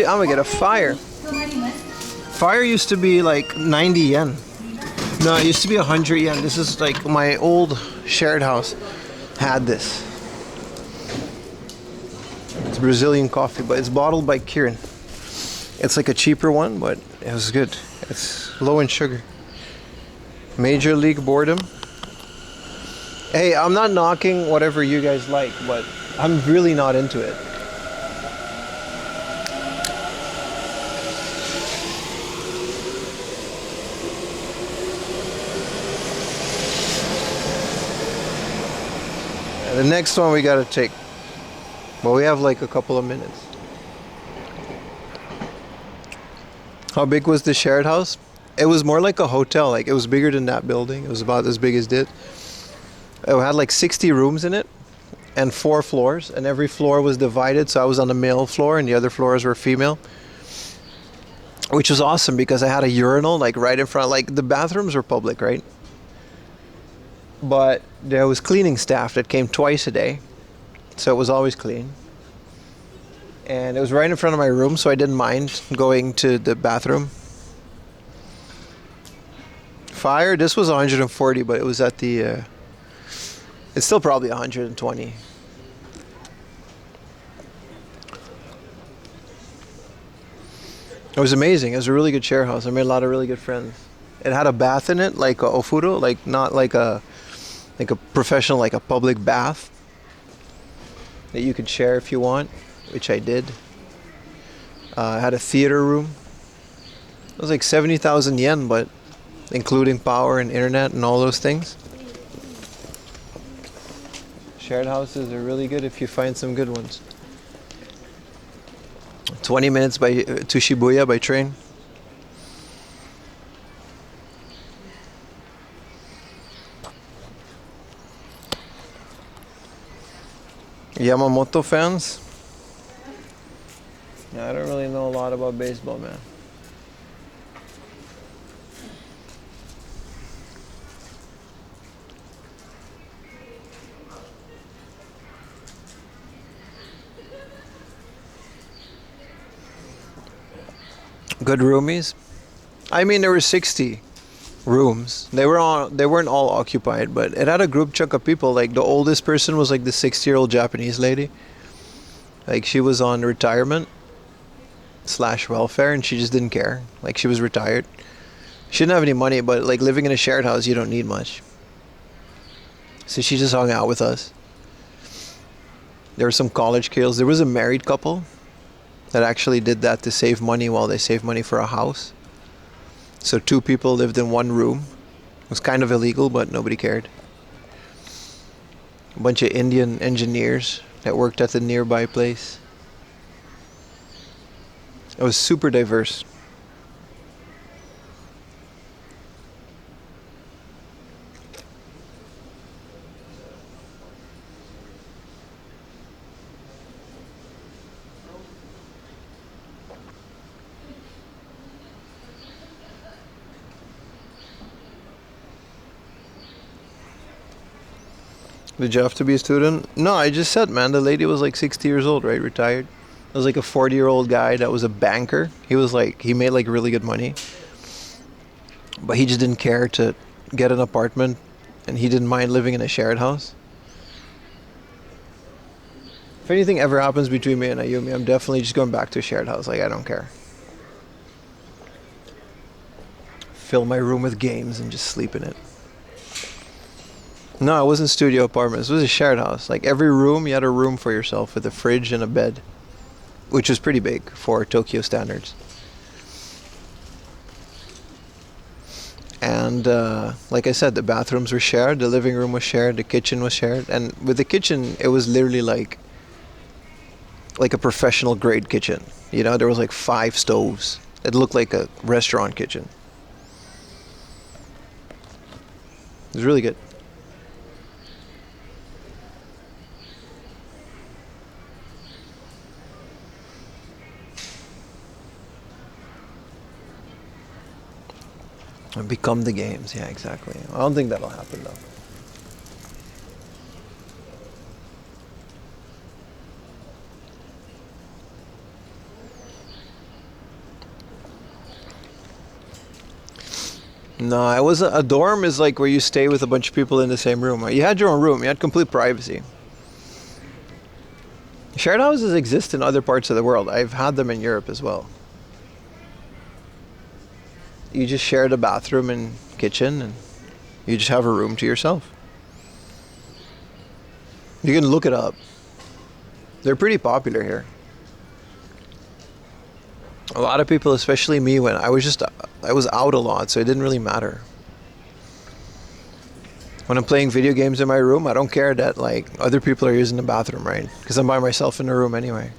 Speaker 1: I'm gonna get a fire. Fire used to be like 90 yen. No, it used to be 100 yen. This is like my old shared house had this. It's Brazilian coffee, but it's bottled by Kirin. It's like a cheaper one, but it was good. It's low in sugar. Major League Boredom. Hey, I'm not knocking whatever you guys like, but I'm really not into it. The next one we gotta take. Well, we have like a couple of minutes. How big was the shared house? It was more like a hotel. Like, it was bigger than that building. It was about as big as this. It had like 60 rooms in it and 4 floors, and every floor was divided. So I was on the male floor and the other floors were female, which was awesome because I had a urinal like right in front. Like, the bathrooms were public, right? But there was cleaning staff that came twice a day, so it was always clean. And it was right in front of my room, so I didn't mind going to the bathroom. Fire, this was 140, but it was at the it's still probably 120. It was amazing. It was a really good share house. I made a lot of really good friends. It had a bath in it, like a ofuro, like not like a professional, like a public bath that you could share if you want, which I did. I had a theater room. It was like 70,000 yen, but including power and internet and all those things. Shared houses are really good if you find some good ones. 20 minutes to Shibuya by train. Yamamoto fans? Yeah, I don't really know a lot about baseball, man. Good roomies? I mean, there were 60 rooms. They weren't all occupied, but it had a group chunk of people. Like, the oldest person was like the 60-year-old Japanese lady. Like, she was on retirement / welfare, and she just didn't care. Like, she was retired. She didn't have any money, but like, living in a shared house, you don't need much. So she just hung out with us. There were some college kids. There was a married couple that actually did that to save money while they save money for a house. So 2 people lived in one room. It was kind of illegal, but nobody cared. A bunch of Indian engineers that worked at the nearby place. It was super diverse. Did you have to be a student? No, I just said, man, the lady was like 60 years old, right? Retired. There was like a 40-year-old guy that was a banker. He made like really good money. But he just didn't care to get an apartment, and he didn't mind living in a shared house. If anything ever happens between me and Ayumi, I'm definitely just going back to a shared house. Like, I don't care. Fill my room with games and just sleep in it. No, it wasn't studio apartments. It was a shared house. Like, every room, you had a room for yourself with a fridge and a bed, which was pretty big for Tokyo standards. And like I said, the bathrooms were shared, the living room was shared, the kitchen was shared. And with the kitchen, it was literally like a professional grade kitchen. You know, there was like 5 stoves. It looked like a restaurant kitchen. It was really good. And become the games, yeah, exactly. I don't think that'll happen though. No, it was a dorm is like where you stay with a bunch of people in the same room. You had your own room. You had complete privacy. Shared houses exist in other parts of the world. I've had them in Europe as well. You just share the bathroom and kitchen, and you just have a room to yourself. You can look it up. They're pretty popular here. A lot of people, especially me, when I was out a lot, so it didn't really matter. When I'm playing video games in my room, I don't care that like other people are using the bathroom, right? Because I'm by myself in the room anyway.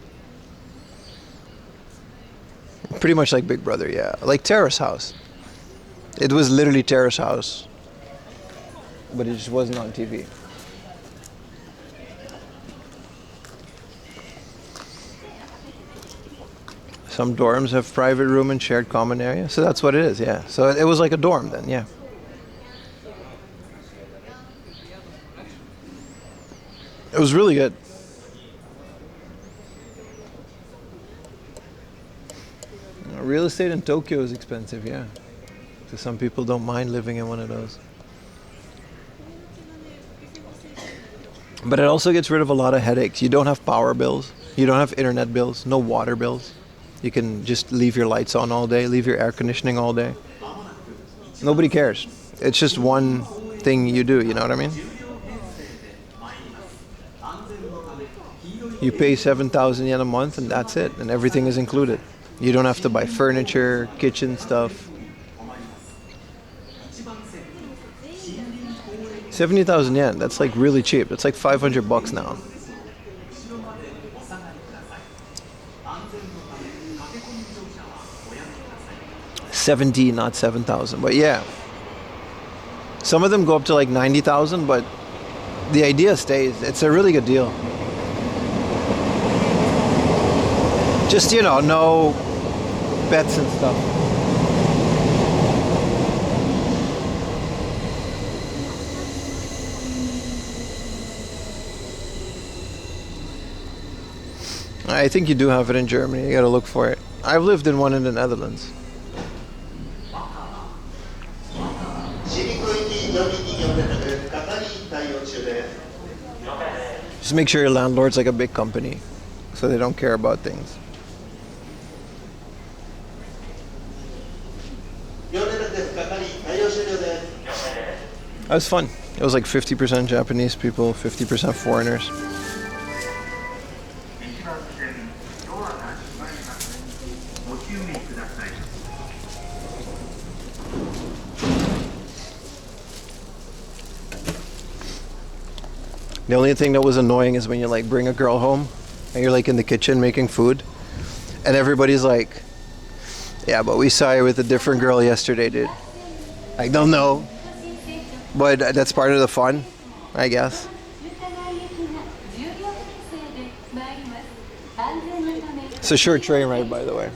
Speaker 1: Pretty much like Big Brother, yeah. Like Terrace House. It was literally Terrace House, but it just wasn't on TV. Some dorms have private room and shared common area, so that's what it is, yeah. So it was like a dorm then, yeah. It was really good. Real estate in Tokyo is expensive, yeah. So some people don't mind living in one of those. But it also gets rid of a lot of headaches. You don't have power bills. You don't have internet bills, no water bills. You can just leave your lights on all day, leave your air conditioning all day. Nobody cares. It's just one thing you do, you know what I mean? You pay 7,000 yen a month and that's it, and everything is included. You don't have to buy furniture, kitchen stuff. 70,000 yen, that's like really cheap. It's like 500 bucks now. $70,000, not $7,000, but yeah. Some of them go up to like 90,000, but the idea stays. It's a really good deal. Just, you know, no pets and stuff. I think you do have it in Germany. You gotta look for it. I've lived in one in the Netherlands. Just make sure your landlord's like a big company, so they don't care about things. That was fun. It was like 50% Japanese people, 50% foreigners. The only thing that was annoying is when you like bring a girl home and you're like in the kitchen making food and everybody's like, yeah, but we saw you with a different girl yesterday, dude. Like, don't know. But that's part of the fun, I guess. It's a short train ride, by the way.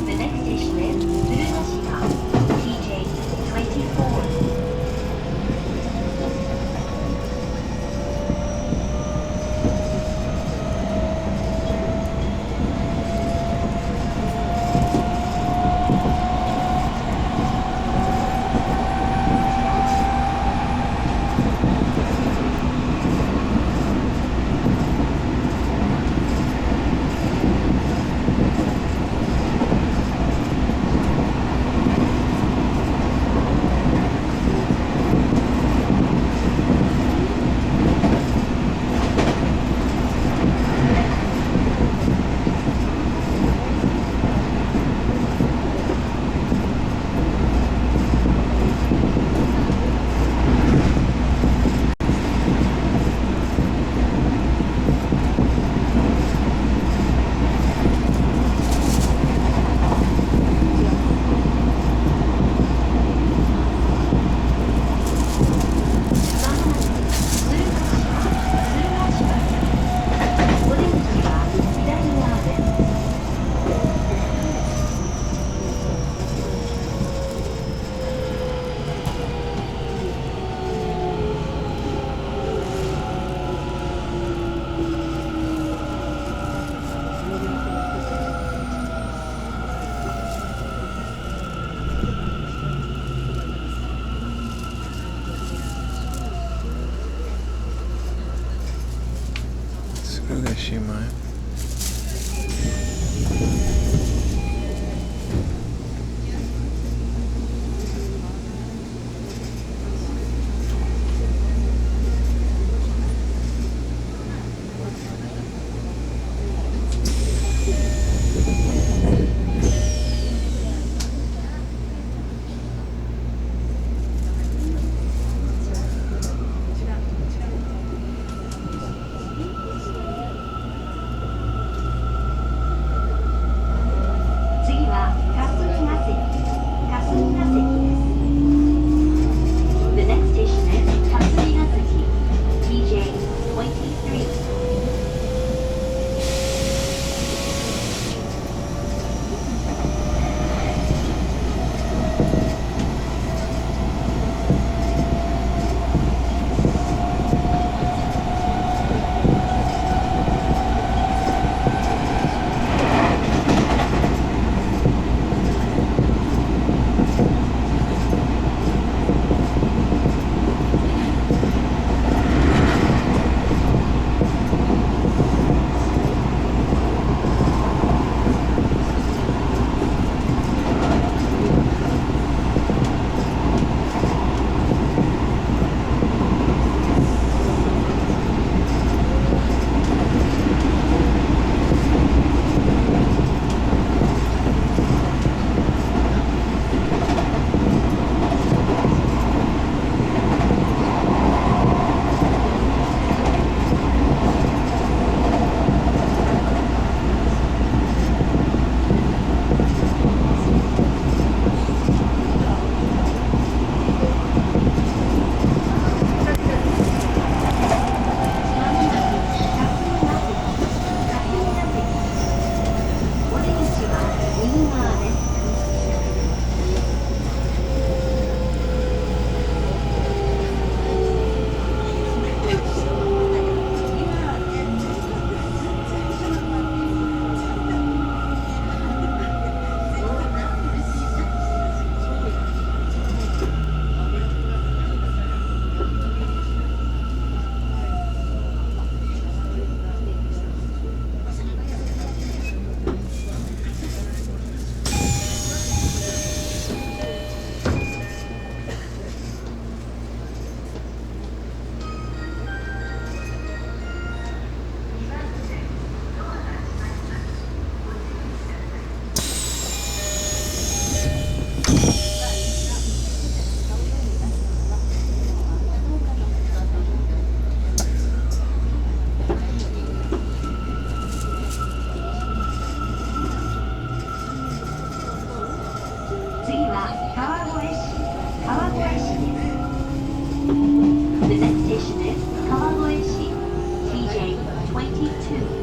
Speaker 9: The next station is Tsurugashima, TJ 24.
Speaker 7: 川越市です。The next station is 川越市 TJ22.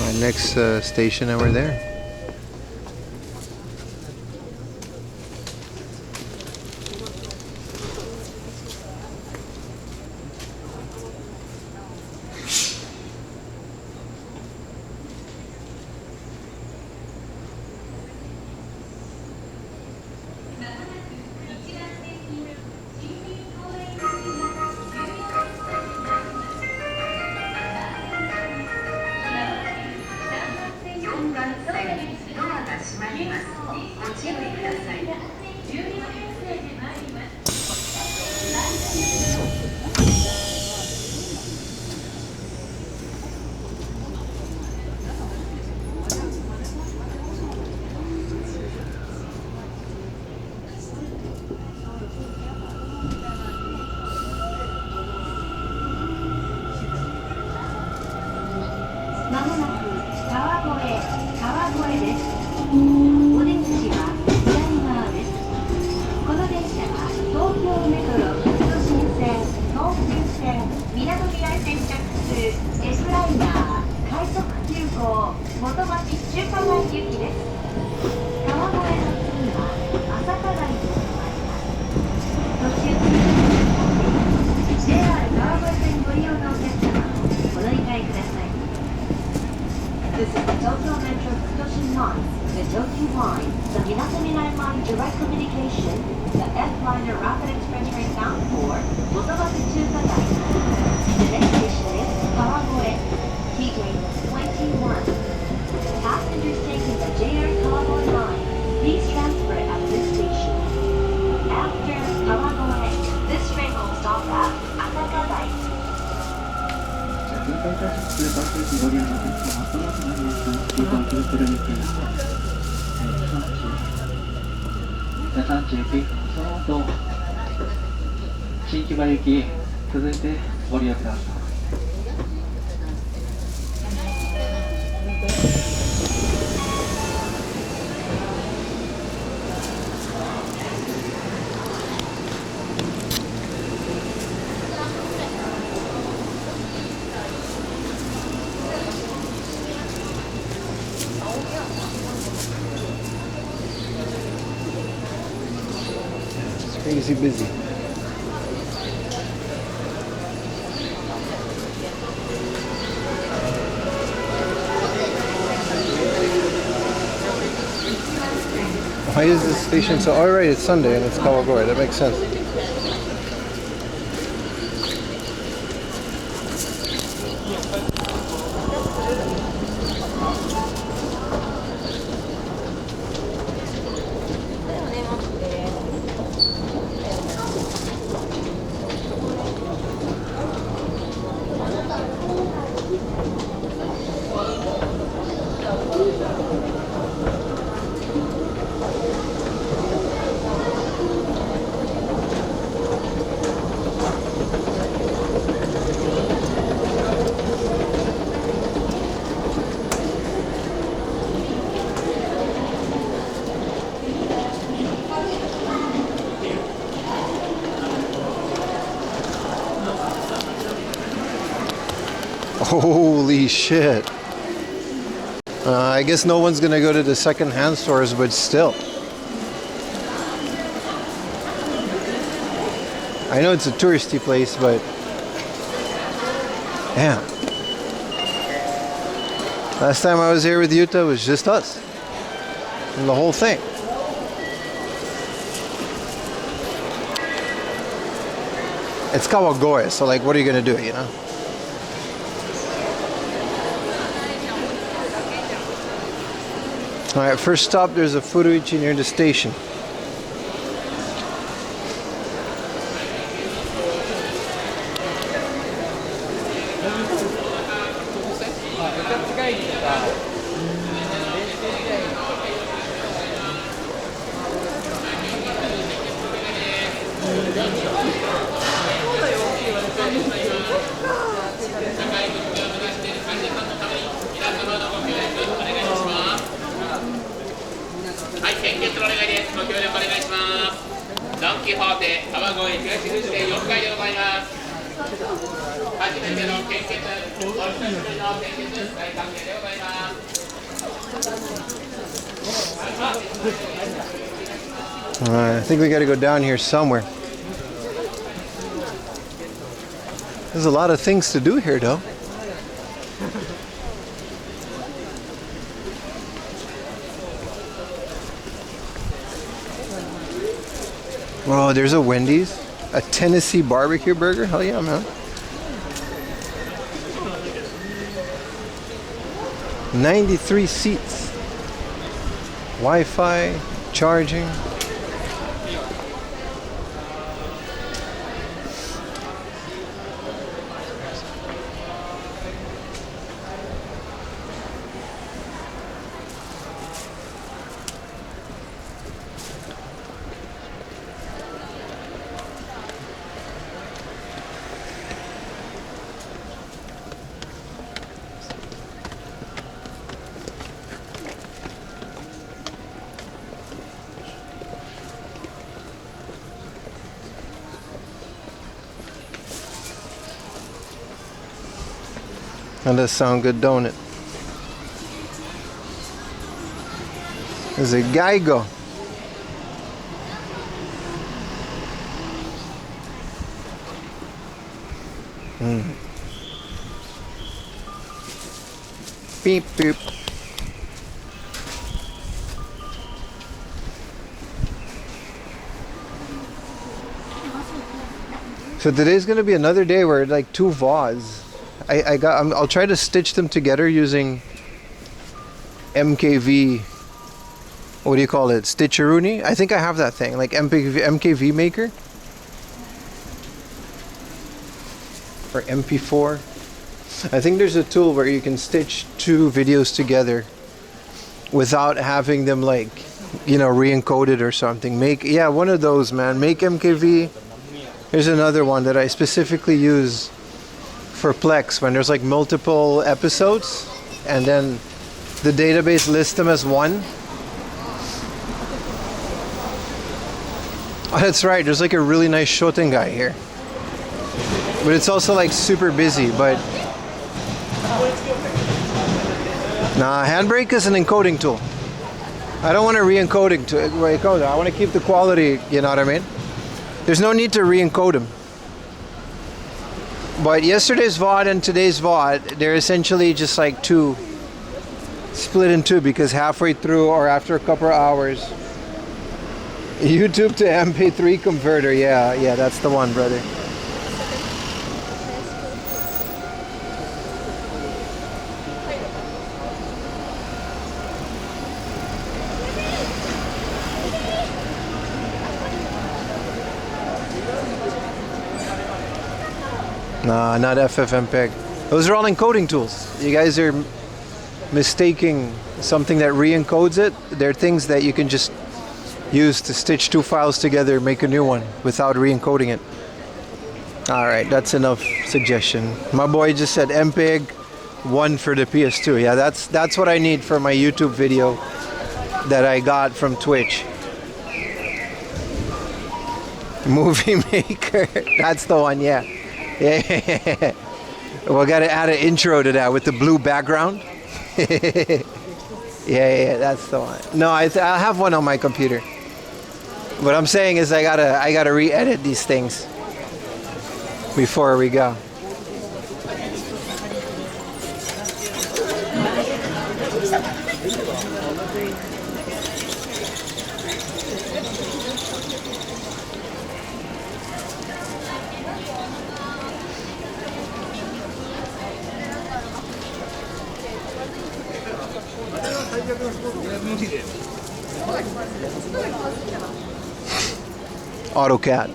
Speaker 1: Our next station, and we're there.
Speaker 7: Please transfer at this station. After Kawagoe, this train
Speaker 6: ご利用のお客様その他の皆さんご購入するみたいな39その後新木場行き続いてご利用ください。
Speaker 1: Crazy busy. Why is this station so... Oh, right, it's Sunday and it's Kawagoe. That makes sense. Holy shit. I guess no one's gonna go to the second-hand stores, but still. I know it's a touristy place, but damn. Last time I was here with Yuta, it was just us. And the whole thing. It's Kawagoe, so like, what are you gonna do, you know? Alright, first stop, there's a Furuichi near the station. I think we got to go down here somewhere. There's a lot of things to do here, though. Oh, there's a Wendy's, a Tennessee barbecue burger. Hell yeah, man. 93 seats. Wi-Fi, charging. That does sound good, don't it? There's a Geigo. Beep, beep. So today's gonna be another day where like two VODs. I'll try to stitch them together using MKV. What do you call it? Stitcheroonie? I think I have that thing, like MKV Maker or MP4. I think there's a tool where you can stitch two videos together without having them like, you know, re-encoded or something. Yeah, one of those, man. Make MKV. Here's another one that I specifically use for Plex when there's like multiple episodes and then the database lists them as one. Oh, that's right, there's like a really nice Shoten guy here. But it's also like super busy, but... Nah, Handbrake is an encoding tool. I don't want to re-encode it. I want to keep the quality, you know what I mean? There's no need to re-encode them. But yesterday's VOD and today's VOD, they're essentially just like two, split in two, because halfway through or after a couple of hours, YouTube to MP3 converter, yeah, that's the one, brother. Nah, not FFmpeg. Those are all encoding tools. You guys are mistaking something that re-encodes it. They're things that you can just use to stitch two files together and make a new one without re-encoding it. Alright, that's enough suggestion. My boy just said MPEG 1 for the PS2. Yeah, that's what I need for my YouTube video that I got from Twitch. Movie Maker. That's the one, yeah. Yeah. We gotta add an intro to that with the blue background. yeah, that's the one. No, I have one on my computer. What I'm saying is I gotta re-edit these things before we go. AutoCAD.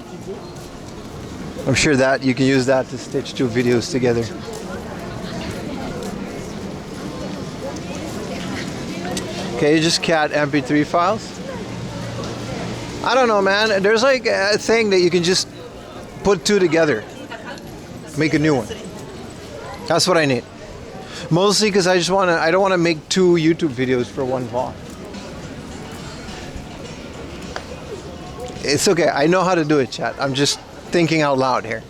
Speaker 1: I'm sure that you can use that to stitch two videos together. Okay, just cat MP3 files. I don't know, man. There's like a thing that you can just put two together, make a new one. That's what I need. Mostly because I don't want to make two YouTube videos for one VOD. It's okay. I know how to do it, chat. I'm just thinking out loud here.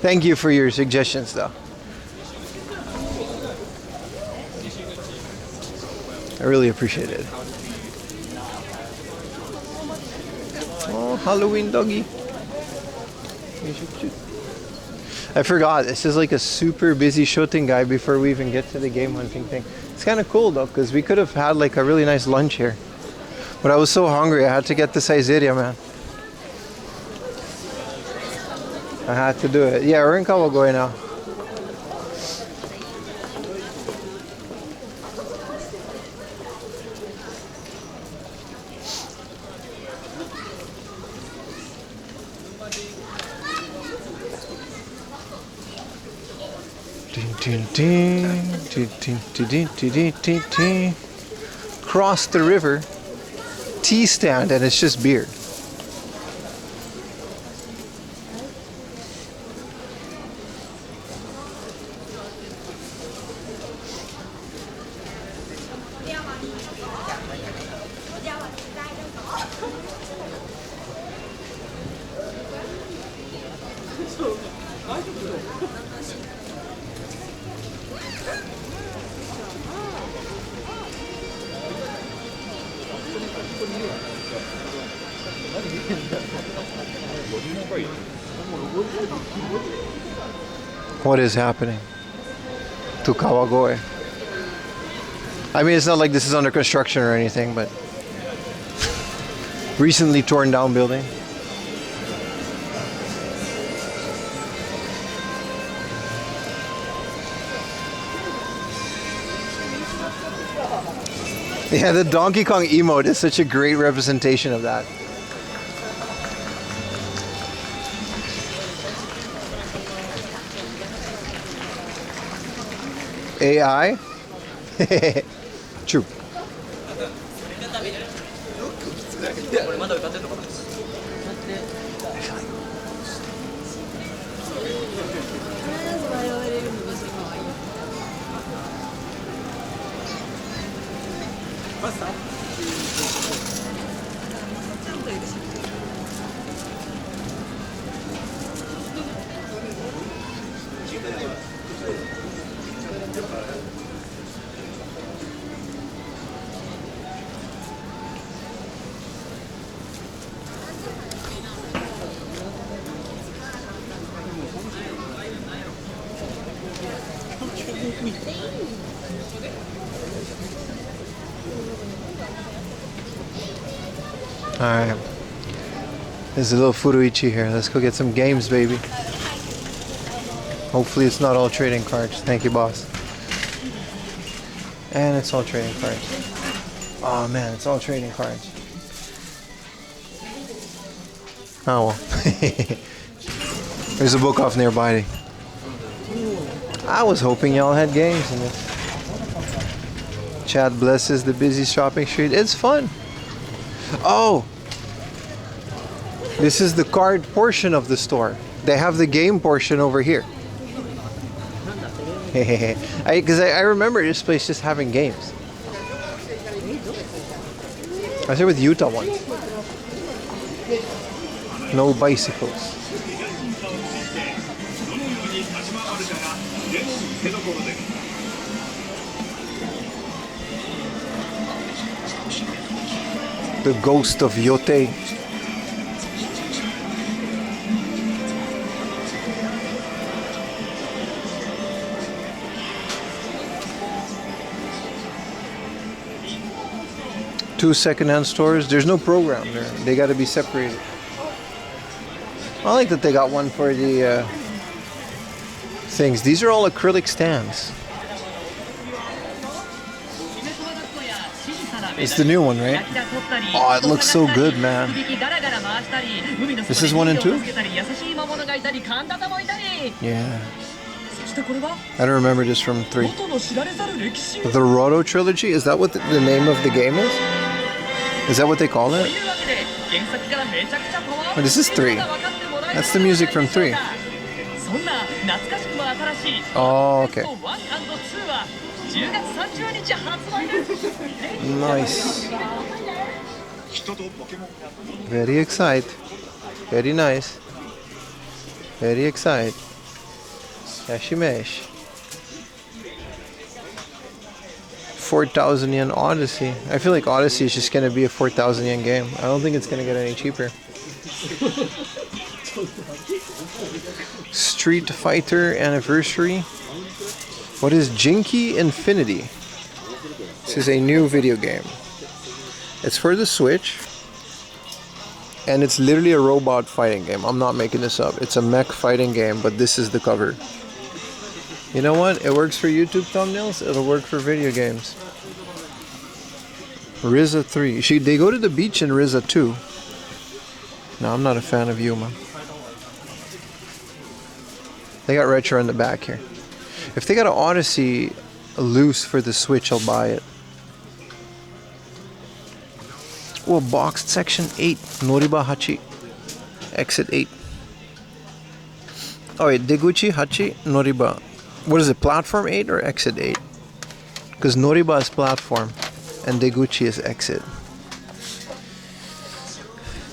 Speaker 1: Thank you for your suggestions, though. I really appreciate it. Oh, Halloween doggy. I forgot. This is like a super busy Shoten guy before we even get to the game hunting thing. It's kind of cool, though, because we could have had like a really nice lunch here. But I was so hungry, I had to get the Saizeriya, man. I had to do it. Yeah, we're in Kawagoe now. Cross the river. Tea stand, and it's just beer. What is happening to Kawagoe? I mean, it's not like this is under construction or anything, but recently torn down building. Yeah, the Donkey Kong emote is such a great representation of that. AI? True. Alright. There's a little Furuichi here. Let's go get some games, baby. Hopefully it's not all trading cards. Thank you, boss. And it's all trading cards. Oh man, it's all trading cards. Oh well. There's a book off nearby. I was hoping y'all had games in this. Chad blesses the busy shopping street. It's fun. Oh! This is the card portion of the store. They have the game portion over here. Because I remember this place just having games. I was there with Utah once. No bicycles. The ghost of Yote. Two secondhand stores. There's no program there. They got to be separated. I like that they got one for the things. These are all acrylic stands. It's the new one, right? Oh, it looks so good, man. This is 1 and 2? Yeah. I don't remember this from 3. The Roto trilogy? Is that what the name of the game is? Is that what they call it? Oh, this is 3. That's the music from 3. Oh, okay. Nice. Very excited. Very nice. Very excited. Yashimesh. 4,000 yen Odyssey. I feel like Odyssey is just going to be a 4,000 yen game. I don't think it's going to get any cheaper. Street Fighter Anniversary. What is Jinky Infinity? This is a new video game. It's for the Switch. And it's literally a robot fighting game. I'm not making this up. It's a mech fighting game, but this is the cover. You know what? It works for YouTube thumbnails. It'll work for video games. Riza 3. They go to the beach in Riza 2. No, I'm not a fan of Yuma. They got retro in the back here. If they got an Odyssey loose for the Switch, I'll buy it. Oh, boxed section 8. Noriba Hachi. Exit 8. Oh wait, Deguchi Hachi Noriba. What is it, platform 8 or exit 8? Because Noriba is platform and Deguchi is exit.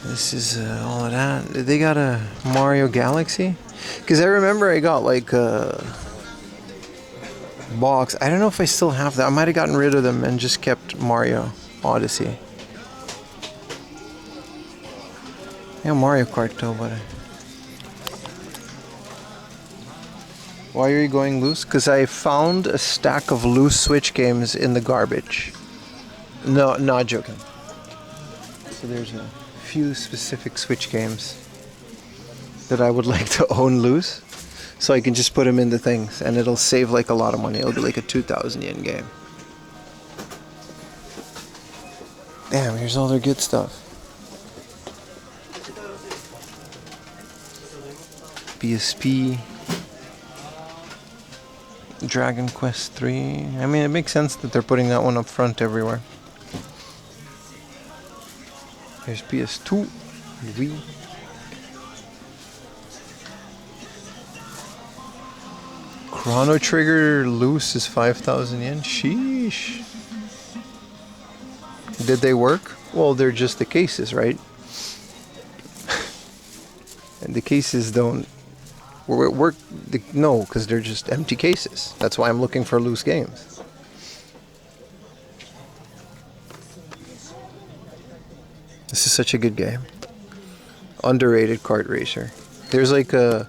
Speaker 1: This is all of that. They got a Mario Galaxy? Because I remember I got like a box. I don't know if I still have that. I might have gotten rid of them and just kept Mario Odyssey. Yeah, Mario Kart too, but... Why are you going loose? Because I found a stack of loose Switch games in the garbage. No, not joking. So there's a few specific Switch games that I would like to own loose, so I can just put them in the things, and it'll save like a lot of money. It'll be like a 2,000 yen game. Damn, here's all their good stuff. BSP. Dragon Quest 3. I mean, it makes sense that they're putting that one up front everywhere. Here's PS2. Wii. Chrono Trigger loose is 5,000 yen. Sheesh. Did they work? Well, they're just the cases, right? And the cases don't work. No, because they're just empty cases. That's why I'm looking for loose games. This is such a good game. Underrated kart racer. There's like a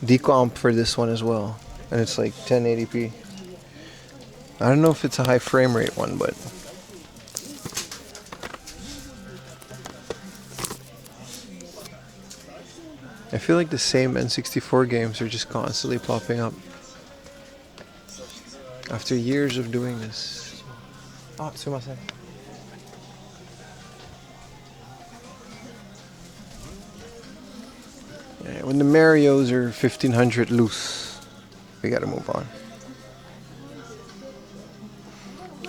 Speaker 1: decomp for this one as well. And it's like 1080p. I don't know if it's a high frame rate one, but... I feel like the same N64 games are just constantly popping up. After years of doing this. Oh, sumimasen. Yeah, when the Marios are 1500 loose, we gotta move on.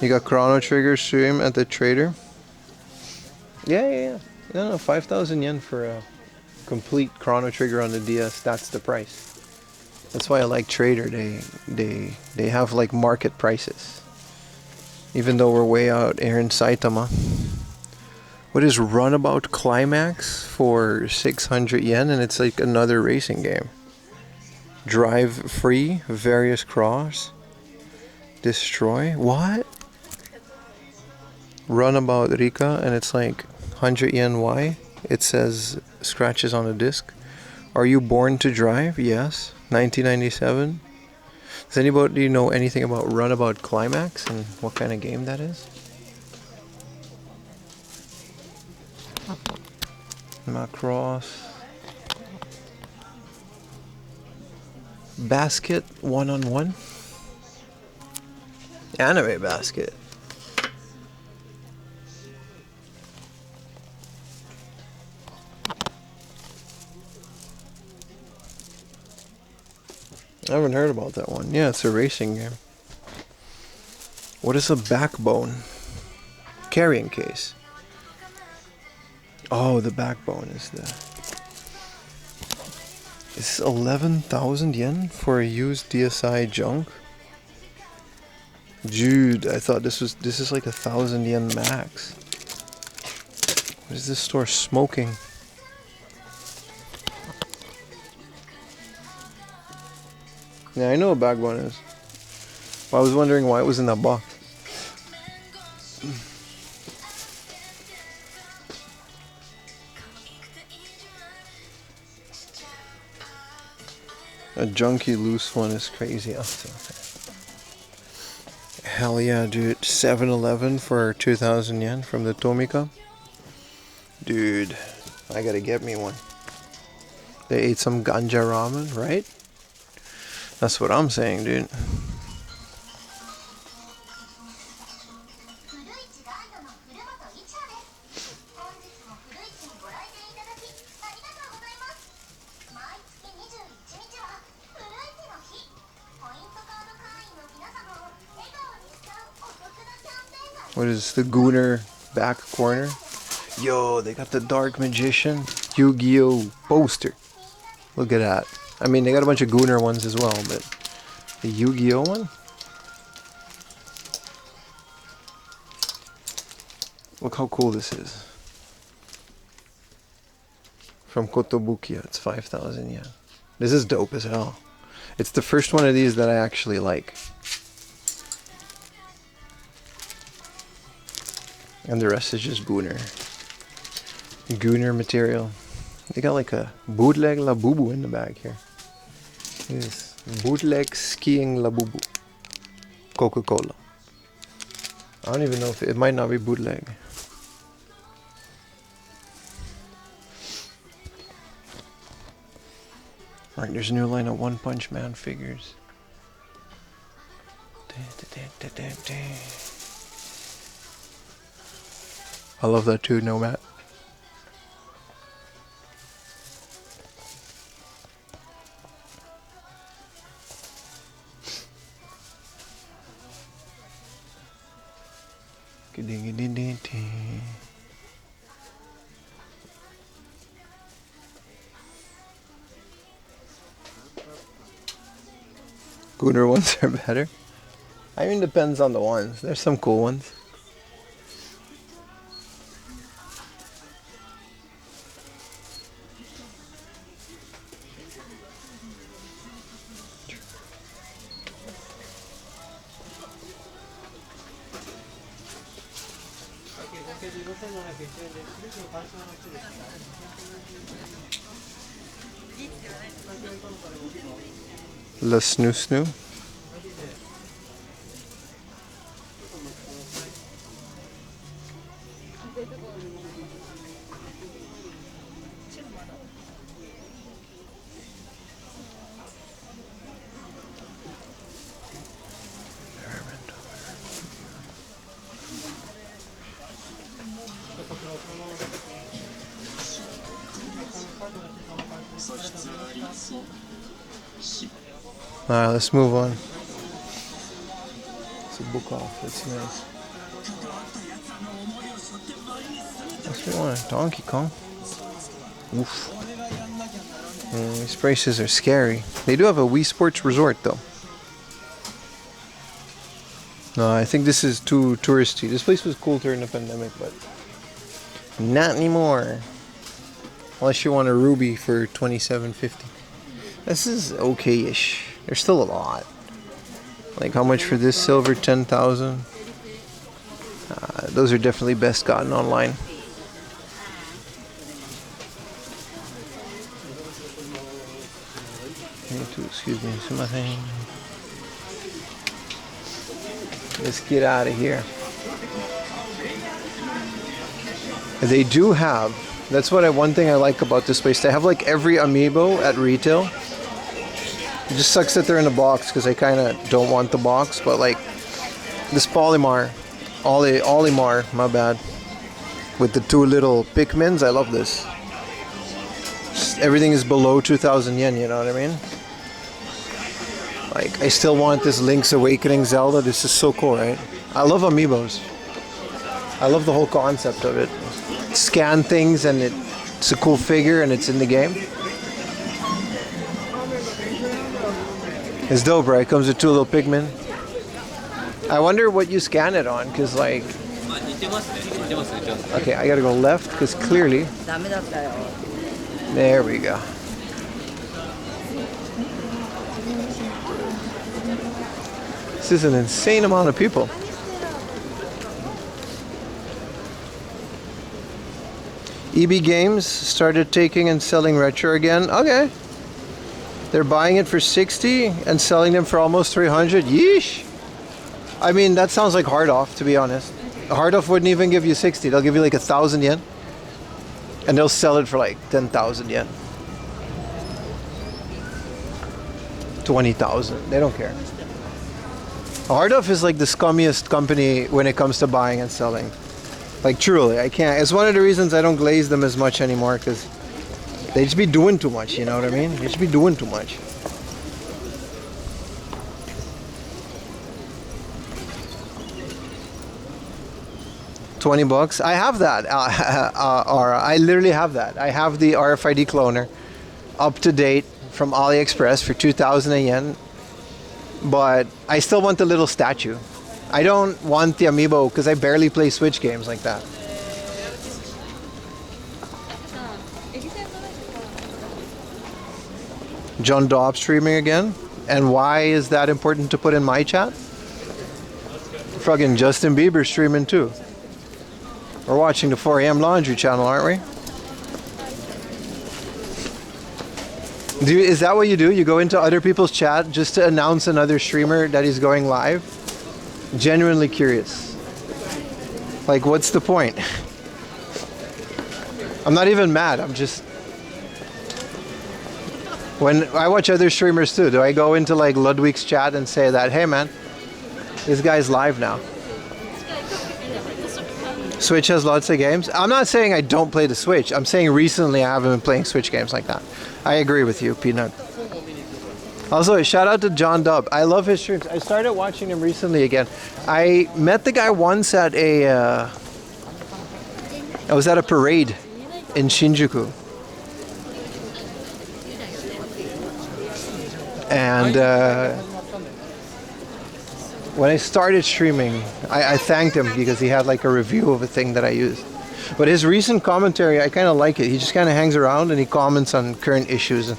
Speaker 1: You got Chrono Trigger stream at the trader? Yeah. No, 5,000 yen for a complete Chrono Trigger on the DS. That's the price. That's why I like Trader. They have like market prices. Even though we're way out here in Saitama. What is Runabout Climax for 600 yen? And it's like another racing game. Drive free, various cross, destroy. What? Runabout Rika, and it's like 100 yen. Why? It says scratches on the disc. Are you born to drive? Yes. 1997. Does anybody know anything about Runabout Climax and what kind of game that is? Macross. Basket 1-on-1. Anime basket. I haven't heard about that one. Yeah, it's a racing game. What is a backbone? Carrying case. Oh, the backbone is the... Is 11,000 yen for a used DSi junk? Dude, I thought this is like 1,000 yen max. What is this store smoking? Yeah, I know what backbone is. I was wondering why it was in that box. A junky loose one is crazy. Oh, hell yeah, dude. 7-Eleven for 2,000 yen from the Tomika. Dude, I gotta get me one. They ate some ganja ramen, right? That's what I'm saying, dude. What is the Gooner back corner? Yo, they got the Dark Magician Yu-Gi-Oh poster. Look at that. I mean, they got a bunch of Gooner ones as well, but the Yu-Gi-Oh one? Look how cool this is. From Kotobukiya, it's 5,000 yen. This is dope as hell. It's the first one of these that I actually like. And the rest is just Gooner. Gooner material. They got like a bootleg Labubu in the bag here. Yes, bootleg skiing Labubu. Coca-Cola. I don't even know if it might not be bootleg. Alright, there's a new line of One Punch Man figures. I love that too, Nomad. Gooner ones are better. I mean, depends on the ones. There's some cool ones. Le snoo snoo. Alright, let's move on. It's a book off, that's nice. What's we want? Donkey Kong? Oof. These prices are scary. They do have a Wii Sports Resort though. No, I think this is too touristy. This place was cool during the pandemic, but not anymore. Unless you want a ruby for $27.50. This is okay-ish. There's still a lot. Like how much for this silver? 10,000. Those are definitely best gotten online. Excuse me. Let's get out of here. They do have. That's one thing I like about this place. They have like every amiibo at retail. It just sucks that they're in a box because I kind of don't want the box. But like this Olimar, my bad, with the two little Pikmins, I love this. Everything is below 2,000 yen, you know what I mean? Like, I still want this Link's Awakening Zelda. This is so cool, right? I love amiibos. I love the whole concept of it. Scan things and it's a cool figure and it's in the game. It's dope, right? It comes with two little Pikmin. I wonder what you scan it on, because like... Okay, I gotta go left, because clearly... There we go. This is an insane amount of people. EB Games started taking and selling retro again. Okay. They're buying it for 60 and selling them for almost 300. Yeesh. I mean, that sounds like Hard Off, to be honest. Hard Off wouldn't even give you 60. They'll give you like 1,000 yen. And they'll sell it for like 10,000 yen. 20,000. They don't care. Hard Off is like the scummiest company when it comes to buying and selling. Like truly, I can't. It's one of the reasons I don't glaze them as much anymore, because they just be doing too much, you know what I mean? They just be doing too much. $20. I have that. I literally have that. I have the RFID cloner, up to date, from AliExpress for 2,000 yen. But I still want the little statue. I don't want the amiibo because I barely play Switch games like that. John Dobb streaming again? And why is that important to put in my chat? Fucking Justin Bieber streaming too. We're watching the 4 AM Laundry channel, aren't we? Is that what you do? You go into other people's chat just to announce another streamer that is going live? Genuinely curious. Like, what's the point? I'm not even mad. I'm just... When I watch other streamers too, do I go into like Ludwig's chat and say that, hey man, this guy's live now? Switch has lots of games. I'm not saying I don't play the Switch. I'm saying recently I haven't been playing Switch games like that. I agree with you, Peanut. Also, shout out to John Dubb. I love his streams. I started watching him recently again. I met the guy once at I was at a parade in Shinjuku. And when I started streaming, I thanked him because he had like a review of a thing that I used. But his recent commentary, I kind of like it. He just kind of hangs around and he comments on current issues. And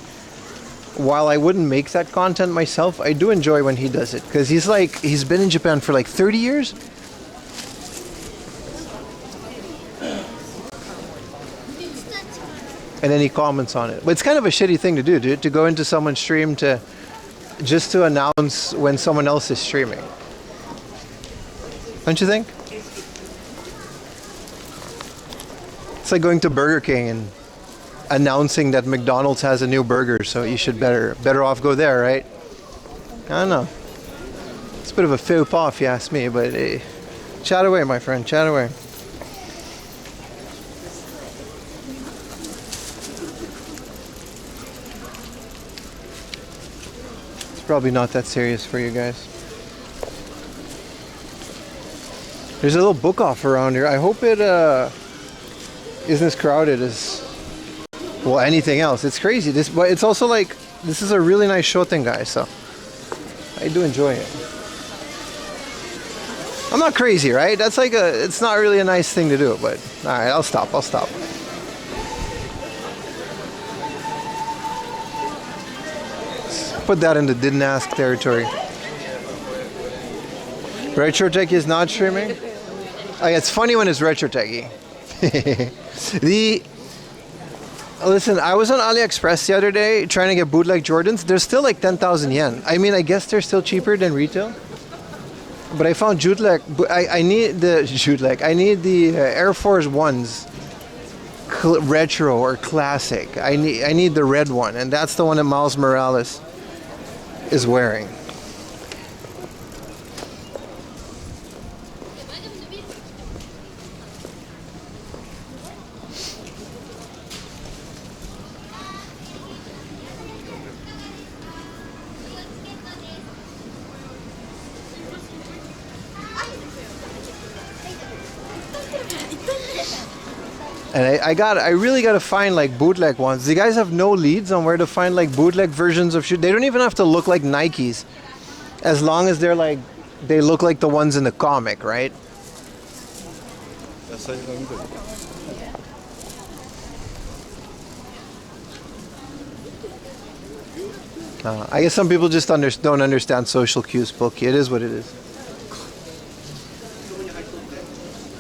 Speaker 1: while I wouldn't make that content myself, I do enjoy when he does it because he's been in Japan for like 30 years. And then he comments on it. But it's kind of a shitty thing to do, dude, to go into someone's stream just to announce when someone else is streaming. Don't you think? It's like going to Burger King and announcing that McDonald's has a new burger, so you should better off go there, right? I don't know. It's a bit of a faux pas if you ask me, but hey, chat away, my friend, chat away. It's probably not that serious for you guys. There's a little book off around here. I hope it isn't as crowded as, well, anything else. It's crazy. But it's also like, this is a really nice Shoten guy, so I do enjoy it. I'm not crazy, right? That's like it's not really a nice thing to do, but all right, I'll stop. Let's put that in the didn't ask territory. Retro Tech is not streaming. It's funny when it's Retro Techie. Listen, I was on AliExpress the other day trying to get bootleg Jordans. They're still like 10,000 yen. I mean, I guess they're still cheaper than retail. But I found Jutlek. I need the Jutlek. I need the Air Force Ones, retro or classic. I need the red one, and that's the one that Miles Morales is wearing. And I really got to find like bootleg ones. Do you guys have no leads on where to find like bootleg versions of shoes? They don't even have to look like Nikes, as long as they're like, they look like the ones in the comic, right? I guess some people just don't understand social cues, Pokey. It is what it is.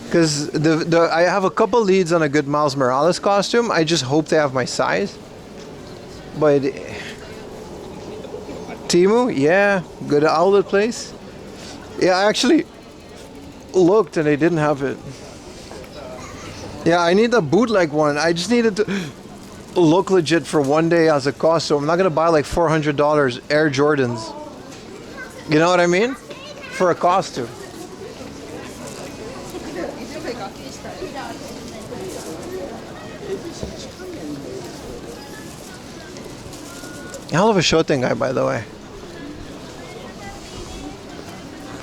Speaker 1: Because I have a couple leads on a good Miles Morales costume. I just hope they have my size. But Temu, yeah, good outlet place. Yeah, I actually looked and they didn't have it. Yeah, I need a bootleg one. I just needed to look legit for one day as a costume. I'm not gonna buy like $400 Air Jordans. You know what I mean? For a costume. Hell of a Shoten guy, by the way.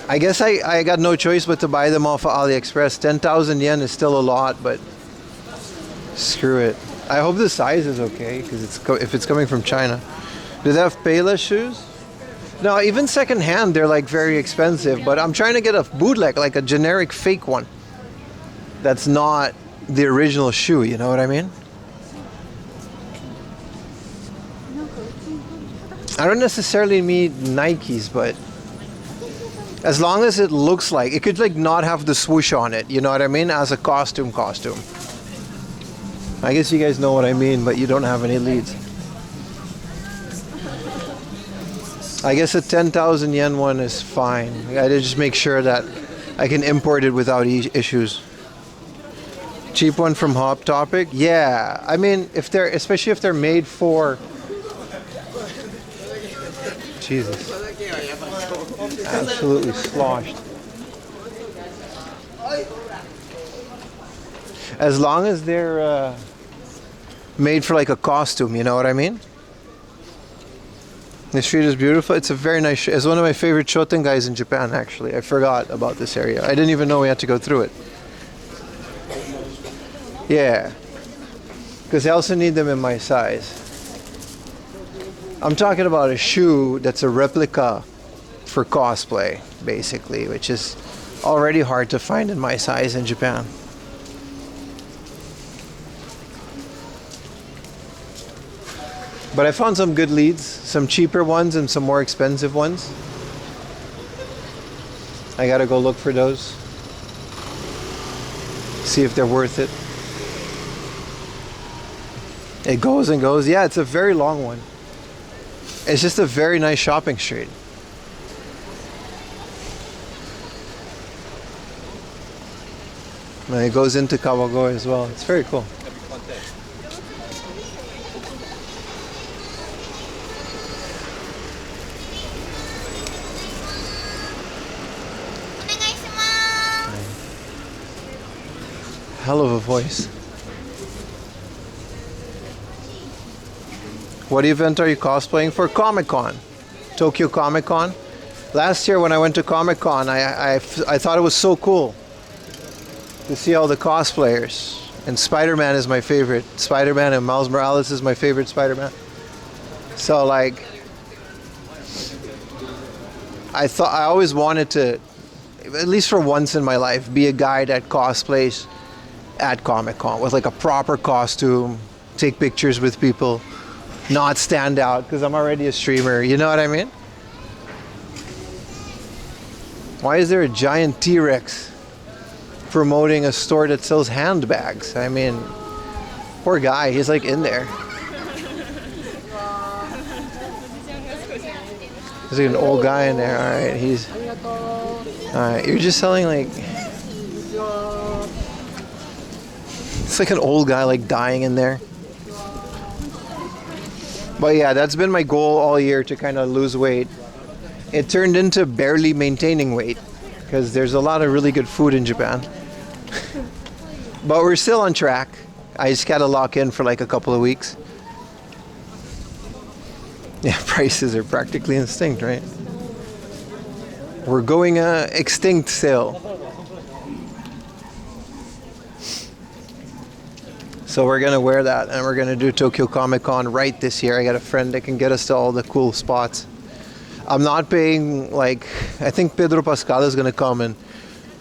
Speaker 1: I guess I got no choice but to buy them off of AliExpress. 10,000 yen is still a lot, but screw it. I hope the size is okay, because if it's coming from China. Do they have Payless shoes? No, even secondhand, they're like very expensive, but I'm trying to get a bootleg, like a generic fake one. That's not the original shoe, you know what I mean? I don't necessarily need Nikes, but as long as it looks like, it could like not have the swoosh on it, you know what I mean? As a costume. I guess you guys know what I mean, but you don't have any leads. I guess a 10,000 yen one is fine. I gotta just make sure that I can import it without issues. Cheap one from Hot Topic? Yeah, I mean, especially if they're made for... Jesus. Absolutely sloshed. As long as they're made for like a costume, you know what I mean? The street is beautiful. It's a very nice. It's one of my favorite Shoten guys in Japan. Actually, I forgot about this area. I didn't even know we had to go through it. Yeah, because I also need them in my size. I'm talking about a shoe that's a replica for cosplay, basically, which is already hard to find in my size in Japan. But I found some good leads, some cheaper ones and some more expensive ones. I gotta go look for those. See if they're worth it. It goes and goes. Yeah, it's a very long one. It's just a very nice shopping street. And it goes into Kawagoe as well. It's very cool. Hell of a voice. What event are you cosplaying for? Comic-Con. Tokyo Comic-Con. Last year when I went to Comic-Con, I thought it was so cool to see all the cosplayers. And Spider-Man is my favorite. Spider-Man and Miles Morales is my favorite Spider-Man. So like, I always wanted to, at least for once in my life, be a guy that cosplays at Comic-Con with like a proper costume, take pictures with people, not stand out because I'm already a streamer, you know what I mean? Why is there a giant T-Rex promoting a store that sells handbags? I mean, poor guy, he's like in there. There's like an old guy in there. Alright, you're just selling like, it's like an old guy like dying in there. But yeah, that's been my goal all year, to kind of lose weight. It turned into barely maintaining weight because there's a lot of really good food in Japan. But we're still on track. I just gotta lock in for like a couple of weeks. Yeah, prices are practically extinct, right? We're going extinct sale. So we're gonna wear that and we're gonna do Tokyo Comic Con right this year. I got a friend that can get us to all the cool spots. I'm not paying, like, I think Pedro Pascal is gonna come and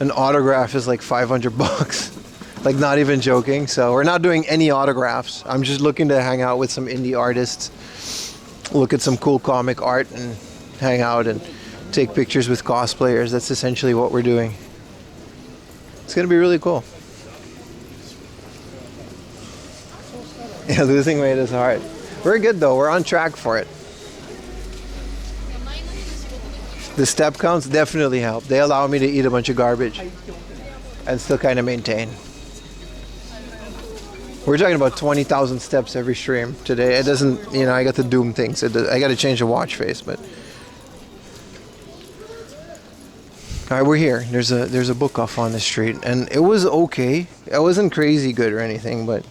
Speaker 1: an autograph is like $500. Like, not even joking. So we're not doing any autographs. I'm just looking to hang out with some indie artists, look at some cool comic art and hang out and take pictures with cosplayers. That's essentially what we're doing. It's gonna be really cool. Yeah, losing weight is hard. We're good though, we're on track for it. The step counts definitely help. They allow me to eat a bunch of garbage and still kind of maintain. We're talking about 20,000 steps every stream today. It doesn't, you know, I got the doom things. I got to change the watch face, but. All right, we're here. There's a book off on the street, and it was okay. It wasn't crazy good or anything, but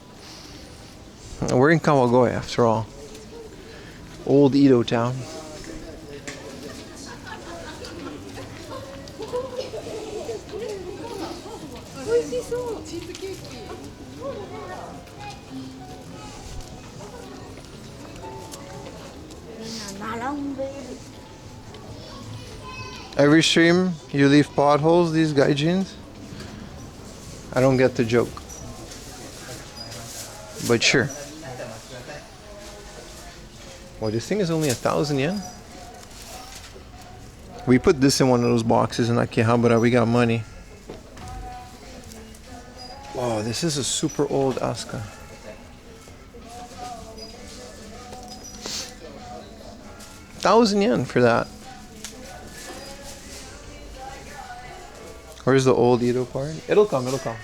Speaker 1: we're in Kawagoe after all. Old Edo town. Every stream you leave potholes, these gaijins? I don't get the joke. But sure. Well, this thing is only 1,000 yen. We put this in one of those boxes in Akihabara. We got money. Wow, this is a super old Asuka. $1,000 for that. Where's the old Edo part? It'll come, it'll come.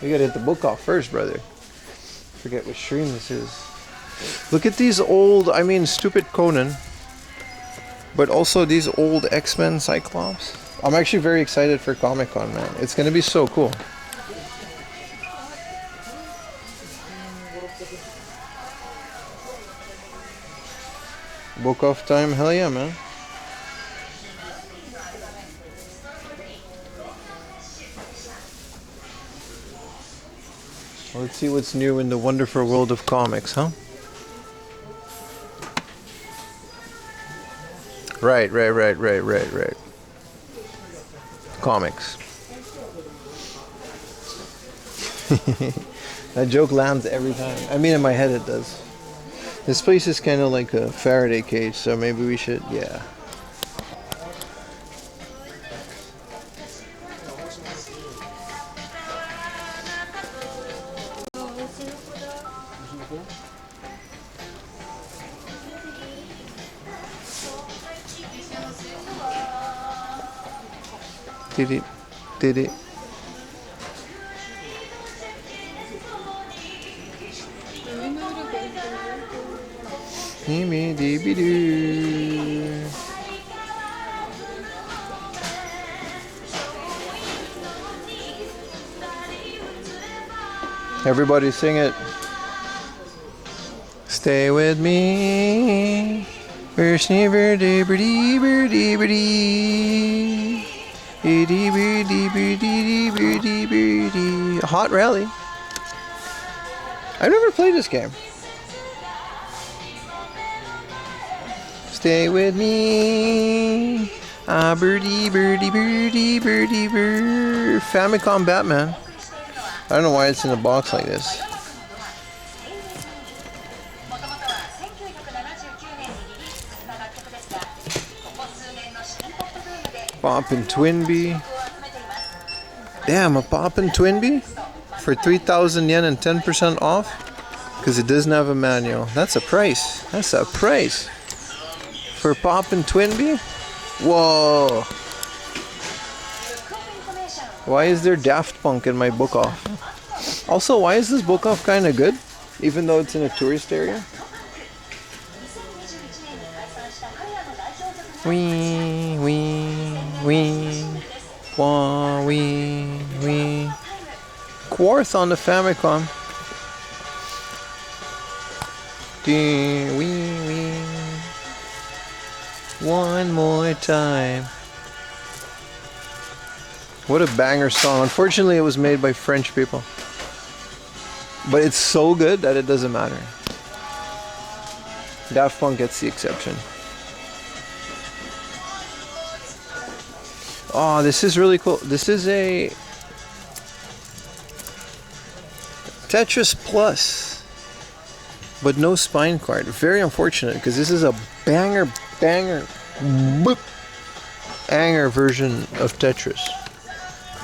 Speaker 1: We gotta hit the book off first, brother. Forget what stream this is. Look at these old, I mean, stupid Conan. But also these old X-Men Cyclops. I'm actually very excited for Comic-Con, man. It's gonna be so cool. Book off time? Hell yeah, man. Let's see what's new in the wonderful world of comics, huh? Right. Comics. That joke lands every time. I mean, in my head it does. This place is kind of like a Faraday cage, so maybe we should, yeah. Did it. Everybody sing it. Stay with me. Hot rally. I've never played this game. Stay with me. Birdie. Famicom Batman. I don't know why it's in a box like this. Poppin' Twinbee. Damn, a Poppin' Twinbee? For 3,000 yen and 10% off? Because it doesn't have a manual. That's a price. That's a price. For Poppin' Twinbee? Whoa. Why is there Daft Punk in my book off? Also, why is this book off kind of good? Even though it's in a tourist area? Wee. Wah, wee. Quarth on the Famicom. Wee. One more time. What a banger song. Unfortunately, it was made by French people. But it's so good that it doesn't matter. Daft Punk gets the exception. Oh, this is really cool. This is a Tetris Plus, but no spine card. Very unfortunate, because this is a banger version of Tetris.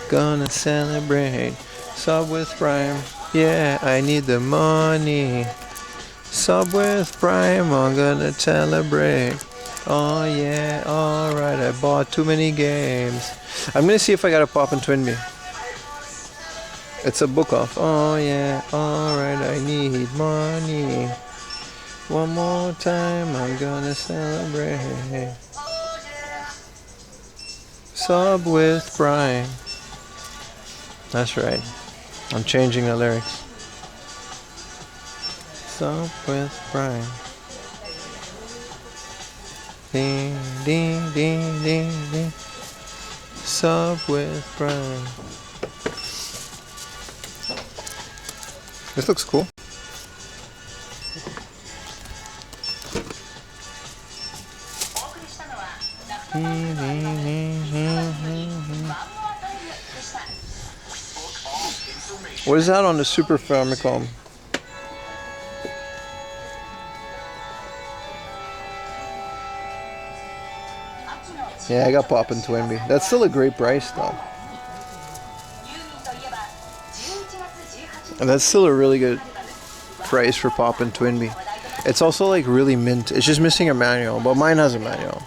Speaker 1: Gonna celebrate. Sub with Prime. Yeah, I need the money. Sub with Prime. I'm gonna celebrate. Oh yeah, alright, I bought too many games. I'm gonna see if I got a Poppin' Twinbee. It's a book off. Oh yeah, alright, I need money. One more time, I'm gonna celebrate. Sub with Prime. That's right. I'm changing the lyrics. Sub with Prime. Ding, ding, ding, ding, ding. Sub with Prime. This looks cool. What is that on the Super Famicom? Yeah, I got Poppin' Twinbee. That's still a great price though. And that's still a really good price for Poppin' Twinbee. It's also like really mint. It's just missing a manual, but mine has a manual.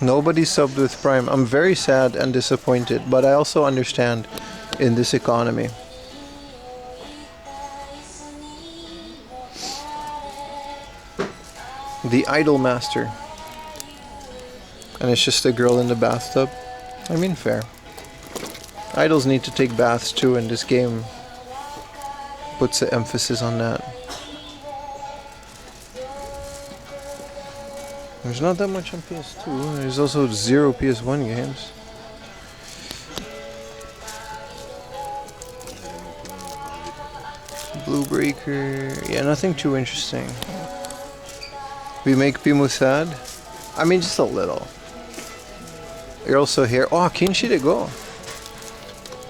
Speaker 1: Nobody subbed with Prime. I'm very sad and disappointed, but I also understand in this economy. The Idol Master. And it's just a girl in the bathtub. I mean, fair. Idols need to take baths too, and this game puts the emphasis on that. There's not that much on PS2. There's also 0 PS1 games. Blue Breaker. Yeah, nothing too interesting. We make Pimu sad? I mean, just a little. You're also here. Oh, Kinshi de Go.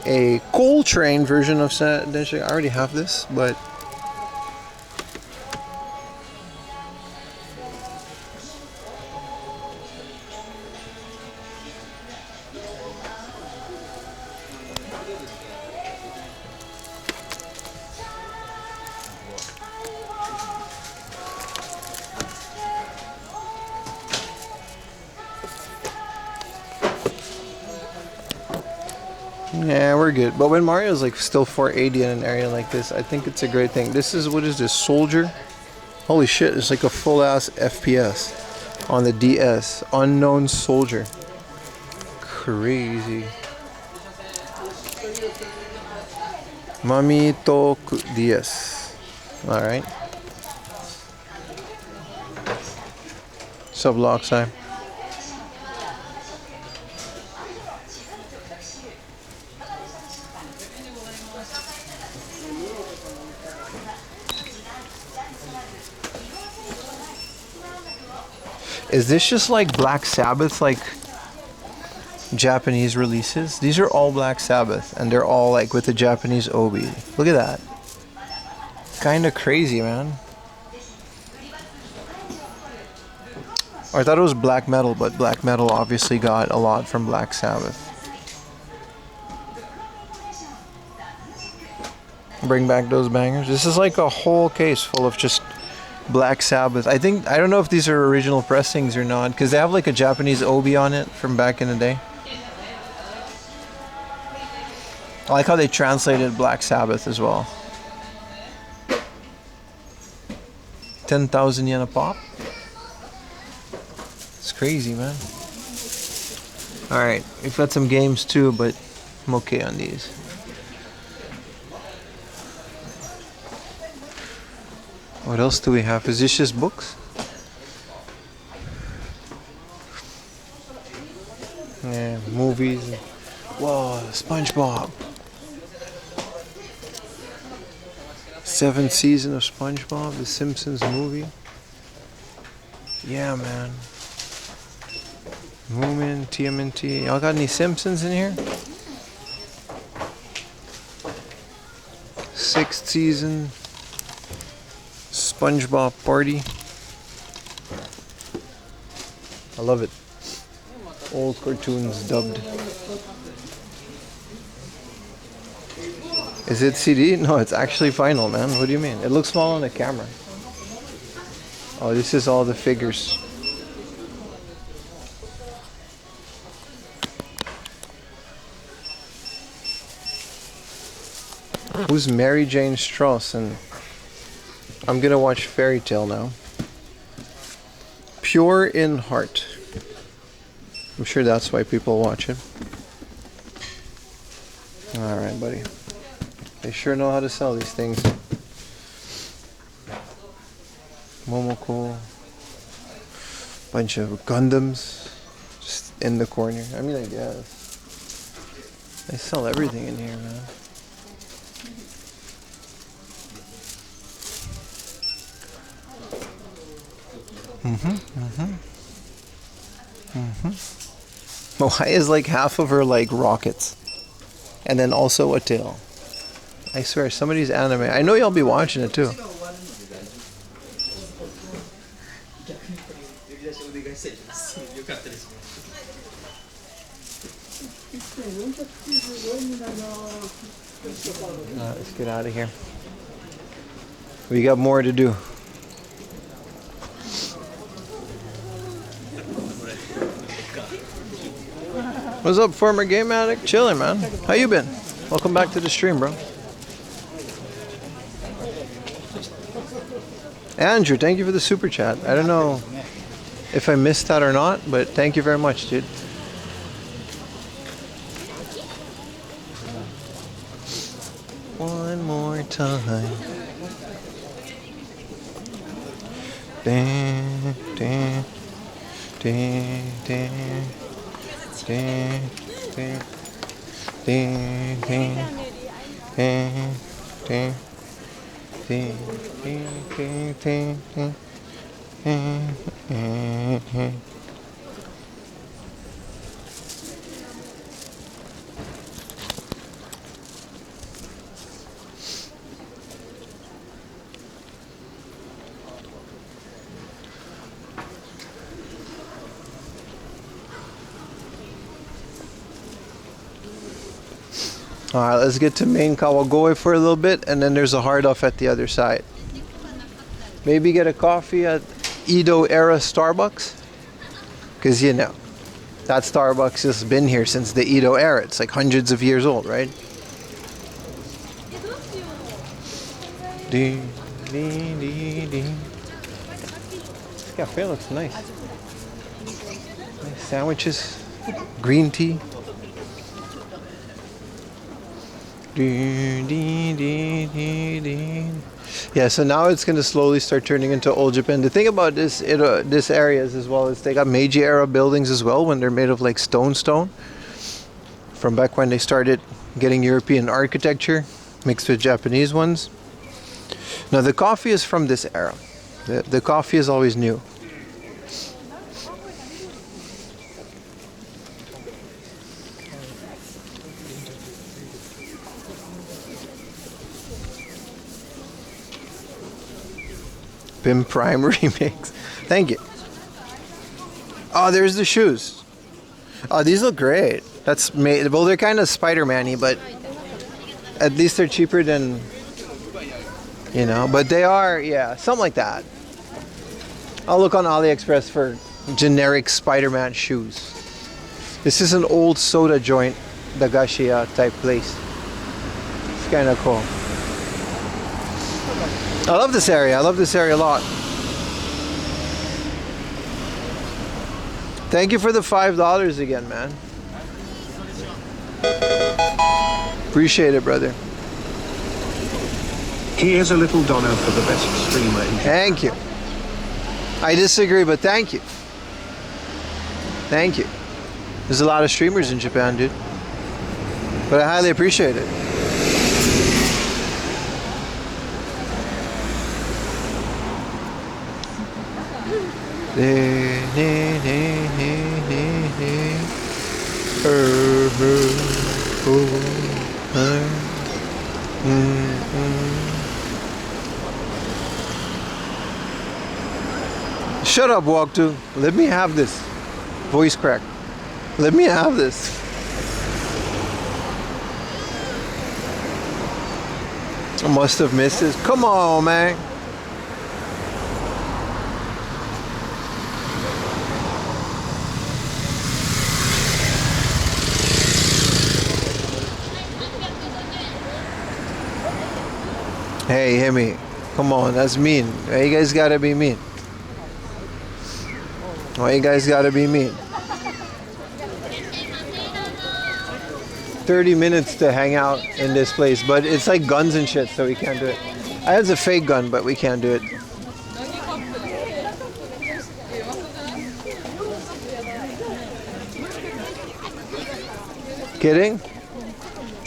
Speaker 1: A Coal Train version of Densha. I already have this, but yeah, we're good. But when Mario's like still 480 in an area like this, I think it's a great thing. This is, what is this, Soldier? Holy shit, it's like a full ass FPS on the DS. Unknown Soldier. Crazy. Mamito DS. Alright. Sublock side. Is this just like Black Sabbath, like Japanese releases? These are all Black Sabbath, and they're all like with the Japanese obi. Look at that. Kinda crazy, man. I thought it was black metal, but black metal obviously got a lot from Black Sabbath. Bring back those bangers. This is like a whole case full of just Black Sabbath. I don't know if these are original pressings or not, because they have like a Japanese obi on it from back in the day. I like how they translated Black Sabbath as well. 10,000 yen a pop. It's crazy, man. Alright, we've got some games too, but I'm okay on these. What else do we have? Is this just books? Yeah, movies. Whoa, SpongeBob. 7th season of SpongeBob, The Simpsons movie. Yeah, man. Moomin, TMNT. Y'all got any Simpsons in here? 6th season. SpongeBob Party. I love it. Old cartoons dubbed. Is it CD? No, it's actually vinyl, man. What do you mean? It looks small on the camera. Oh, this is all the figures. Who's Mary Jane Strauss? And I'm gonna watch Fairy Tale now. Pure in Heart. I'm sure that's why people watch it. Alright, buddy. They sure know how to sell these things. Momoko. Bunch of Gundams. Just in the corner. I mean, I guess. They sell everything in here, man. Why is like half of her like rockets? And then also a tail. I swear, somebody's anime. I know y'all be watching it too. Let's get out of here. We got more to do. What's up, former game addict? Chilling, man. How you been? Welcome back to the stream, bro. Andrew, thank you for the super chat. I don't know if I missed that or not, but thank you very much, dude. one more time. Dun, dun, dun, dun, dun, dun, dun, dun, dun, dun, dun, dun, dun. All right, let's get to main Kawagoe for a little bit, and then there's a hard off at the other side. Maybe get a coffee at Edo era Starbucks, because you know that Starbucks has been here since the Edo era. It's like hundreds of years old, right? This cafe looks nice. Nice sandwiches, green tea. Yeah, so now it's going to slowly start turning into old Japan. The thing about this area is as well is they got Meiji era buildings as well when they're made of like stone from back when they started getting European architecture mixed with Japanese ones. Now the coffee is from this era. The coffee is always new. Pim Prime remix. Thank you. Oh, there's the shoes. Oh, these look great. That's made. Well, they're kind of Spider-Man-y, but at least they're cheaper than, you know. But they are, yeah, something like that. I'll look on AliExpress for generic Spider-Man shoes. This is an old soda joint, Dagashi type place. It's kind of cool. I love this area. I love this area a lot. Thank you for the $5 again, man. Appreciate it, brother.
Speaker 2: Here's a little dono for the best streamer in Japan.
Speaker 1: Thank you. I disagree, but thank you. Thank you. There's a lot of streamers in Japan, dude. But I highly appreciate it. Shut up, Walk to. Let me have this. Voice crack. Let me have this. I must have missed this. Come on, man. Hey, Hemi. Come on, that's mean. Why you guys gotta be mean? Why you guys gotta be mean? 30 minutes to hang out in this place, but it's like guns and shit, so we can't do it. I have a fake gun, but we can't do it. Kidding?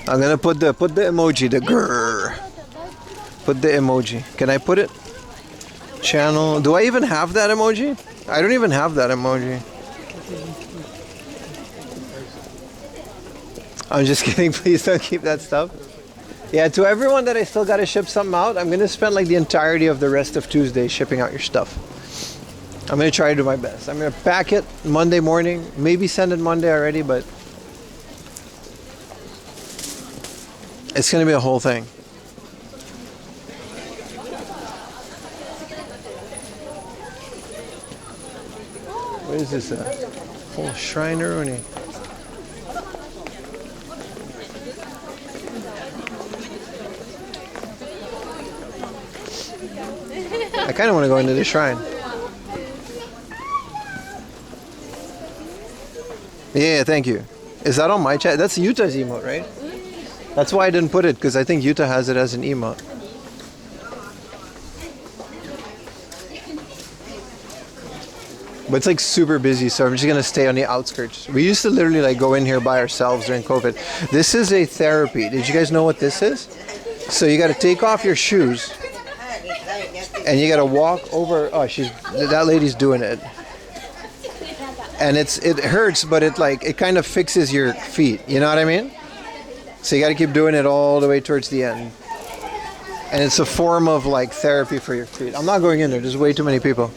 Speaker 1: I'm gonna put the emoji, the grrr. Put the emoji. Can I put it? Channel. Do I even have that emoji? I don't even have that emoji. I'm just kidding. Please don't keep that stuff. Yeah, to everyone that I still gotta ship something out, I'm gonna spend like the entirety of the rest of Tuesday shipping out your stuff. I'm gonna try to do my best. I'm gonna pack it Monday morning. Maybe send it Monday already, but it's gonna be a whole thing. What is this? Oh, Shriner Uni. I kind of want to go into the shrine. Yeah, thank you. Is that on my chat? That's Utah's emote, right? That's why I didn't put it, because I think Yuta has it as an emote. But it's like super busy, so I'm just gonna stay on the outskirts. We used to literally like go in here by ourselves during COVID. This is a therapy. Did you guys know what this is? So you gotta take off your shoes and you gotta walk over. Oh, that lady's doing it. And it hurts, but it kind of fixes your feet. You know what I mean? So you gotta keep doing it all the way towards the end. And it's a form of like therapy for your feet. I'm not going in there, there's way too many people.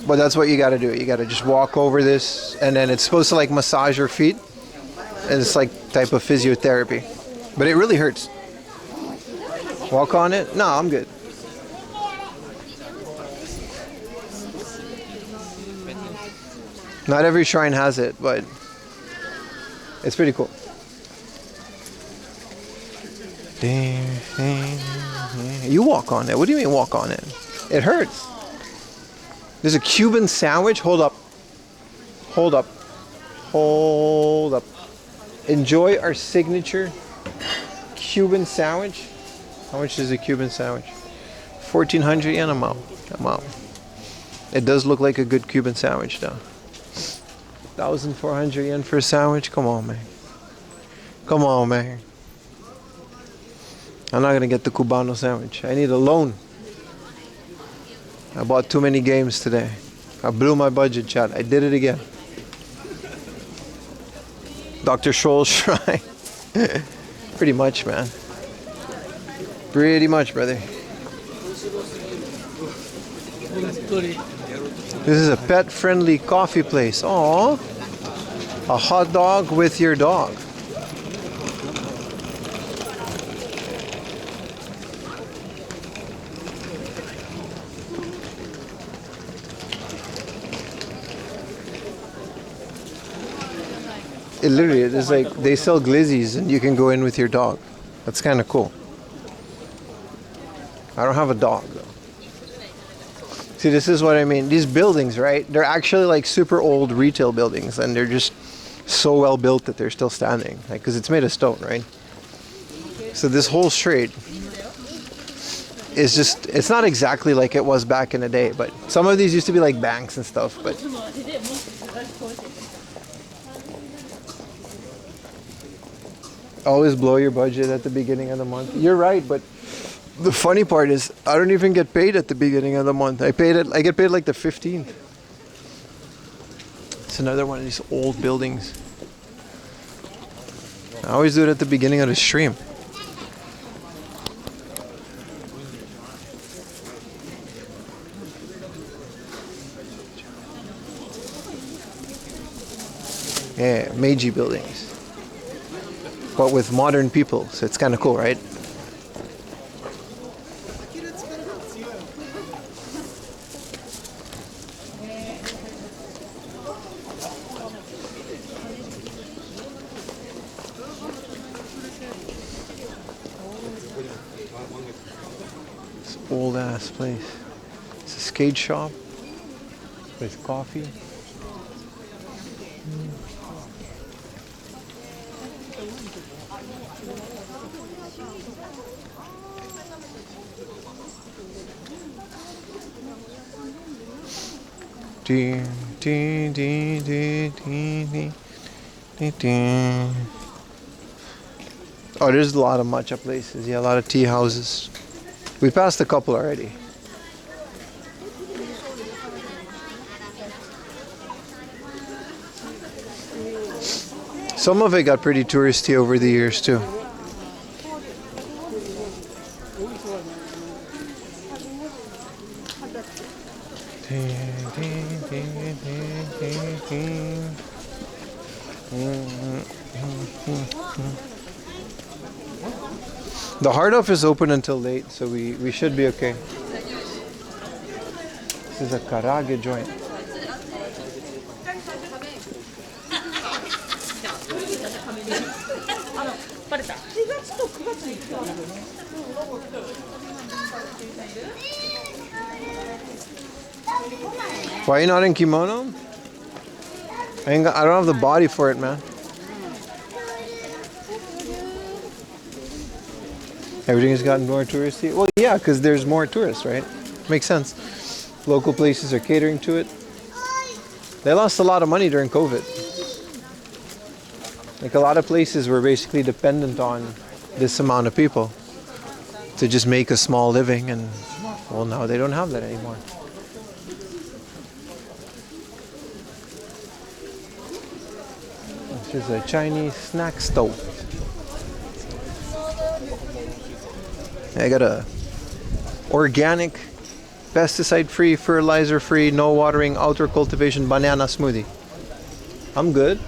Speaker 1: But that's what you got to do. You got to just walk over this, and then it's supposed to like massage your feet. And it's like type of physiotherapy, but it really hurts. Walk on it? No, I'm good. Not every shrine has it, but it's pretty cool. You walk on it. What do you mean walk on it? It hurts. There's a Cuban sandwich. Hold up. Hold up. Hold up. Enjoy our signature Cuban sandwich. How much is a Cuban sandwich? 1,400 yen. I'm out. I'm out. It does look like a good Cuban sandwich though. 1,400 yen for a sandwich? Come on, man. Come on, man. I'm not gonna get the Cubano sandwich. I need a loan. I bought too many games today. I blew my budget, chat. I did it again. Dr. Scholl's shrine. Pretty much, man. Pretty much, brother. This is a pet-friendly coffee place. Aww. A hot dog with your dog. It literally is like they sell glizzies and you can go in with your dog. That's kind of cool. I don't have a dog though. See, this is what I mean. These buildings, right? They're actually like super old retail buildings and they're just so well built that they're still standing. Like, because it's made of stone, right? So this whole street is just, it's not exactly like it was back in the day, but some of these used to be like banks and stuff, but always blow your budget at the beginning of the month. You're right, but the funny part is I don't even get paid at the beginning of the month. I get paid like the 15th. It's another one of these old buildings. I always do it at the beginning of the stream. Yeah, Meiji buildings. But with modern people, so it's kind of cool, right? This old ass place. It's a skate shop with coffee. Oh, there's a lot of matcha places. Yeah, a lot of tea houses. We passed a couple already. Some of it got pretty touristy over the years too. The hard off is open until late, so we should be okay. This is a karage joint. Why are you not in kimono? I don't have the body for it, man. Everything has gotten more touristy. Well, yeah, because there's more tourists, right? Makes sense. Local places are catering to it. They lost a lot of money during COVID. Like a lot of places were basically dependent on this amount of people to just make a small living, and well, now they don't have that anymore. This is a Chinese snack stove. I got a organic, pesticide-free, fertilizer-free, no watering, outdoor cultivation banana smoothie. I'm good,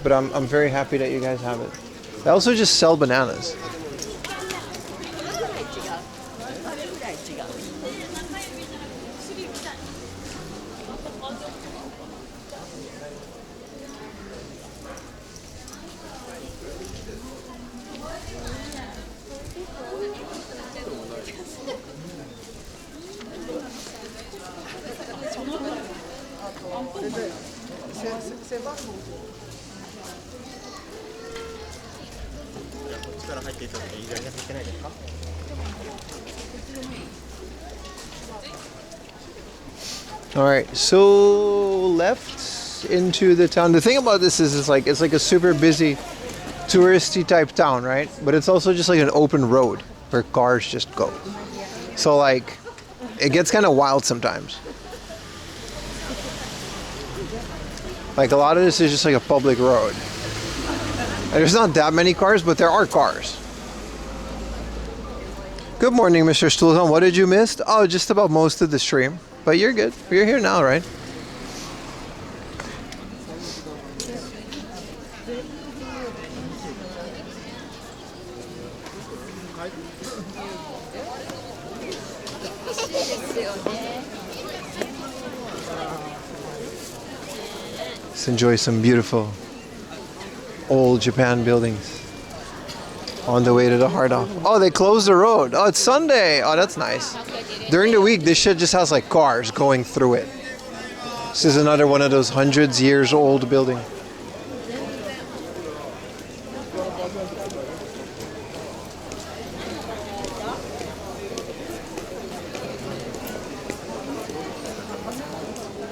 Speaker 1: but I'm very happy that you guys have it. I also just sell bananas. All right, so left into the town. The thing about this is, it's like a super busy, touristy type town, right? But it's also just like an open road where cars just go. So like, it gets kind of wild sometimes. Like a lot of this is just like a public road. And there's not that many cars, but there are cars. Good morning, Mr. Stulhan. What did you miss? Oh, just about most of the stream. But you're good. You're here now, right? Let's enjoy some beautiful old Japan buildings on the way to the heart of. Oh, they closed the road. Oh, it's Sunday. Oh, that's nice. During the week, this shit just has like cars going through it. This is another one of those hundreds years old building.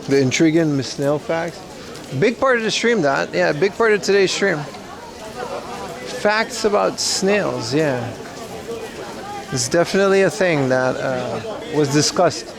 Speaker 1: The intriguing snail facts. Big part of the stream, that. Yeah, big part of today's stream. Facts about snails, yeah. It's definitely a thing that was discussed.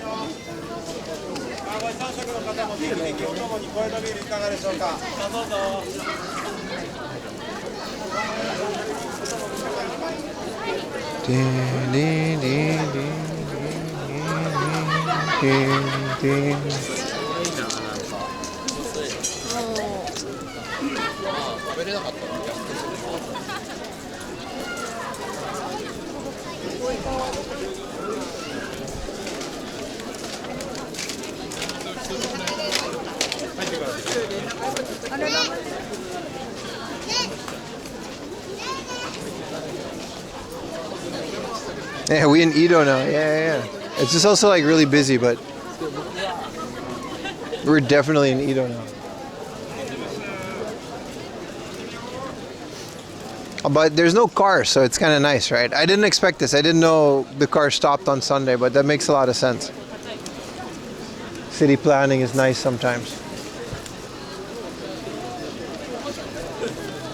Speaker 1: Yeah, we in Edo now. Yeah. It's just also like really busy, but we're definitely in Edo now. But there's no car, so it's kind of nice, right? I didn't expect this. I didn't know the car stopped on Sunday, but that makes a lot of sense. City planning is nice sometimes.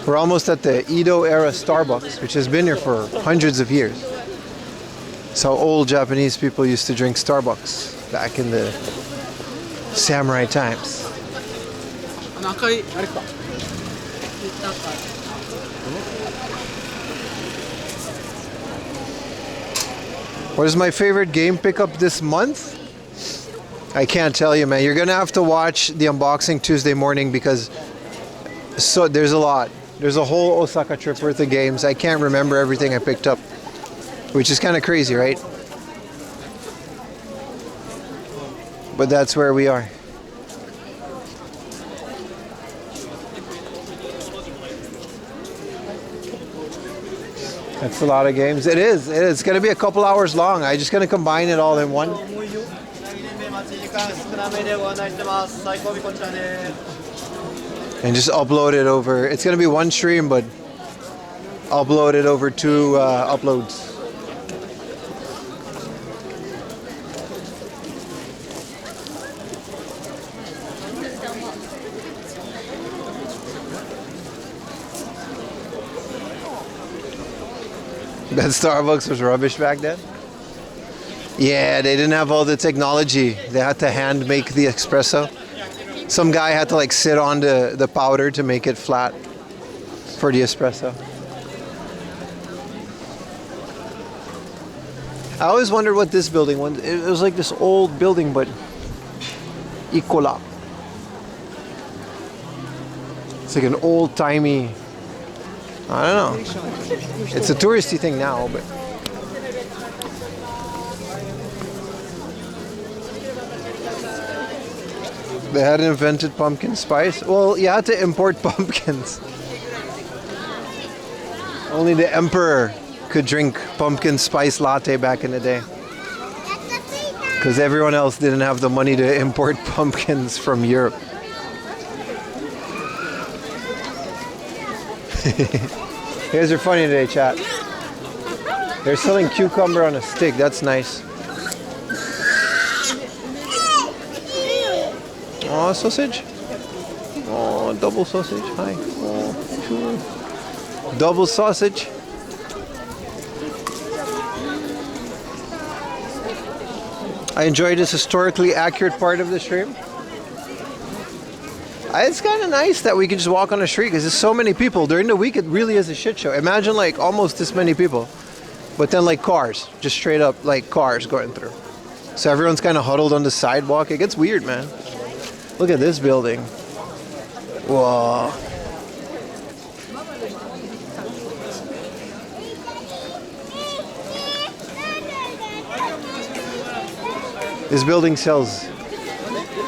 Speaker 1: We're almost at the Edo era Starbucks, which has been here for hundreds of years. It's how old Japanese people used to drink Starbucks back in the samurai times. What is my favorite game pickup this month? I can't tell you, man. You're gonna have to watch the unboxing Tuesday morning because there's a lot. There's a whole Osaka trip worth of games. I can't remember everything I picked up, which is kind of crazy, right? But that's where we are. That's a lot of games. It is. It's going to be a couple hours long. I'm just going to combine it all in one. And just upload it over. It's gonna be one stream, but upload it over 2 uploads. That Starbucks was rubbish back then? Yeah, they didn't have all the technology. They had to hand make the espresso. Some guy had to like sit on the powder to make it flat for the espresso. I always wondered what this building was. It was like this old building, but Icola. It's like an old-timey, I don't know. It's a touristy thing now, but they hadn't invented pumpkin spice. Well, you had to import pumpkins. Only the emperor could drink pumpkin spice latte back in the day. Because everyone else didn't have the money to import pumpkins from Europe. You guys are funny today, chat. They're selling cucumber on a stick. That's nice. Oh, sausage. Oh, double sausage. Hi. Oh, sure. Double sausage. I enjoyed this historically accurate part of the stream. It's kind of nice that we can just walk on the street because there's so many people. During the week, it really is a shit show. Imagine like almost this many people. But then like cars, just straight up like cars going through. So everyone's kind of huddled on the sidewalk. It gets weird, man. Look at this building. Whoa. This building sells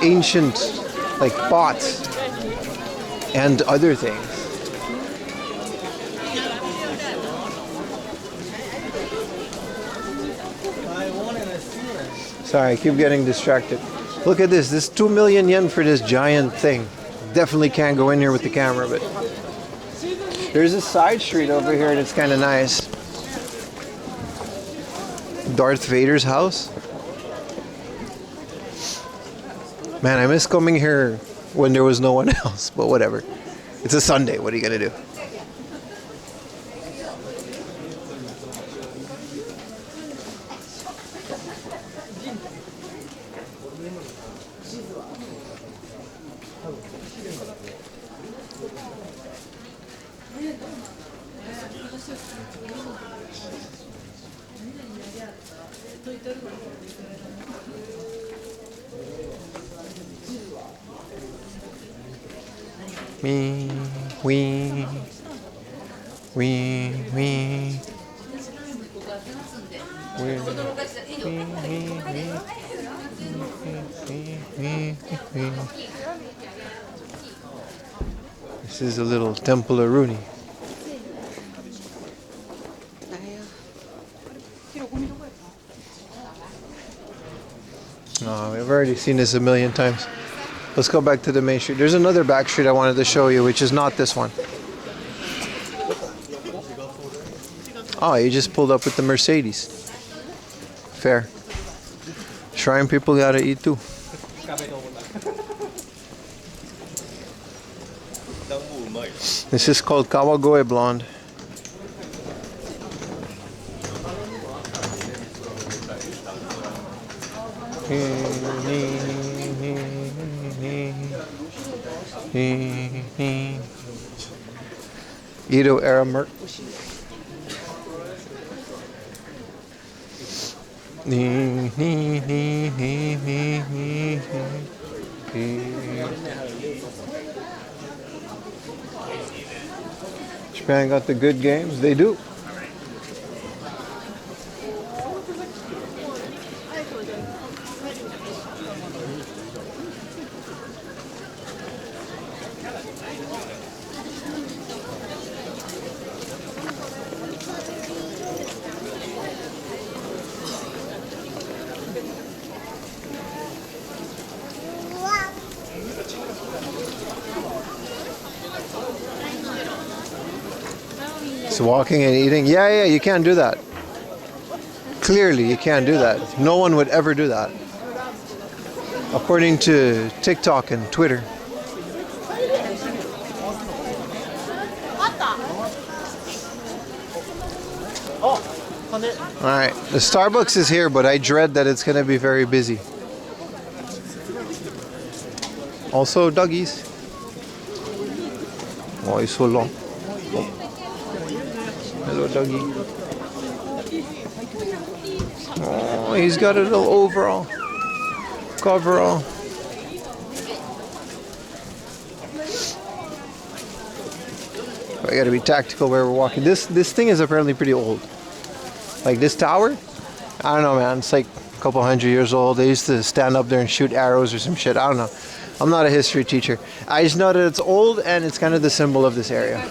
Speaker 1: ancient like pots and other things. Sorry, I keep getting distracted. Look at this. This is 2 million yen for this giant thing. Definitely can't go in here with the camera, but there's a side street over here that's kind of nice. Darth Vader's house. Man, I miss coming here when there was no one else, but whatever. It's a Sunday. What are you gonna do? Me, we. This is a little temple of Rooney. Oh, we've already seen this a million times. Let's go back to the main street. There's another back street I wanted to show you, which is not this one. Oh, you just pulled up with the Mercedes. Fair. Shrine people gotta eat too. This is called Kawagoe Blonde. Edo era merch. Japan got the good games. They do. Just walking and eating. Yeah, you can't do that. Clearly, you can't do that. No one would ever do that. According to TikTok and Twitter. Alright, the Starbucks is here, but I dread that it's going to be very busy. Also, doggies. Oh, he's so long. Oh. Hello, doggy. Oh, he's got a little overall. Coverall. I gotta be tactical where we're walking. This thing is apparently pretty old. Like this tower? I don't know, man. It's like a couple 100 years old. They used to stand up there and shoot arrows or some shit. I don't know. I'm not a history teacher. I just know that it's old and it's kind of the symbol of this area.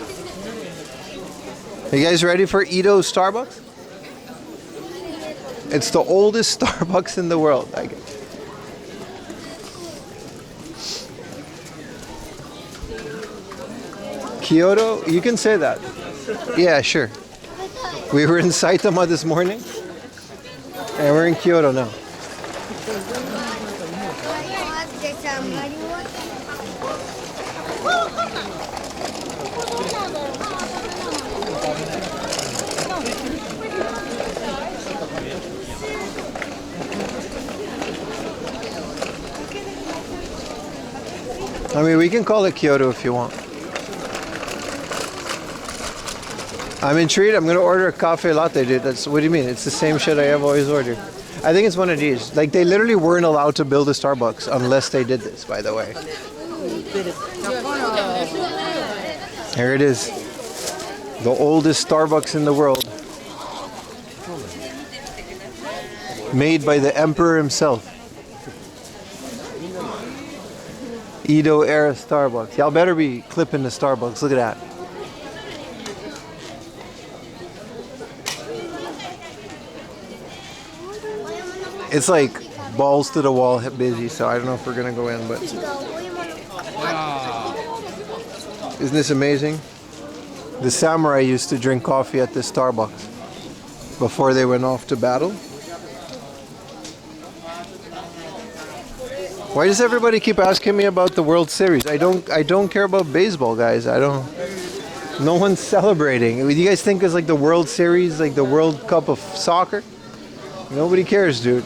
Speaker 1: Are you guys ready for Edo Starbucks? It's the oldest Starbucks in the world. Kyoto? You can say that. Yeah, sure. We were in Saitama this morning, and we're in Kyoto now. I mean, we can call it Kyoto if you want. I'm intrigued. I'm gonna order a cafe latte, dude. What do you mean? It's the same shit I have always ordered. I think it's one of these. Like, they literally weren't allowed to build a Starbucks unless they did this, by the way. Here it is. The oldest Starbucks in the world. Made by the emperor himself. Edo era Starbucks. Y'all better be clipping the Starbucks. Look at that. It's like balls to the wall busy, so I don't know if we're gonna go in, but isn't this amazing? The samurai used to drink coffee at this Starbucks before they went off to battle. Why does everybody keep asking me about the World Series? I don't care about baseball, guys. No one's celebrating. You guys think it's like the World Series, like the World Cup of soccer? Nobody cares, dude.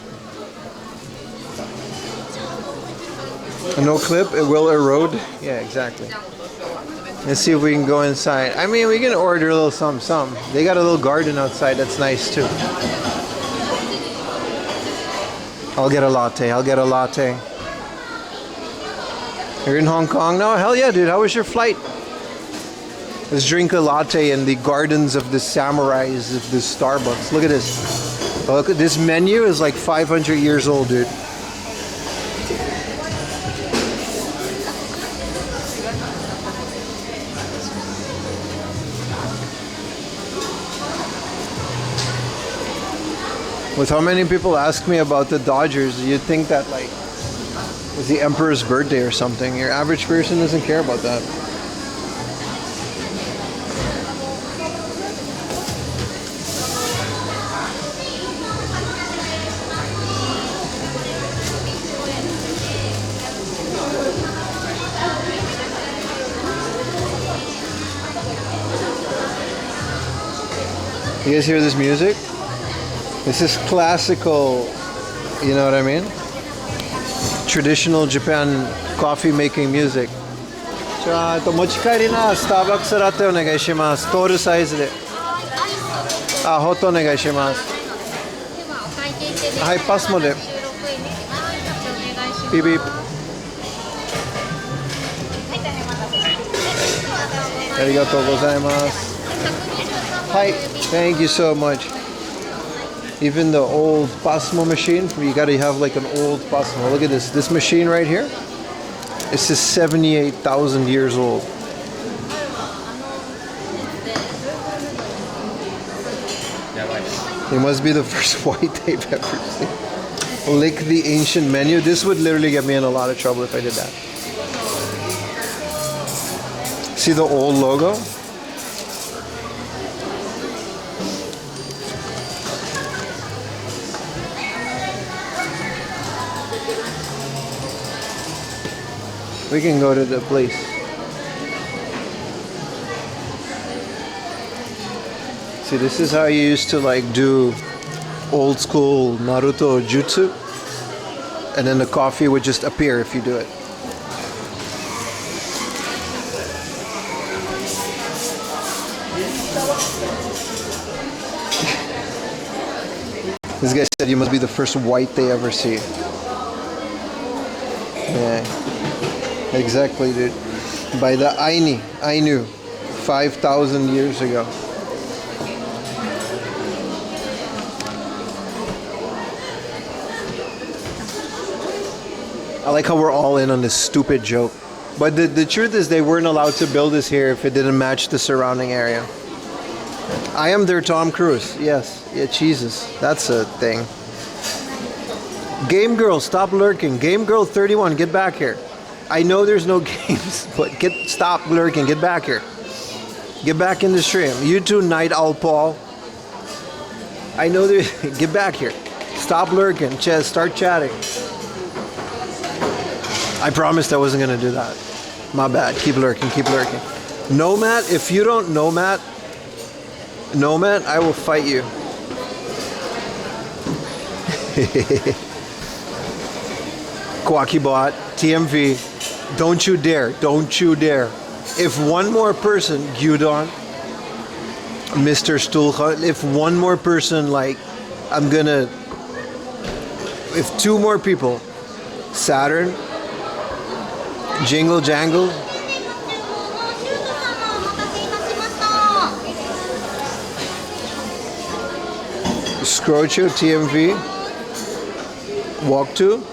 Speaker 1: No clip, it will erode. Yeah, exactly. Let's see if we can go inside. I mean, we can order a little something. They got a little garden outside that's nice too. I'll get a latte. You're in Hong Kong now? Hell yeah, dude. How was your flight? Let's drink a latte in the gardens of the samurais of the Starbucks. Look at this. Look at this menu is like 500 years old, dude. With how many people ask me about the Dodgers, you'd think that like it's the emperor's birthday or something. Your average person doesn't care about that. You guys hear this music? This is classical, you know what I mean? Traditional Japan coffee making music. Mochikari na Starbucks latte onegaishimasu. Toru size de. Hot onegaishimasu. Hai, pass mo de. Beep beep. Arigatou gozaimasu. Hi, thank you so much. Even the old Pasmo machine, you gotta have like an old Pasmo. Look at this. This machine right here, this is 78,000 years old. It must be the first white they've ever seen. Lick the ancient menu. This would literally get me in a lot of trouble if I did that. See the old logo? We can go to the place. See, this is how you used to like do old school Naruto jutsu. And then the coffee would just appear if you do it. This guy said you must be the first white they ever see. Yeah, exactly, dude. By the Ainu, 5,000 years ago. I like how we're all in on this stupid joke. But the truth is they weren't allowed to build this here if it didn't match the surrounding area. I am their Tom Cruise. Yes. Yeah, Jesus. That's a thing. Game Girl, stop lurking. Game Girl 31, get back here. I know there's no games, but stop lurking. Get back here. Get back in the stream. You too, Night Owl Paul. I know there. Get back here. Stop lurking. Start chatting. I promised I wasn't going to do that. My bad. Keep lurking. Keep lurking. Nomad, if you don't Nomad, I will fight you. Quackybot, TMV, don't you dare. Don't you dare. If one more person, Gyudon, Mr. Stulcha, if one more person, like, if two more people, Saturn, Jingle Jangle, Scrocho, TMV, Walk to,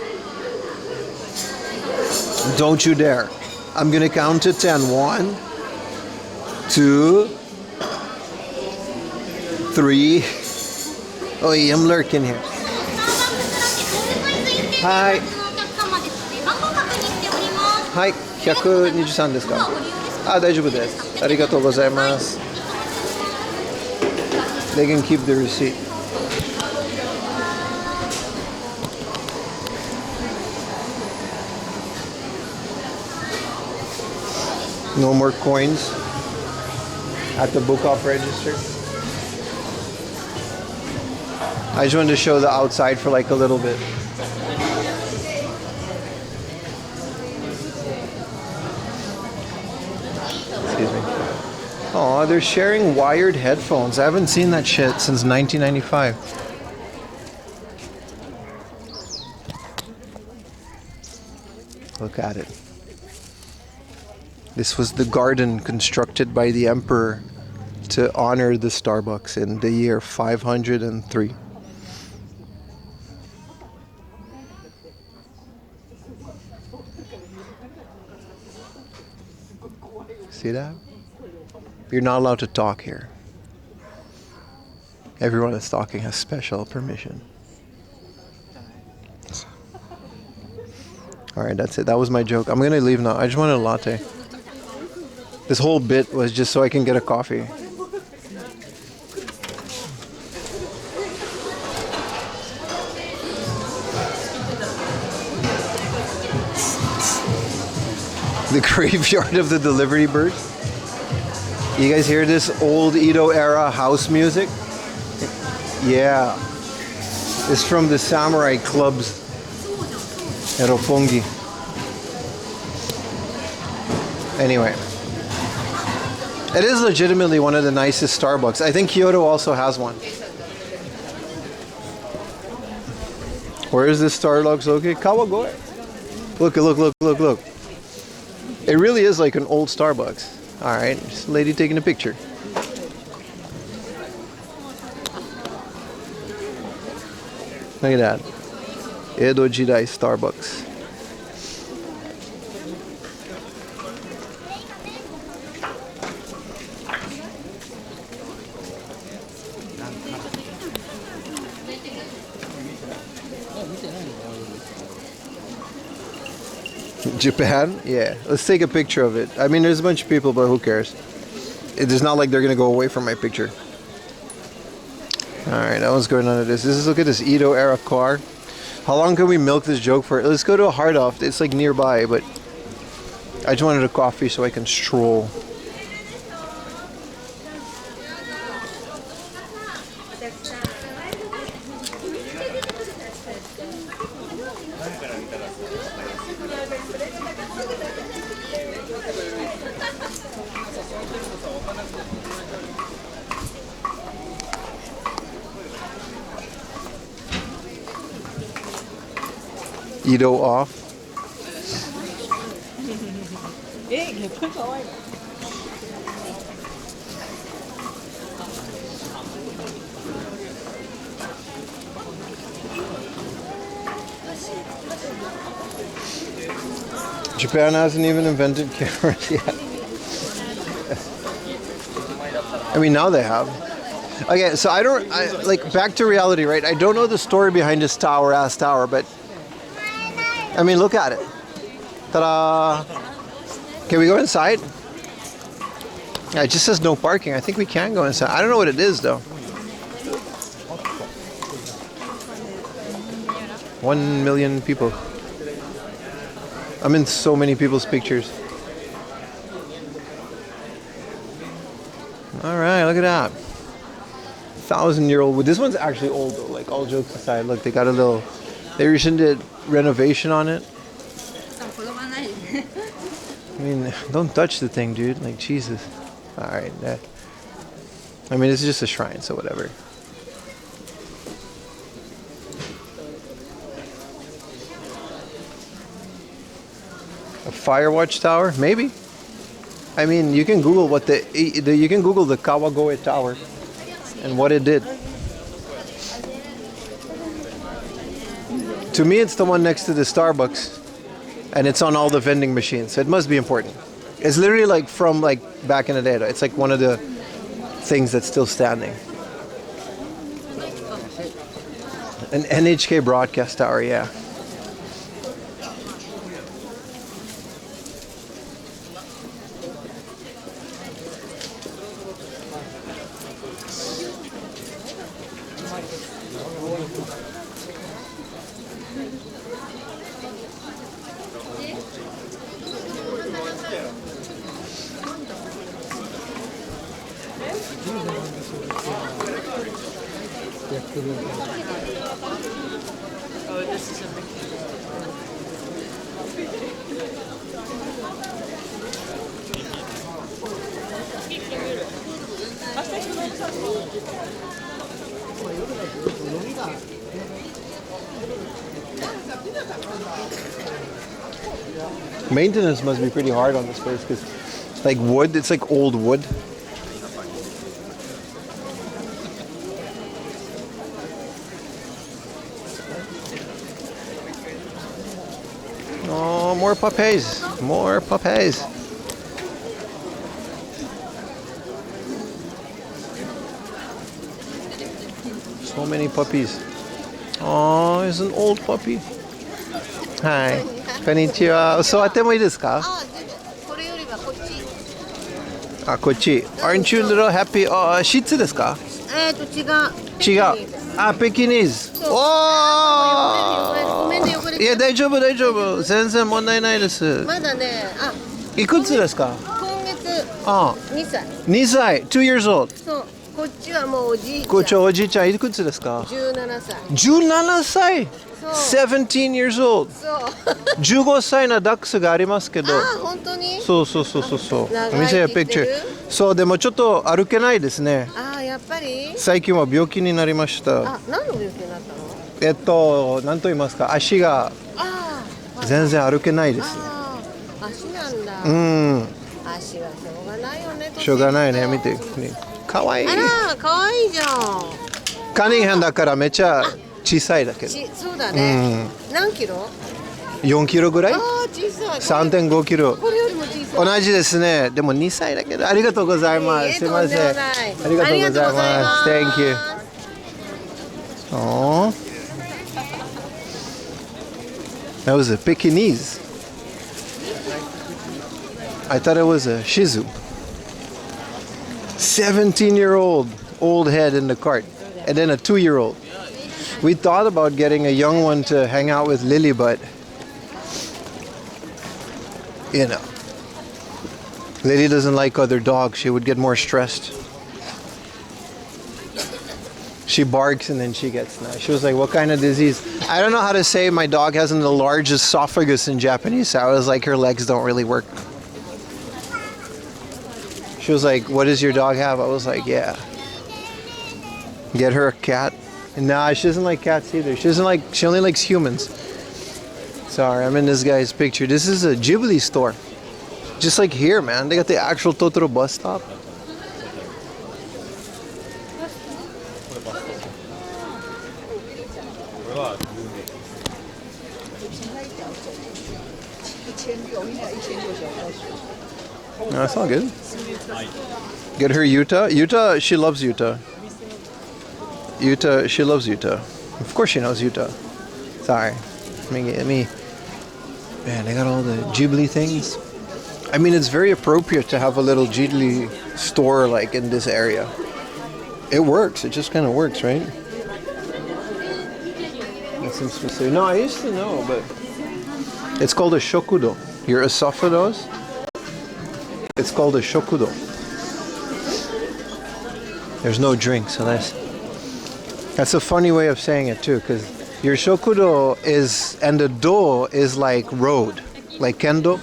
Speaker 1: don't you dare. I'm gonna count to 10. 1, 2, 3. Oh, yeah, I'm lurking here. Hi. Hi, 123ですか? あ、大丈夫です。ありがとうございます。They can keep the receipt. No more coins at the book off register. I just wanted to show the outside for like a little bit. Excuse me. Oh, they're sharing wired headphones. I haven't seen that shit since 1995. Look at it. This was the garden constructed by the emperor to honor the Starbucks in the year 503. See that? You're not allowed to talk here. Everyone that's talking has special permission. Alright, that's it. That was my joke. I'm gonna leave now. I just wanted a latte. This whole bit was just so I can get a coffee. The graveyard of the delivery bird. You guys hear this old Edo era house music? Yeah. It's from the samurai clubs. Eropongi. Anyway. It is legitimately one of the nicest Starbucks. I think Kyoto also has one. Where is this Starbucks located? Kawagoe. Look, look, look, look, look. It really is like an old Starbucks. Alright, just a lady taking a picture. Look at that. Edo Jidai Starbucks. Japan? Yeah. Let's take a picture of it. I mean, there's a bunch of people, but who cares? It's not like they're going to go away from my picture. Alright, that one's going on to this. Look at this Edo era car. How long can we milk this joke for? Let's go to a hard off. It's like nearby, but I just wanted a coffee so I can stroll. Ido off. Japan hasn't even invented cameras yet. I mean, now they have. Okay, so like, back to reality, right? I don't know the story behind this ass tower, but I mean, look at it. Ta-da! Can we go inside? Yeah, it just says no parking. I think we can go inside. I don't know what it is, though. 1 million people. I'm in so many people's pictures. Alright, look at that. 1,000-year-old. This one's actually old, though. Like, all jokes aside. Look, they got a little... They recently did renovation on it. I mean, don't touch the thing, dude. Like, Jesus. Alright. I mean, it's just a shrine, so whatever. A fire watch tower? Maybe. I mean, you can Google you can Google the Kawagoe Tower and what it did. To me, it's the one next to the Starbucks, and it's on all the vending machines. So it must be important. It's literally like from like back in the day. It's like one of the things that's still standing. An NHK broadcast tower, yeah. Maintenance must be pretty hard on this place because it's like wood, it's like old wood. Oh, more puppies, more puppies. So many puppies. Oh, it's an old puppy. Hi. こんにちは。座ってもいいですか？
Speaker 8: これよりはこっち。
Speaker 1: あ、こっち。Aren't you a little happy? あ、シッツですか？
Speaker 8: 違う。
Speaker 1: 違う。あ、ペキニーズ。おー。
Speaker 8: ごめんね、汚れて。
Speaker 1: いや、大丈夫、大丈夫。全然問題ないです。
Speaker 8: まだね、
Speaker 1: いくつですか？
Speaker 8: 今月
Speaker 1: あ、
Speaker 8: 2歳。
Speaker 1: 2歳。2 years old。
Speaker 8: そう。こっちはもうおじいちゃん。
Speaker 1: こっちはおじいちゃんいくつですか
Speaker 8: ？17歳。
Speaker 1: 17歳。
Speaker 8: そう。
Speaker 1: 17 years old。
Speaker 8: そう。
Speaker 1: 15歳のダックスがありますけど。
Speaker 8: 本当に？
Speaker 1: そうそうそうそうそう。
Speaker 8: 長生き
Speaker 1: 見せるピクチャー。そうでもちょっと歩けないですね。
Speaker 8: やっぱり？
Speaker 1: 最近は病気になりました。
Speaker 8: 何の病気になったの？
Speaker 1: 何と言いますか、足が全然歩けないですね。
Speaker 8: 足なんだ。足はしょうがないよね。
Speaker 1: しょうがないね、見て。かわいい。
Speaker 8: あら、かわいいじゃん。
Speaker 1: カニンヘンだからめっちゃ小さいだけど。
Speaker 8: そうだね。何キロ
Speaker 1: ？4キロぐらい？
Speaker 8: 小さい。
Speaker 1: 3.5 キロ。
Speaker 8: これよりも小さい。
Speaker 1: 同じですね。でも2歳だけど。ありがとうございます。すみません。ありがとうございます。Thank you. Oh, that was a Pekingese. I thought it was a Shih Tzu. 17-year-old old head in the cart, and then a 2-year-old. We thought about getting a young one to hang out with Lily, but you know, Lady doesn't like other dogs. She would get more stressed. She barks and then she gets nice. She was like, what kind of disease? I don't know how to say my dog has an enlarged esophagus in Japanese. So I was like, her legs don't really work. She was like, what does your dog have? I was like, yeah. Get her a cat. Nah, she doesn't like cats either. She only likes humans. Sorry, I'm in this guy's picture. This is a Ghibli store. Just like here, man. They got the actual Totoro bus stop. No, it's all good. Get her Yuta. Yuta, she loves Yuta. Yuta, she loves Yuta. Of course she knows Yuta. Sorry. Me. Man, they got all the Ghibli things. I mean, it's very appropriate to have a little Ghibli store like in this area. It works. It just kind of works, right? That's some specific. No, I used to know, but it's called a shokudo. Your esophagus. It's called a shokudo. There's no drink, so that's a funny way of saying it too, because your shokudo is, and the do is like road, like kendo.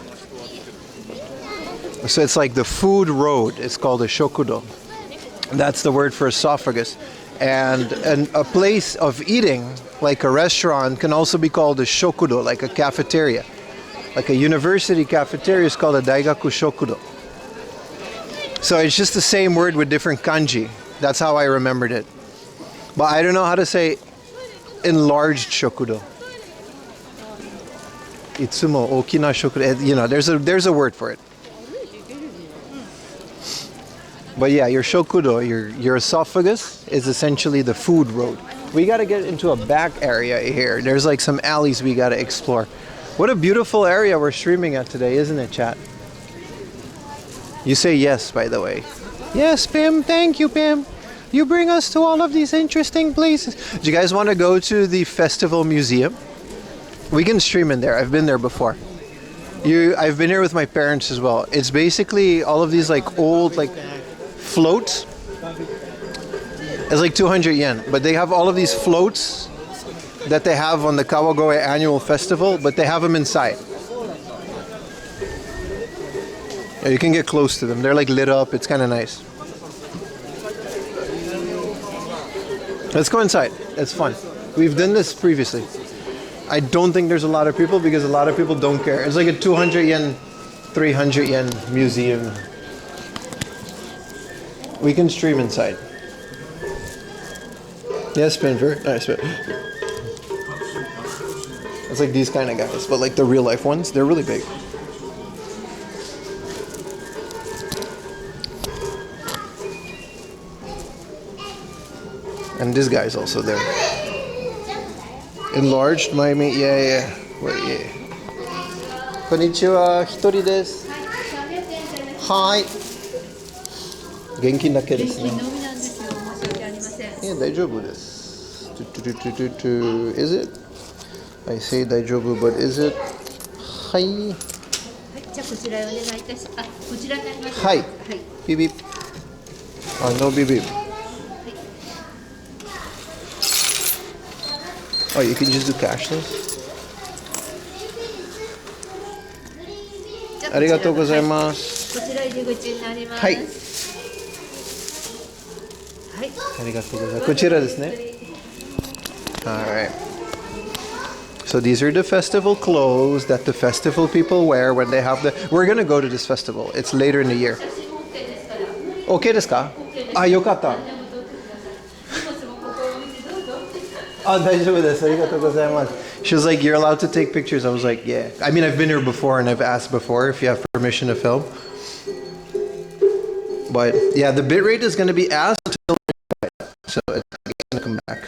Speaker 1: So it's like the food road. It's called a shokudo. That's the word for esophagus. And a place of eating, like a restaurant, can also be called a shokudo, like a cafeteria. Like a university cafeteria is called a daigaku shokudo. So it's just the same word with different kanji. That's how I remembered it. But I don't know how to say enlarged shokudo. Itsumo okina shokudo. You know, there's a word for it. But yeah, your shokudo, your esophagus is essentially the food road. We got to get into a back area here. There's like some alleys we got to explore. What a beautiful area we're streaming at today, isn't it, chat? You say yes, by the way. Yes, Pim. Thank you, Pim. You bring us to all of these interesting places. Do you guys want to go to the Festival Museum? We can stream in there. I've been there before. I've been here with my parents as well. It's basically all of these like old like floats. It's like 200 yen, but they have all of these floats that they have on the Kawagoe annual festival, but they have them inside. Yeah, you can get close to them. They're like lit up. It's kind of nice. Let's go inside. It's fun. We've done this previously. I don't think there's a lot of people because a lot of people don't care. It's like a 200 yen, 300 yen museum. We can stream inside. Yes, Spinver. Nice. It's like these kind of guys, but like the real life ones, they're really big. And this guy's also there. Enlarged Miami. Yeah. Wait, yeah. Konnichiwa. Hitori desu. Hi. Genki dake desu ne. Yeah, daijoubu desu. Is it? I say daijoubu, but is it? Hi. Hi. Beep beep. Oh, no beep beep. Oh, you can just do cashless? Arigatou gozaimasu. Hai. Arigatou gozaimasu. Kochira desu ne. Alright. So these are the festival clothes that the festival people wear when they have the... We're gonna go to this festival. It's later in the year. Okay desu ka? Ah, yokatta. Oh, daijoubu desu. Arigatou gozaimasu. She was like, you're allowed to take pictures. I was like, yeah. I mean, I've been here before and I've asked before if you have permission to film. But yeah, the bitrate is going to be as until so it's going to come back.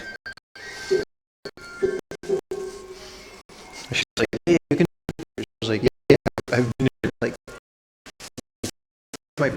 Speaker 1: She's like, hey, you can take pictures. I was like, yeah, I've been here like my...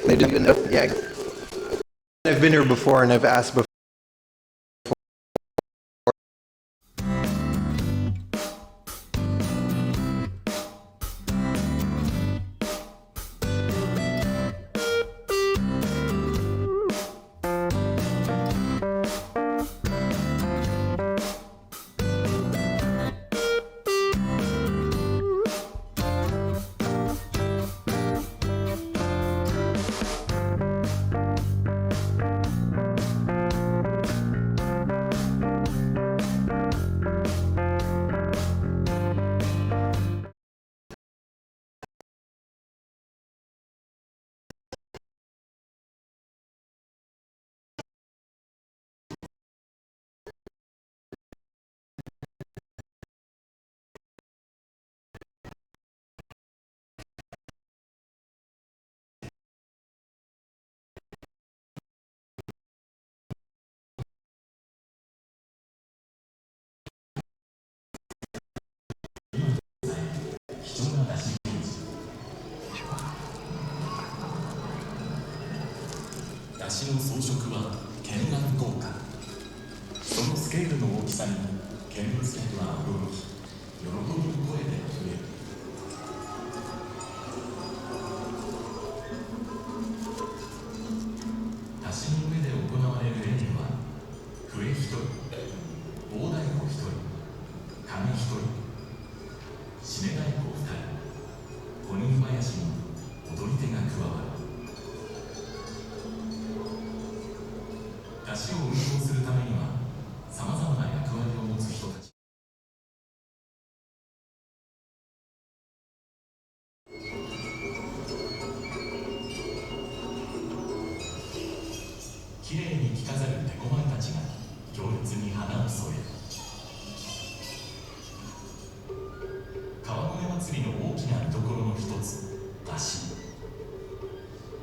Speaker 1: They do, yeah. I've been here before and I've asked before.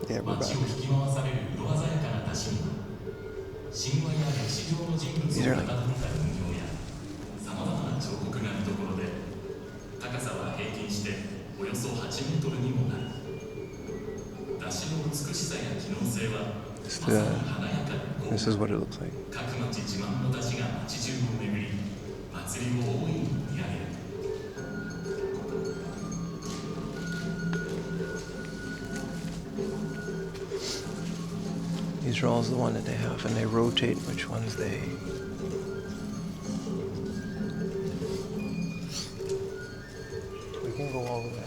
Speaker 1: Yeah, we're back. These are like this is what it looks like. These are all the one that they have, and they rotate which ones they. We can go all the way up.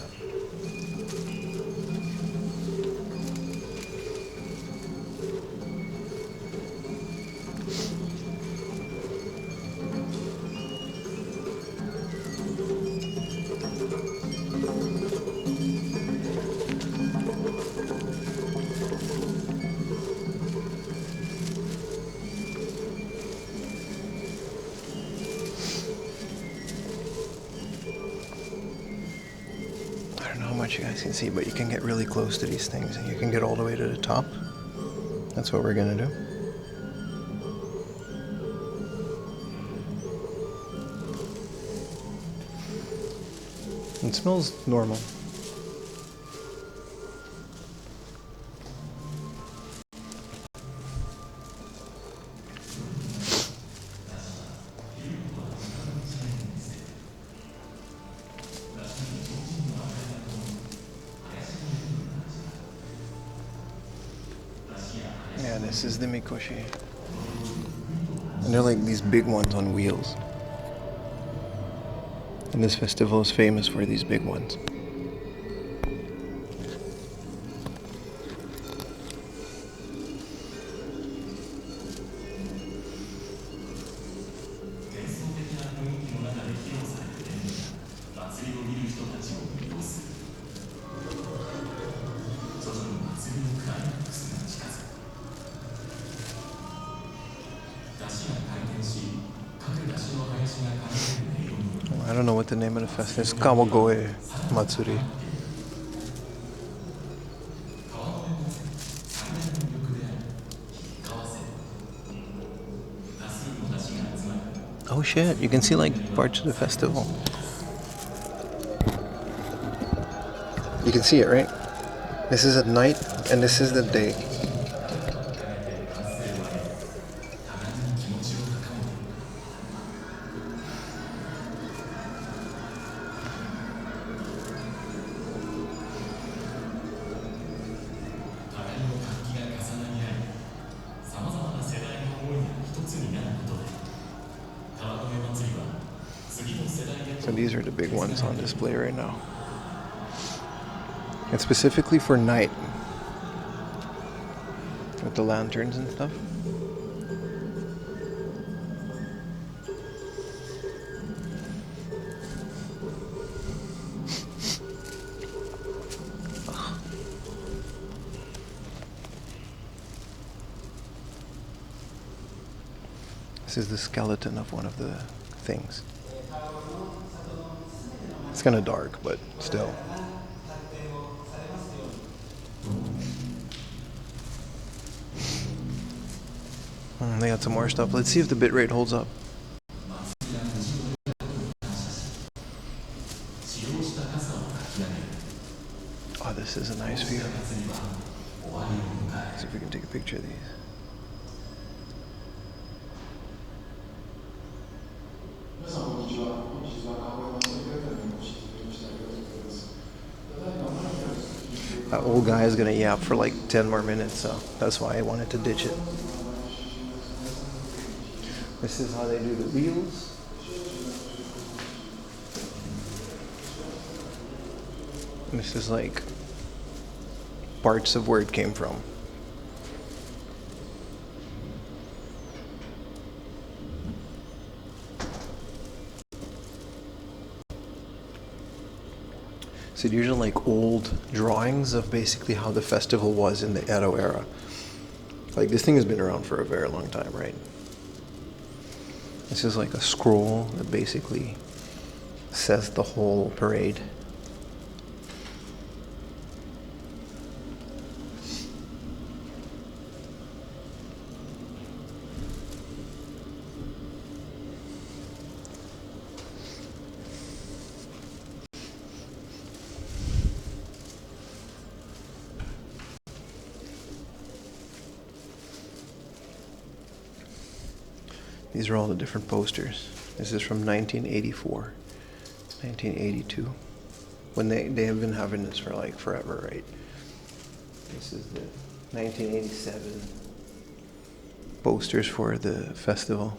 Speaker 1: You guys can see, but you can get really close to these things and you can get all the way to the top. That's what we're gonna do. It smells normal. Yeah, this is the mikoshi. And they're like these big ones on wheels. And this festival is famous for these big ones. I don't know what the name of the festival is. Kawagoe Matsuri. Oh shit, you can see like parts of the festival. You can see it, right? This is at night, and this is the day. So these are the big ones on display right now. It's specifically for night, with the lanterns and stuff. This is the skeleton of one of the things. It's kind of dark, but still. They got some more stuff. Let's see if the bitrate holds up. Oh, this is a nice view. Let's see if we can take a picture of these. That old guy is gonna yap for like 10 more minutes, so that's why I wanted to ditch it. This is how they do the wheels. And this is like parts of where it came from. So these are like old drawings of basically how the festival was in the Edo era. Like this thing has been around for a very long time, right? This is like a scroll that basically says the whole parade. These are all the different posters. This is from 1984, 1982. When they have been having this for like forever, right? This is the 1987 posters for the festival.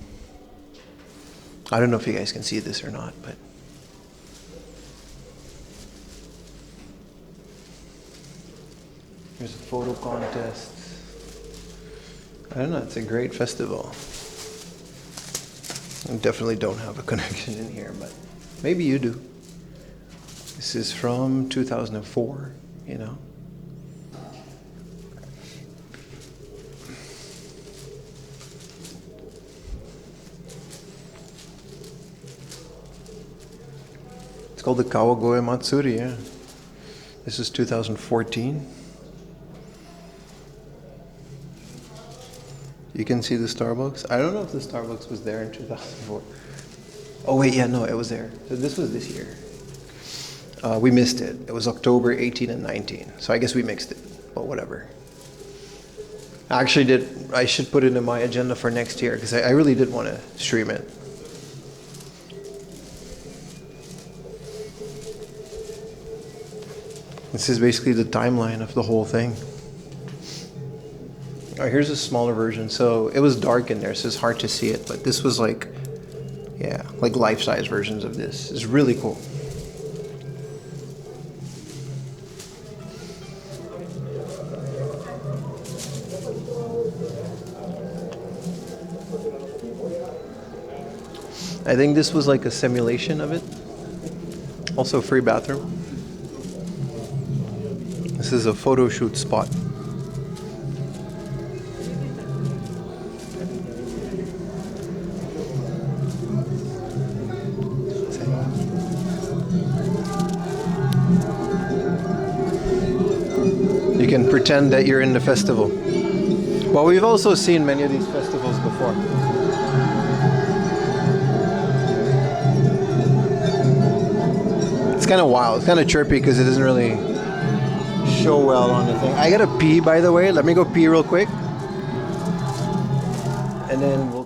Speaker 1: I don't know if you guys can see this or not, but there's a photo contest. I don't know, it's a great festival. I definitely don't have a connection in here, but maybe you do. This is from 2004, you know. It's called the Kawagoe Matsuri, yeah. This is 2014. You can see the Starbucks. I don't know if the Starbucks was there in 2004. Oh wait, yeah, no, it was there. So this was this year. We missed it. It was October 18 and 19. So I guess we mixed it, but whatever. I should put it in my agenda for next year because I really did want to stream it. This is basically the timeline of the whole thing. Oh, here's a smaller version. So it was dark in there, so it's hard to see it. But this was like, yeah, like life-size versions of this. It's really cool. I think this was like a simulation of it. Also free bathroom. This is a photo shoot spot. You can pretend that you're in the festival. Well, we've also seen many of these festivals before. It's kind of wild. It's kind of chirpy because it doesn't really show well on the thing. I gotta pee, by the way. Let me go pee real quick. And then we'll...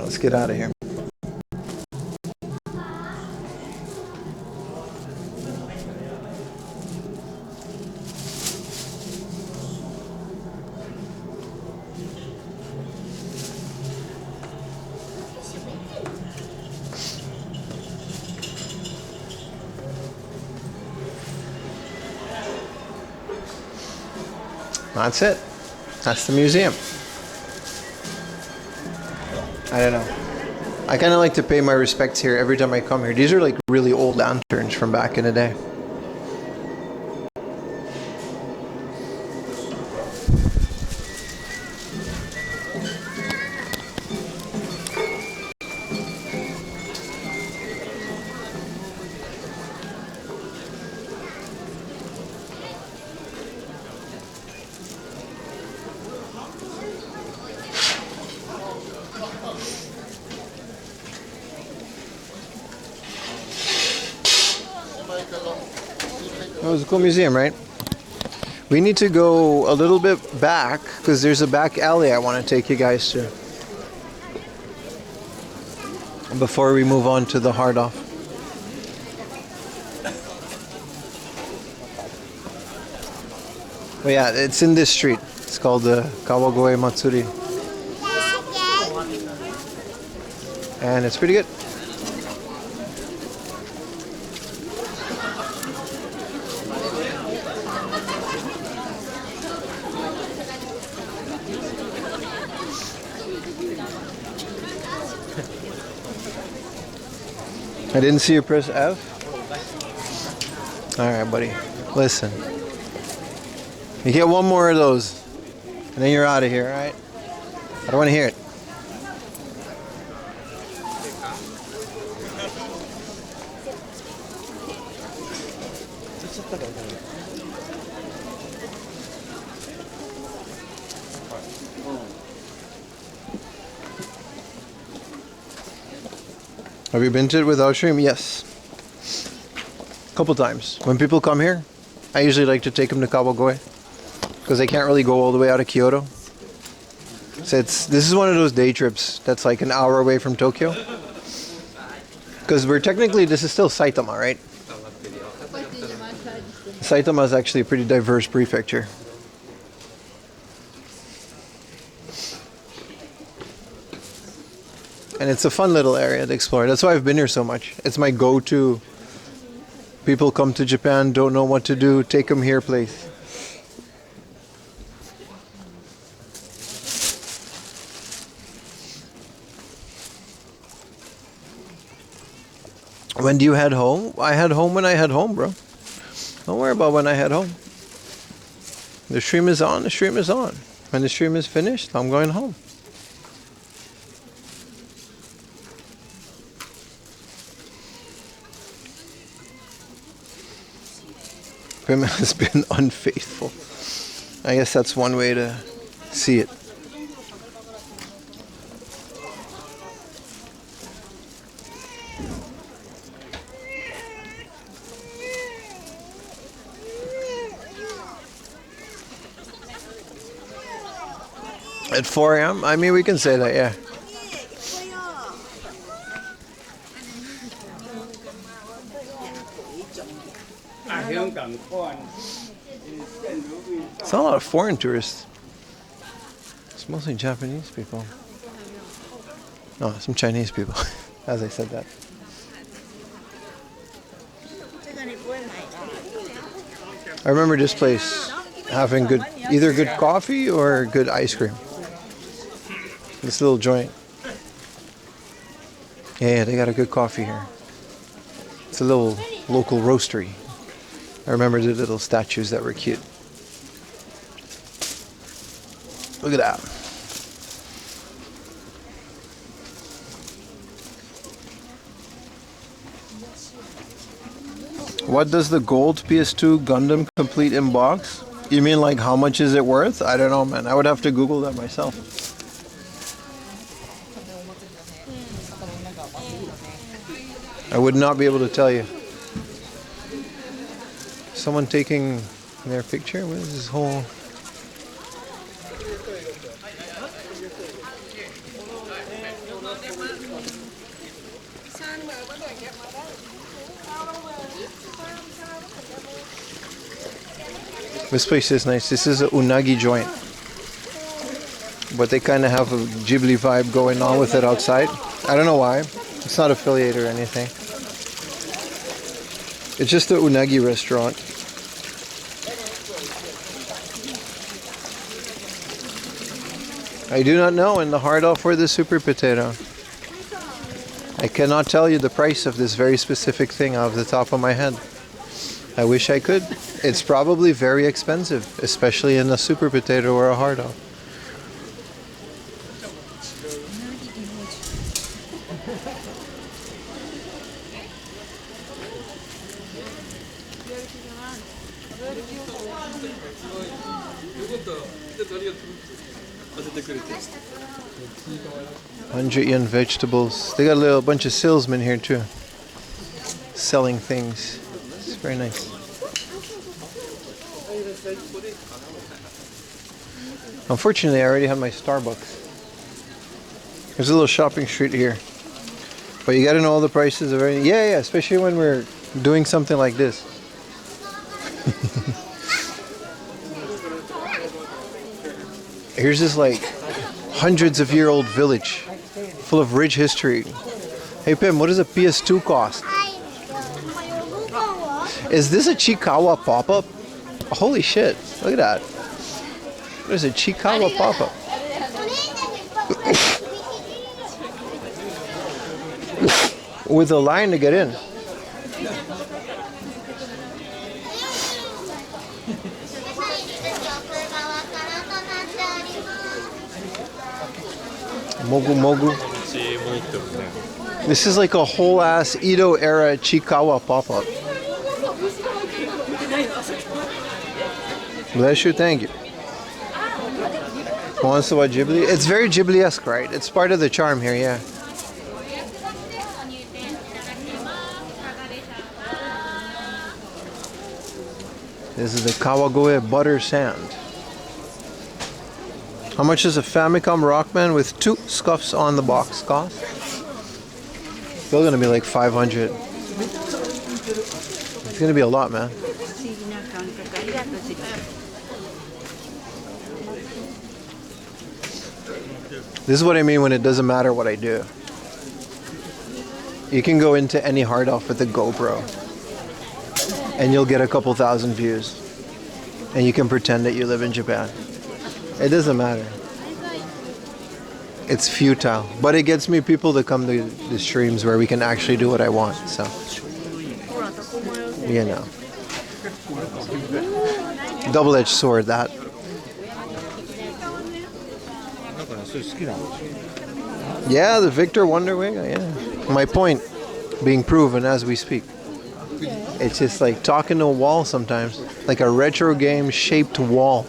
Speaker 1: Let's get out of here. That's it. That's the museum. I don't know. I kind of like to pay my respects here every time I come here. These are like really old lanterns from back in the day. That was a cool museum, right? We need to go a little bit back because there's a back alley I want to take you guys to before we move on to the hard off. But yeah, it's in this street. It's called the Kawagoe Matsuri. And it's pretty good. I didn't see you press F. Alright, buddy. Listen. You get one more of those, and then you're out of here, alright? I don't want to hear it. Have you been to it without stream? Yes. A couple times. When people come here, I usually like to take them to Kawagoe because they can't really go all the way out of Kyoto. So this is one of those day trips that's like an hour away from Tokyo. Because this is still Saitama, right? Saitama is actually a pretty diverse prefecture. And it's a fun little area to explore. That's why I've been here so much. It's my go-to. People come to Japan, don't know what to do, take them here place. When do you head home? I head home when I head home, bro. Don't worry about when I head home. The stream is on, the stream is on. When the stream is finished, I'm going home. Pim has been unfaithful. I guess that's one way to see it. At 4 a.m.? I mean, we can say that, yeah. It's not a lot of foreign tourists. It's mostly Japanese people. No, some Chinese people, as I said that. I remember this place having either good coffee or good ice cream. This little joint. Yeah, they got a good coffee here. It's a little local roastery. I remember the little statues that were cute. Look at that. What does the gold PS2 Gundam complete in box? You mean like how much is it worth? I don't know, man. I would have to Google that myself. I would not be able to tell you. Someone taking their picture? What is this whole... This place is nice. This is a unagi joint. But they kind of have a Ghibli vibe going on with it outside. I don't know why. It's not affiliated or anything. It's just a unagi restaurant. I do not know in the hard off for the super potato. I cannot tell you the price of this very specific thing off the top of my head. I wish I could. It's probably very expensive, especially in a super potato or a hard off. $100 vegetables. They got a little bunch of salesmen here too, selling things. It's very nice. Unfortunately, I already have my Starbucks. There's a little shopping street here, but you got to know all the prices of everything. Yeah, especially when we're doing something like this. Here's this like hundreds of year old village full of rich history. Hey Pim, what does a PS2 cost? Is this a Chikawa pop-up? Holy shit, look at that. There's a Chikawa pop-up. With a line to get in. Mogu Mogu. This is like a whole ass Edo era Chikawa pop-up. Bless you, thank you. Wants to watch Ghibli? It's very Ghibli-esque, right? It's part of the charm here, yeah. This is the Kawagoe butter sand. How much does a Famicom Rockman with 2 scuffs on the box cost? Still gonna be like 500. It's gonna be a lot, man. This is what I mean when it doesn't matter what I do. You can go into any hard off with a GoPro and you'll get a couple thousand views. And you can pretend that you live in Japan. It doesn't matter. It's futile. But it gets me people to come to the streams where we can actually do what I want. So, you know. Double-edged sword, that. Yeah, the Victor Wonder Wing, yeah. My point being proven as we speak. It's just like talking to a wall sometimes, like a retro game shaped wall.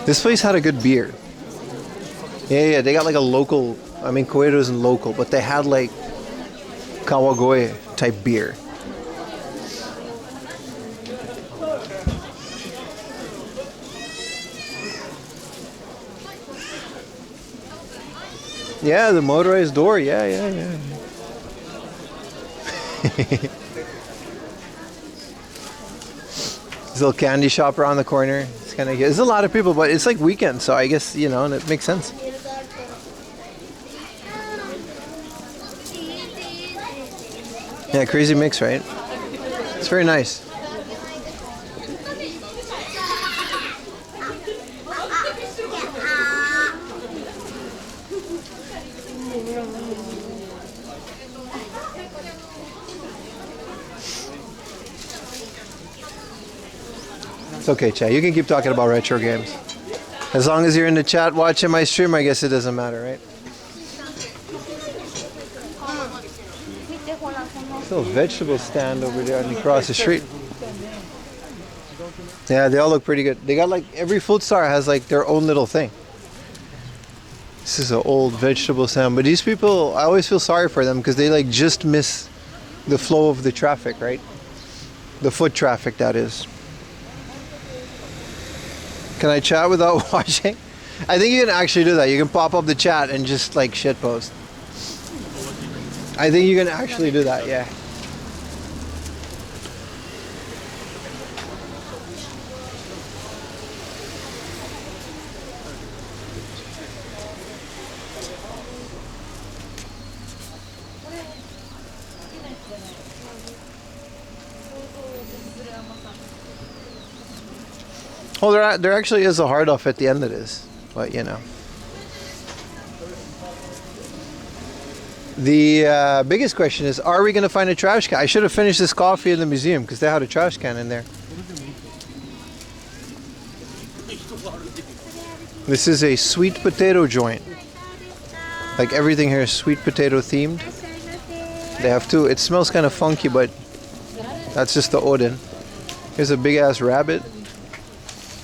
Speaker 1: This place had a good beer. Yeah, they got like a local, I mean, Koedo isn't local, but they had like Kawagoe type beer. Yeah, the motorized door. Yeah. This little candy shop around the corner. It's kind of good. There's a lot of people, but it's like weekend, so I guess, you know, and it makes sense. Yeah, crazy mix, right? It's very nice. It's okay, chat. You can keep talking about retro games. As long as you're in the chat watching my stream, I guess it doesn't matter, right? There's a little vegetable stand over there across the street. Yeah, they all look pretty good. They got like, every food store has like their own little thing. This is an old vegetable stand. But these people, I always feel sorry for them because they like just miss the flow of the traffic, right? The foot traffic, that is. Can I chat without watching? I think you can actually do that. You can pop up the chat and just like shitpost. I think you can actually do that, yeah. Well, there actually is a hard off at the end of this, but you know. The biggest question is, are we going to find a trash can? I should have finished this coffee in the museum because they had a trash can in there. This is a sweet potato joint. Like everything here is sweet potato themed. They have two. It smells kind of funky, but that's just the Odin. Here's a big ass rabbit.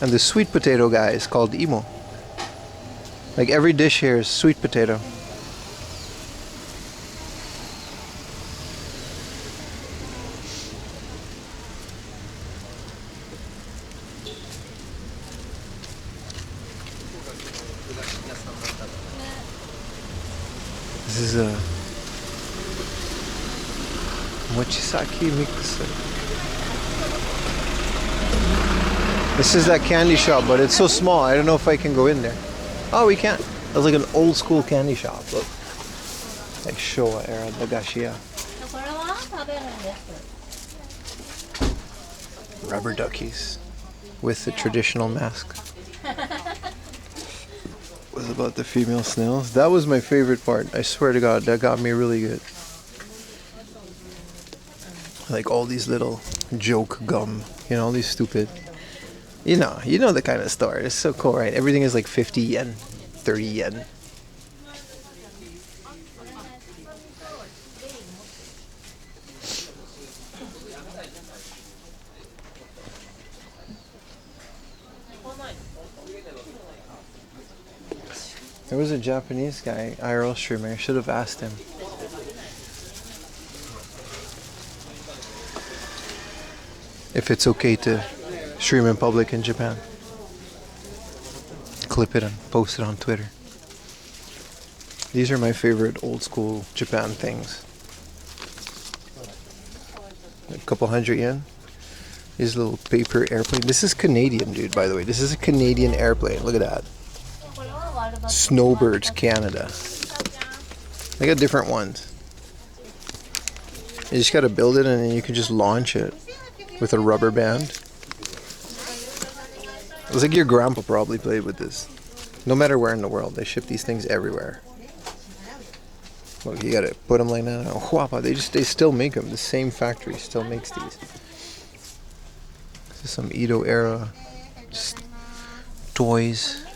Speaker 1: And the sweet potato guy is called Imo. Like every dish here is sweet potato. This is a Mochisaki mix. This is that candy shop, but it's so small. I don't know if I can go in there. Oh, we can. That's like an old school candy shop. Look, like Showa era Dagashia. Rubber duckies with the traditional mask. Was about the female snails. That was my favorite part. I swear to God, that got me really good. Like all these little joke gum, you know, all these stupid. You know the kind of store. It's so cool, right? Everything is like 50 yen, 30 yen. There was a Japanese guy, IRL streamer. I should have asked him. If it's okay to stream in public in Japan. Clip it and post it on Twitter. These are my favorite old school Japan things. A couple hundred yen. These little paper airplane. This is Canadian, dude, by the way. This is a Canadian airplane. Look at that. Snowbirds, Canada. They got different ones. You just gotta build it and then you can just launch it with a rubber band. It's like your grandpa probably played with this. No matter where in the world, they ship these things everywhere. Look, you gotta put them like that. Huapa, they still make them. The same factory still makes these. This is some Edo era, just toys.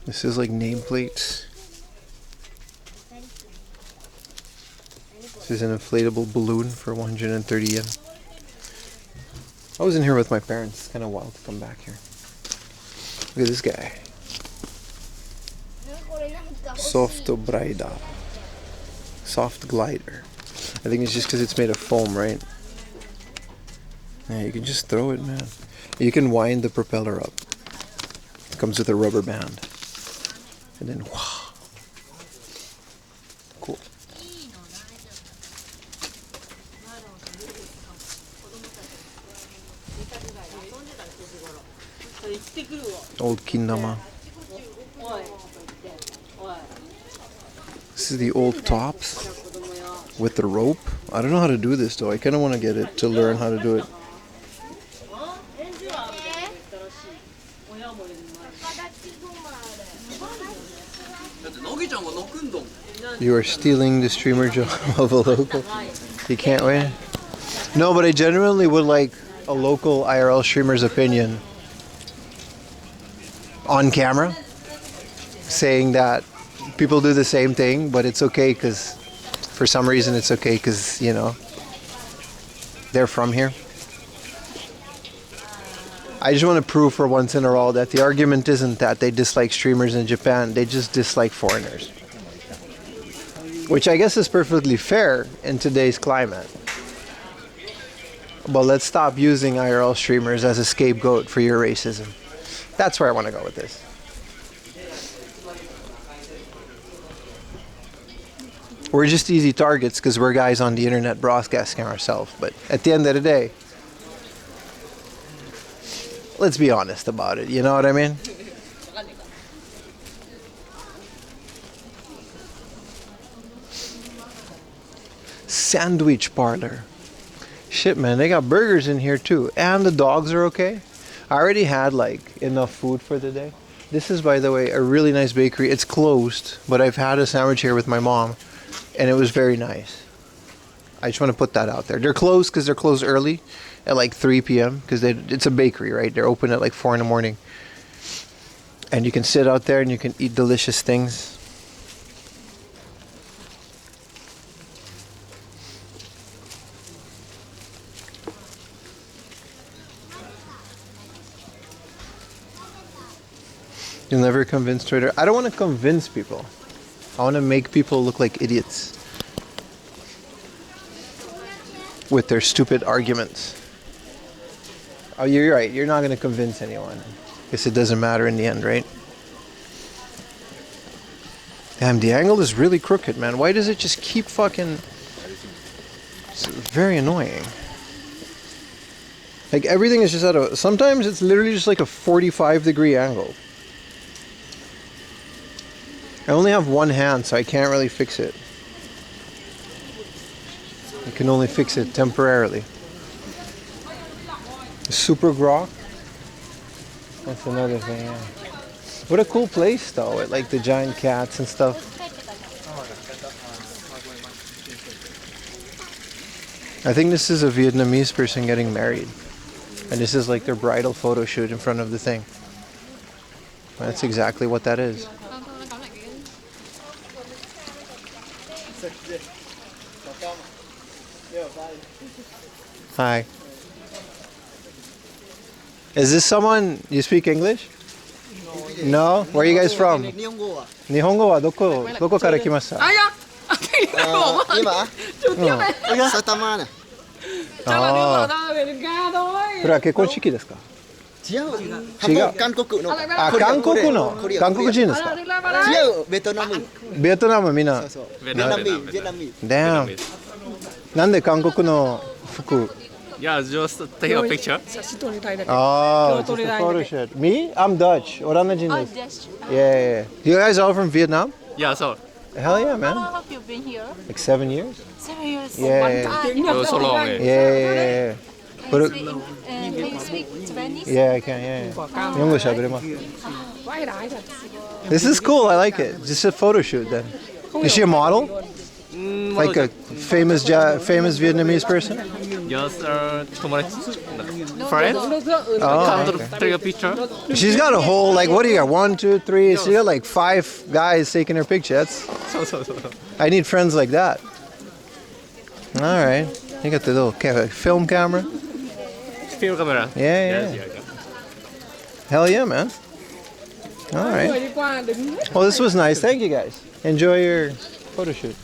Speaker 1: This is like nameplates. This is an inflatable balloon for 130 yen. I was in here with my parents. It's kind of wild to come back here. Look at this guy. Soft Brider. Soft glider. I think it's just because it's made of foam, right? Yeah, you can just throw it, man. You can wind the propeller up. It comes with a rubber band. And then, wow. Cool. Old kindama. This is the old tops with the rope. I don't know how to do this though. I kind of want to get it to learn how to do it. You are stealing the streamer job of a local. You can't win. No, but I genuinely would like a local IRL streamer's opinion on camera, saying that people do the same thing, but it's okay because, for some reason, it's okay because, you know, they're from here. I just want to prove for once in a while that the argument isn't that they dislike streamers in Japan, they just dislike foreigners. Which I guess is perfectly fair in today's climate. But let's stop using IRL streamers as a scapegoat for your racism. That's where I want to go with this. We're just easy targets because we're guys on the internet broadcasting ourselves. But at the end of the day, let's be honest about it. You know what I mean? Sandwich parlor. Shit, man, they got burgers in here too. And the dogs are okay. I already had like enough food for the day. This is, by the way, a really nice bakery. It's closed, but I've had a sandwich here with my mom and it was very nice. I just want to put that out there. They're closed because they're closed early at like 3 p.m. because it's a bakery, right? They're open at like 4 in the morning. And you can sit out there and you can eat delicious things. You'll never convince Twitter. I don't want to convince people. I want to make people look like idiots with their stupid arguments. Oh, you're right. You're not going to convince anyone. Guess it doesn't matter in the end, right? Damn, the angle is really crooked, man. Why does it just keep fucking... It's very annoying. Like, everything is just at a... Sometimes it's literally just like a 45-degree angle. I only have one hand, so I can't really fix it. I can only fix it temporarily. Super grok. That's another thing, yeah. What a cool place, though, with like the giant cats and stuff. I think this is a Vietnamese person getting married. And this is like their bridal photo shoot in front of the thing. That's exactly what that is. Hi. Is this someone you speak English? No? Where are you guys from? Nihongo wa doko kara kimashita? Kore wa kekkon shiki desu ka? 違う。韓国の。あ、韓国の。韓国人ですか？違う。ベトナム。ベトナムみんな。そうそう。ベトナム。Damn。なんで韓国の服
Speaker 9: Yeah, just take a picture.
Speaker 1: Oh, just a photo shoot. Me? I'm Dutch. Orang人です。Yeah. You guys all from Vietnam?
Speaker 9: Yeah, so.
Speaker 1: Hell yeah, man.
Speaker 7: How long have you been here?
Speaker 1: Like 7 years?
Speaker 7: 7 years.
Speaker 1: Yeah.
Speaker 9: So long.
Speaker 1: Yeah.
Speaker 7: Can you speak Japanese?
Speaker 1: Yeah, I can. Yeah. 日本語喋れます。This is cool. I like it. Just a photo shoot then. Is she a model? Like a famous Vietnamese person?
Speaker 9: Just 友達。friend.
Speaker 1: Oh,
Speaker 9: Come to take a picture.
Speaker 1: she's got a whole, like, what do you got? 1, 2, 3. She got like 5 guys taking her picture. I need friends like that. All right. You got the little film camera?
Speaker 9: Film camera.
Speaker 1: Yeah, yeah. Hell yeah, man. All right. Well, this was nice. Thank you, guys. Enjoy your photo shoot.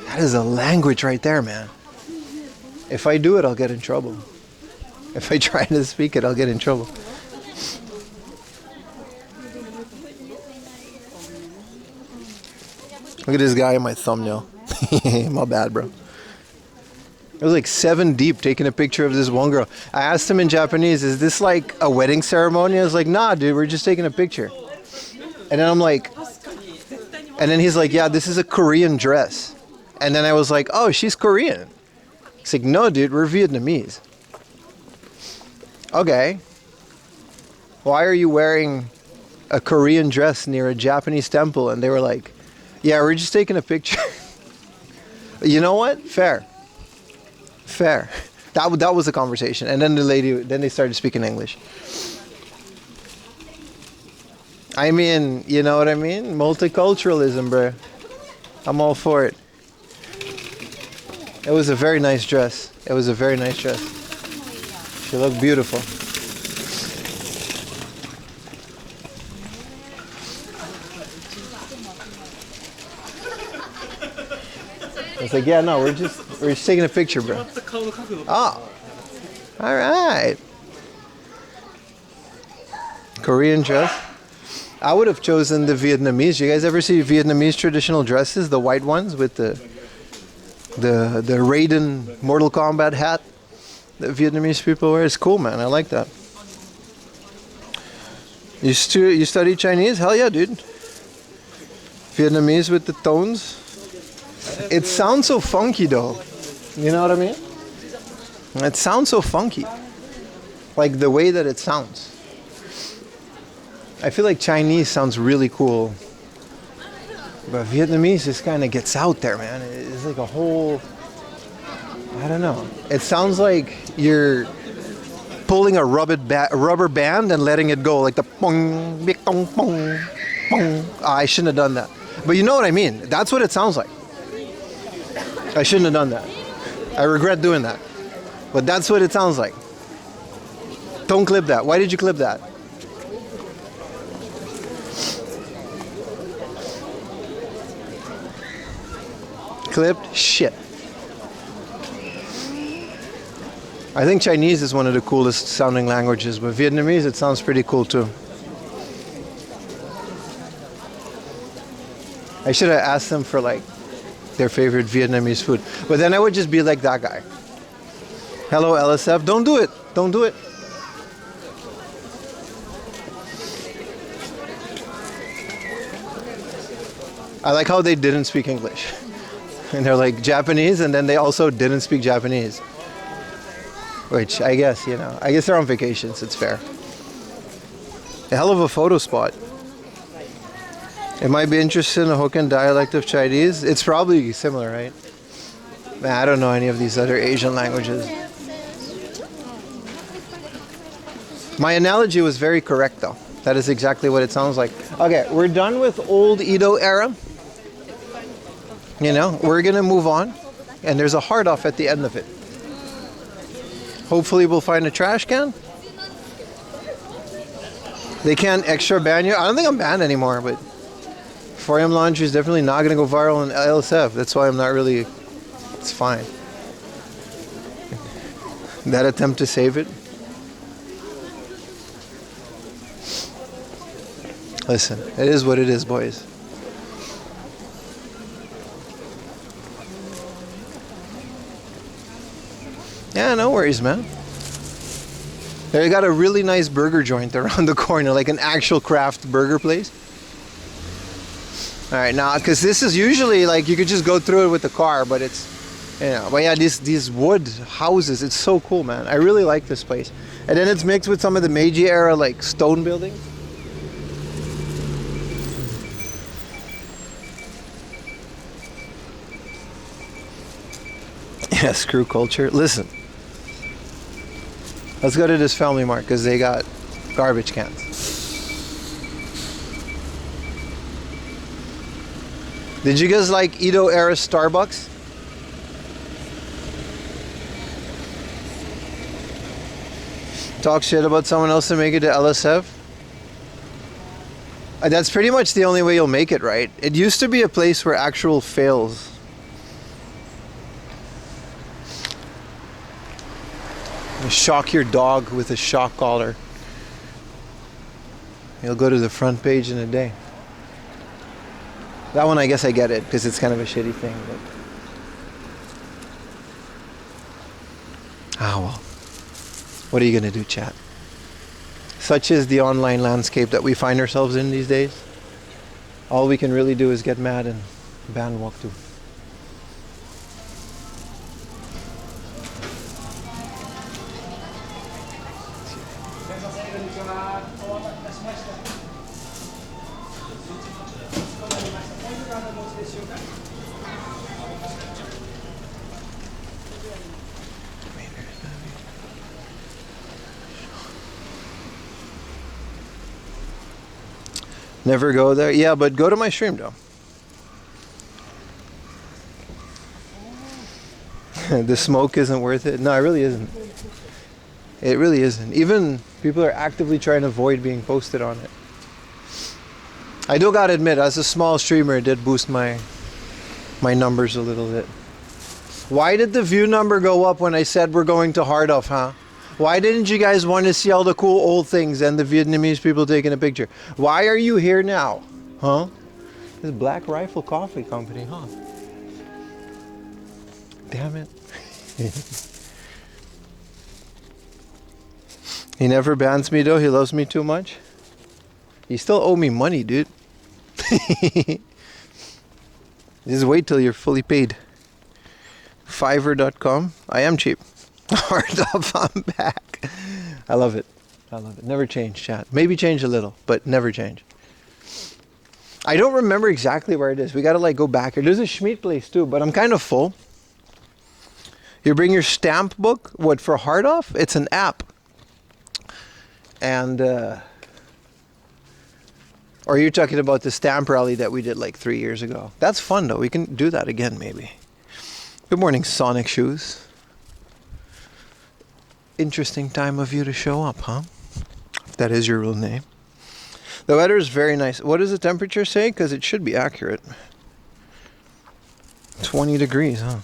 Speaker 1: That is a language right there, man. If I do it, I'll get in trouble. If I try to speak it, I'll get in trouble. Look at this guy in my thumbnail. My bad, bro. It was like 7 deep taking a picture of this one girl. I asked him in Japanese, is this like a wedding ceremony? I was like, nah, dude, we're just taking a picture. And then I'm like, and then he's like, yeah, this is a Korean dress. And then I was like, oh, she's Korean. He's like, no, dude, we're Vietnamese. Okay. Why are you wearing a Korean dress near a Japanese temple? And they were like, yeah, we're just taking a picture. You know what? Fair. Fair. That was the conversation. And then then they started speaking English. I mean, you know what I mean? Multiculturalism, bro. I'm all for it. It was a very nice dress. It was a very nice dress. She looked beautiful. It's like, yeah, no, we're just taking a picture, bro. Oh, all right. Korean dress. I would have chosen the Vietnamese. You guys ever see Vietnamese traditional dresses, the white ones with the Raiden Mortal Kombat hat that Vietnamese people wear? It's cool, man. I like that. You study Chinese? Hell yeah, dude. Vietnamese with the tones. It sounds so funky, though. You know what I mean? It sounds so funky. Like the way that it sounds. I feel like Chinese sounds really cool. But Vietnamese just kind of gets out there, man. It's like a whole... I don't know. It sounds like you're pulling a rubber band and letting it go. Like the pong, big pong, pong, pong. I shouldn't have done that. But you know what I mean? That's what it sounds like. I shouldn't have done that. I regret doing that. But that's what it sounds like. Don't clip that. Why did you clip that? Clipped? Shit. I think Chinese is one of the coolest sounding languages, but Vietnamese, it sounds pretty cool too. I should have asked them for like their favorite Vietnamese food. But then I would just be like that guy. Hello, LSF. Don't do it. Don't do it. I like how they didn't speak English. And they're like Japanese, and then they also didn't speak Japanese. Which I guess, you know, I guess they're on vacations. It's fair. A hell of a photo spot. It might be interested in the Hokkien dialect of Chinese. It's probably similar, right? Man, I don't know any of these other Asian languages. My analogy was very correct, though. That is exactly what it sounds like. Okay, we're done with old Edo era. You know, we're gonna move on. And there's a heart off at the end of it. Hopefully we'll find a trash can. They can't extra ban you. I don't think I'm banned anymore, but 4am laundry is definitely not gonna go viral on LSF. That's why I'm not really, it's fine. That attempt to save it. Listen, it is what it is, boys. Yeah, no worries, man. They got a really nice burger joint around the corner, like an actual craft burger place. All right, now, because this is usually like you could just go through it with the car, but it's, you know, but yeah, these wood houses, it's so cool, man. I really like this place. And then it's mixed with some of the Meiji era, like stone buildings. Yeah, screw culture. Listen, let's go to this Family Mart because they got garbage cans. Did you guys like Edo era Starbucks? Talk shit about someone else to make it to LSF? That's pretty much the only way you'll make it, right? It used to be a place where actual fails. You shock your dog with a shock collar. You'll go to the front page in a day. That one, I guess I get it, because it's kind of a shitty thing. But... ah, well. What are you going to do, chat? Such is the online landscape that we find ourselves in these days. All we can really do is get mad and ban walk too. Never go there? Yeah, but go to my stream though. The smoke isn't worth it. No, it really isn't. It really isn't. Even people are actively trying to avoid being posted on it. I do gotta admit, as a small streamer, it did boost my numbers a little bit. Why did the view number go up when I said we're going to Hard Off, huh? Why didn't you guys want to see all the cool old things and the Vietnamese people taking a picture? Why are you here now? Huh? This Black Rifle Coffee Company, huh? Damn it. He never bans me though, he loves me too much. You still owe me money, dude. Just wait till you're fully paid. Fiverr.com. I am cheap. Hard Off, I'm back. I love it. I love it. Never change, chat. Maybe change a little, but never change. I don't remember exactly where it is. We gotta like go back here. There's a Schmidt place too, but I'm kind of full. You bring your stamp book. What, for Hard Off? It's an app. And or you're talking about the stamp rally that we did like 3 years ago. That's fun though. We can do that again maybe. Good morning, Sonic Shoes. Interesting time of you to show up, huh? If that is your real name. The weather is very nice. What does the temperature say? Because it should be accurate. 20 degrees, huh?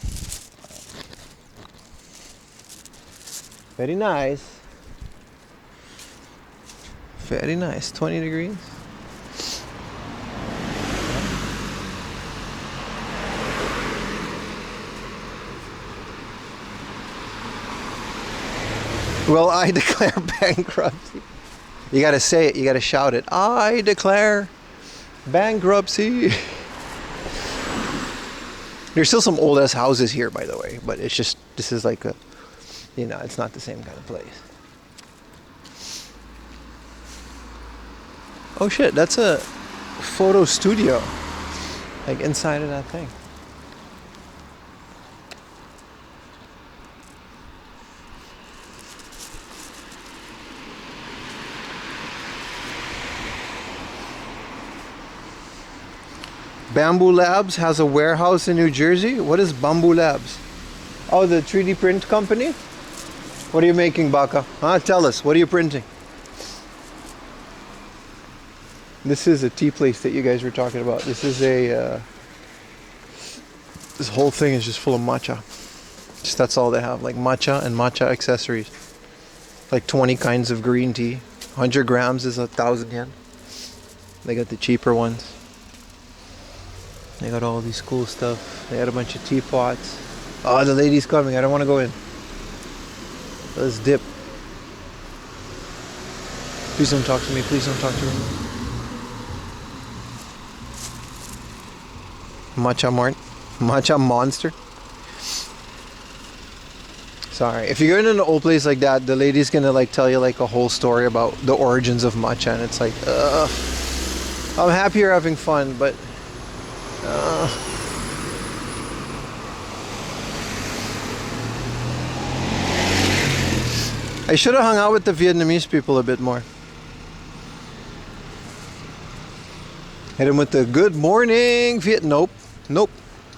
Speaker 1: Very nice. Very nice. 20 degrees. Well, I declare bankruptcy. You gotta say it, you gotta shout it. I declare bankruptcy. There's still some old ass houses here, by the way, but it's just, this is like a, you know, it's not the same kind of place. Oh shit, that's a photo studio. Like inside of that thing. Bamboo Labs has a warehouse in New Jersey. What is Bamboo Labs? Oh, the 3D print company? What are you making, Baka? Huh? Tell us, what are you printing? This is a tea place that you guys were talking about. This is a, this whole thing is just full of matcha. Just that's all they have, like matcha and matcha accessories. Like 20 kinds of green tea. 100 grams is 1,000 yen. They got the cheaper ones. They got all these cool stuff. They had a bunch of teapots. Oh, the lady's coming. I don't want to go in. Let's dip. Please don't talk to me. Please don't talk to me. Matcha Mart. Matcha Monster. Sorry. If you're in an old place like that, the lady's gonna like tell you like a whole story about the origins of matcha, and it's like, I'm happy you're having fun, but I should have hung out with the Vietnamese people a bit more. Hit him with the good morning Viet. Nope. Nope.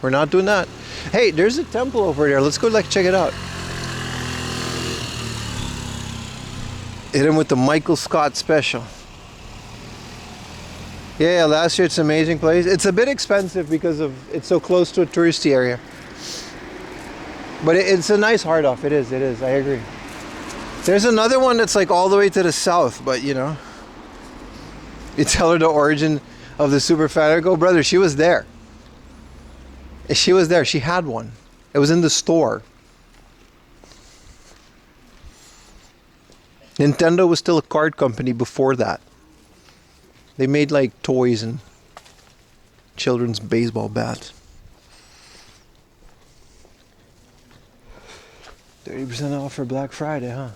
Speaker 1: We're not doing that. Hey, there's a temple over there. Let's go check it out. Hit him with the Michael Scott special. Yeah, last year it's an amazing place. It's a bit expensive because of it's so close to a touristy area. But it's a nice hard off. It is. I agree. There's another one that's like all the way to the south, but you know. You tell her the origin of the super fat. I go, brother, she was there. She was there. She had one. It was in the store. Nintendo was still a card company before that. They made like toys and children's baseball bats. 30% off for Black Friday, huh?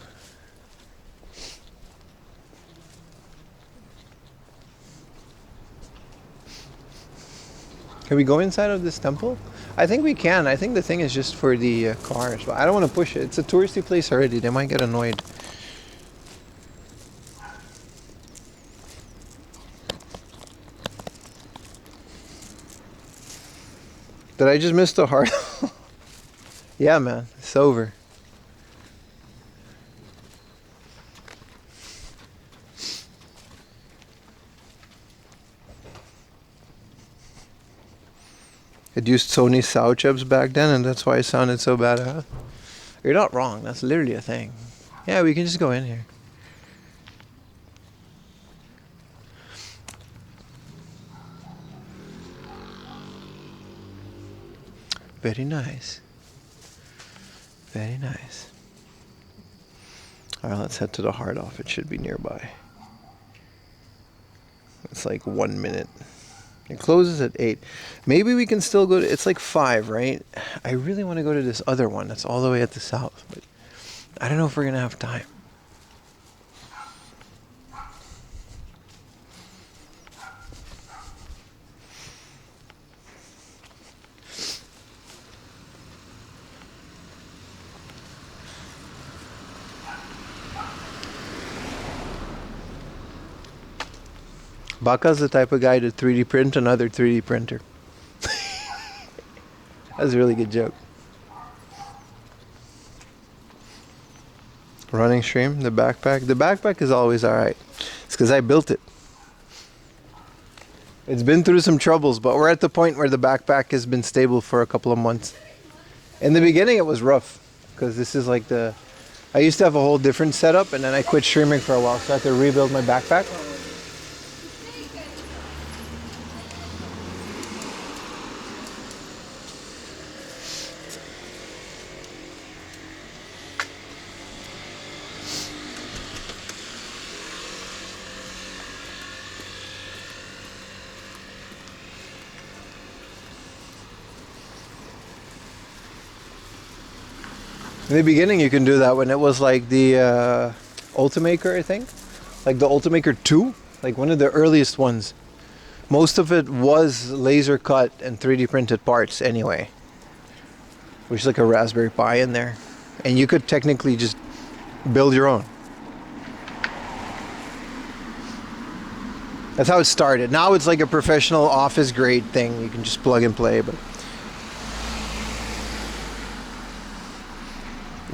Speaker 1: Can we go inside of this temple? I think we can. I think the thing is just for the cars, but I don't want to push it. It's a touristy place already. They might get annoyed. Did I just miss the heart? Yeah, man. It's over. It used Sony sound chips back then, and that's why it sounded so bad. You're not wrong. That's literally a thing. Yeah, we can just go in here. Very nice. Very nice. Alright, let's head to the hard off. It should be nearby. It's like 1 minute. It closes at 8. Maybe we can still go to... It's like 5, right? I really want to go to this other one that's all the way at the south. But I don't know if we're going to have time. Baka's the type of guy to 3D print another 3D printer. That's a really good joke. Running stream, the backpack. The backpack is always alright. It's because I built it. It's been through some troubles, but we're at the point where the backpack has been stable for a couple of months. In the beginning it was rough, because this is like the... I used to have a whole different setup, and then I quit streaming for a while, so I had to rebuild my backpack. In the beginning you can do that when it was like the Ultimaker, I think. Like the Ultimaker 2, like one of the earliest ones. Most of it was laser cut and 3D printed parts anyway. Which is like a Raspberry Pi in there. And you could technically just build your own. That's how it started. Now it's like a professional office grade thing. You can just plug and play, but...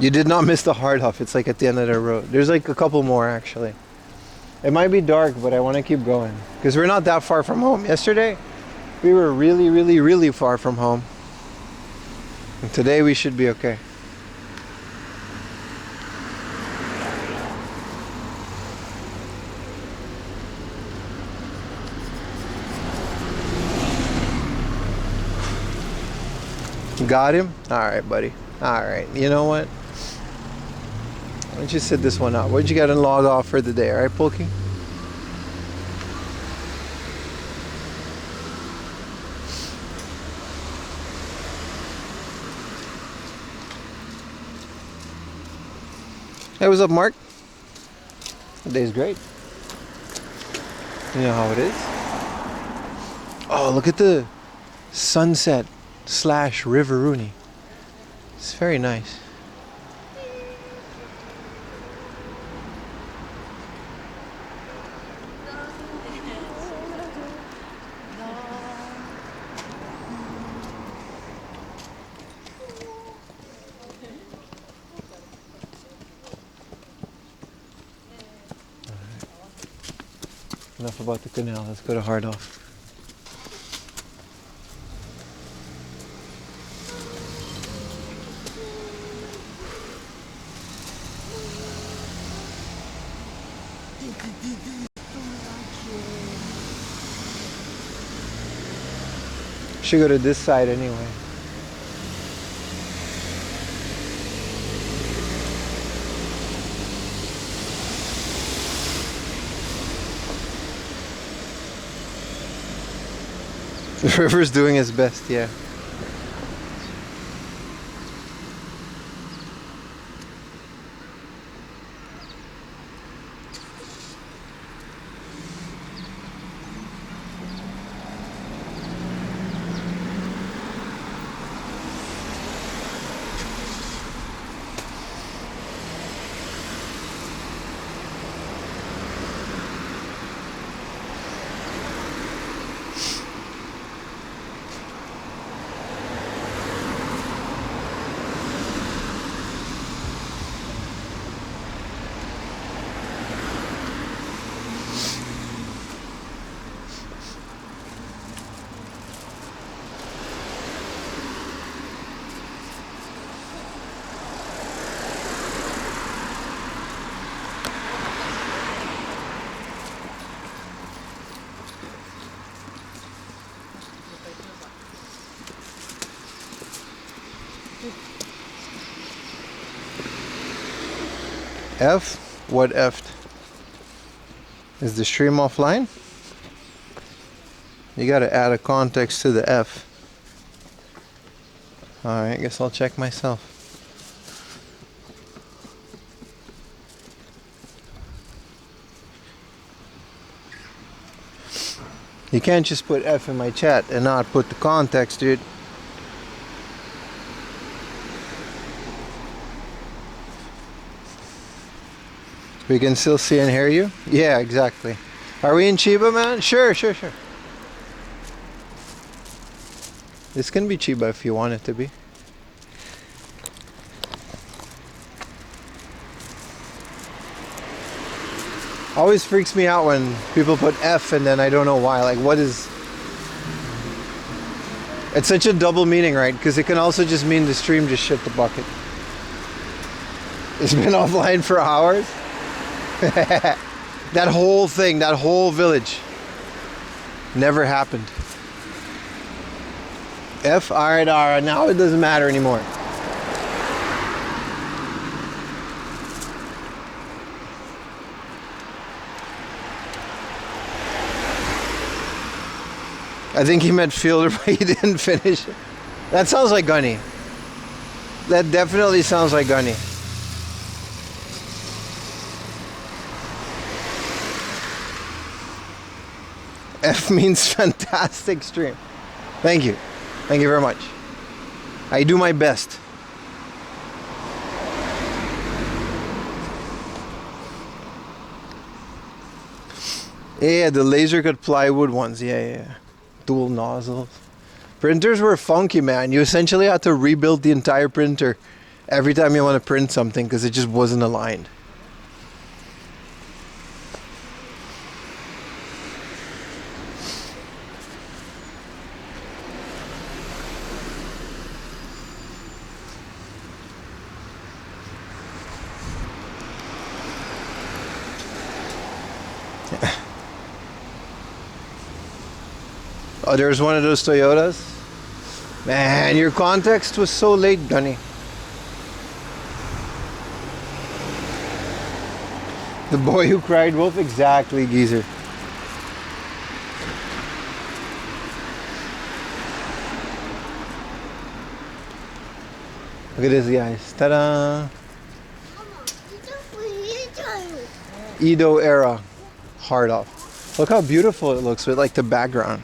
Speaker 1: You did not miss the hard off. It's like at the end of the road. There's like a couple more actually. It might be dark, but I want to keep going. Because we're not that far from home. Yesterday, we were really, really, really far from home. And today we should be okay. Got him? Alright, buddy. Alright, you know what? Why don't you sit this one out? What'd you got and log off for the day, alright, Pokey? Hey, what's up, Mark? The day's great. You know how it is. Oh, look at the sunset / River Rooney. It's very nice. Enough about the canal. Let's go to hard off. Should go to this side anyway. The river's doing its best, yeah. F? What F? Is the stream offline? You gotta add a context to the F. Alright, I guess I'll check myself. You can't just put F in my chat and not put the context, dude. We can still see and hear you? Yeah, exactly. Are we in Chiba, man? Sure. This can be Chiba if you want it to be. Always freaks me out when people put F and then I don't know why. Like, what is... It's such a double meaning, right? Because it can also just mean the stream just shit the bucket. It's been offline for hours. That whole thing, that whole village never happened. F, alright, now it doesn't matter anymore. I think he meant fielder, but he didn't finish it. That sounds like Gunny. That definitely sounds like Gunny. F means fantastic stream. Thank you. Thank you very much. I do my best. Yeah, the laser cut plywood ones. Yeah. Dual nozzles. Printers were funky, man. You essentially had to rebuild the entire printer every time you want to print something because it just wasn't aligned. Oh, there's one of those Toyotas. Man, your context was so late, Gunny. The boy who cried wolf? Exactly, geezer. Look at this, guys. Ta-da! Edo era hard off. Look how beautiful it looks with like the background.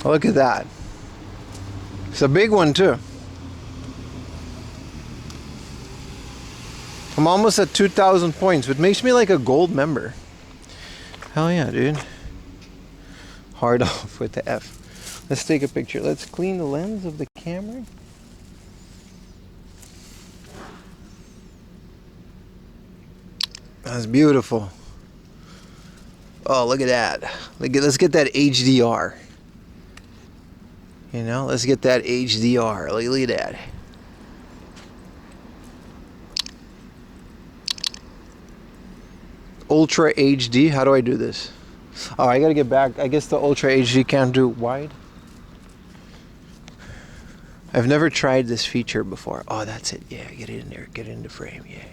Speaker 1: Look at that. It's a big one too. I'm almost at 2,000 points, which makes me like a gold member. Hell yeah, dude. Hard off with the F. Let's take a picture. Let's clean the lens of the camera. That's beautiful. Oh, look at that. Let's get that HDR. You know, let's get that HDR. Look at that. Ultra HD. How do I do this? Oh, I gotta get back. I guess the Ultra HD can't do wide. I've never tried this feature before. Oh, that's it. Yeah, get it in there. Get it in the frame. Yeah.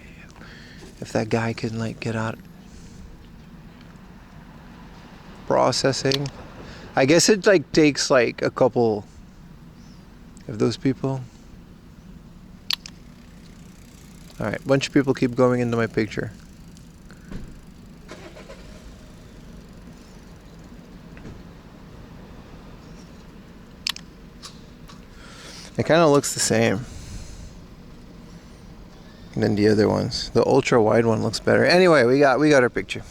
Speaker 1: If that guy can like get out. Processing. I guess it like takes like a couple of those people. All right, bunch of people keep going into my picture. It kind of looks the same than the other ones. The ultra wide one looks better. Anyway, we got our picture.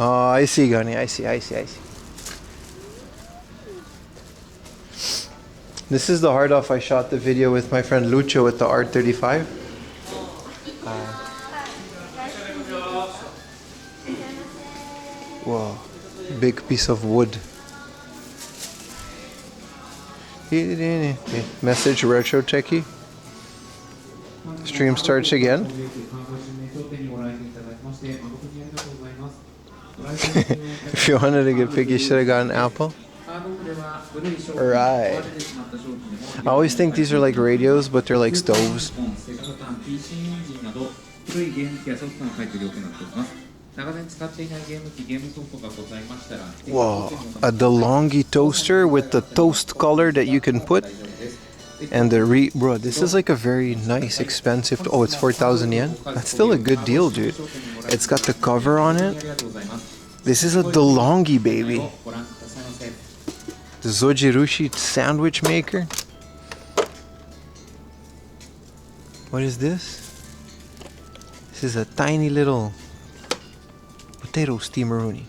Speaker 1: Oh, I see, Gunny. I see. This is the hard off I shot the video with my friend Lucho with the R35. Whoa, big piece of wood. Message retro techie. Stream starts again. If you wanted to get picky, you should have got an Apple. Right. I always think these are like radios, but they're like stoves. Whoa, a DeLonghi toaster with the toast color that you can put. And the bro, this is like a very nice, expensive. Oh, it's 4,000 yen. That's still a good deal, dude. It's got the cover on it. This is a DeLonghi, baby. The Zojirushi sandwich maker. What is this? This is a tiny little potato steameroni.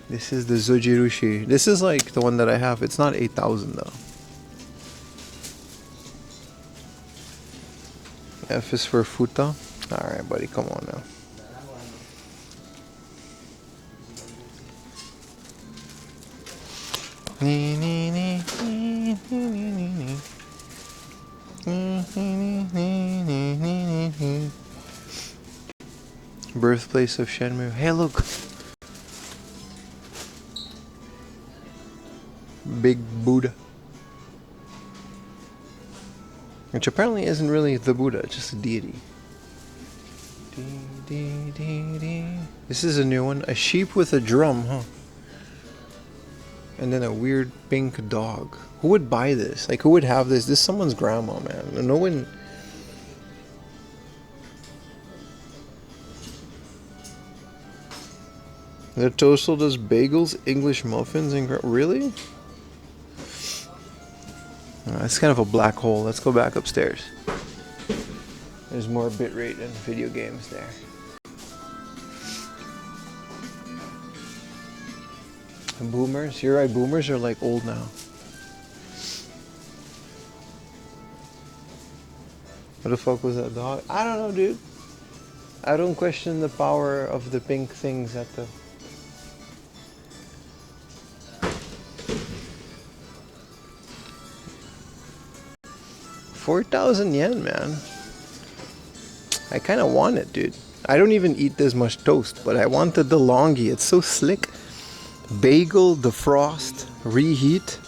Speaker 1: This is the Zojirushi. This is like the one that I have. It's not 8,000 though. F is for Futa. Alright, buddy, come on now. Birthplace of Shenmue. Hey, look. Big Buddha. Which apparently isn't really the Buddha, it's just a deity. This is a new one. A sheep with a drum, huh? And then a weird pink dog. Who would buy this? Like, who would have this? This is someone's grandma, man. No one... The Toastal does bagels, English muffins, and... Really? It's kind of a black hole. Let's go back upstairs. There's more bitrate and video games there. And boomers? You're right, boomers are like old now. What the fuck was that dog? I don't know, dude. I don't question the power of the pink things at the... 4,000 yen, man. I kind of want it, dude. I don't even eat this much toast, but I want the DeLonghi. It's so slick. Bagel, defrost, reheat,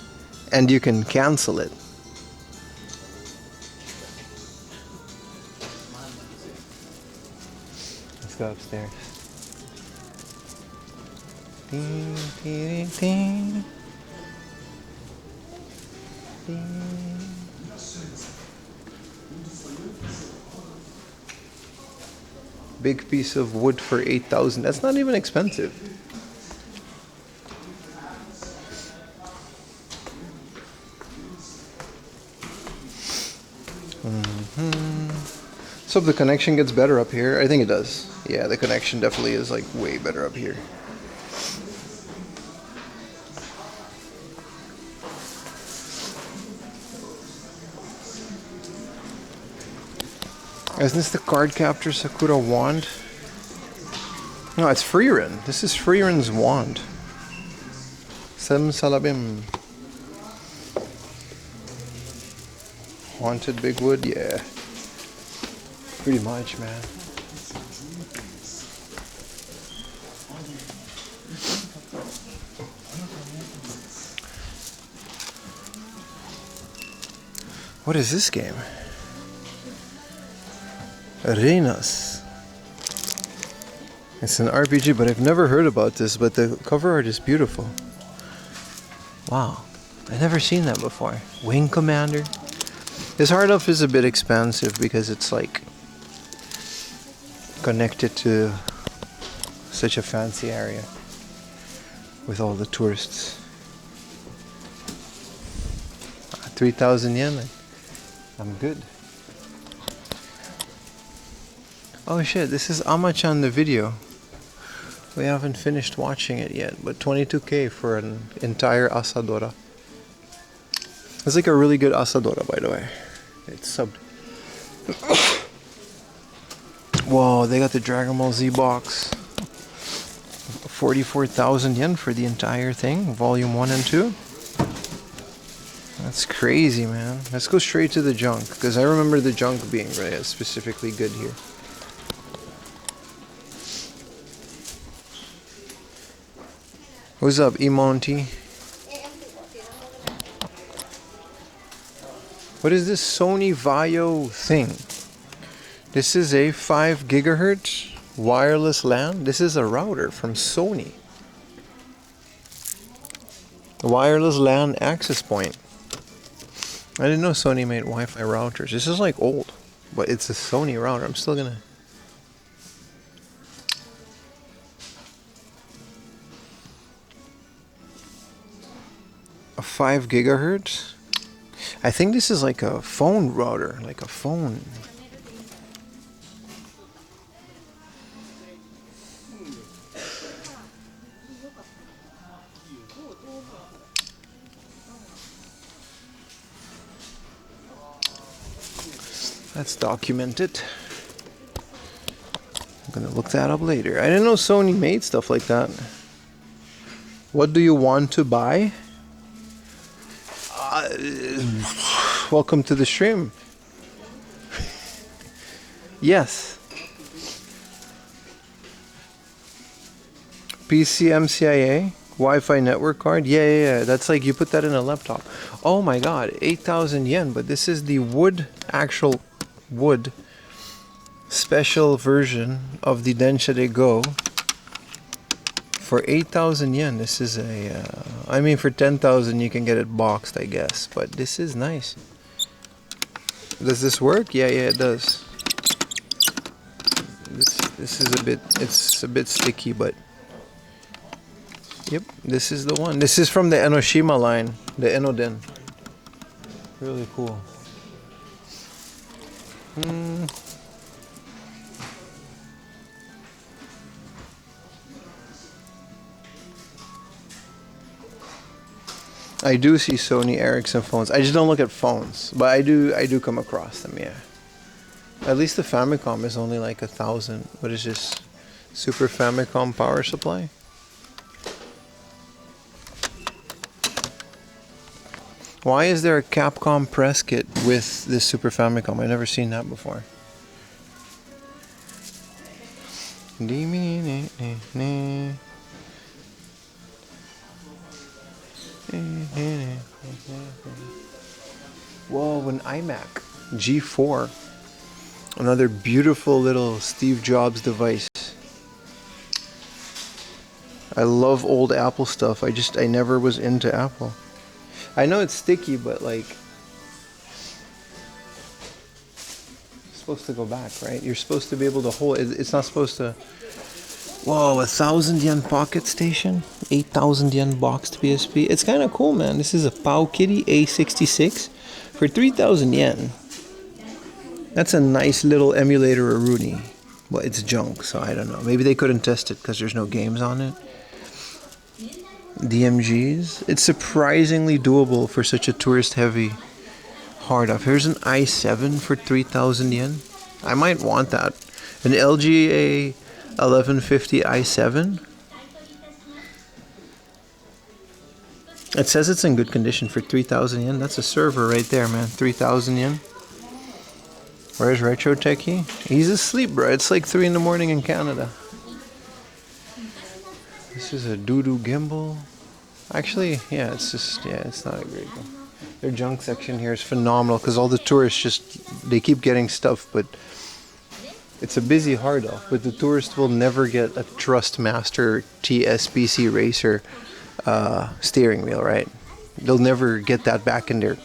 Speaker 1: and you can cancel it. Let's go upstairs. Ding, ding, ding, ding. Big piece of wood for 8,000. That's not even expensive. So if the connection gets better up here, I think it does. Yeah, the connection definitely is like way better up here. Isn't this the card capture Sakura wand? No, it's Frieren. This is Frieren's wand. Sem Salabim. Haunted Big Wood, yeah. Pretty much, man. What is this game? Arenas. It's an RPG, but I've never heard about this, but the cover art is beautiful. Wow. I've never seen that before. Wing Commander. This hard up is a bit expansive because it's like connected to such a fancy area with all the tourists. 3,000 yen. I'm good. Oh shit, this is Ama-chan the video. We haven't finished watching it yet, but 22k for an entire Asadora. It's like a really good Asadora, by the way. It's subbed. Whoa, they got the Dragon Ball Z box. 44,000 yen for the entire thing, volume 1 and 2. That's crazy, man. Let's go straight to the junk, because I remember the junk being really specifically good here. What's up, Emonty? What is this Sony Vaio thing? This is a 5 gigahertz wireless LAN. This is a router from Sony. Wireless LAN access point. I didn't know Sony made Wi-Fi routers. This is like old, but it's a Sony router. I'm still gonna... A 5 gigahertz? I think this is like a phone router, like a phone. That's documented. I'm gonna look that up later. I didn't know Sony made stuff like that. What do you want to buy? Welcome to the stream. Yes. PCMCIA Wi-Fi network card. Yeah. That's like you put that in a laptop. Oh my god, 8,000 yen. But this is the wood, actual wood special version of the Denshire Go. For 8,000 yen, this is a... I mean, for 10,000 you can get it boxed, I guess. But this is nice. Does this work? Yeah, it does. This is a bit... It's a bit sticky, but... Yep, this is the one. This is from the Enoshima line. The Enoden. Really cool. I do see Sony Ericsson phones. I just don't look at phones, but I do come across them. Yeah. At least the Famicom is only like 1,000. What is this? Super Famicom power supply? Why is there a Capcom press kit with this Super Famicom? I've never seen that before. Whoa, an iMac G4. Another beautiful little Steve Jobs device. I love old Apple stuff. I never was into Apple. I know it's sticky, but like... It's supposed to go back, right? You're supposed to be able to hold it. It's not supposed to... Whoa, 1,000 yen pocket station? 8,000 yen boxed PSP. It's kind of cool, man. This is a Pow Kitty A66 for 3,000 yen. That's a nice little emulator or Rooney. Well, it's junk, so I don't know. Maybe they couldn't test it because there's no games on it. DMGs. It's surprisingly doable for such a tourist-heavy hard-up. Here's an i7 for 3,000 yen. I might want that. An LGA 1150 i7. It says it's in good condition for 3,000 yen. That's a server right there, man. 3,000 yen. Where's Retro Techie? He's asleep, bro. It's like 3 in the morning in Canada. This is a doo-doo gimbal. Actually, yeah, it's not a great one. Their junk section here is phenomenal because all the tourists they keep getting stuff, but it's a busy hard off. But the tourists will never get a Trustmaster TSBC Racer steering wheel, right? They'll never get that back in there.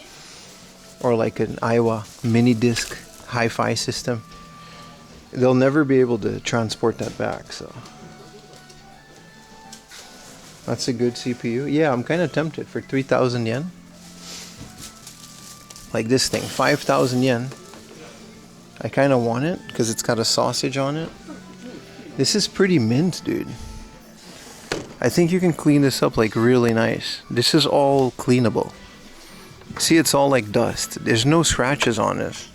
Speaker 1: Or like an Iowa mini disc hi-fi system. They'll never be able to transport that back, so. That's a good CPU. Yeah, I'm kind of tempted for 3,000 yen. Like this thing, 5,000 yen. I kind of want it because it's got a sausage on it. This is pretty mint, dude. I think you can clean this up like really nice. This is all cleanable. See, it's all like dust. There's no scratches on this.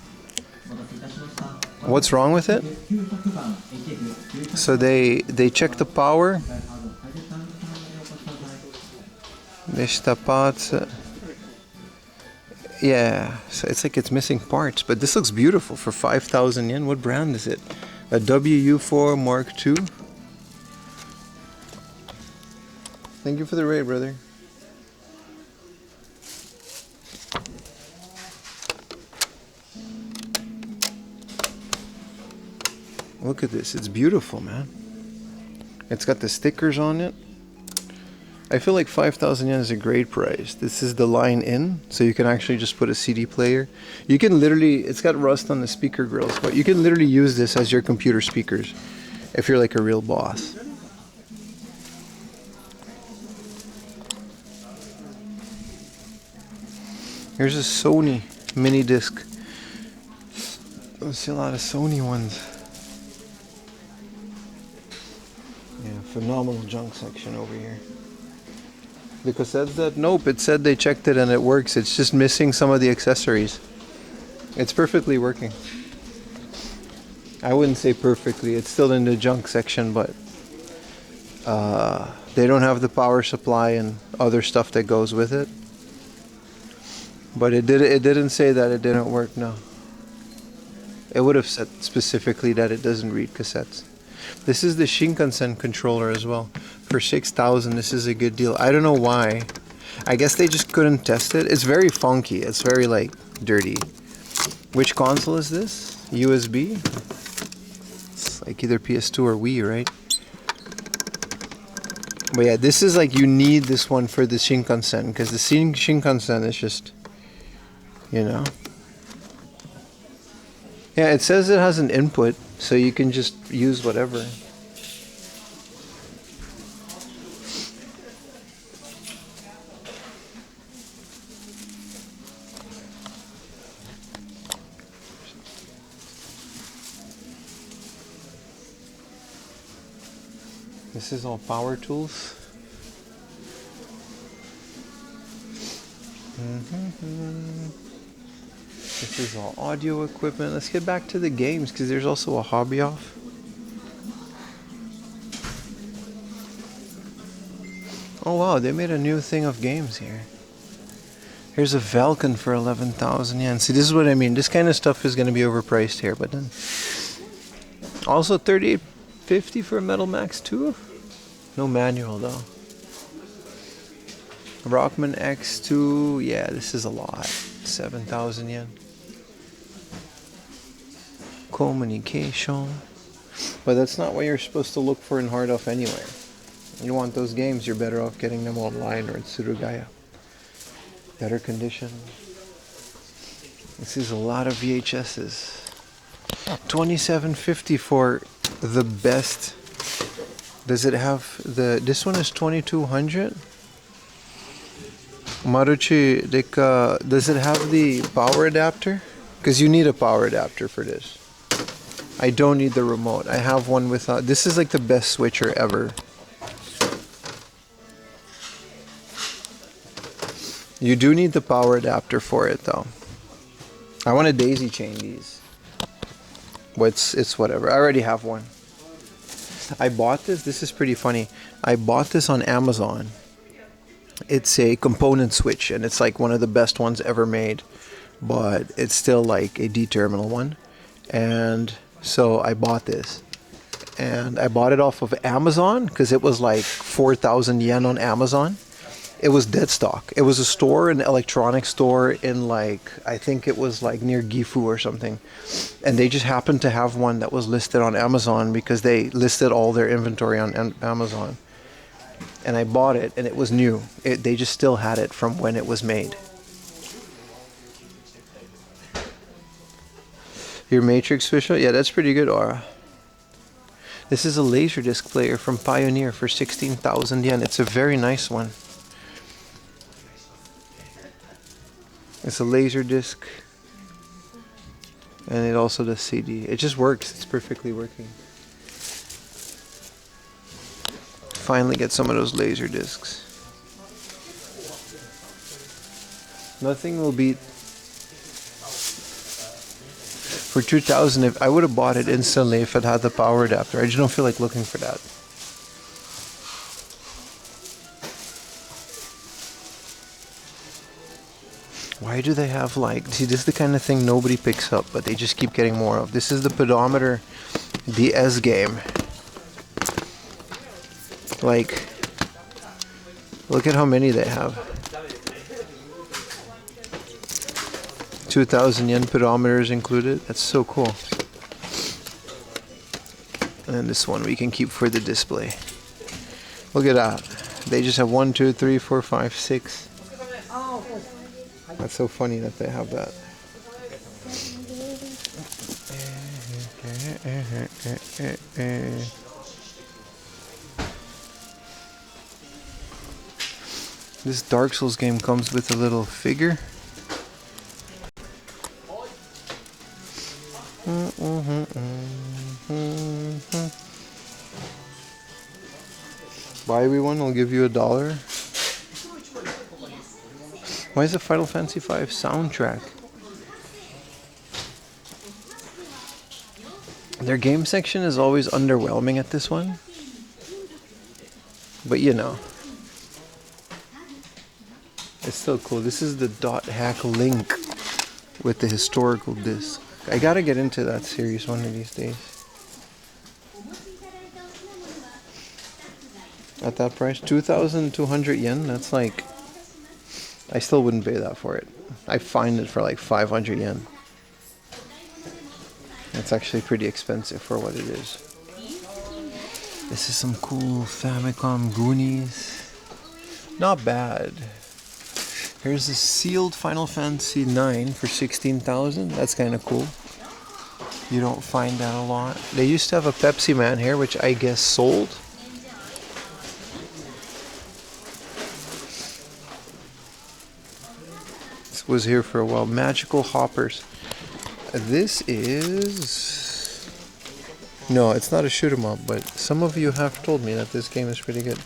Speaker 1: What's wrong with it? So they check the power. Yeah, so it's like it's missing parts, but this looks beautiful for 5,000 yen. What brand is it? A WU4 Mark II. Thank you for the raid, brother. Look at this, it's beautiful, man. It's got the stickers on it. I feel like 5,000 yen is a great price. This is the line in, so you can actually just put a CD player. You can literally, it's got rust on the speaker grills, but you can literally use this as your computer speakers if you're like a real boss. Here's a Sony mini disc. I see a lot of Sony ones. Yeah, phenomenal junk section over here. The cassettes that, nope, it said they checked it and it works. It's just missing some of the accessories. It's perfectly working. I wouldn't say perfectly, it's still in the junk section, but they don't have the power supply and other stuff that goes with it. But it didn't say that it didn't work, no. It would have said specifically that it doesn't read cassettes. This is the Shinkansen controller as well. For 6,000, this is a good deal. I don't know why. I guess they just couldn't test it. It's very funky. It's very like dirty. Which console is this? USB? It's like either PS2 or Wii, right? But yeah, this is like, you need this one for the Shinkansen, because the Shinkansen is just, you know. Yeah, it says it has an input, so you can just use whatever. This is all power tools. This is all audio equipment. Let's get back to the games because there's also a hobby off. Oh wow, they made a new thing of games here. Here's a Valken for 11,000 yen. See, this is what I mean. This kind of stuff is going to be overpriced here, but then also 3850 for a Metal Max 2. No manual though. Rockman X2. Yeah, this is a lot. 7,000 yen. Communication. But that's not what you're supposed to look for in hard off anyway. You want those games, you're better off getting them online or in Surugaya. Better condition. This is a lot of VHSs. 2750 for the best. Does it have the, this one is 2200? Maruchi Deka, does it have the power adapter? Because you need a power adapter for this. I don't need the remote. I have one without. This is like the best switcher ever. You do need the power adapter for it though. I want to daisy chain these. But it's whatever. I already have one. I bought this. This is pretty funny. I bought this on Amazon. It's a component switch, and it's like one of the best ones ever made. But it's still like a D-terminal one. And so I bought this. And I bought it off of Amazon because it was like 4,000 yen on Amazon. It was dead stock. It was a store, an electronics store in like, I think it was like near Gifu or something. And they just happened to have one that was listed on Amazon because they listed all their inventory on Amazon. And I bought it and it was new. They just still had it from when it was made. Your Matrix visual? Yeah, that's pretty good, Aura. This is a Laserdisc player from Pioneer for 16,000 yen. It's a very nice one. It's a Laserdisc. And it also does CD. It just works. It's perfectly working. Finally get some of those Laserdiscs. Nothing will beat... For 2,000, if I would have bought it instantly if it had the power adapter. I just don't feel like looking for that. Why do they have like... See, this is the kind of thing nobody picks up, but they just keep getting more of. This is the pedometer DS game. Like, look at how many they have. 2,000 yen pedometers included. That's so cool. And this one we can keep for the display. Look at that. They just have 1, 2, 3, 4, 5, 6. That's so funny that they have that. This Dark Souls game comes with a little figure. Buy me one, I'll give you $1. Why is the Final Fantasy V soundtrack? Their game section is always underwhelming at this one. But you know. It's still cool. This is the dot hack Link with the historical disc. I gotta get into that series one of these days. At that price, 2,200 yen, that's like... I still wouldn't pay that for it. I find it for like 500 yen. It's actually pretty expensive for what it is. This is some cool Famicom Goonies. Not bad. Here's a sealed Final Fantasy IX for 16,000. That's kind of cool. You don't find that a lot. They used to have a Pepsi Man here, which I guess sold. This was here for a while. Magical Hoppers. This is... No, it's not a shoot 'em up, but some of you have told me that this game is pretty good.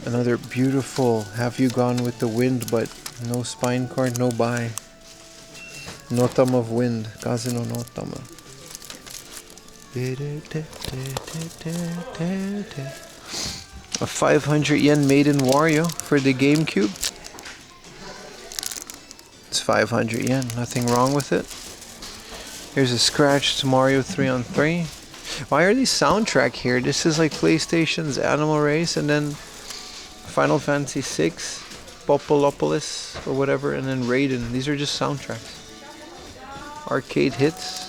Speaker 1: Another beautiful Have You Gone With The Wind, but no spine card, no buy. Notam of Wind. Kaze no Notama. A 500 yen made in Wario for the GameCube. It's 500 yen, nothing wrong with it. Here's a scratched Mario 3-on-3. Why are these soundtrack here? This is like PlayStation's Animal Race and then Final Fantasy VI, Popolopolis or whatever, and then Raiden. These are just soundtracks. Arcade hits.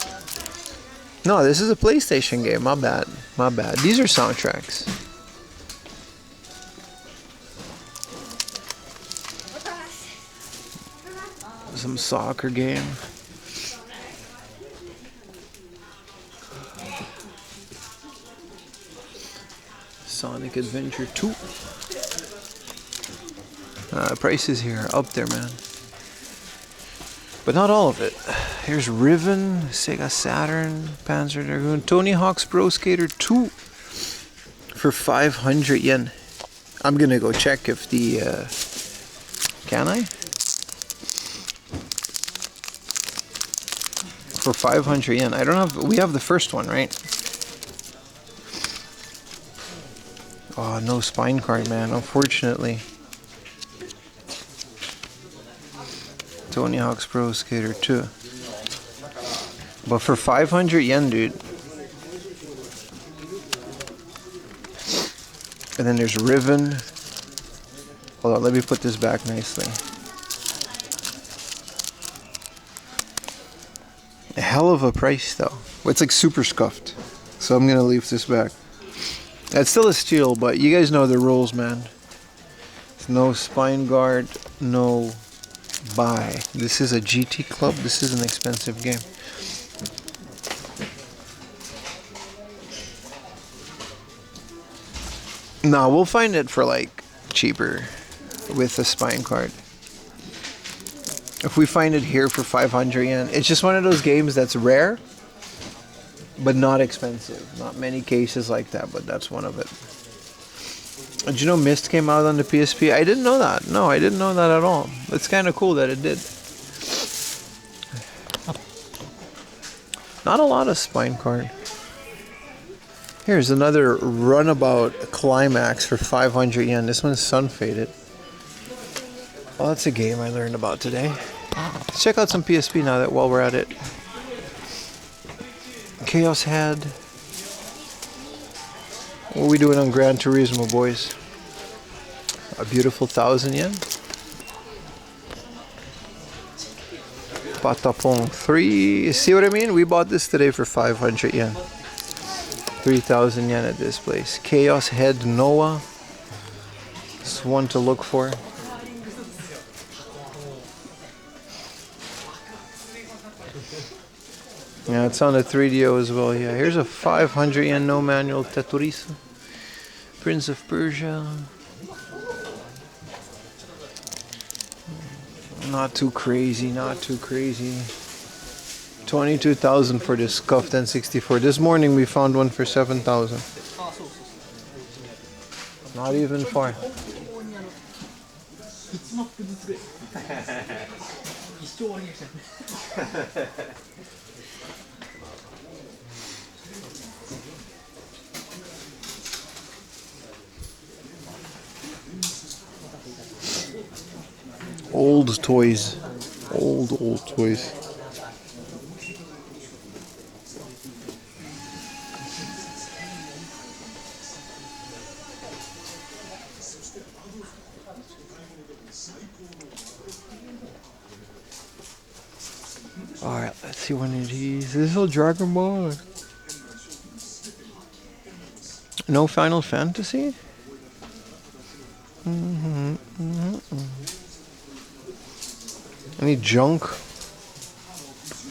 Speaker 1: No, this is a PlayStation game. My bad. My bad. These are soundtracks. Some soccer game. Sonic Adventure 2. Prices here are up there, man. But not all of it. Here's Riven, Sega Saturn, Panzer Dragoon, Tony Hawk's Pro Skater 2 for 500 yen. I'm gonna go check if the... can I? for 500 yen. I don't have. We have the first one, right? Oh, no spine card, man. Unfortunately. Tony Hawk's Pro Skater 2. But for 500 yen, dude. And then there's Riven. Hold on, let me put this back nicely. A hell of a price, though. It's like super scuffed. So I'm going to leave this back. That's still a steal, but you guys know the rules, man. It's no spine guard, no buy. This is a GT club. This is an expensive game. No, we'll find it for like cheaper with a spine card. If we find it here for 500 yen, it's just one of those games that's rare, but not expensive. Not many cases like that, but that's one of it. Did you know Myst came out on the PSP? I didn't know that. No, I didn't know that at all. It's kind of cool that it did. Not a lot of spine card. Here's another Runabout Climax for 500 yen. This one's sun faded. Well, that's a game I learned about today. Let's check out some PSP now that while we're at it. Chaos Head. What are we doing on Gran Turismo, boys? A beautiful 1,000 yen. Patapon 3. See what I mean? We bought this today for 500 yen. 3,000 yen at this place. Chaos Head Noah. It's one to look for. Yeah, it's on the 3DO as well. Yeah, here's a 500 yen no manual Tetris. Prince of Persia. Not too crazy, not too crazy. 22,000 for this scuffed N64. This morning we found one for 7,000. Not even far. Old toys. Old toys. Alright, let's see one of these. This is a Dragon Ball. No Final Fantasy? Any junk?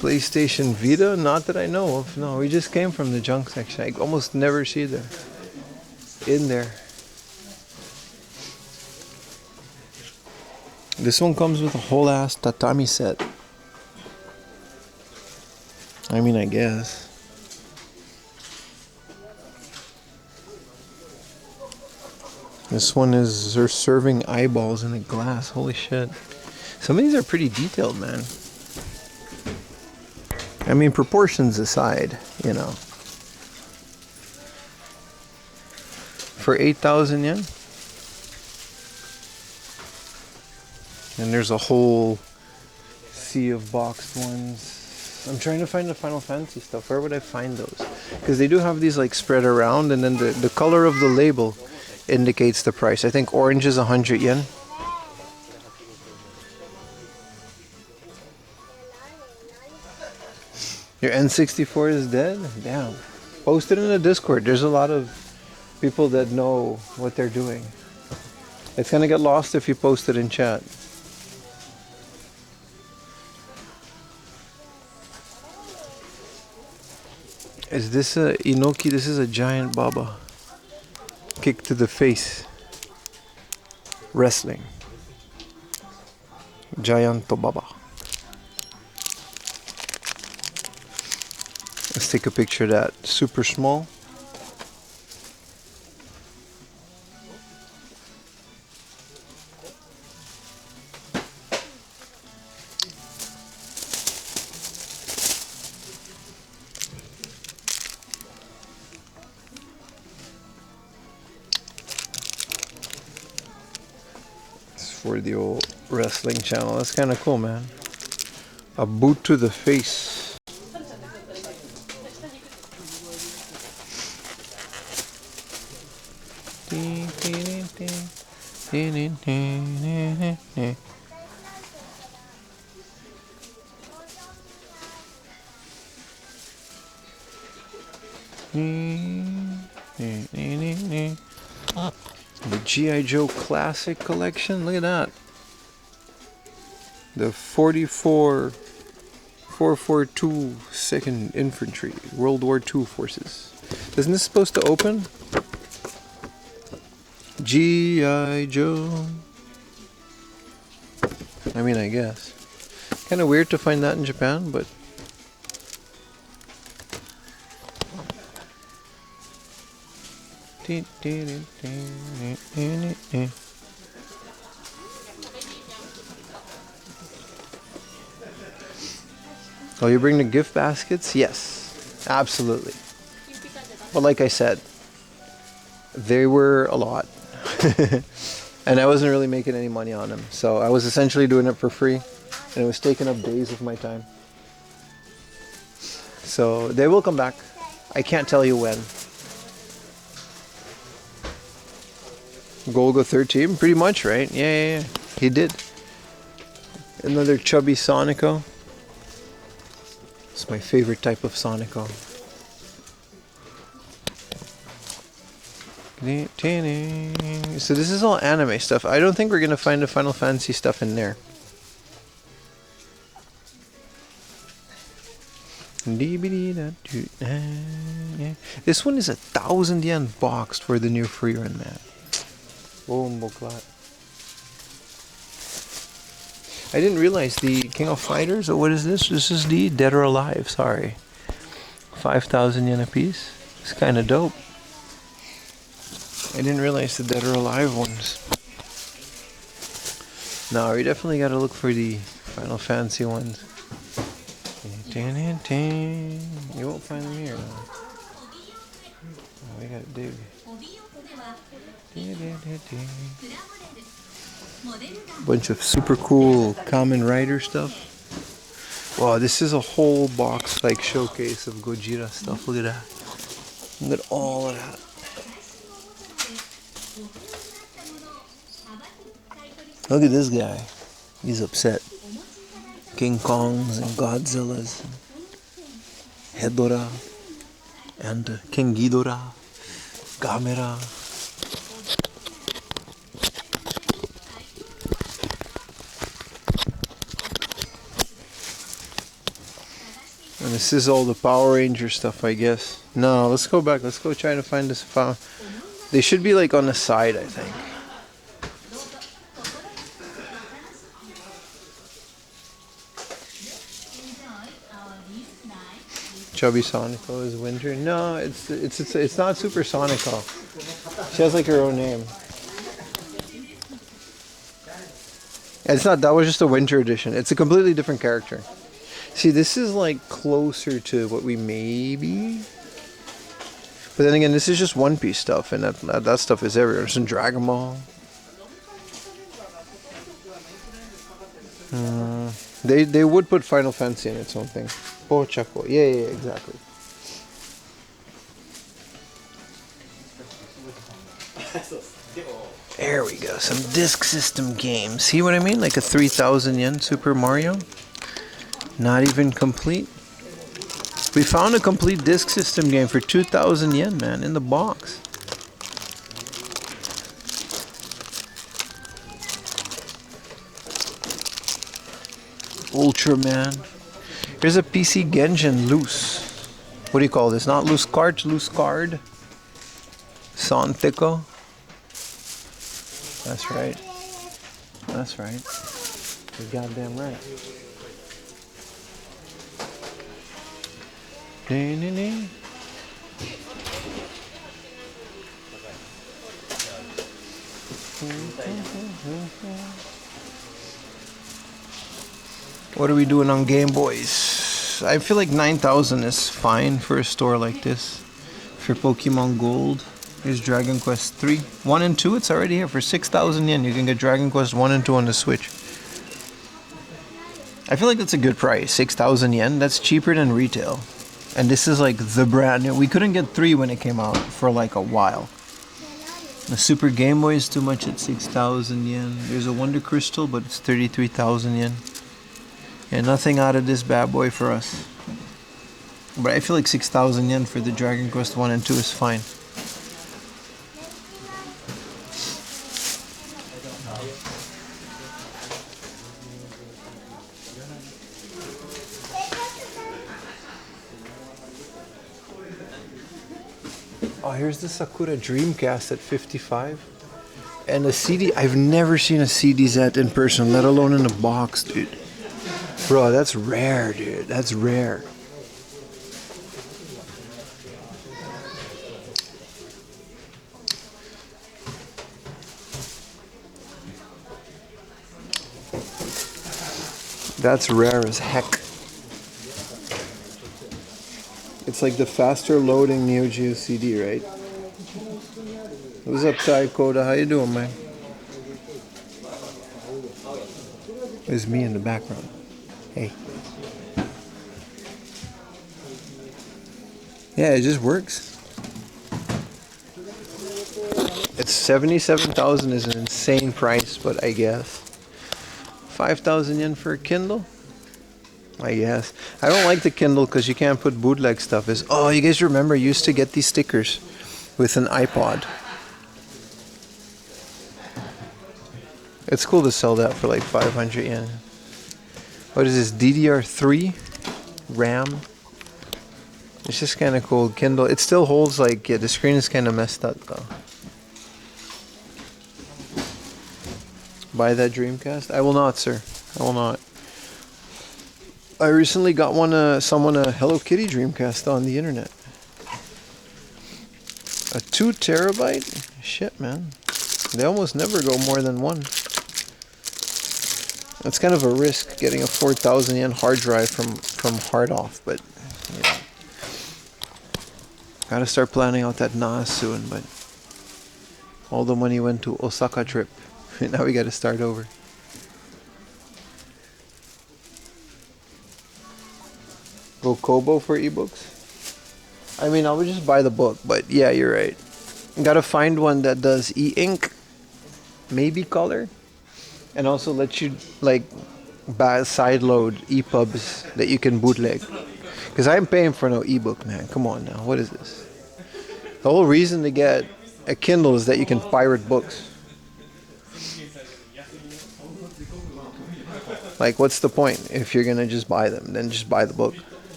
Speaker 1: PlayStation Vita? Not that I know of. No, we just came from the junk section. I almost never see them in there. This one comes with a whole ass tatami set. I mean, I guess. This one is, they're serving eyeballs in a glass. Holy shit. Some of these are pretty detailed, man. I mean, proportions aside, you know. For 8,000 yen. And there's a whole sea of boxed ones. I'm trying to find the Final Fantasy stuff. Where would I find those? Because they do have these like spread around, and then the color of the label indicates the price. I think orange is 100 yen. Your N64 is dead? Damn. Post it in the Discord. There's a lot of people that know what they're doing. It's gonna get lost if you post it in chat. Is this a Inoki? This is a giant Baba. Kick to the face. Wrestling. Giant Baba. Let's take a picture of that. Super small. for the old wrestling channel. That's kind of cool, man. A boot to the face. The G.I. Joe Classic Collection. Look at that. The 442 2nd Infantry, World War II forces. Isn't this supposed to open? G.I. Joe. I mean, I guess. Kind of weird to find that in Japan, but... Oh, you bring the gift baskets? Yes, absolutely. But like I said, they were a lot. And I wasn't really making any money on them. So I was essentially doing it for free. And it was taking up days of my time. So they will come back. I can't tell you when. Golgo 13, pretty much, right? Yeah. He did. Another chubby Sonico. It's my favorite type of Sonico. So this is all anime stuff. I don't think we're gonna find the Final Fantasy stuff in there. This one is 1,000 yen boxed for the new free run, man. Boom, boklat. I didn't realize the King of Fighters, or what is this? This is the Dead or Alive, sorry. 5,000 yen a piece. It's kind of dope. I didn't realize the Dead or Alive ones. No, we definitely gotta look for the Final Fantasy ones. You won't find them here. Oh, we gotta dig. Bunch of super cool Kamen Rider stuff. Wow, this is a whole box like showcase of Gojira stuff. Look at that. Look at all of that. Look at this guy. He's upset. King Kongs and Godzillas. Hedorah. And King Ghidorah. Gamera. And this is all the Power Ranger stuff, I guess. No, let's go back. Let's go try to find this file. They should be like on the side, I think. Chubby Sonico is Winter. No, it's not Super Sonico. She has like her own name. It's not. That was just a Winter edition. It's a completely different character. See, this is like closer to what we maybe. But then again, this is just One Piece stuff, and that stuff is everywhere. There's some Dragon Ball. They would put Final Fantasy in its own thing. Pochako. Yeah, exactly. There we go. Some disc system games. See what I mean? Like a 3,000 yen Super Mario. Not even complete. We found a complete disc system game for 2,000 yen, man, in the box. Ultraman. Here's a PC Genshin loose. What do you call this? Not loose card, loose card. Santeco. That's right. That's right. You're goddamn right. What are we doing on Game Boys? I feel like 9,000 is fine for a store like this. For Pokemon Gold. Here's Dragon Quest 3. 1 and 2, it's already here for 6,000 yen. You can get Dragon Quest 1 and 2 on the Switch. I feel like that's a good price. 6,000 yen, that's cheaper than retail. And this is like the brand new. We couldn't get 3 when it came out for like a while. The Super Game Boy is too much at 6,000 yen. There's a Wonder Crystal, but it's 33,000 yen. Yeah, nothing out of this bad boy for us. But I feel like 6,000 yen for the Dragon Quest 1 and 2 is fine. Oh, here's the Sakura Dreamcast at 55. And a CD, I've never seen a CD set in person, let alone in a box, dude. Bro, that's rare, dude. That's rare. That's rare as heck. It's like the faster loading Neo Geo CD, right? What's up, Ty Coda? How you doing, man? There's me in the background. Hey. Yeah, it just works. It's 77,000 is an insane price, but I guess 5,000 yen for a Kindle. I guess. I don't like the Kindle because you can't put bootleg stuff. Oh, you guys remember I used to get these stickers with an iPod. It's cool to sell that for like 500 yen. What is this? DDR3 RAM. It's just kind of cool. Kindle. It still holds like, yeah, the screen is kind of messed up though. Buy that Dreamcast? I will not, sir. I will not. I recently got someone a Hello Kitty Dreamcast on the internet. A 2 terabyte? Shit, man. They almost never go more than 1. It's kind of a risk getting a 4,000 yen hard drive from hard off, but yeah. Gotta start planning out that NAS soon, but all the money went to Osaka trip. Now we gotta start over. Go Kobo for ebooks? I mean, I would just buy the book, but yeah, you're right. Gotta find one that does e-ink, maybe color, and also lets you like sideload EPUBs that you can bootleg. Because I'm paying for no ebook, man. Come on now, what is this? The whole reason to get a Kindle is that you can pirate books. Like, what's the point if you're gonna just buy them? Then just buy the book.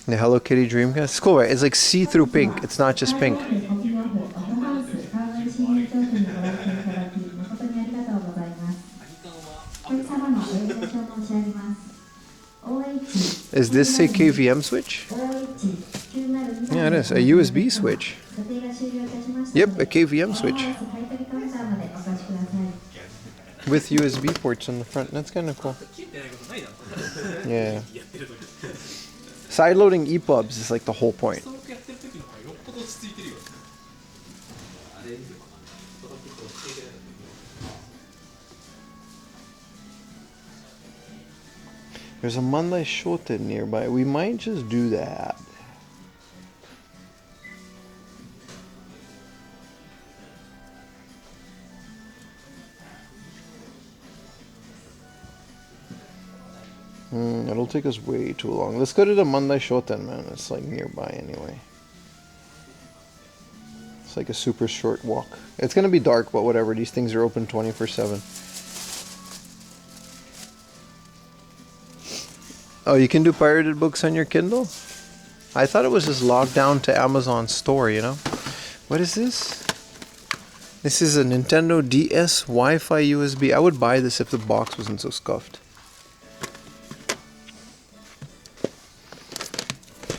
Speaker 1: The Hello Kitty Dreamcast. It's cool, right? It's like see-through pink. It's not just pink. Is this a KVM switch? Yeah, it is. A USB switch. Yep, a KVM switch. With USB ports on the front. That's kind of cool. Yeah. Sideloading EPUBs is like the whole point. There's a Mandai Shoten nearby. We might just do that. It'll take us way too long. Let's go to the Mandai Shoten, man. It's like nearby anyway. It's like a super short walk. It's gonna be dark, but whatever. These things are open 24/7. Oh, you can do pirated books on your Kindle? I thought it was just logged down to Amazon store, you know? What is this? This is a Nintendo DS Wi-Fi USB. I would buy this if the box wasn't so scuffed.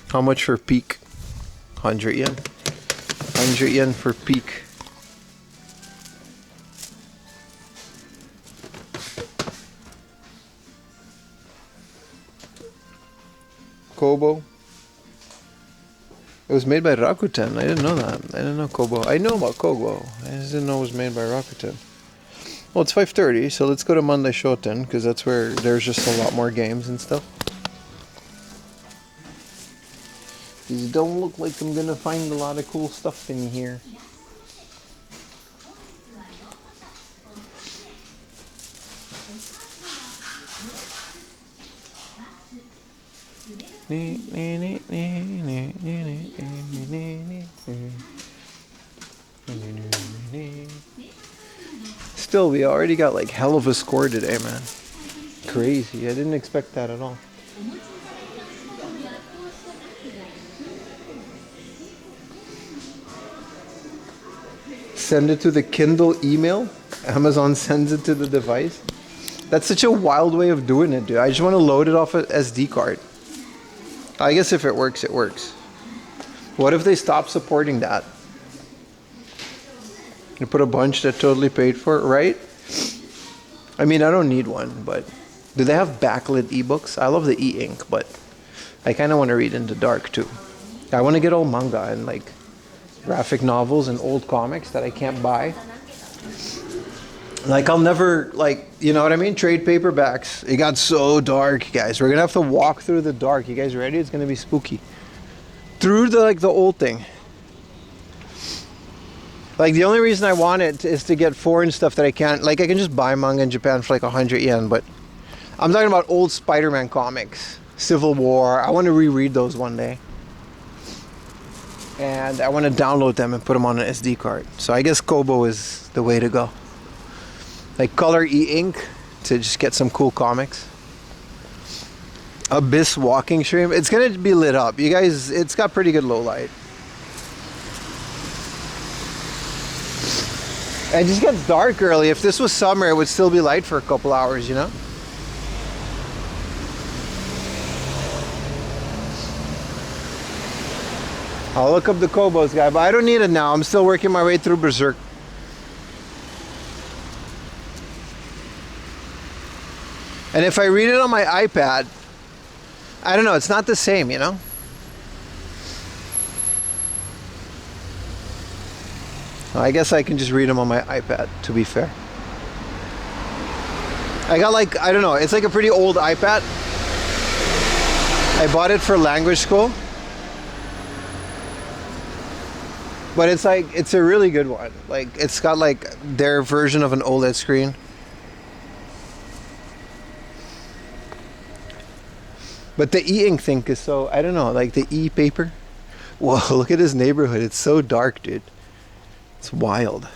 Speaker 1: How much for Peak? 100 yen. 100 yen for Peak. Kobo. It was made by Rakuten. I didn't know that. I didn't know Kobo. I know about Kobo. I just didn't know it was made by Rakuten. Well, it's 5:30, so let's go to Mandai Shoten, because that's where there's just a lot more games and stuff. These don't look like I'm gonna find a lot of cool stuff in here. Still, we already got like hell of a score today, man. Crazy. I didn't expect that at all. Send it to the Kindle email. Amazon sends it to the device. That's such a wild way of doing it, dude. I just want to load it off an SD card. I guess if it works, it works. What if they stop supporting that? You put a bunch that totally paid for it, right? I mean, I don't need one, but do they have backlit ebooks? I love the e-ink, but I kind of want to read in the dark too. I want to get old manga and like graphic novels and old comics that I can't buy. Like I'll never, like, you know what I mean? Trade paperbacks. It got so dark, guys. We're gonna have to walk through the dark. You guys ready? It's gonna be spooky. Through the old thing. Like the only reason I want it is to get foreign stuff that I can't. Like I can just buy manga in Japan for like 100 yen, but I'm talking about old Spider-Man comics, Civil War. I want to reread those one day. And I want to download them and put them on an SD card. So I guess Kobo is the way to go. Like color e-ink to just get some cool comics. Abyss walking stream. It's going to be lit up. You guys, it's got pretty good low light. It just gets dark early. If this was summer, it would still be light for a couple hours, you know? I'll look up the Kobos guy, but I don't need it now. I'm still working my way through Berserk. And if I read it on my iPad, I don't know, it's not the same, you know? I guess I can just read them on my iPad, to be fair. I got like, I don't know, it's like a pretty old iPad. I bought it for language school. But it's like, it's a really good one. Like, it's got like their version of an OLED screen. But the e-ink thing is so, I don't know, like the e-paper. Whoa, look at this neighborhood. It's so dark, dude. It's wild.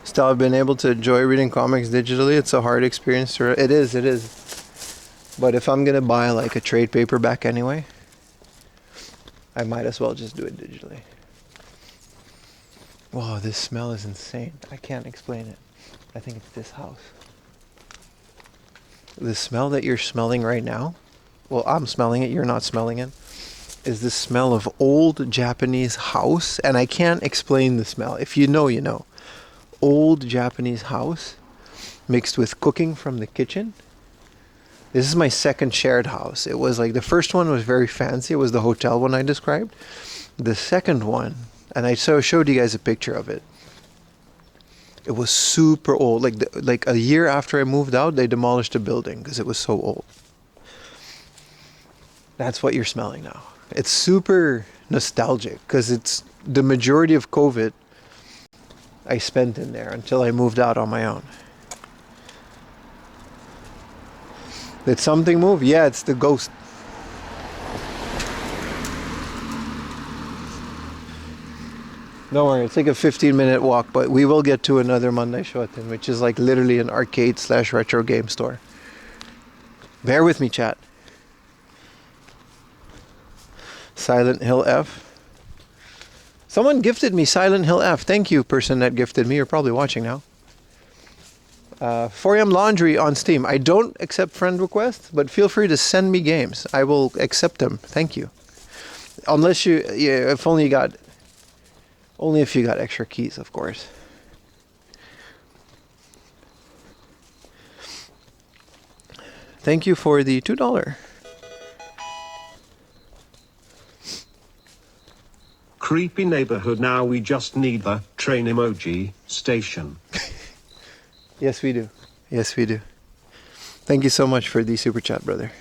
Speaker 1: Still, I've been able to enjoy reading comics digitally. It's a hard experience to. It is. But if I'm gonna buy like a trade paperback anyway, I might as well just do it digitally. Whoa, this smell is insane. I can't explain it. I think it's this house. The smell that you're smelling right now, well, I'm smelling it, you're not smelling it, is the smell of old Japanese house, and I can't explain the smell. If you know, you know. Old Japanese house mixed with cooking from the kitchen. This is my second shared house. It was like the first one was very fancy. It was the hotel one I described. The second one, and I showed you guys a picture of it. It was super old. Like a year after I moved out, they demolished the building because it was so old. That's what you're smelling now. It's super nostalgic because it's the majority of COVID I spent in there until I moved out on my own. Did something move? Yeah, it's the ghost. Don't worry, it's like a 15-minute walk, but we will get to another Mandai Shoten, which is like literally an arcade/retro game store. Bear with me, chat. Silent Hill F. Someone gifted me Silent Hill F. Thank you, person that gifted me. You're probably watching now. 4am Laundry on Steam. I don't accept friend requests, but feel free to send me games. I will accept them. Thank you. Unless you, yeah, if only you got, only if you got extra keys, of course. Thank you for the $2.
Speaker 2: Creepy neighborhood, now we just need the train emoji station.
Speaker 1: Yes, we do. Yes, we do. Thank you so much for the super chat, brother.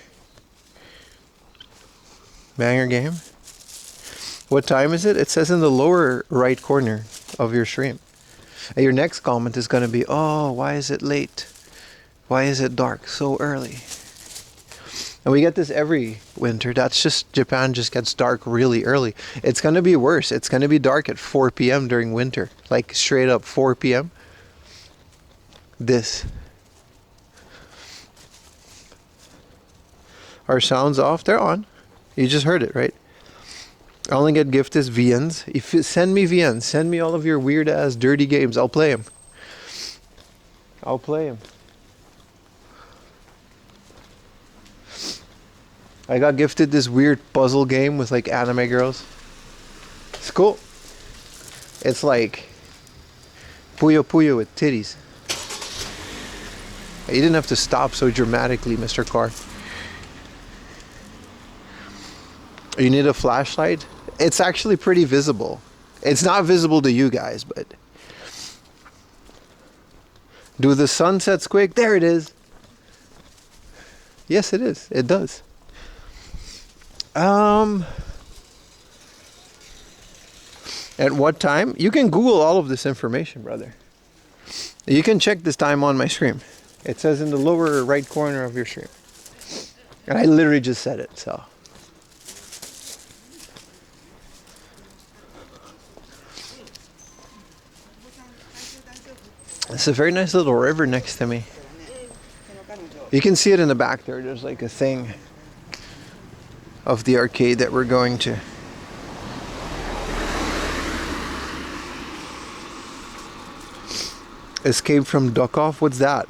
Speaker 1: Banger game. What time is it? It says in the lower right corner of your stream. And your next comment is going to be, oh, why is it late? Why is it dark so early? And we get this every winter. That's just, Japan just gets dark really early. It's going to be worse. It's going to be dark at 4 p.m. during winter. Like straight up 4 p.m. This. Are sounds off? They're on. You just heard it, right? I only get gifted VNs. If you send me VNs, send me all of your weird ass dirty games. I'll play them. I'll play them. I got gifted this weird puzzle game with like anime girls. It's cool. It's like Puyo Puyo with titties. You didn't have to stop so dramatically, Mr. Carr. You need a flashlight? It's actually pretty visible. It's not visible to you guys, but... Do the sunsets quick? There it is. Yes, it is. It does. At what time? You can Google all of this information, brother. You can check this time on my stream. It says in the lower right corner of your stream. And I literally just said it, so... It's a very nice little river next to me. You can see it in the back there. There's like a thing of the arcade that we're going to. Escape from Duck-Off? What's that?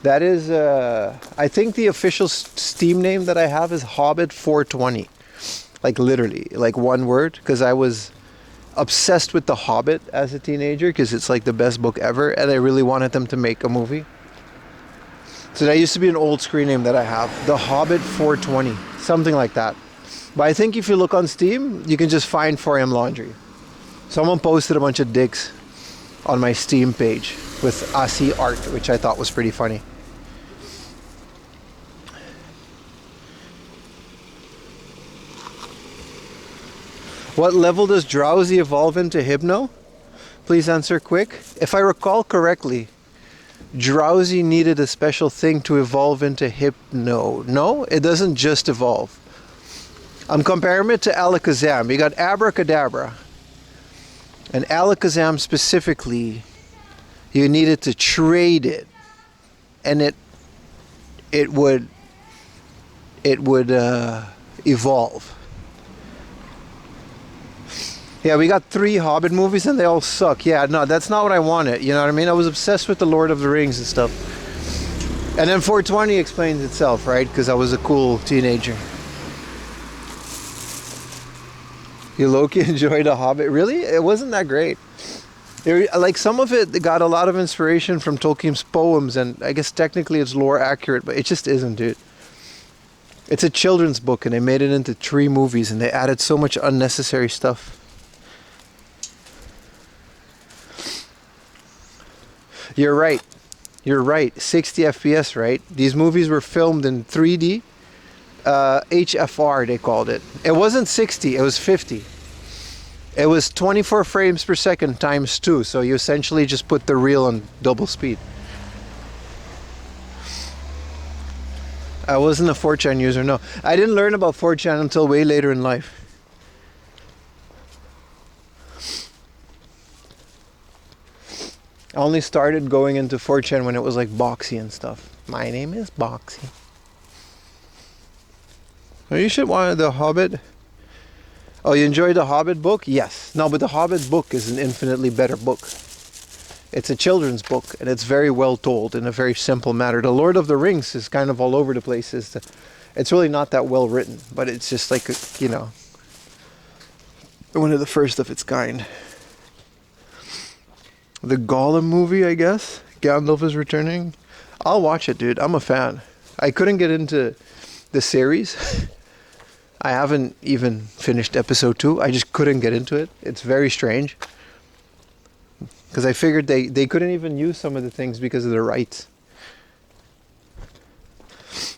Speaker 1: That is, I think the official Steam name that I have is Hobbit 420. Like literally, like one word, because I was obsessed with The Hobbit as a teenager because it's like the best book ever, and I really wanted them to make a movie. So that used to be an old screen name that I have, The Hobbit 420, something like that. But I think if you look on Steam, you can just find 4am Laundry. Someone posted a bunch of dicks on my Steam page with Asi art, which I thought was pretty funny. What level does Drowsy evolve into Hypno? Please answer quick. If I recall correctly, Drowsy needed a special thing to evolve into Hypno. No, it doesn't just evolve. I'm comparing it to Alakazam. You got Abracadabra. And Alakazam specifically, you needed to trade it. And it would evolve. Yeah, we got 3 Hobbit movies and they all suck. Yeah, no, that's not what I wanted. You know what I mean? I was obsessed with the Lord of the Rings and stuff. And then 420 explains itself, right? Because I was a cool teenager. You low-key enjoyed a Hobbit? Really? It wasn't that great. Like some of it got a lot of inspiration from Tolkien's poems, and I guess technically it's lore accurate, but it just isn't, dude. It's a children's book and they made it into 3 movies and they added so much unnecessary stuff. You're right. You're right. 60 FPS, right? These movies were filmed in 3D. HFR, they called it. It wasn't 60, it was 50. It was 24 frames per second times 2. So you essentially just put the reel on double speed. I wasn't a 4chan user, no. I didn't learn about 4chan until way later in life. I only started going into 4chan when it was like Boxy and stuff. My name is Boxy. Oh, you should want The Hobbit. Oh, you enjoyed The Hobbit book? Yes. No, but The Hobbit book is an infinitely better book. It's a children's book, and it's very well told in a very simple manner. The Lord of the Rings is kind of all over the place. It's really not that well written, but it's just like, you know, One of the first of its kind. The Gollum movie, I guess. Gandalf is returning. I'll watch it, dude. I'm a fan. I couldn't get into the series. I haven't even finished episode 2. I just couldn't get into it. It's very strange. Because I figured they couldn't even use some of the things because of the rights.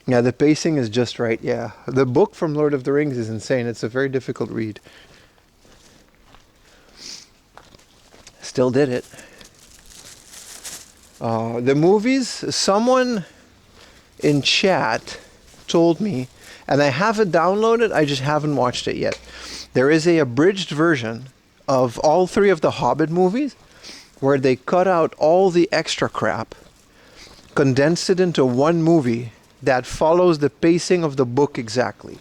Speaker 1: Yeah, the pacing is just right, yeah. The book from Lord of the Rings is insane. It's a very difficult read. Still did it. The movies, someone in chat told me, and I have it downloaded, I just haven't watched it yet. There is a abridged version of all 3 of the Hobbit movies where they cut out all the extra crap, condensed it into one movie that follows the pacing of the book exactly.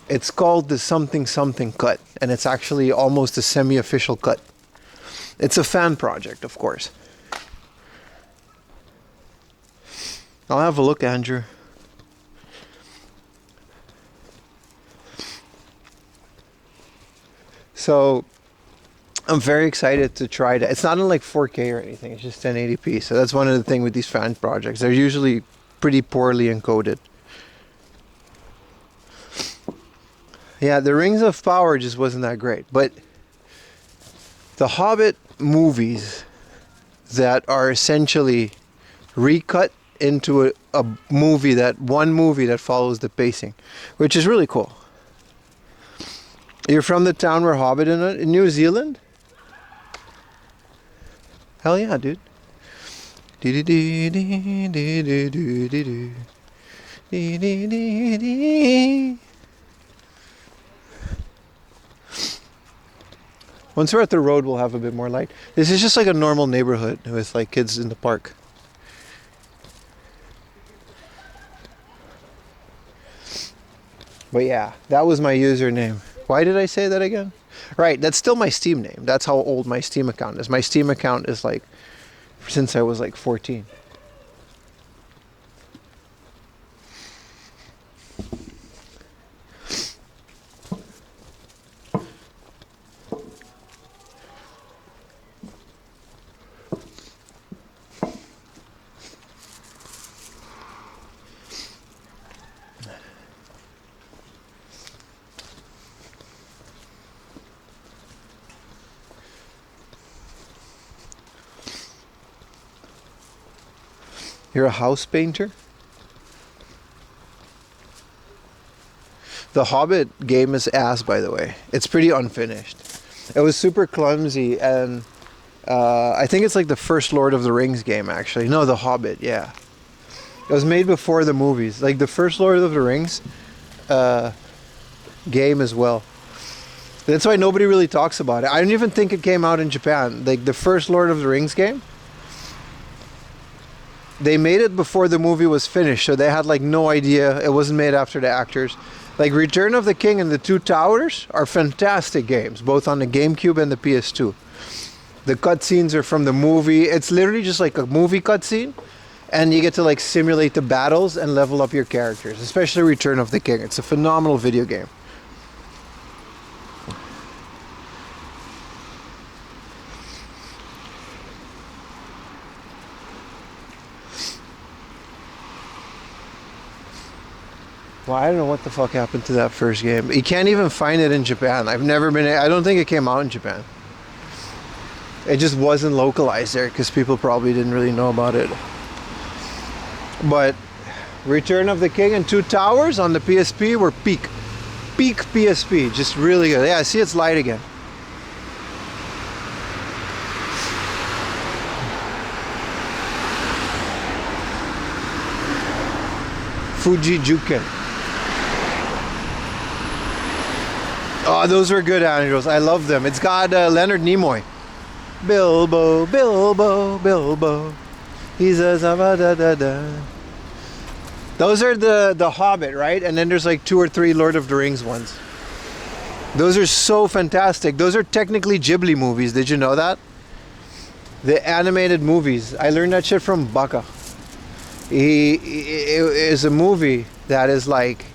Speaker 1: It's called the something something cut, and it's actually almost a semi-official cut. It's a fan project, of course. I'll have a look, Andrew. So I'm very excited to try that. It's not in like 4K or anything. It's just 1080p. So that's one of the things with these fan projects. They're usually pretty poorly encoded. Yeah, the Rings of Power just wasn't that great. But the Hobbit movies that are essentially recut into a movie, one movie that follows the pacing, which is really cool. You're from the town where Hobbit in New Zealand? Hell yeah, dude. Once we're at the road, we'll have a bit more light. This is just like a normal neighborhood with like kids in the park. But yeah, that was my username. Why did I say that again? Right, that's still my Steam name. That's how old my Steam account is. My Steam account is like since I was like 14. You're a house painter? The Hobbit game is ass, by the way. It's pretty unfinished. It was super clumsy, and I think it's like the first Lord of the Rings game, actually. No, The Hobbit, yeah. It was made before the movies. Like the first Lord of the Rings game as well. That's why nobody really talks about it. I don't even think it came out in Japan. Like the first Lord of the Rings game, they made it before the movie was finished, so they had like no idea. It wasn't made after the actors. Like Return of the King and The Two Towers are fantastic games, both on the GameCube and the PS2. The cutscenes are from the movie. It's literally just like a movie cutscene, and you get to like simulate the battles and level up your characters, especially Return of the King. It's a phenomenal video game. Well, I don't know what the fuck happened to that first game. You can't even find it in Japan. I don't think it came out in Japan. It just wasn't localized there because people probably didn't really know about it. But Return of the King and Two Towers on the PSP were peak PSP, just really good. Yeah, see, it's light again. Fujijuken. Oh, those were good annuals. I love them. It's got Leonard Nimoy. Bilbo, Bilbo, Bilbo. He's a da-da-da-da. Those are the Hobbit, right? And then there's like 2 or 3 Lord of the Rings ones. Those are so fantastic. Those are technically Ghibli movies. Did you know that? The animated movies. I learned that shit from Baka. It is a movie that is like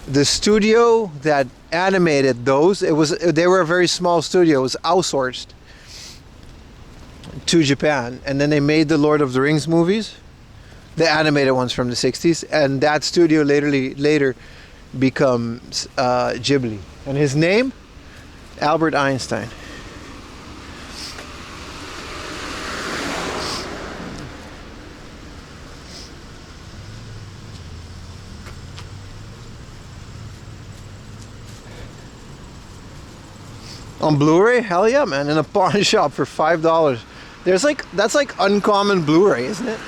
Speaker 1: the studio that animated those, they were a very small studio. It was outsourced to Japan, and then they made the Lord of the Rings movies, the animated ones from the 60s, and that studio later becomes Ghibli. And his name, Albert Einstein. On Blu-ray? Hell yeah, man. In a pawn shop for $5. That's like uncommon Blu-ray, isn't it?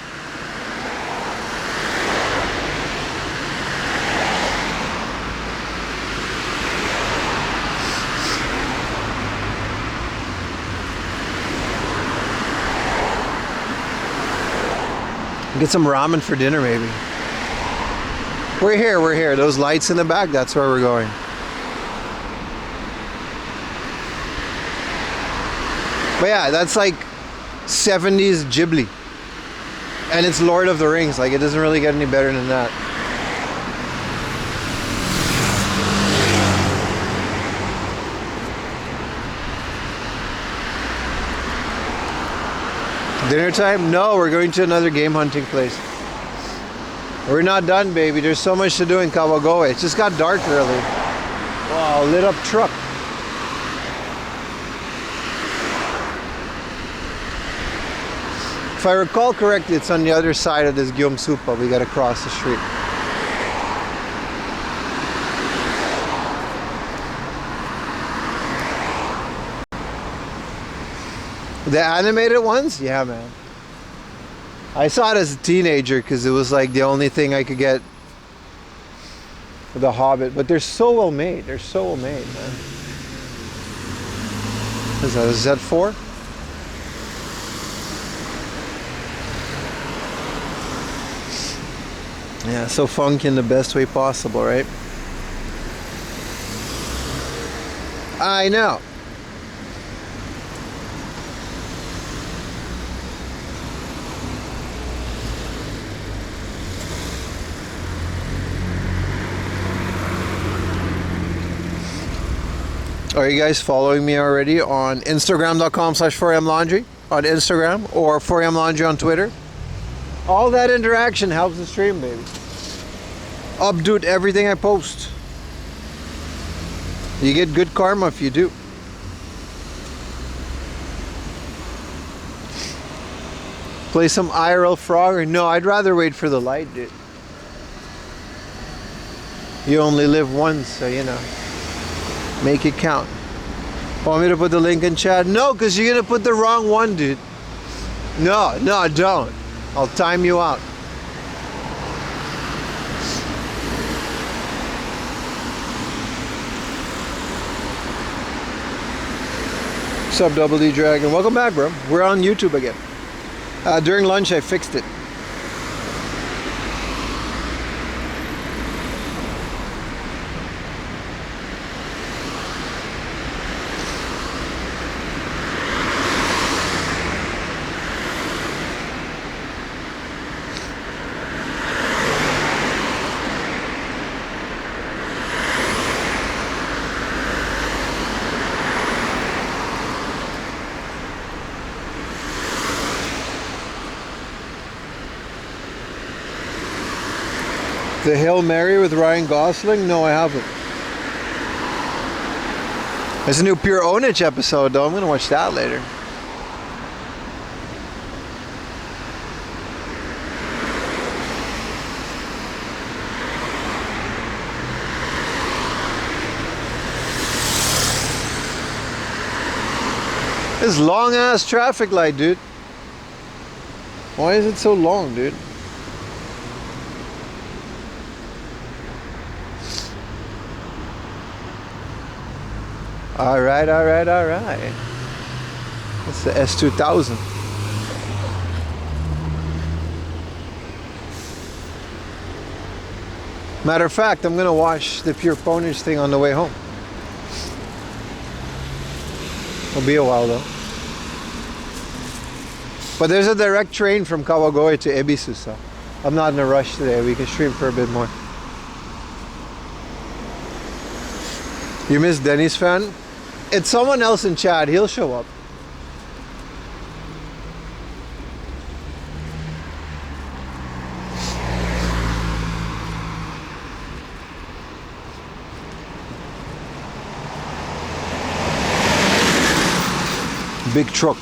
Speaker 1: Get some ramen for dinner, maybe. We're here. Those lights in the back, that's where we're going. But yeah, that's like 70s Ghibli. And it's Lord of the Rings. Like, it doesn't really get any better than that. Dinner time? No, we're going to another game hunting place. We're not done, baby. There's so much to do in Kawagoe. It just got dark early. Wow, lit up truck. If I recall correctly, it's on the other side of this Gyomsupa. We gotta cross the street. The animated ones? Yeah, man. I saw it as a teenager because it was like the only thing I could get with The Hobbit. But they're so well made. They're so well made, man. Is that a Z4? Yeah, so funky in the best way possible, right? I know. Are you guys following me already on Instagram.com/4amlaundry on Instagram or 4amlaundry on Twitter? All that interaction helps the stream, baby. Update everything I post. You get good karma if you do. Play some IRL Frogger? No, I'd rather wait for the light, dude. You only live once, so you know. Make it count. Want me to put the link in chat? No, because you're going to put the wrong one, dude. No, don't. I'll time you out. What's up, Double D Dragon? Welcome back, bro. We're on YouTube again. During lunch, I fixed it. The Hail Mary with Ryan Gosling? No, I haven't. There's a new Pure Onich episode, though. I'm going to watch that later. This long-ass traffic light, dude. Why is it so long, dude? All right. That's the S2000. Matter of fact, I'm gonna watch the Pure Ponage thing on the way home. It'll be a while though. But there's a direct train from Kawagoe to Ebisu, so I'm not in a rush today. We can stream for a bit more. You miss Denny's fan? It's someone else in chat. He'll show up. Big truck.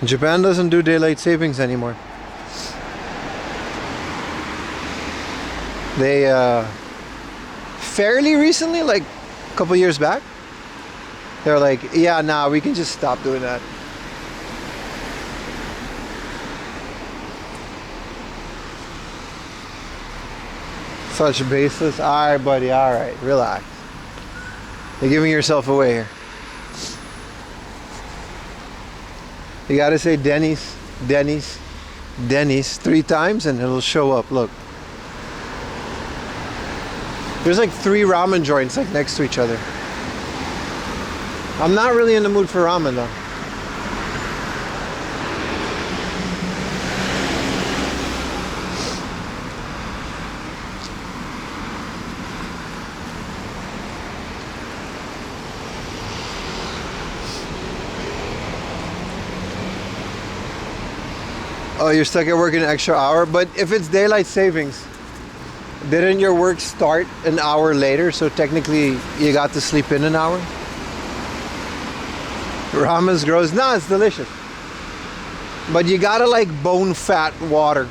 Speaker 1: Japan doesn't do daylight savings anymore. They fairly recently, like a couple years back, they're like, yeah, nah, we can just stop doing that. Such baseless. Alright, buddy, alright, relax. You're giving yourself away here. You gotta say Denny's, Denny's, Denny's 3 times and it'll show up. Look. There's like 3 ramen joints like next to each other. I'm not really in the mood for ramen though. Oh, you're stuck at work an extra hour? But if it's daylight savings, didn't your work start an hour later? So technically you got to sleep in an hour? Ramen's gross. Nah, it's delicious. But you gotta like bone fat water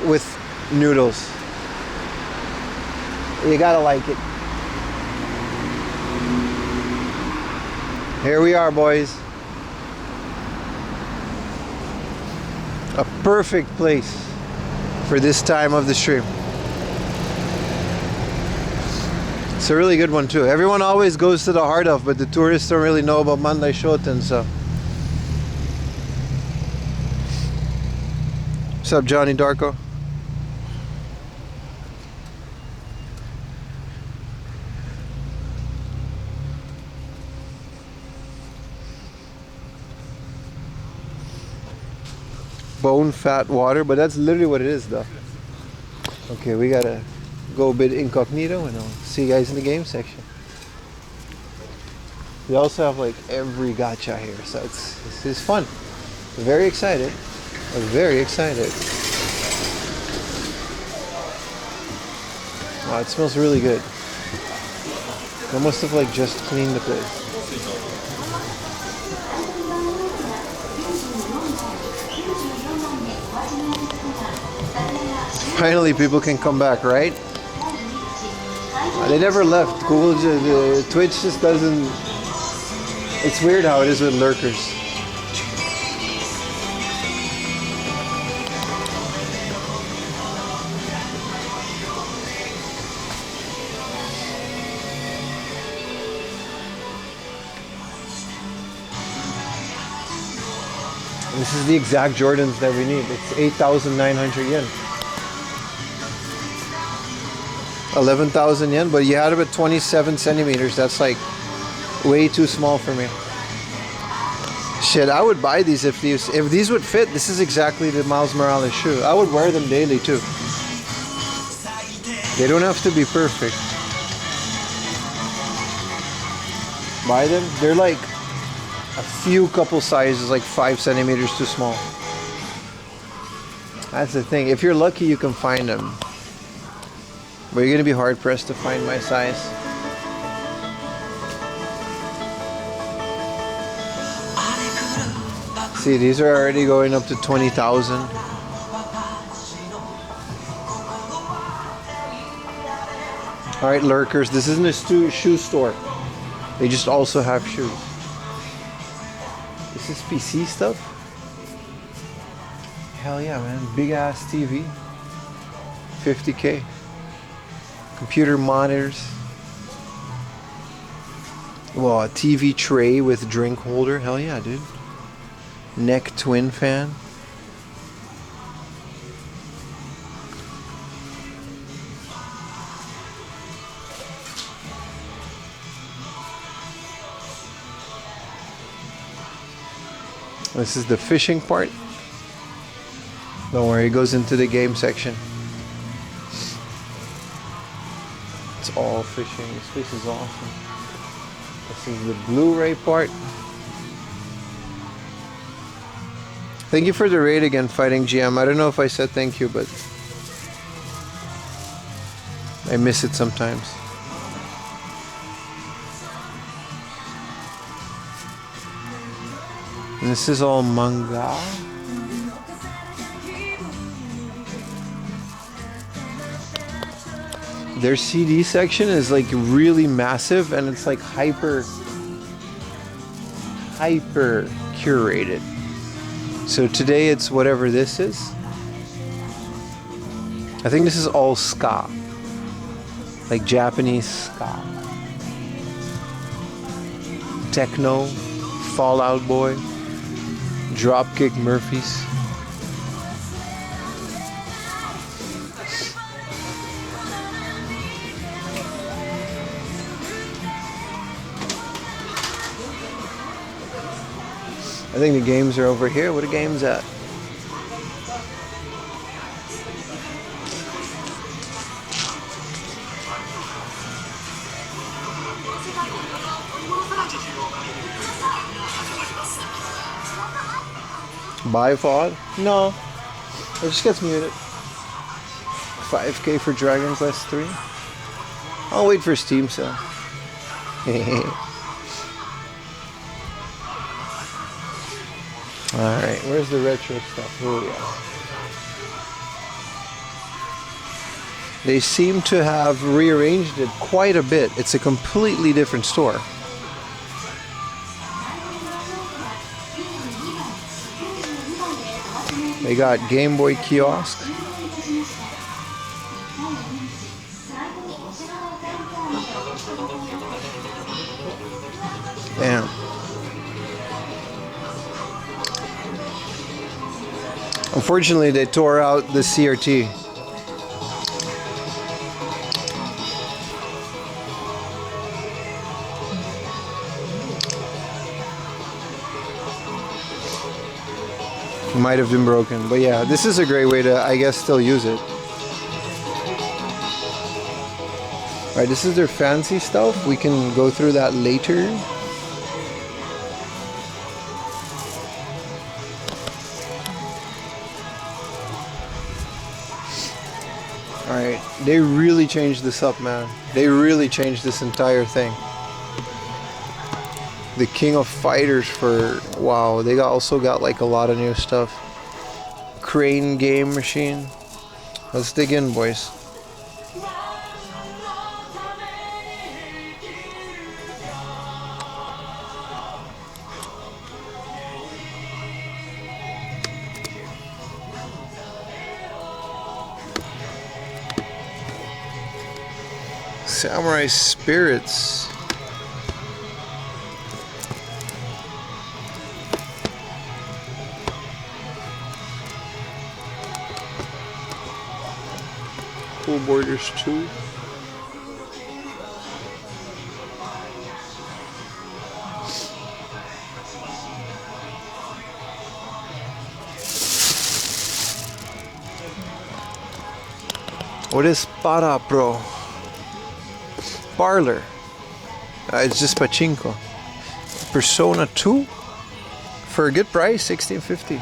Speaker 1: with noodles. You gotta like it. Here we are, boys. A perfect place for this time of the stream. It's a really good one too. Everyone always goes to the heart of, but the tourists don't really know about Mandai Shoten, so. What's up, Johnny Darko? Bone fat water, but that's literally what it is though. Okay, we gotta go a bit incognito and I'll see you guys in the game section. We also have like every gacha here, so it's fun. I'm very excited. I'm very excited. Wow, it smells really good. I must have like just cleaned the place. Finally, people can come back, right? They never left. Google, Twitch just doesn't. It's weird how it is with lurkers. This is the exact Jordans that we need. It's 8,900 yen. 11,000 yen, but you had it at 27 centimeters. That's like way too small for me. Shit, I would buy these if these would fit. This is exactly the Miles Morales shoe. I would wear them daily too. They don't have to be perfect. Buy them. They're like a few couple sizes, like 5 centimeters too small. That's the thing. If you're lucky, you can find them. But you're gonna be hard pressed to find my size. See, these are already going up to 20,000. All right, lurkers. This isn't a shoe store. They just also have shoes. This is PC stuff. Hell yeah, man! Big ass TV. 50K. Computer monitors. Well, a TV tray with drink holder. Hell yeah, dude. Neck twin fan. This is the fishing part. Don't worry, it goes into the game section. It's all fishing. This place is awesome. This is the Blu-ray part. Thank you for the raid again, Fighting GM. I don't know if I said thank you, but I miss it sometimes. And this is all manga. Their CD section is like really massive, and it's like hyper curated. So today it's whatever this is. I think this is all ska, like Japanese ska, techno, Fallout Boy, Dropkick Murphys. I think the games are over here. Where the games at? Buy VOD? No. It just gets muted. 5K for Dragon Quest 3. I'll wait for Steam sale. Alright, where's the retro stuff? Here we are. They seem to have rearranged it quite a bit. It's a completely different store. They got Game Boy kiosk. Damn. Unfortunately, they tore out the CRT. Might have been broken, but yeah, this is a great way to, I guess, still use it. Alright, this is their fancy stuff. We can go through that later. Alright, they really changed this up, man. They really changed this entire thing. The King of Fighters for, wow, they also got like a lot of new stuff. Crane game machine. Let's dig in, boys. Samurai Spirits. Cool Borders 2. What is Para Pro? Parlor. It's just pachinko. Persona 2 for a good price, $16.50.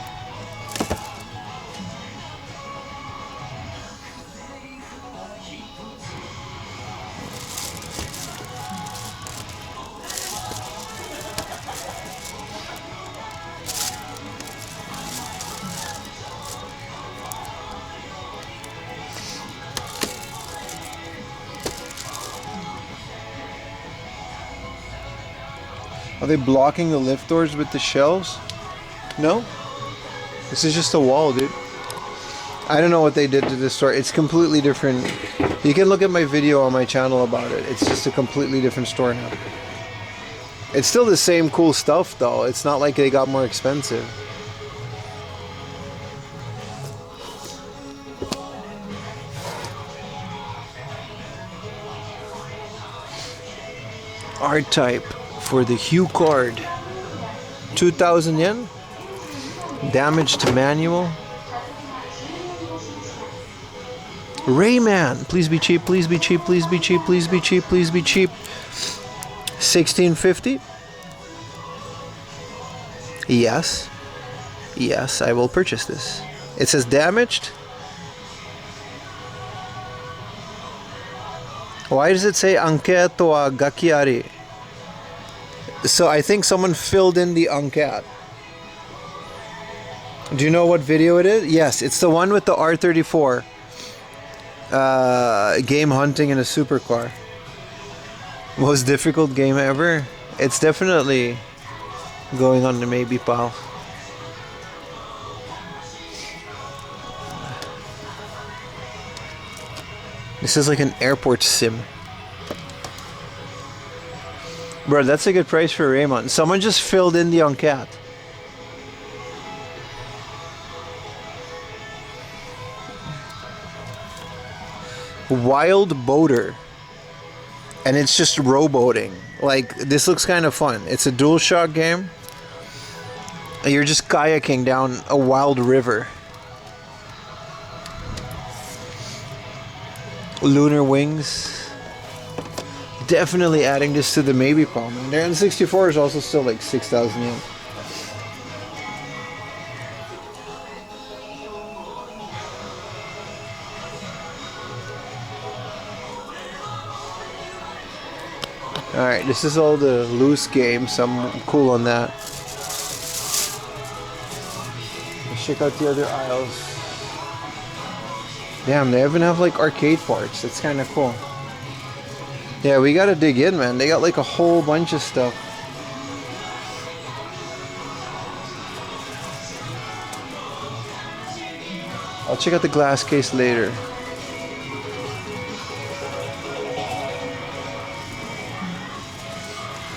Speaker 1: Are they blocking the lift doors with the shelves? No? This is just a wall, dude. I don't know what they did to this store. It's completely different. You can look at my video on my channel about it. It's just a completely different store now. It's still the same cool stuff, though. It's not like they got more expensive. R-Type for the Hue card. 2,000 yen? Damaged manual. Rayman, please be cheap, please be cheap, please be cheap, please be cheap, please be cheap. 1650. Yes. Yes, I will purchase this. It says damaged. Why does it say anke to wa gakiari? So I think someone filled in the anke. Do you know what video it is? Yes, it's the one with the R34. Game hunting in a supercar. Most difficult game ever. It's definitely going on the maybe pile. This is like an airport sim. Bro, that's a good price for Raymond. Someone just filled in the enquête. Wild Boater. And it's just rowboating. Like, this looks kind of fun. It's a DualShock game. You're just kayaking down a wild river. Lunar Wings. Definitely adding this to the maybe palm. And the N64 is also still like 6,000 yen. Alright, this is all the loose games. I'm cool on that. Let's check out the other aisles. Damn, they even have like arcade parts. That's kind of cool. Yeah, we gotta dig in, man. They got like a whole bunch of stuff. I'll check out the glass case later.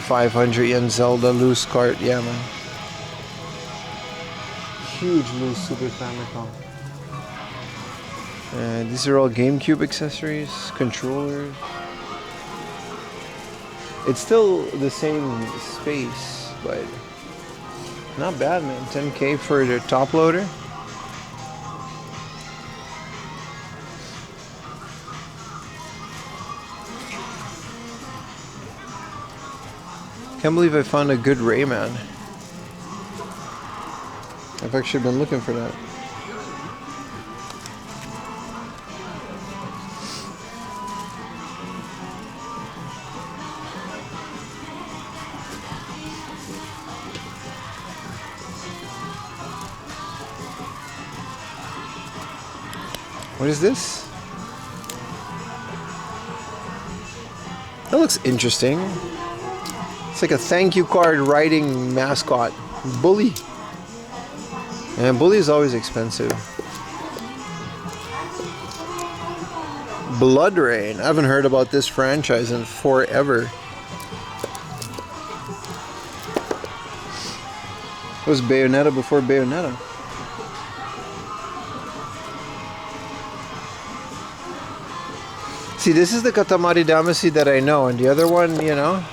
Speaker 1: $500 Zelda loose cart, yeah, man. Huge loose Super Famicom. These are all GameCube accessories, controllers. It's still the same space, but not bad, man. 10K for the top loader. Can't believe I found a good Rayman. I've actually been looking for that. What is this? That looks interesting. It's like a thank you card writing mascot. Bully. And Bully is always expensive. Blood Rain. I haven't heard about this franchise in forever. It was Bayonetta before Bayonetta. See, this is the Katamari Damacy that I know, and the other one, you know.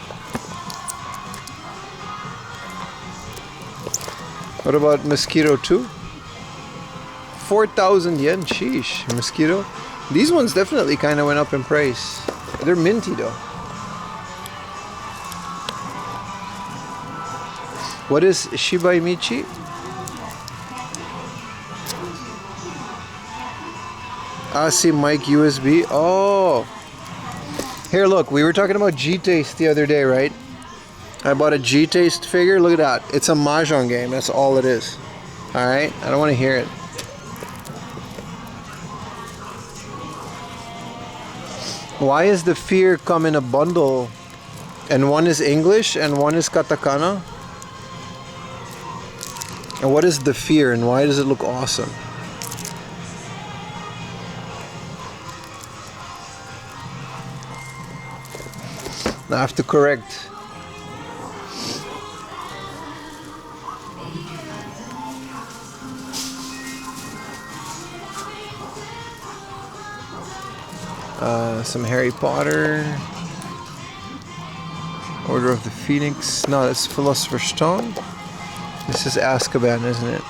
Speaker 1: What about Mosquito 2? 4,000 yen, sheesh. Mosquito. These ones definitely kind of went up in price. They're minty though. What is Shibai Michi? see mic USB. Oh. Here, look. We were talking about G-Taste the other day, right? I bought a G-Taste figure. Look at that. It's a Mahjong game. That's all it is. Alright? I don't want to hear it. Why is the fear come in a bundle and one is English and one is katakana? And what is the fear and why does it look awesome? I have to correct. Some Harry Potter. Order of the Phoenix. No, that's Philosopher's Stone. This is Azkaban, isn't it?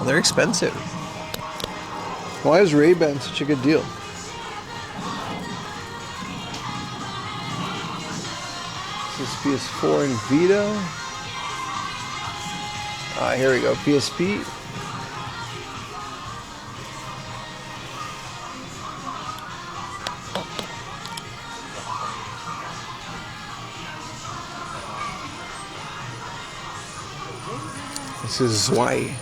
Speaker 1: They're expensive. Why is Ray-Ban such a good deal? This is PS4 and Vita. Here we go, PSP. This is Zwei.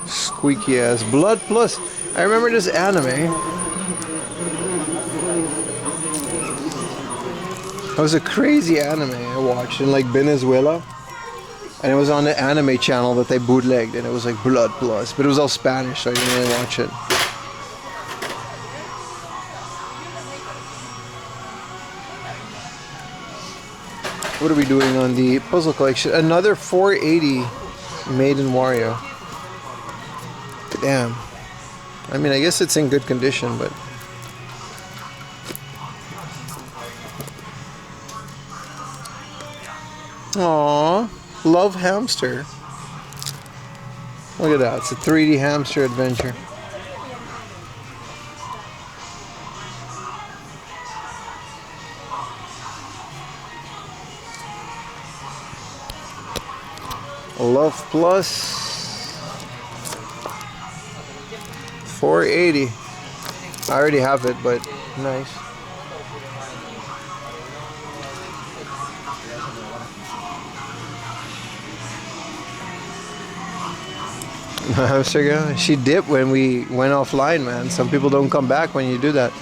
Speaker 1: Squeaky ass. Blood Plus. I remember this anime. It was a crazy anime I watched in like Venezuela. And it was on the anime channel that they bootlegged, and it was like Blood Plus. But it was all Spanish, so I didn't really watch it. What are we doing on the puzzle collection? Another 480 made in Wario. Damn. I mean, I guess it's in good condition, but... Aww. Love Hamster. Look at that. It's a 3D hamster adventure. Love Plus 480. I already have it, but nice. Hamster girl, she dipped when we went offline, man. Some people don't come back when you do that.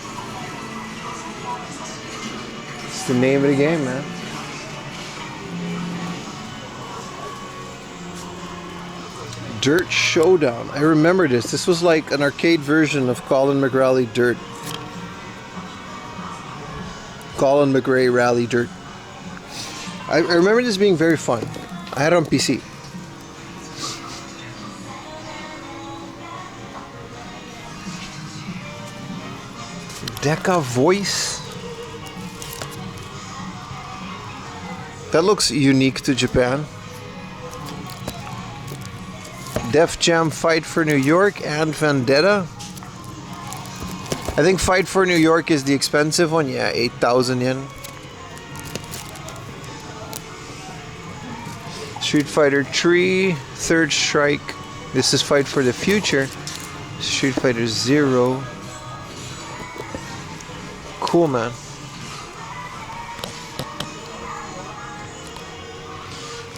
Speaker 1: It's the name of the game, man. Dirt Showdown. I remember this. This was like an arcade version of Colin McRae Dirt. Colin McRae Rally Dirt. I remember this being very fun. I had it on PC. Deca Voice. That looks unique to Japan. Def Jam Fight for New York and Vendetta. I think Fight for New York is the expensive one. Yeah, 8,000 yen. Street Fighter 3, Third Strike. This is Fight for the Future. Street Fighter 0. Cool, man.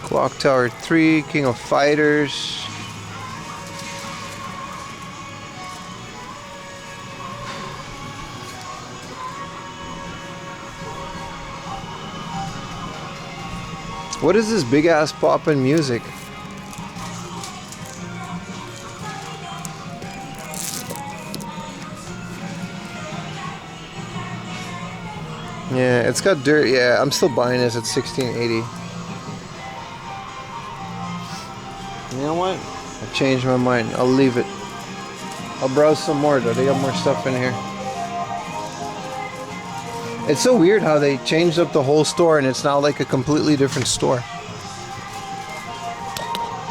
Speaker 1: Clock Tower 3, King of Fighters. What is this big ass poppin' music? Yeah, it's got dirt. Yeah, I'm still buying this at 1680. You know what? I changed my mind. I'll leave it. I'll browse some more though. They got more stuff in here. It's so weird how they changed up the whole store and it's now like a completely different store.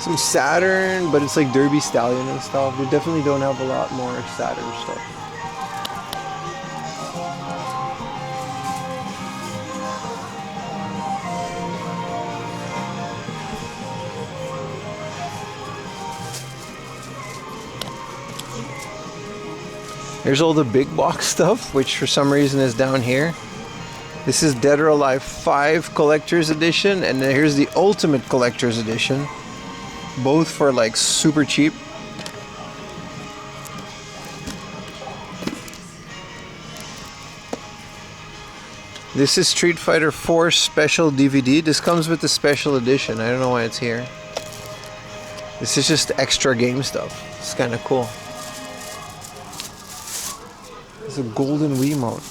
Speaker 1: Some Saturn, but it's like Derby Stallion and stuff. They definitely don't have a lot more Saturn stuff. Here's all the big box stuff, which for some reason is down here. This is Dead or Alive 5 Collector's Edition, and then here's the Ultimate Collector's Edition. Both for like super cheap. This is Street Fighter 4 Special DVD. This comes with the Special Edition. I don't know why it's here. This is just extra game stuff. It's kind of cool. It's a golden Wiimote.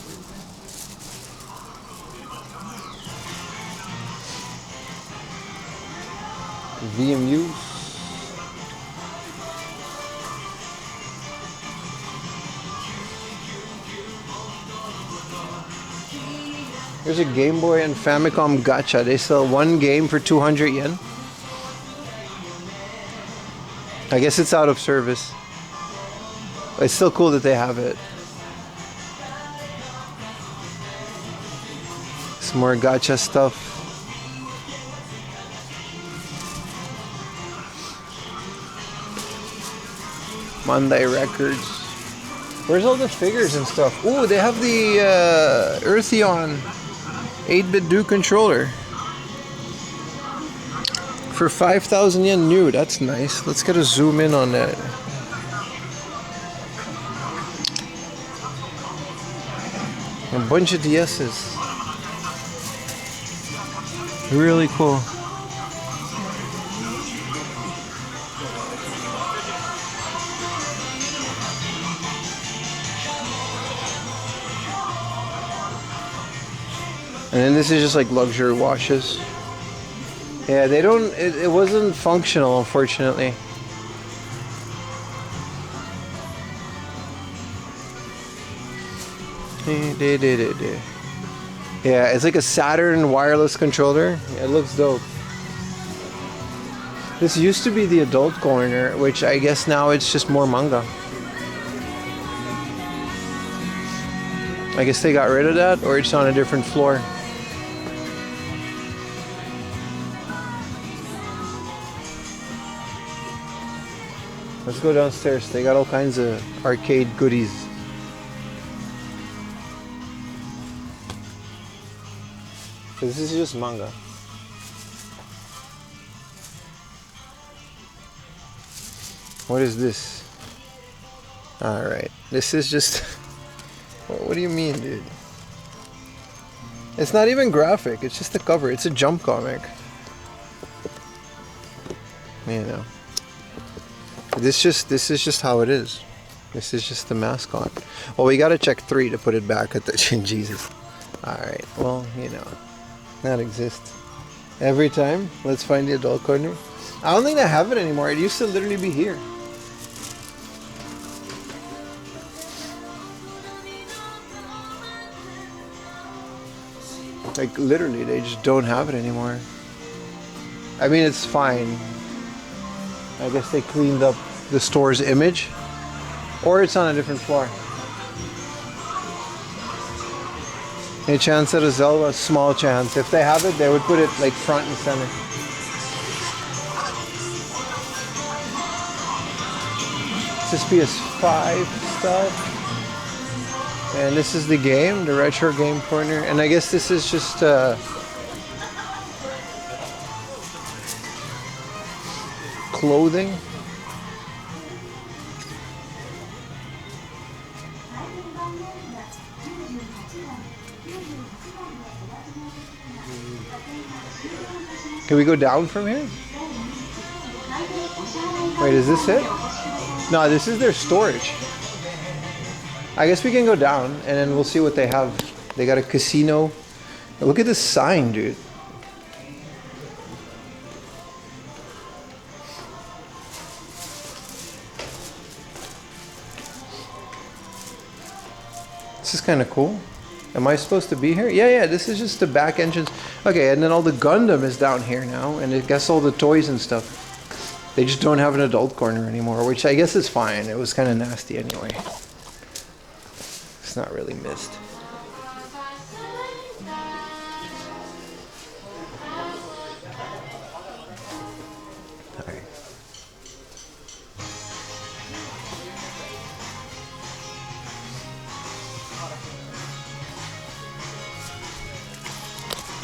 Speaker 1: VMU. There's a Game Boy and Famicom gacha. They sell one game for 200 yen. I guess it's out of service. It's still cool that they have it. Some more gacha stuff. Mandai Records. Where's all the figures and stuff? Ooh, they have the Eartheon 8-bit Do controller. For 5,000 yen new. That's nice. Let's get a zoom in on that. A bunch of DS's. Really cool. And then this is just like luxury washes. Yeah, they don't, it wasn't functional, unfortunately. Yeah, it's like a Saturn wireless controller. Yeah, it looks dope. This used to be the adult corner, which I guess now it's just more manga. I guess they got rid of that, or it's on a different floor. Let's go downstairs. They got all kinds of arcade goodies. This is just manga. What is this? Alright. This is just... What do you mean, dude? It's not even graphic. It's just the cover. It's a Jump comic. You know. This is just how it is. This is just the mascot. Well, we gotta check 3 to put it back at the... Jesus. Alright. Well, you know. That exists. Every time. Let's find the adult corner. I don't think they have it anymore. It used to literally be here. Like, literally, they just don't have it anymore. I mean, it's fine. I guess they cleaned up the store's image. Or it's on a different floor. Any chance at a Zelda? Small chance. If they have it, they would put it like front and center. This is PS5 stuff. And this is the game, the retro game corner. And I guess this is just clothing. Can we go down from here? Wait, is this it? No, this is their storage. I guess we can go down and then we'll see what they have. They got a casino. Look at this sign, dude. This is kind of cool. Am I supposed to be here? Yeah, this is just the back entrance. Okay, and then all the Gundam is down here now, and I guess all the toys and stuff. They just don't have an adult corner anymore, which I guess is fine. It was kind of nasty anyway. It's not really missed. Alright.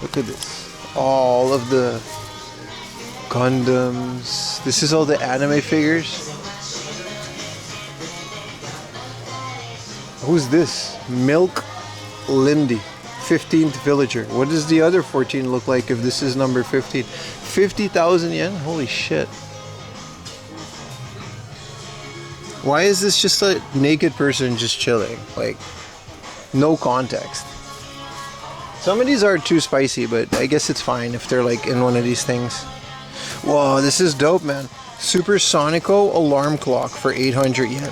Speaker 1: Look at this. All of the Gundams. This is all the anime figures. Who's this? Milk Lindy. 15th villager. What does the other 14 look like if this is number 15? 50,000 yen? Holy shit. Why is this just a naked person just chilling? Like, no context. Some of these are too spicy, but I guess it's fine if they're like in one of these things. Whoa, this is dope, man. Super Sonico alarm clock for 800 yen.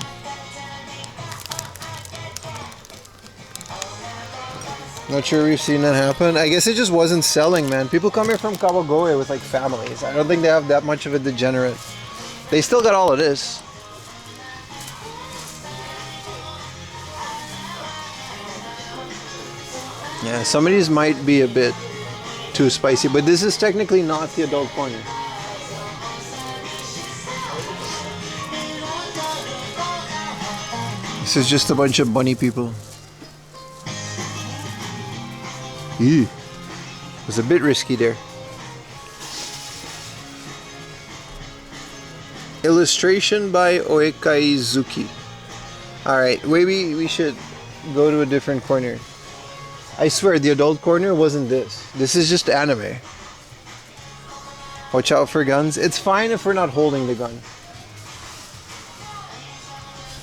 Speaker 1: Not sure we've seen that happen. I guess it just wasn't selling, man. People come here from Kawagoe with like families. I don't think they have that much of a degenerate. They still got all of this. Yeah, some of these might be a bit too spicy, but this is technically not the adult corner. This is just a bunch of bunny people. Ew. It was a bit risky there. Illustration by Oekaizuki. Alright, maybe we should go to a different corner. I swear, the adult corner wasn't this. This is just anime. Watch out for guns. It's fine if we're not holding the gun.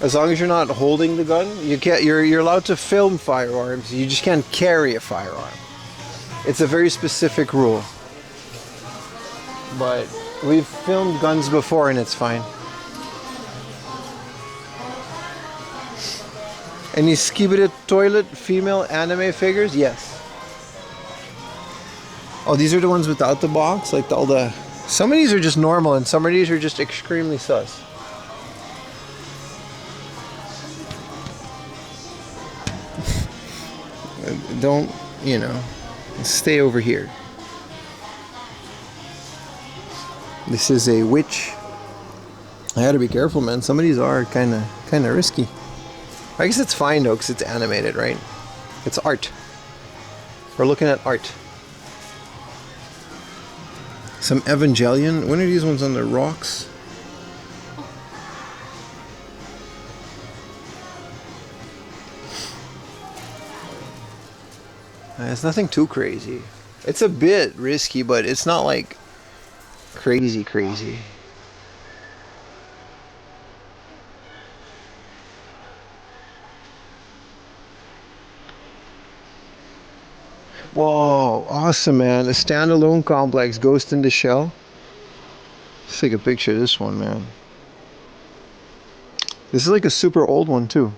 Speaker 1: As long as you're not holding the gun, you're allowed to film firearms. You just can't carry a firearm. It's a very specific rule. But we've filmed guns before and it's fine. Any Skibidi Toilet female anime figures? Yes. Oh, these are the ones without the box? Like all the... Some of these are just normal and some of these are just extremely sus. Don't, you know, stay over here. This is a witch. I gotta be careful, man. Some of these are kind of risky. I guess it's fine though, because it's animated, right? It's art. We're looking at art. Some Evangelion. When are these ones on the rocks? It's nothing too crazy. It's a bit risky, but it's not like crazy. Whoa, awesome, man. A standalone complex, Ghost in the Shell. Let's take a picture of this one, man. This is like a super old one too.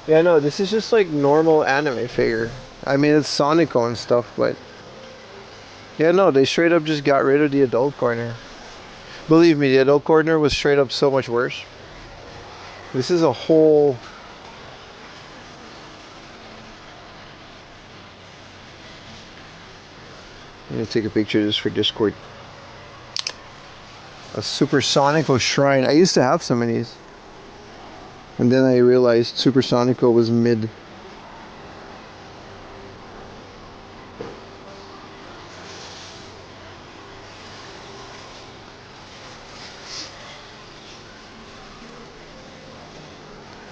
Speaker 1: Yeah, no, this is just like normal anime figure. I mean, it's Sonico and stuff, but... Yeah, no, they straight up just got rid of the adult corner. Believe me, the adult corner was straight up so much worse. This is a whole... I'm gonna take a picture of this for Discord. A Super Sonico shrine. I used to have some of these. And then I realized Super Sonico was mid.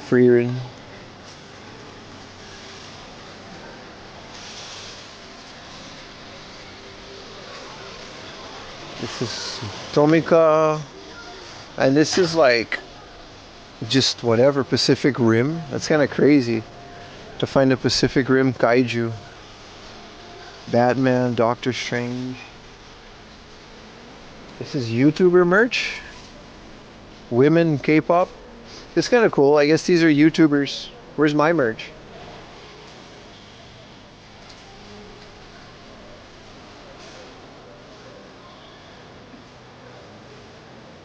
Speaker 1: Freerin. This is Tomika. And this is like just whatever, Pacific Rim. That's kind of crazy to find a Pacific Rim kaiju. Batman, Doctor Strange. This is YouTuber merch. Women K-pop. It's kind of cool. I guess these are YouTubers. Where's my merch?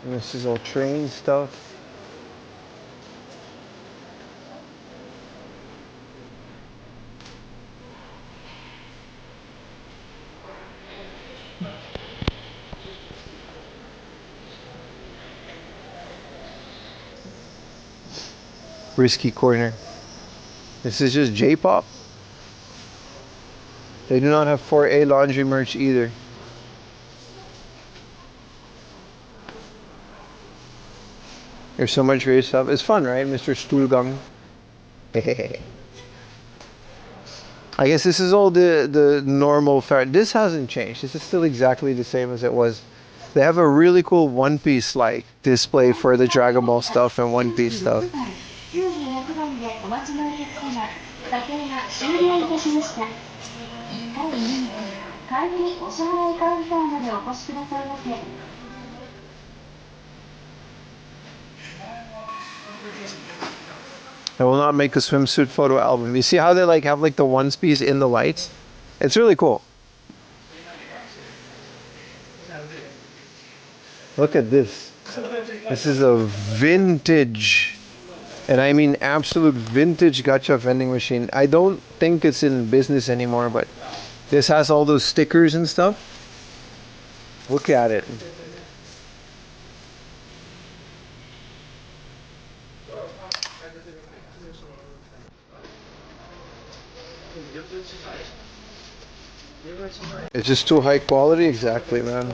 Speaker 1: And this is all train stuff. Risky corner. This is just J-pop. They do not have 4A laundry merch either. There's so much great stuff. It's fun, right, Mr. Stuhlgang? I guess this is all the normal This hasn't changed. This is still exactly the same as it was. They have a really cool One Piece like display for the Dragon Ball stuff and One Piece stuff. I will not make a swimsuit photo album. You see how they like have like the one piece in the lights? It's really cool. Look at this. This is a vintage, and I mean absolute vintage gacha vending machine. I don't think it's in business anymore, but this has all those stickers and stuff. Look at it. It's just too high quality, exactly, man.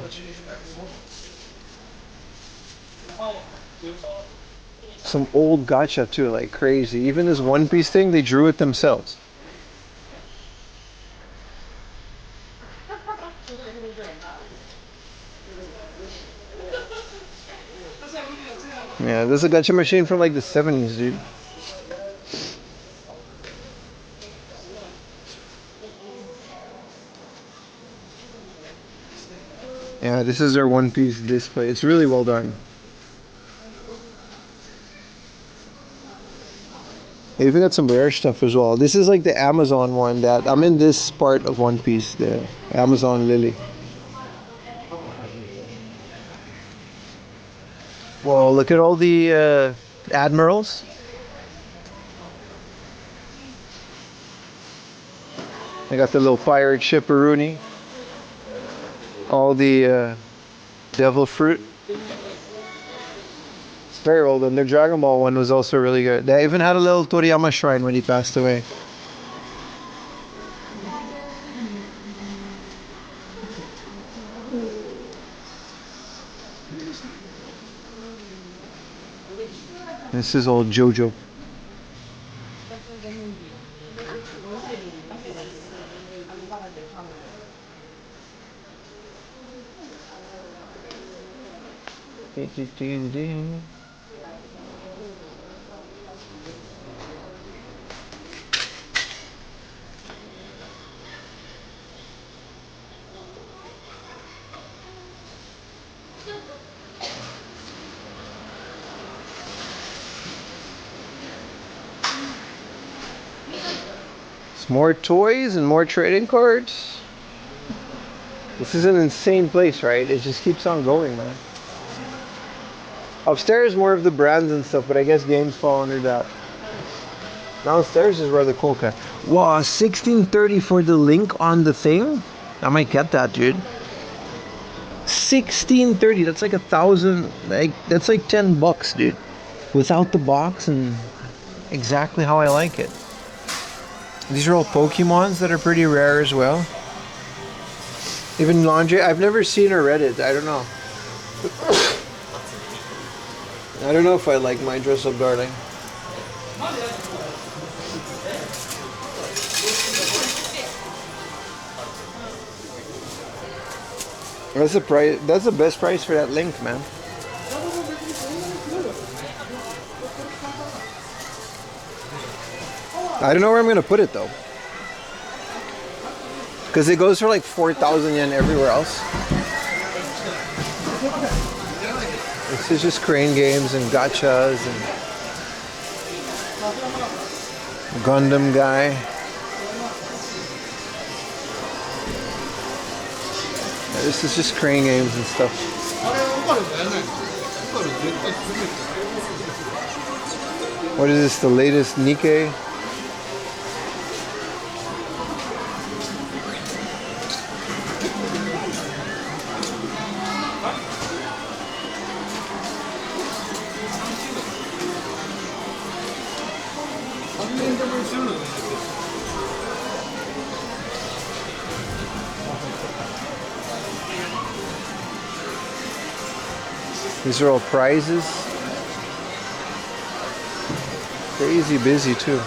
Speaker 1: Some old gacha too, like crazy. Even this One Piece thing, they drew it themselves. Yeah, this is a gacha machine from like the 70s, dude. Yeah, this is their One Piece display. It's really well done. They even got some rare stuff as well. This is like the Amazon one that I'm in this part of One Piece, the Amazon Lily. Well, look at all the admirals. I got the little pirate ship Aruni. All the devil fruit. It's very old, and their Dragon Ball one was also really good. They even had a little Toriyama shrine when he passed away. This is all JoJo. More toys and more trading cards. This is an insane place, right? It just keeps on going, man. Upstairs, more of the brands and stuff, but I guess games fall under that. Downstairs is rather cool. Wow, 1630 for the link on the thing? I might get that, dude. 1630, that's like 1,000, like that's like $10, dude. Without the box and exactly how I like it. These are all Pokemons that are pretty rare as well. Even laundry, I've never seen or read it. I don't know. I don't know if I like my Dress Up Darling. That's the price. That's the best price for that link, man. I don't know where I'm gonna put it though, because it goes for like 4,000 yen everywhere else. This is just crane games and gachas and Gundam guy. This is just crane games and stuff. What is this? The latest Nikkei? These are all prizes. Crazy busy too.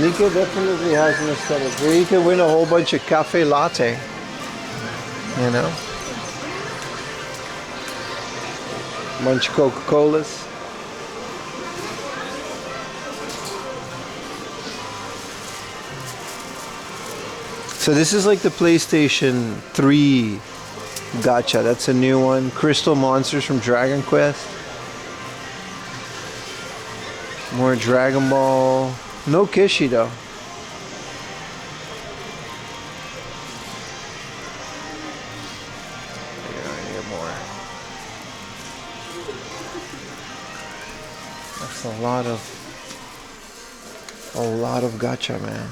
Speaker 1: Nikkei definitely has an aesthetic. Here you can win a whole bunch of cafe latte. You know? Bunch of Coca-Colas. So this is like the PlayStation 3 gacha. That's a new one. Crystal Monsters from Dragon Quest. More Dragon Ball. No Kishi though. That's a lot of gacha, man.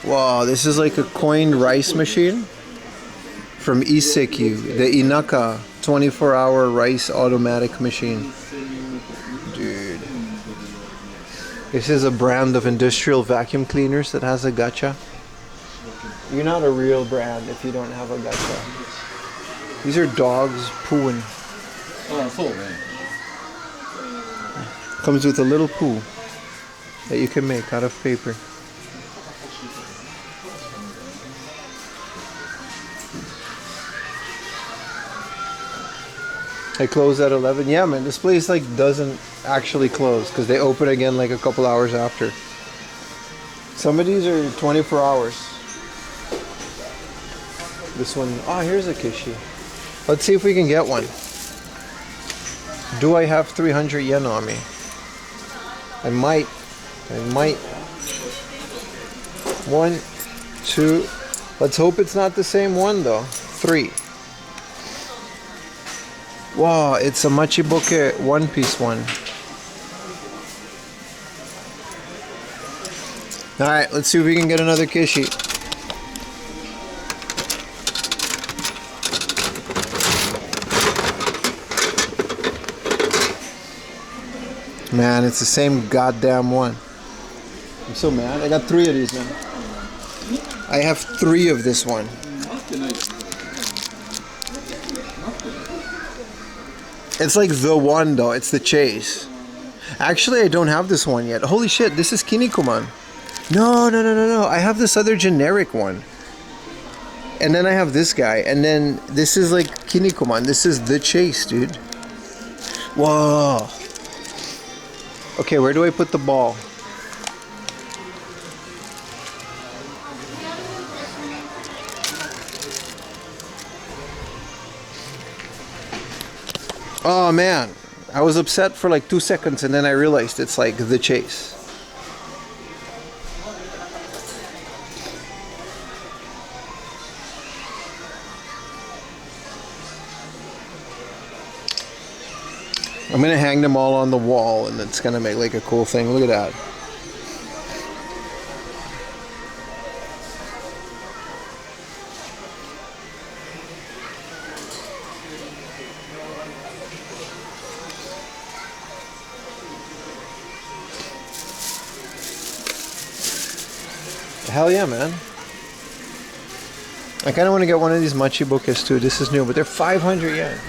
Speaker 1: Wow, this is like a coined rice machine from Isekyu, the Inaka 24-hour rice automatic machine. Dude. This is a brand of industrial vacuum cleaners that has a gacha. You're not a real brand if you don't have a gacha. These are dogs pooing. Comes with a little poo that you can make out of paper. They close at 11. Yeah, man, this place like doesn't actually close because they open again like a couple hours after. Some of these are 24 hours. This one, oh, here's a Kishi. Let's see if we can get one. Do I have 300 yen on me? I might. 1, 2. Let's hope it's not the same one though. 3. Wow, it's a Machiboke one-piece one. Alright, let's see if we can get another Kishi. Man, it's the same goddamn one. I'm so mad. I got 3 of these, man. I have 3 of this one. It's like the one though, it's the chase. Actually, I don't have this one yet. Holy shit, this is Kinnikuman. No. I have this other generic one. And then I have this guy. And then this is like Kinnikuman. This is the chase, dude. Whoa. Okay, where do I put the ball? Oh man, I was upset for like 2 seconds and then I realized it's like the chase. I'm gonna hang them all on the wall and it's gonna make like a cool thing. Look at that. Hell yeah, man. I kind of want to get one of these Machibokes too. This is new, but they're 500 yen.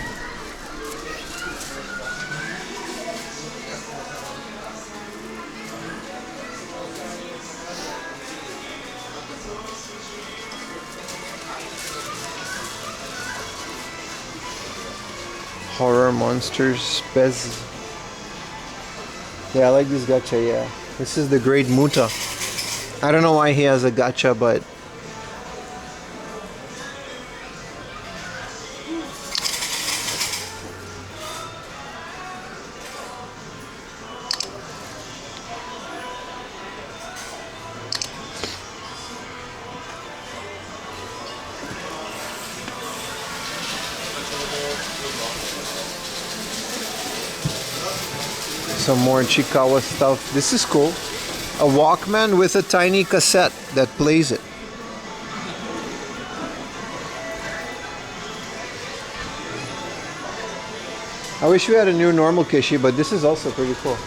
Speaker 1: Horror monsters, Bez. Yeah, I like this gacha, yeah. This is the Great Muta. I don't know why he has a gacha, but some more Chikawa stuff. This is cool. A Walkman with a tiny cassette that plays it. I wish we had a new normal Kishi, but this is also pretty cool.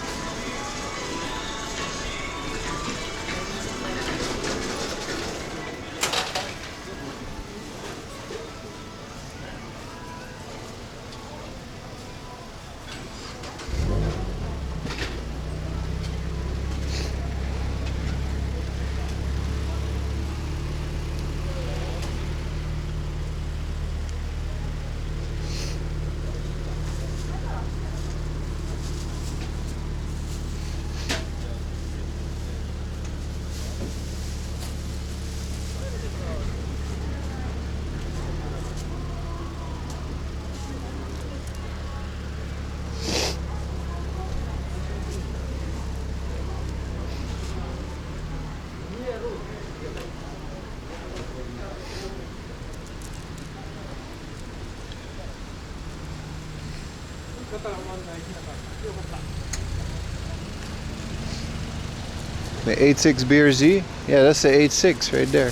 Speaker 1: The 86 Beer Z? Yeah, that's the 86 right there.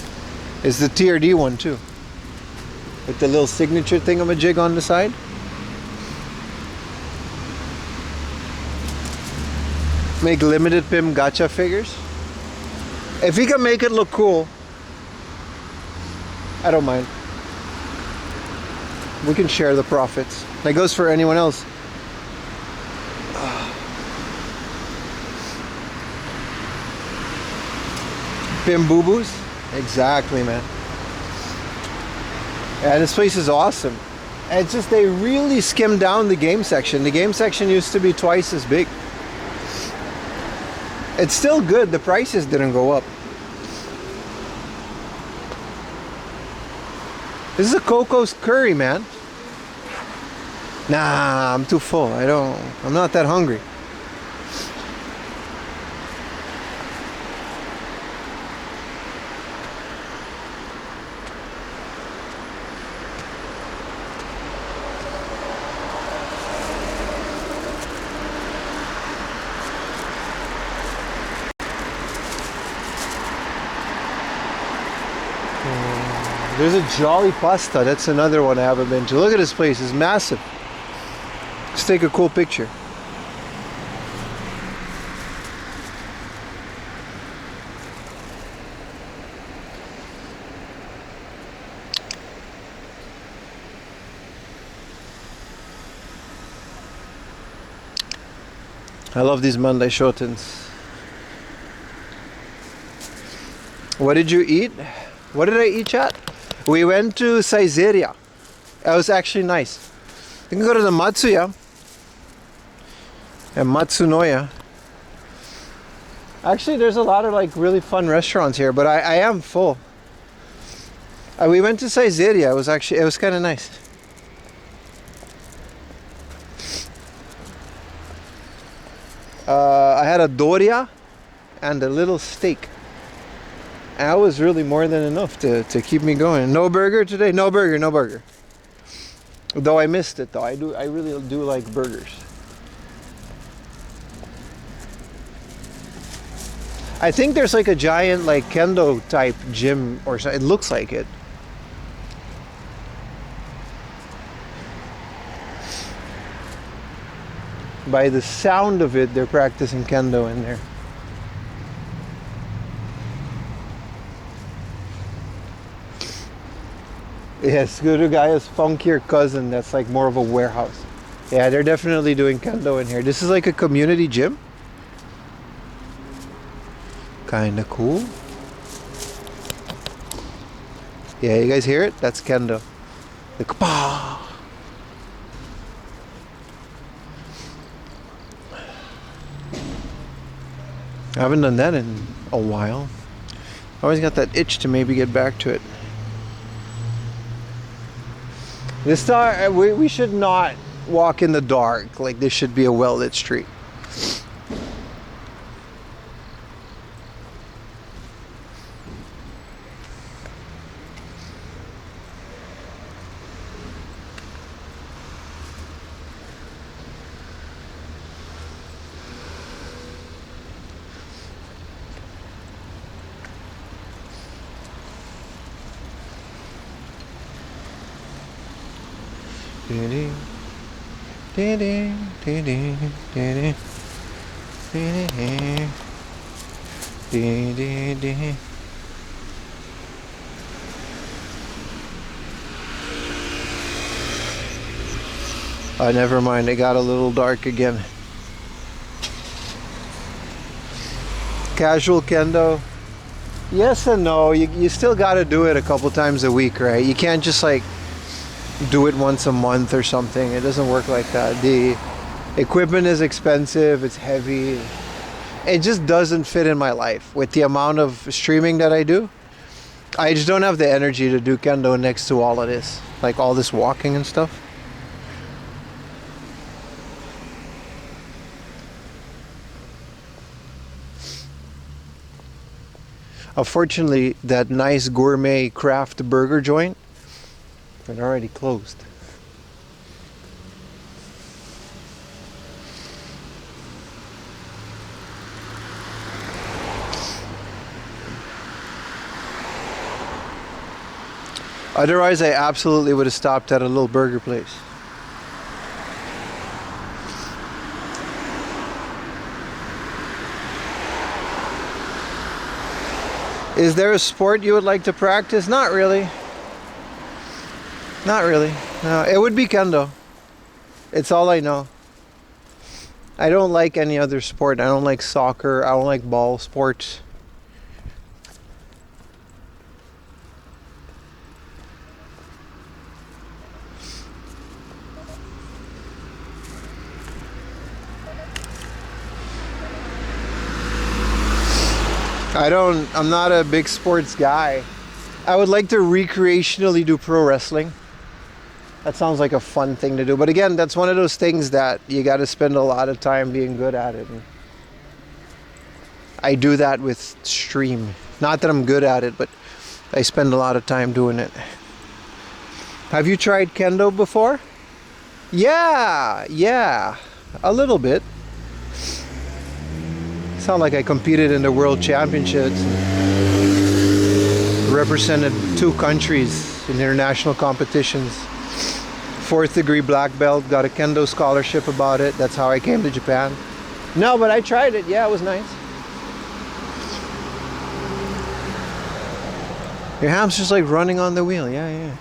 Speaker 1: It's the TRD one too. With the little signature thingamajig on the side. Make limited PIM gacha figures. If he can make it look cool, I don't mind. We can share the profits. That goes for anyone else. Pim Boo Boos? Exactly, man. Yeah, this place is awesome. And it's just they really skimmed down the game section. The game section used to be twice as big. It's still good. The prices didn't go up. This is a Coco's curry, man. Nah, I'm too full. I'm not that hungry. There's a Jolly Pasta. That's another one I haven't been to. Look at this place. It's massive. Let's take a cool picture. I love these Mandai Shotens. What did you eat? What did I eat at? We went to Saizeriya. That was actually nice. You can go to the Matsuya and Matsunoya. Actually, there's a lot of like really fun restaurants here, but I am full. We went to Saizeriya. It was kind of nice. I had a doria and a little steak. That was really more than enough to keep me going. No burger today? No burger, no burger. Though I missed it though. I really do like burgers. I think there's like a giant like kendo type gym or something. It looks like it. By the sound of it, they're practicing kendo in there. Yes, Gurugaya's funkier cousin that's like more of a warehouse. Yeah, they're definitely doing kendo in here. This is like a community gym. Kinda cool. Yeah, you guys hear it? That's kendo. The kapow! I haven't done that in a while. I always got that itch to maybe get back to it. This time, we should not walk in the dark. Like, this should be a well-lit street. Oh, never mind. It got a little dark again. Casual kendo. Yes and no. You still got to do it a couple times a week, right? You can't just like do it once a month or something. It doesn't work like that. The equipment is expensive. It's heavy. It just doesn't fit in my life. With the amount of streaming that I do, I just don't have the energy to do kendo next to all of this. Like all this walking and stuff. Unfortunately, that nice gourmet craft burger joint, it already closed. Otherwise, I absolutely would have stopped at a little burger place. Is there a sport you would like to practice? Not really. Not really. No, it would be kendo. It's all I know. I don't like any other sport. I don't like soccer. I don't like ball sports. I'm not a big sports guy. I would like to recreationally do pro wrestling. That sounds like a fun thing to do. But again, that's one of those things that you got to spend a lot of time being good at it. And I do that with stream. Not that I'm good at it, but I spend a lot of time doing it. Have you tried kendo before? Yeah, a little bit. Sound like I competed in the World Championships. Represented 2 countries in international competitions. 4th degree black belt, got a kendo scholarship about it. That's how I came to Japan. No, but I tried it. Yeah, it was nice. Your hamster's like running on the wheel. Yeah.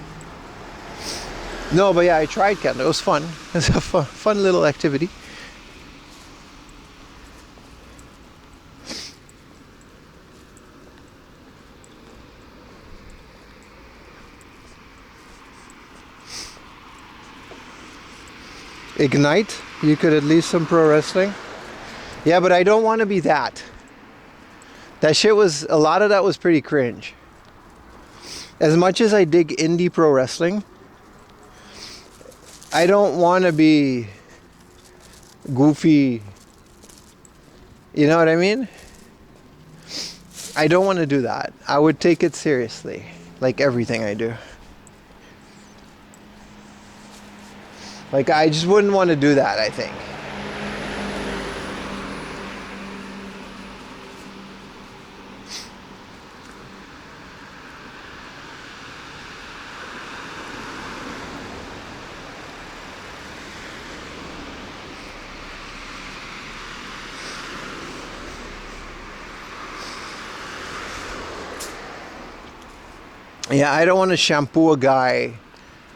Speaker 1: No, but yeah, I tried kendo. It was fun. It's a fun little activity. Ignite, you could at least some pro wrestling. Yeah, but I don't want to be that. That shit was, a lot of that was pretty cringe. As much as I dig indie pro wrestling, I don't want to be goofy. You know what I mean? I don't want to do that. I would take it seriously, like everything I do. Like, I just wouldn't want to do that, I think. Yeah, I don't want to shampoo a guy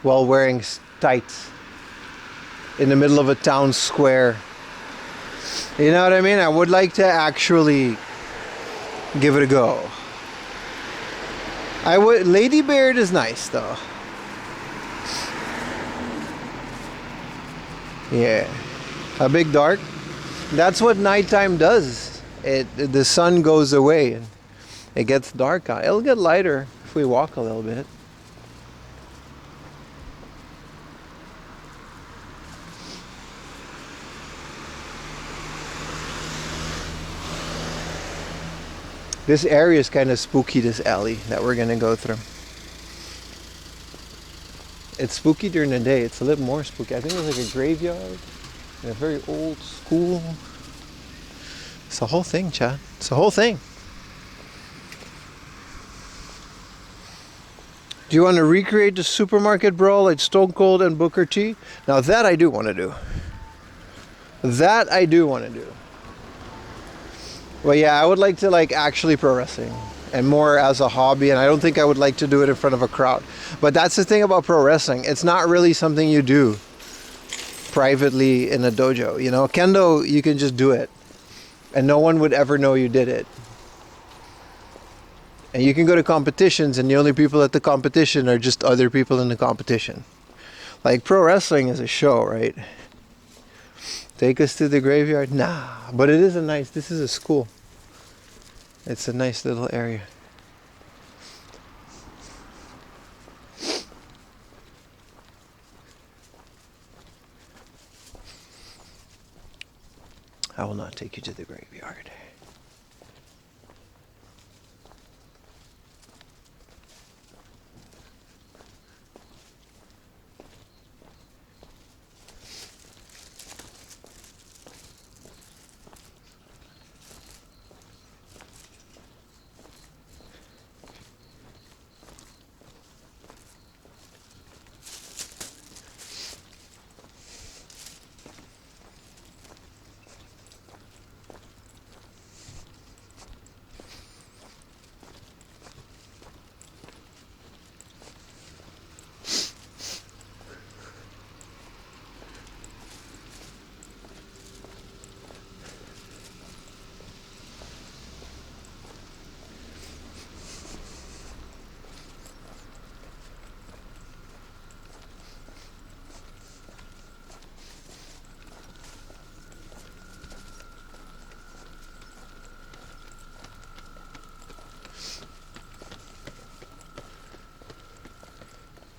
Speaker 1: while wearing tights in the middle of a town square. You know what I mean? I would like to actually give it a go. I would. Lady Beard is nice though. Yeah, a big dark. That's what nighttime does. The sun goes away and it gets dark out. It'll get lighter if we walk a little bit. This area is kind of spooky, this alley that we're gonna go through. It's spooky during the day. It's a little more spooky. I think it's like a graveyard and a very old school. It's the whole thing, Chad. It's the whole thing. Do you want to recreate the supermarket brawl like Stone Cold and Booker T? Now that I do want to do. That I do want to do. Well, yeah, I would like to like actually pro wrestling and more as a hobby, and I don't think I would like to do it in front of a crowd. But that's the thing about pro wrestling. It's not really something you do privately in a dojo. You know, kendo, you can just do it and no one would ever know you did it. And you can go to competitions and the only people at the competition are just other people in the competition. Like pro wrestling is a show, right? Take us to the graveyard? Nah, but it is a nice, this is a school. It's a nice little area. I will not take you to the graveyard.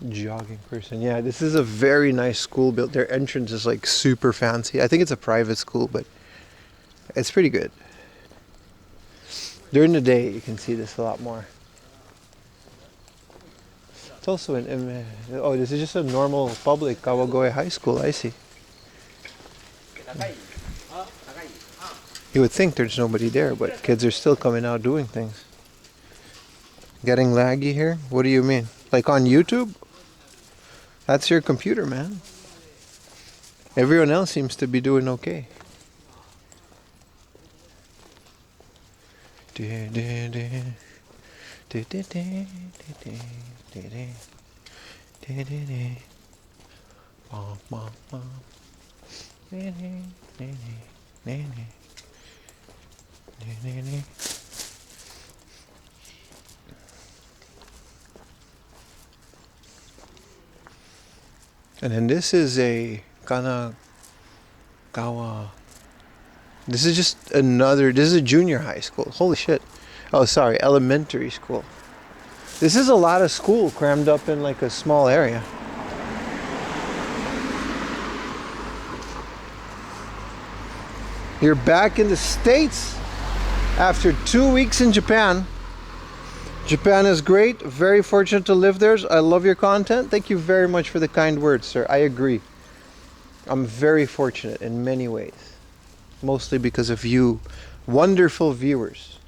Speaker 1: Jogging person. Yeah, this is a very nice school built. Their entrance is like super fancy. I think it's a private school, but it's pretty good. During the day, you can see this a lot more. It's also oh, this is just a normal public Kawagoe High School. I see. You would think there's nobody there, but kids are still coming out doing things. Getting laggy here? What do you mean? Like on YouTube? That's your computer, man. Everyone else seems to be doing okay. And then this is a Kanagawa. This is just another, this is a junior high school. Holy shit. Oh, sorry, elementary school. This is a lot of school crammed up in like a small area. You're back in the States after 2 weeks in Japan. Japan is great. Very fortunate to live there. I love your content. Thank you very much for the kind words, sir. I agree. I'm very fortunate in many ways. Mostly because of you wonderful viewers.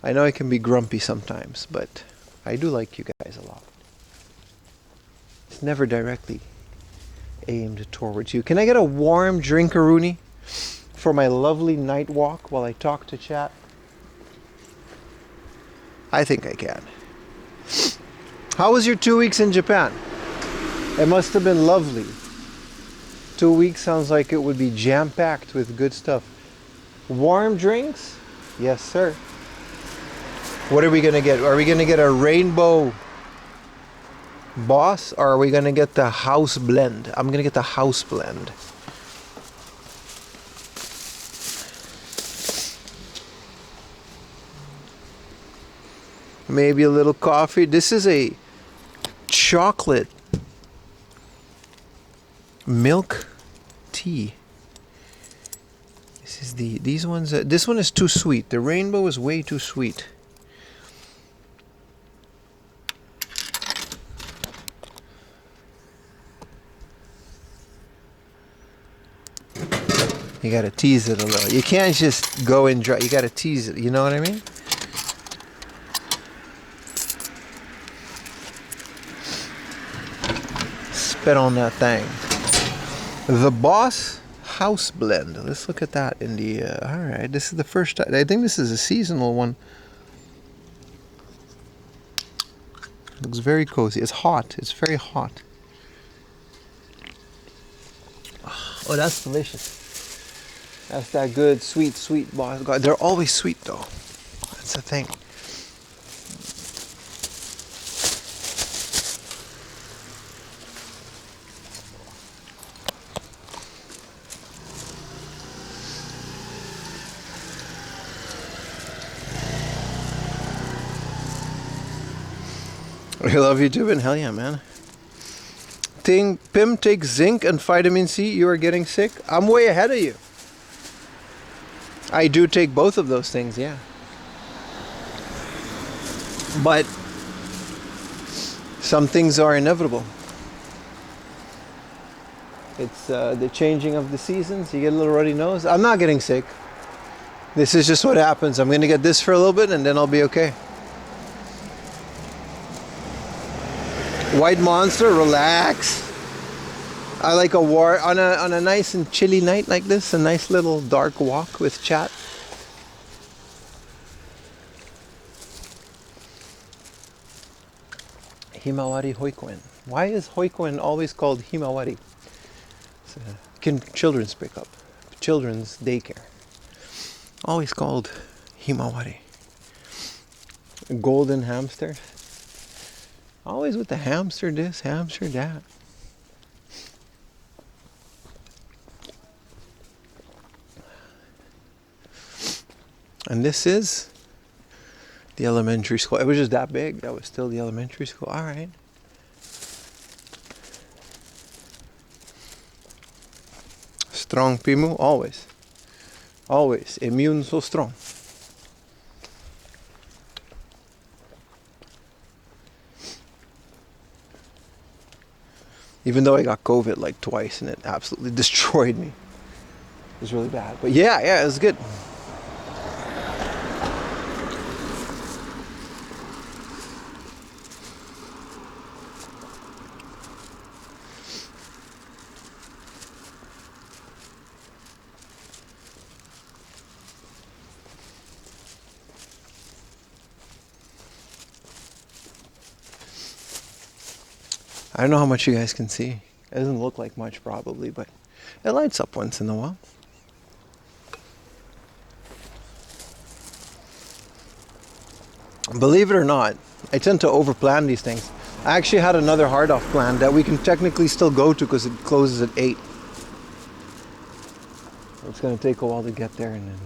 Speaker 1: I know I can be grumpy sometimes, but I do like you guys a lot. It's never directly aimed towards you. Can I get a warm drinkaroonie for my lovely night walk while I talk to chat? I think I can. How was your 2 weeks in Japan? It must have been lovely. 2 weeks sounds like it would be jam-packed with good stuff. Warm drinks? Yes, sir. What are we going to get? Are we going to get a rainbow boss or are we going to get the house blend? I'm going to get the house blend. Maybe a little coffee. This is a chocolate milk tea. This is these ones. This one is too sweet. The rainbow is way too sweet. You gotta tease it a little. You can't just go and dry. You gotta tease it. You know what I mean? Spit on that thing. The Boss House Blend. Let's look at that in the. Alright, this is the first. I think this is a seasonal one. Looks very cozy. It's hot. It's very hot. Oh, that's delicious. That's that good, sweet Boss. God, they're always sweet though. That's the thing. I love YouTube and hell yeah, man. Pim takes zinc and vitamin C. You are getting sick. I'm way ahead of you. I do take both of those things, yeah. But some things are inevitable. It's the changing of the seasons. You get a little runny nose. I'm not getting sick. This is just what happens. I'm going to get this for a little bit and then I'll be okay. White Monster, relax. I like a war on a nice and chilly night like this, a nice little dark walk with chat. Himawari Hoikuen. Why is Hoikuen always called Himawari? It's children's pickup, children's daycare. Always called Himawari. Golden hamster. Always with the hamster this, hamster that. And this is the elementary school. It was just that big. That was still the elementary school. All right. strong, Pimu. Always. Always. Immune so strong. Even though I got COVID like twice and it absolutely destroyed me. It was really bad. But yeah, it was good. I don't know how much you guys can see. It doesn't look like much probably, but it lights up once in a while. Believe it or not, I tend to overplan these things. I actually had another hard off plan that we can technically still go to because it closes at 8. It's going to take a while to get there, and then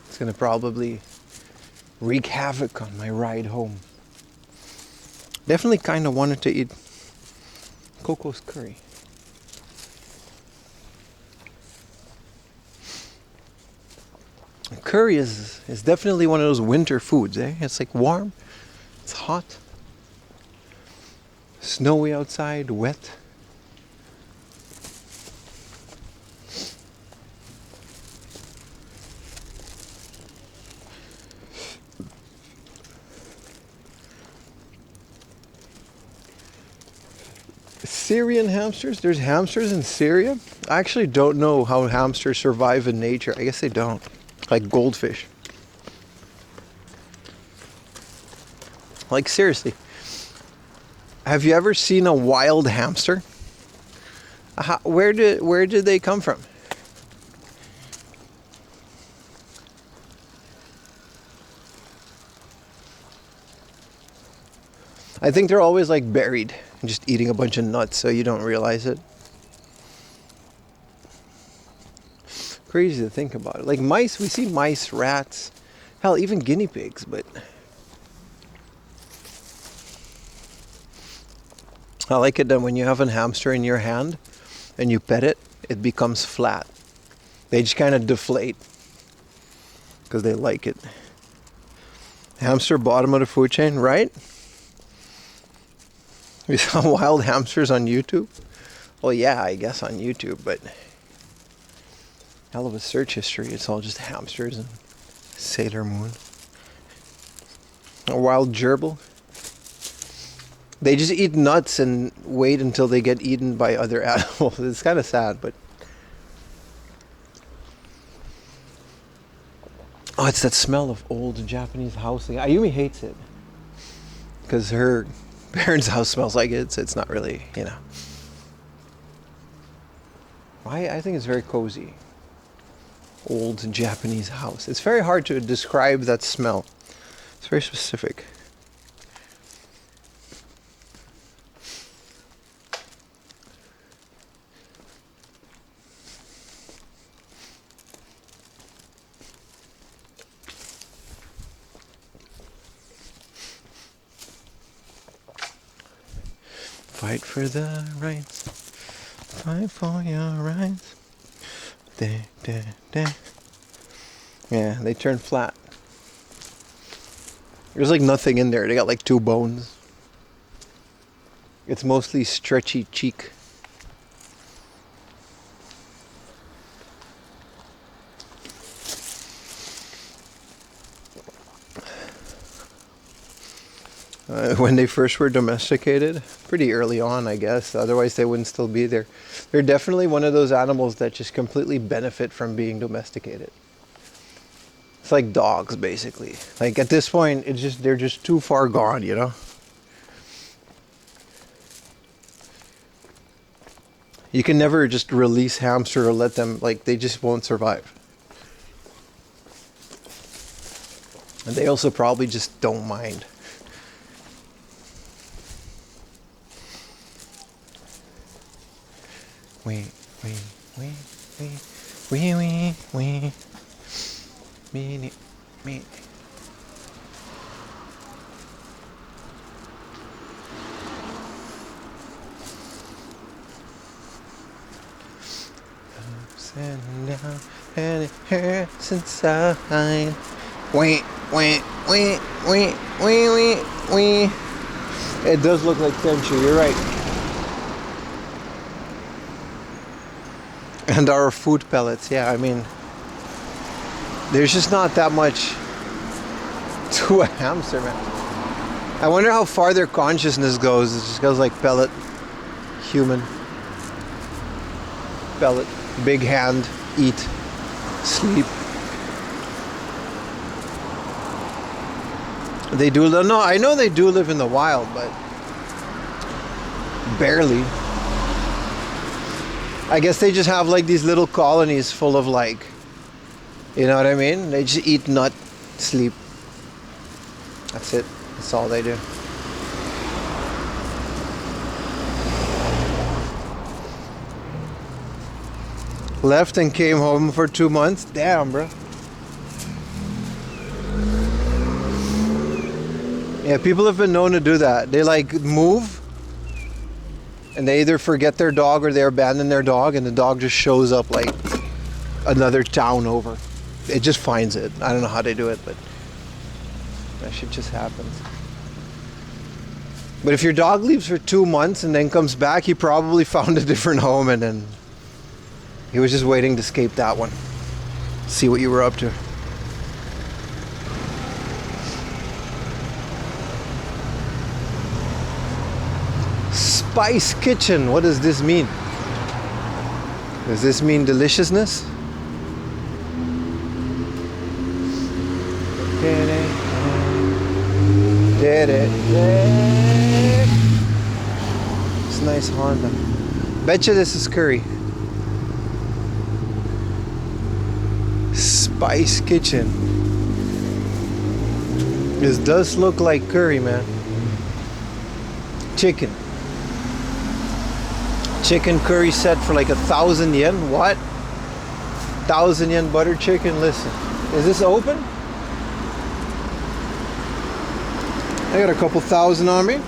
Speaker 1: it's going to probably wreak havoc on my ride home. Definitely kind of wanted to eat Coco's curry. Curry is definitely one of those winter foods, eh? It's like warm, it's hot, snowy outside, wet. Syrian hamsters? There's hamsters in Syria? I actually don't know how hamsters survive in nature. I guess they don't. Like goldfish. Like seriously. Have you ever seen a wild hamster? Where did they come from? I think they're always like buried and just eating a bunch of nuts so you don't realize it. Crazy to think about it. Like mice, we see mice, rats, hell, even guinea pigs, but I like it that when you have a hamster in your hand and you pet it, it becomes flat. They just kind of deflate because they like it. Hamster bottom of the food chain, right? We saw wild hamsters on YouTube. Well, yeah, I guess on YouTube, but hell of a search history. It's all just hamsters and Sailor Moon. A wild gerbil. They just eat nuts and wait until they get eaten by other animals. It's kind of sad, but oh, it's that smell of old Japanese housing. Ayumi hates it because her parents' house smells like it, so it's not really, you know. I think it's very cozy. Old Japanese house. It's very hard to describe that smell. It's very specific. Fight for the rights. Fight for your rights. Yeah, they turn flat. There's like nothing in there. They got like 2 bones. It's mostly stretchy cheek. When they first were domesticated, pretty early on, I guess. Otherwise, they wouldn't still be there. They're definitely one of those animals that just completely benefit from being domesticated. It's like dogs, basically. Like at this point, they're just too far gone, you know? You can never just release hamster or let them, like, they just won't survive. And they also probably just don't mind. Wee. Me. Send down and it hurts inside. Wait, wait, wait, wait, wait, wait, wait. It does look like Tenchu, you're right. And our food pellets, yeah, I mean, there's just not that much to a hamster, man. I wonder how far their consciousness goes. It just goes like pellet, human, pellet, big hand, eat, sleep. They do live, no, I know they do live in the wild, but barely. I guess they just have like these little colonies full of like, you know what I mean? They just eat, nut, sleep. That's it. That's all they do. Left and came home for 2 months. Damn, bro. Yeah, people have been known to do that. They like move and they either forget their dog or they abandon their dog and the dog just shows up like another town over. It just finds it. I don't know how they do it, but that shit just happens. But if your dog leaves for 2 months and then comes back, he probably found a different home and then he was just waiting to escape that one. See what you were up to. Spice Kitchen, what does this mean? Does this mean deliciousness? It's a nice Honda. Betcha this is curry. Spice Kitchen. This does look like curry, man. Chicken curry set for like 1,000 yen. What? 1,000 yen butter chicken. Listen, is this open? I got a couple thousand on me.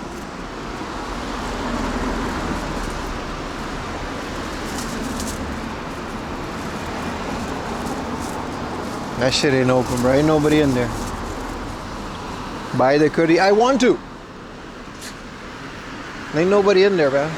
Speaker 1: That shit ain't open, bro. Ain't nobody in there. Buy the curry. I want to. Ain't nobody in there, man.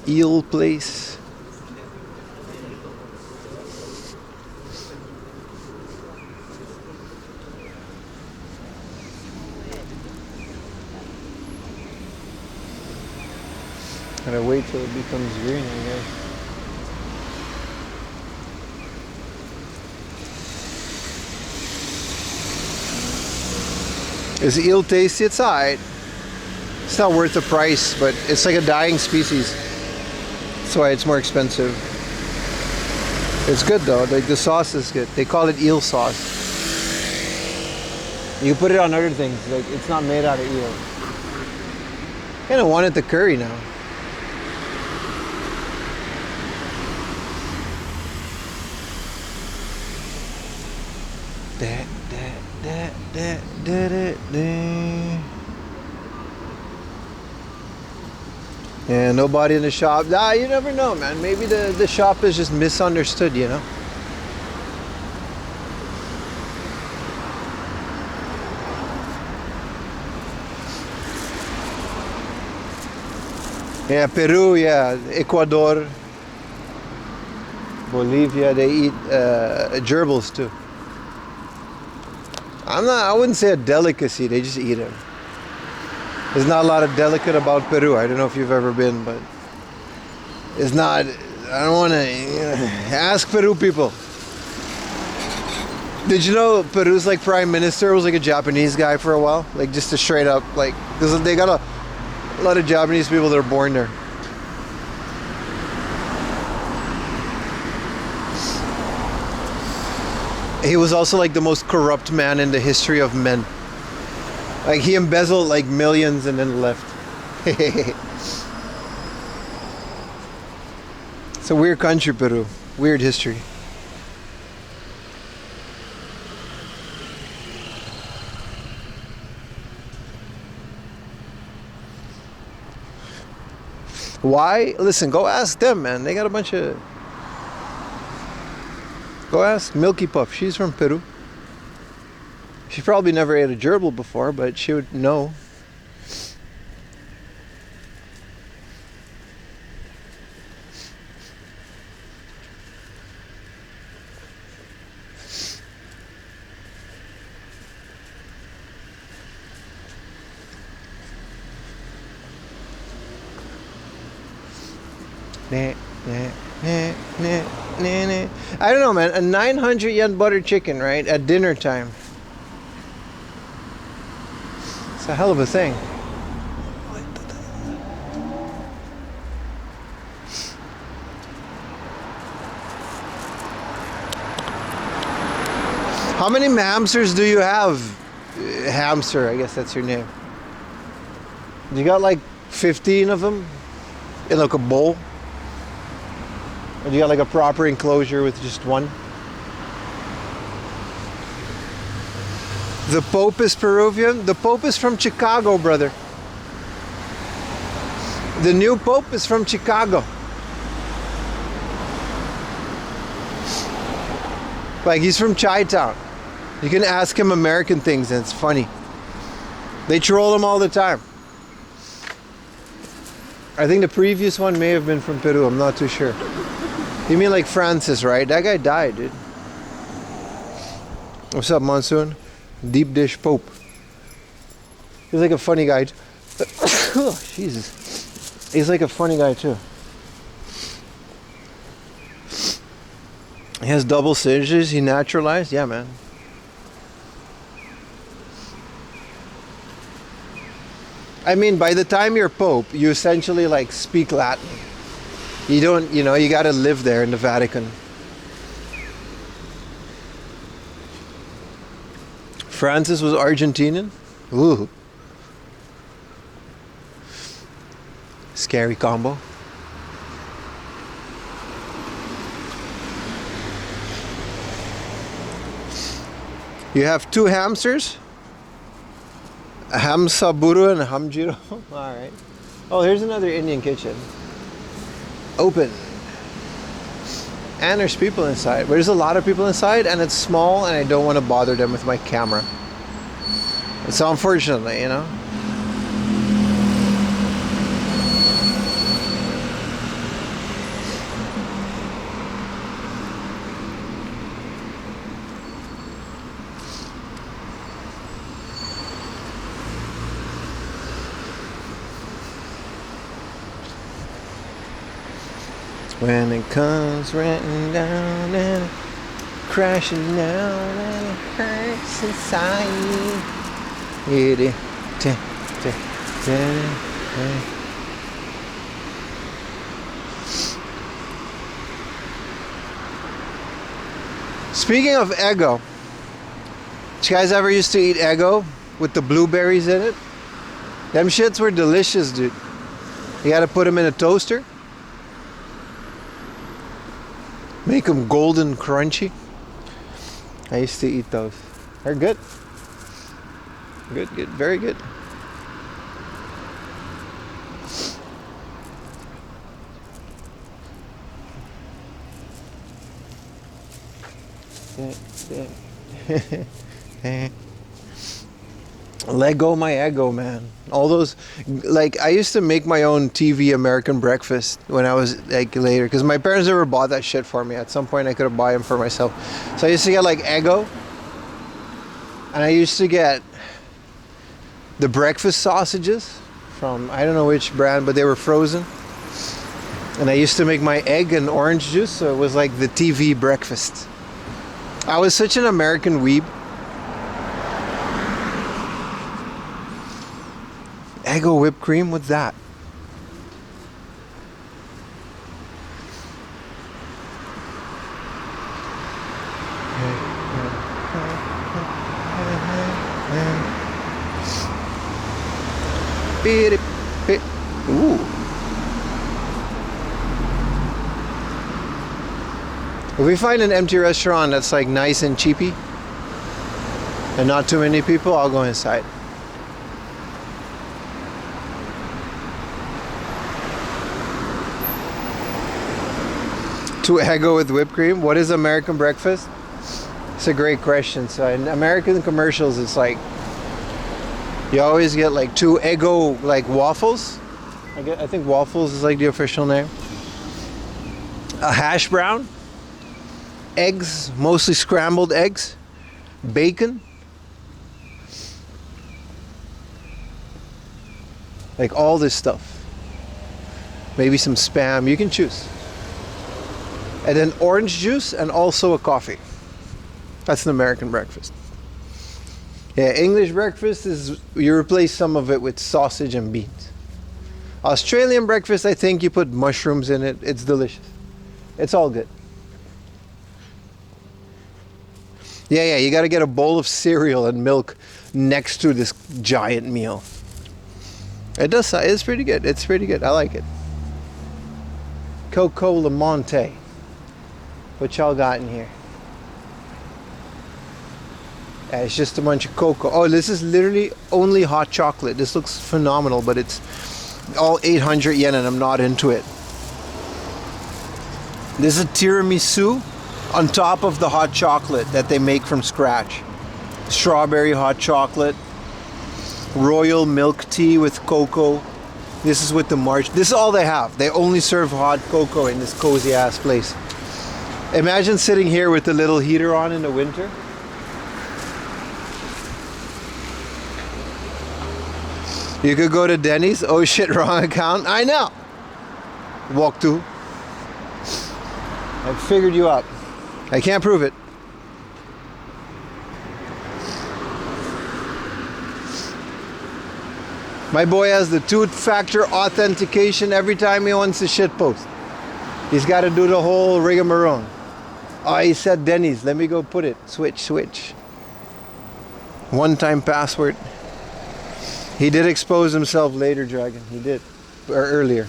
Speaker 1: Eel place. Gotta wait till it becomes green, I guess. Is eel tasty? It's alright. It's not worth the price, but it's like a dying species. That's why it's more expensive. It's good though, like the sauce is good. They call it eel sauce. You put it on other things, like it's not made out of eel. Kinda wanted the curry now. Yeah, nobody in the shop. Ah, you never know, man. Maybe the shop is just misunderstood, you know? Yeah, Peru, yeah, Ecuador, Bolivia, they eat gerbils too. I wouldn't say a delicacy, they just eat them. There's not a lot of delicate about Peru. I don't know if you've ever been, but it's not, I don't want to, ask Peru people. Did you know Peru's like prime minister was like a Japanese guy for a while? Like just a straight up, like, because they got a lot of Japanese people that are born there. He was also like the most corrupt man in the history of men. Like he embezzled like millions and then left. It's a weird country, Peru. Weird history. Why? Listen, go ask them, man. They got a bunch of... Go ask Milky Puff. She's from Peru. She probably never ate a gerbil before, but she would know. I don't know, man. A 900 yen butter chicken, right? At dinner time. It's a hell of a thing. How many hamsters do you have? Hamster, I guess that's your name. You got like 15 of them in like a bowl? Or do you got like a proper enclosure with just one? The Pope is Peruvian? The Pope is from Chicago, brother. The new Pope is from Chicago. Like, he's from Chi-Town. You can ask him American things and it's funny. They troll him all the time. I think the previous one may have been from Peru, I'm not too sure. You mean like Francis, right? That guy died, dude. What's up, Monsoon? Deep dish Pope. He's like a funny guy. Oh, Jesus. He's like a funny guy too. He has double singes, he naturalized? Yeah, man. I mean, by the time you're Pope, you essentially like speak Latin. You don't, you know, you gotta live there in the Vatican. Francis was Argentinian? Ooh. Scary combo. You have two hamsters? A Hamsaburu and a Hamjiro. Alright. Oh, here's another Indian kitchen. Open. And there's people inside. But there's a lot of people inside and it's small and I don't want to bother them with my camera. So unfortunately, you know. When it comes running down and it crashes down and it hurts inside. Speaking of Eggo, did you guys ever used to eat Eggo with the blueberries in it? Them shits were delicious, dude. You gotta put them in a toaster. Make them golden crunchy. I used to eat those. They're good. Good, good, very good. Let go my ego, man. All those, like, I used to make my own TV American breakfast when I was like later, because my parents never bought that shit for me. At some point I could have bought them for myself. So I used to get like Eggo, and I used to get the breakfast sausages from, I don't know which brand, but they were frozen. And I used to make my egg and orange juice, so it was like the TV breakfast. I was such an American weeb. Eggo whipped cream, what's that? Ooh. If we find an empty restaurant that's like nice and cheapy and not too many people, I'll go inside. 2 Eggo with whipped cream. What is American breakfast? It's a great question. So in American commercials, it's like you always get like 2 Eggo like waffles. I think waffles is like the official name. A hash brown, eggs, mostly scrambled eggs, bacon, like all this stuff. Maybe some spam, you can choose. And then orange juice and also a coffee. That's an American breakfast. Yeah, English breakfast is you replace some of it with sausage and beans. Australian breakfast, I think you put mushrooms in it. It's delicious. It's all good. Yeah, you got to get a bowl of cereal and milk next to this giant meal. It's pretty good. It's pretty good. I like it. Coco Lamonte. What y'all got in here? Yeah, it's just a bunch of cocoa. Oh, this is literally only hot chocolate. This looks phenomenal, but it's all 800 yen and I'm not into it. This is a tiramisu on top of the hot chocolate that they make from scratch. Strawberry hot chocolate, royal milk tea with cocoa. This is with the March. This is all they have. They only serve hot cocoa in this cozy ass place. Imagine sitting here with the little heater on in the winter. You could go to Denny's. Oh shit, wrong account. I know. Walk to. I figured you up. I can't prove it. My boy has the 2-factor authentication every time he wants to shitpost. He's got to do the whole rigmarole. Oh, he said Denny's. Let me go put it. Switch. 1-time password. He did expose himself later, Dragon. He did. Or earlier.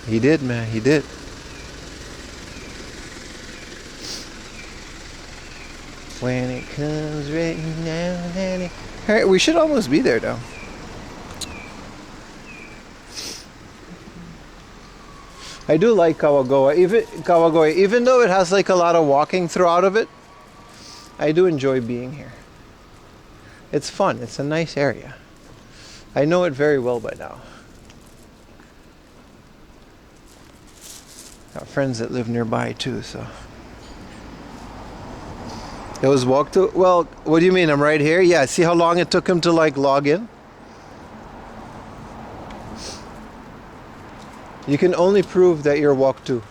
Speaker 1: He did, man. He did. When it comes right now, Danny. Alright, we should almost be there, though. I do like Kawagoe. Even though it has like a lot of walking throughout of it, I do enjoy being here. It's fun. It's a nice area. I know it very well by now. Got friends that live nearby too, so. It was walk to, well, what do you mean? I'm right here? Yeah, see how long it took him to like log in? You can only prove that you're walk to.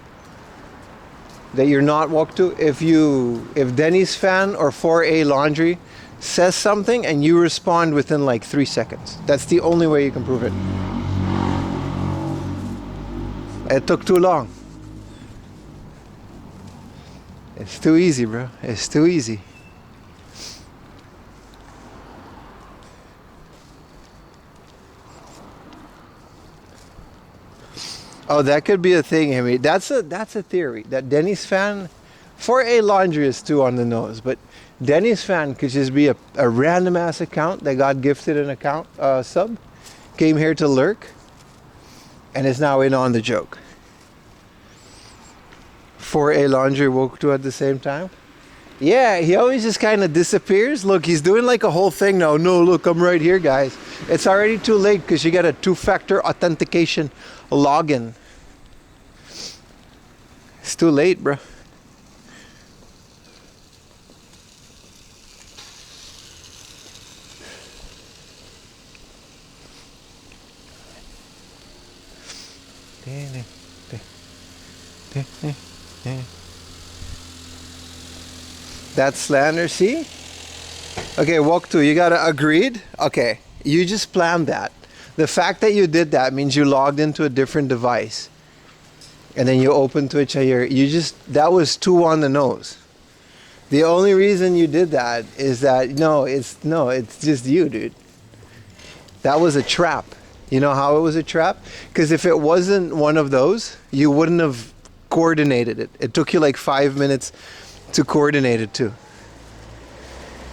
Speaker 1: That you're not walk to if Denny's fan or 4A Laundry says something and you respond within like 3 seconds. That's the only way you can prove it. It took too long. It's too easy, bro. It's too easy. Oh, that could be a thing, Hemi. That's a theory. That Denny's fan, 4A Laundry is too on the nose, but Denny's fan could just be a random ass account that got gifted an account sub, came here to lurk, and is now in on the joke. 4A Laundry woke to at the same time. Yeah, he always just kind of disappears. Look, he's doing like a whole thing now. No, look, I'm right here, guys. It's already too late because you get a 2-factor authentication login. It's too late, bro. That's slander, see? Okay, walk to, you gotta agreed? Okay, you just planned that. The fact that you did that means you logged into a different device. And then you opened Twitch here. That was too on the nose. The only reason you did that is that, it's just you, dude. That was a trap. You know how it was a trap? Because if it wasn't one of those, you wouldn't have coordinated it. It took you like 5 minutes to coordinate it too.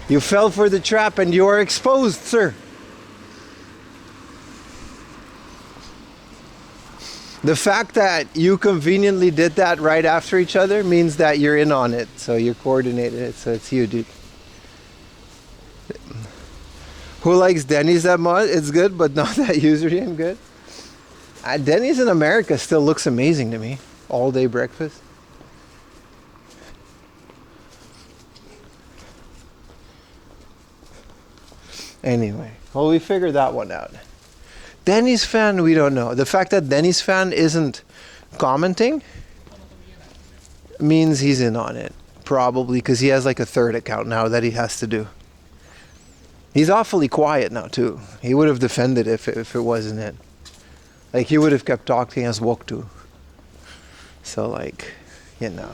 Speaker 1: You fell for the trap and you are exposed, sir. The fact that you conveniently did that right after each other means that you're in on it. So you're coordinated it. So it's you, dude. Who likes Denny's that much? It's good, but not that username good. Denny's in America still looks amazing to me. All day breakfast. Anyway, well, we figured that one out. Denny's fan, we don't know. The fact that Denny's fan isn't commenting means he's in on it. Probably because he has like a third account now that he has to do. He's awfully quiet now too. He would have defended if it wasn't it. Like he would have kept talking as Woktu. So like, you know.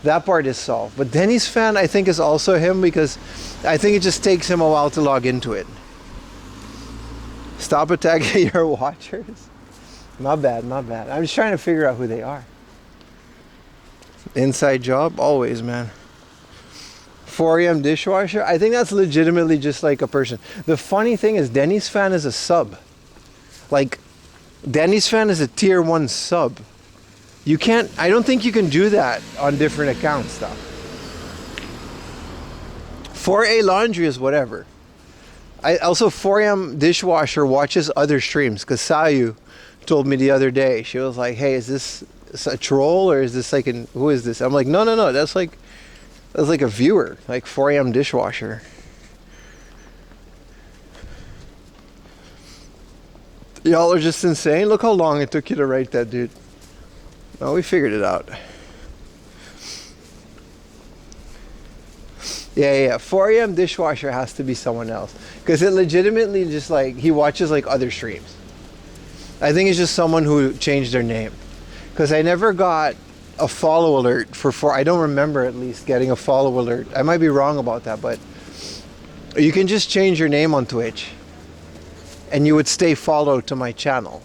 Speaker 1: That part is solved. But Denny's fan I think is also him because I think it just takes him a while to log into it. Stop attacking your watchers. My bad, my bad. I'm just trying to figure out who they are. Inside job? Always, man. 4 a.m. dishwasher? I think that's legitimately just like a person. The funny thing is Denny's fan is a sub. Like, Denny's fan is a tier 1 sub. You can't, I don't think you can do that on different accounts though. 4A laundry is whatever. I also 4am dishwasher watches other streams because Sayu told me the other day, she was like, hey, is this a troll or is this like who is this? I'm like, no, that's like a viewer, like 4am dishwasher. Y'all are just insane. Look how long it took you to write that, dude. Well, we figured it out. Yeah. 4 a.m. dishwasher has to be someone else. Because it legitimately just like, he watches like other streams. I think it's just someone who changed their name. Because I never got a follow alert for I don't remember at least getting a follow alert. I might be wrong about that, but you can just change your name on Twitch. And you would stay followed to my channel.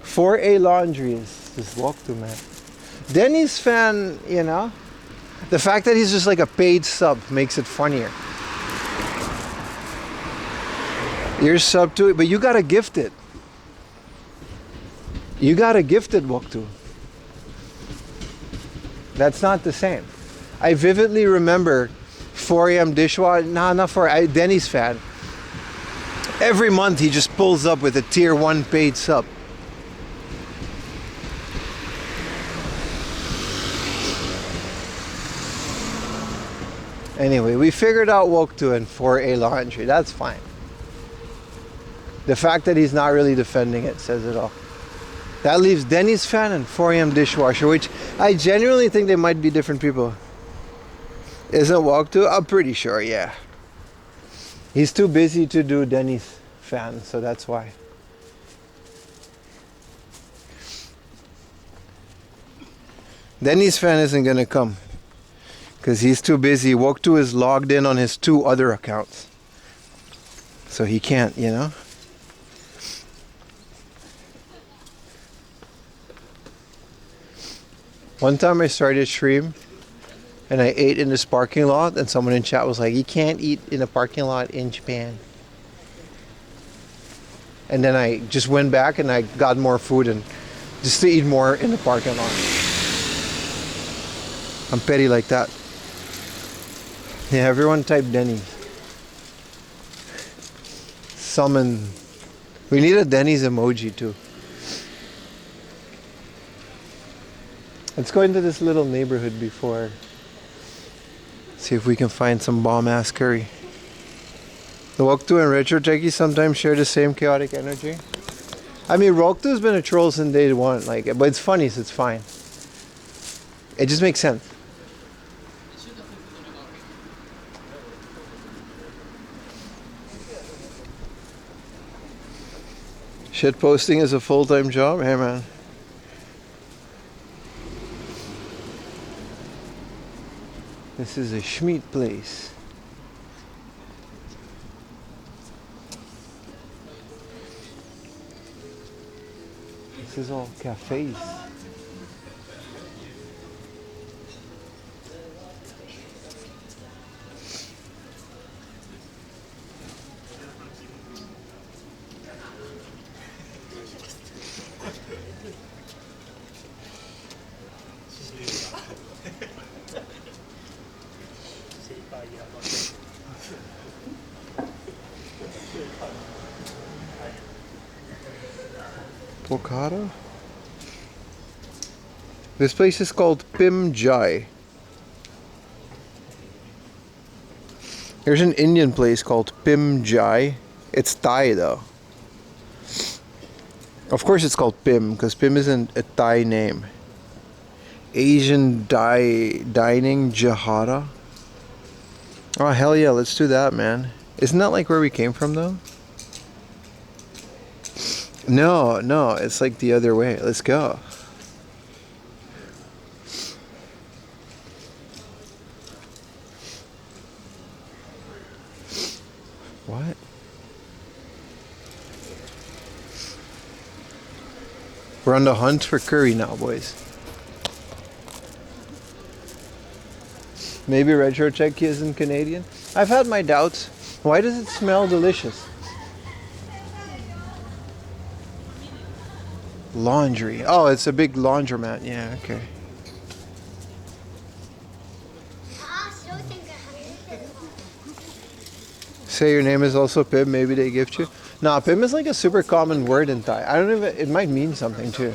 Speaker 1: 4A laundry is just walk to, man. Denny's fan, you know, the fact that he's just like a paid sub makes it funnier. You're sub to it, but you gotta gift it. You gotta gift it, Woktu. That's not the same. I vividly remember 4am dishwasher, not 4 Denny's fan. Every month he just pulls up with a tier 1 paid sub. Anyway, we figured out Woktu and 4A laundry. That's fine. The fact that he's not really defending it says it all. That leaves Denny's fan and 4am dishwasher, which I genuinely think they might be different people. Isn't Woktu? I'm pretty sure, yeah. He's too busy to do Denny's fan, so that's why. Denny's fan isn't gonna come. Because he's too busy. Woktu is logged in on his 2 other accounts. So he can't, you know? One time I started stream and I ate in this parking lot and someone in chat was like, you can't eat in a parking lot in Japan. And then I just went back and I got more food and just to eat more in the parking lot. I'm petty like that. Yeah, everyone type Denny's. Summon. We need a Denny's emoji too. Let's go into this little neighborhood before. See if we can find some bomb-ass curry. The Woktu and Retro Techie sometimes share the same chaotic energy. I mean, Woktu's been a troll since day 1, like, but it's funny, so it's fine. It just makes sense. Shit posting is a full-time job? Hey, man. This is a Schmeat place. This is all cafes. Okada? This place is called Pim Jai. Here's an Indian place called Pim Jai. It's Thai though. Of course it's called Pim because Pim isn't a Thai name. Asian dining Jahara. Oh hell yeah, let's do that, man. Isn't that like where we came from though? No, it's like the other way. Let's go. What? We're on the hunt for curry now, boys. Maybe Retro Czech isn't Canadian? I've had my doubts. Why does it smell delicious? Laundry. Oh, it's a big laundromat. Yeah, okay. Say your name is also Pim, maybe they gift you. Nah, Pim is like a super common word in Thai. I don't know if it might mean something too.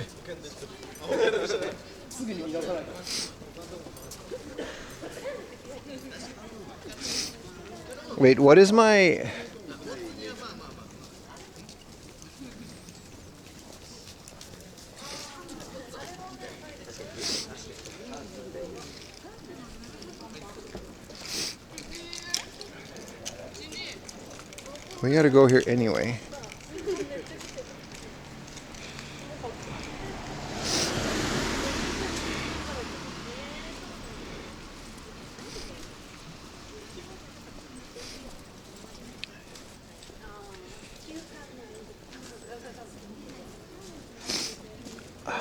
Speaker 1: Wait, what is my... We gotta go here anyway.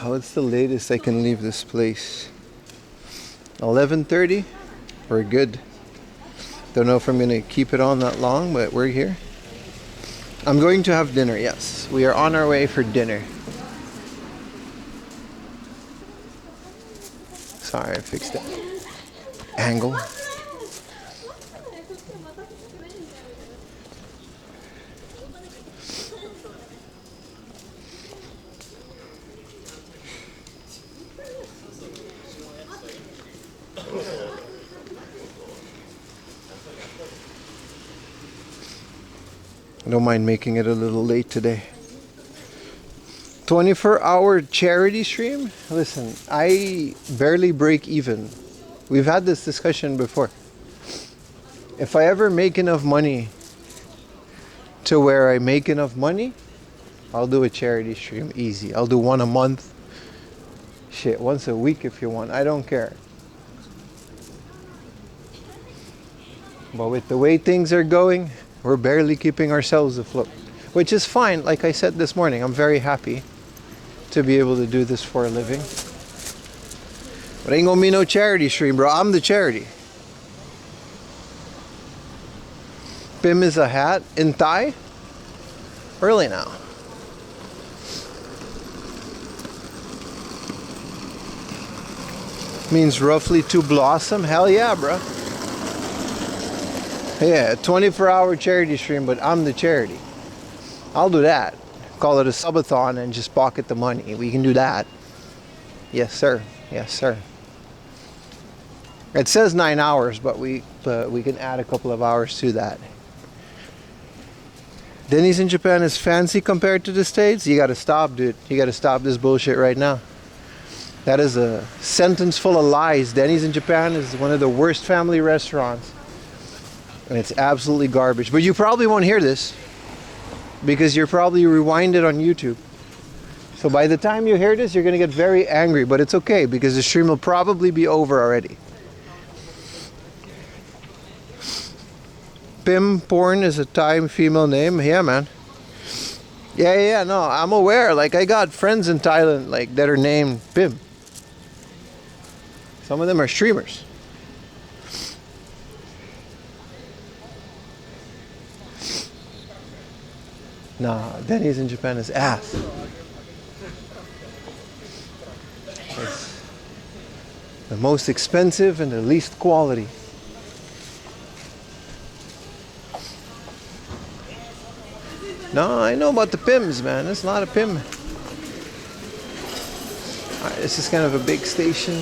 Speaker 1: What's the latest I can leave this place? 11:30? We're good. Don't know if I'm gonna keep it on that long, but we're here. I'm going to have dinner, yes. We are on our way for dinner. Sorry, I fixed that angle. I don't mind making it a little late today. 24-hour charity stream? Listen, I barely break even. We've had this discussion before. If I ever make enough money to where I make enough money, I'll do a charity stream easy. I'll do one a month. Shit, once a week if you want. I don't care. But with the way things are going, we're barely keeping ourselves afloat, which is fine. Like I said this morning, I'm very happy to be able to do this for a living. But ain't gonna be no charity stream, bro. I'm the charity. Pim is a hat in Thai? Early now. Means roughly to blossom. Hell yeah, bro. Yeah, 24-hour charity stream, but I'm the charity. I'll do that. Call it a subathon and just pocket the money. We can do that. Yes, sir. Yes, sir. It says 9 hours, but we can add a couple of hours to that. Denny's in Japan is fancy compared to the States? You gotta stop, dude. You gotta stop this bullshit right now. That is a sentence full of lies. Denny's in Japan is one of the worst family restaurants. And it's absolutely garbage. But you probably won't hear this because you're probably rewinded on YouTube. So by the time you hear this, you're going to get very angry. But it's okay because the stream will probably be over already. Pim Porn is a Thai female name. Yeah, man. Yeah, no, I'm aware. Like, I got friends in Thailand like that are named Pim. Some of them are streamers. Nah, Denny's in Japan is ass. It's the most expensive and the least quality. No, I know about the Pims, man. There's a lot of Pim. This is kind of a big station.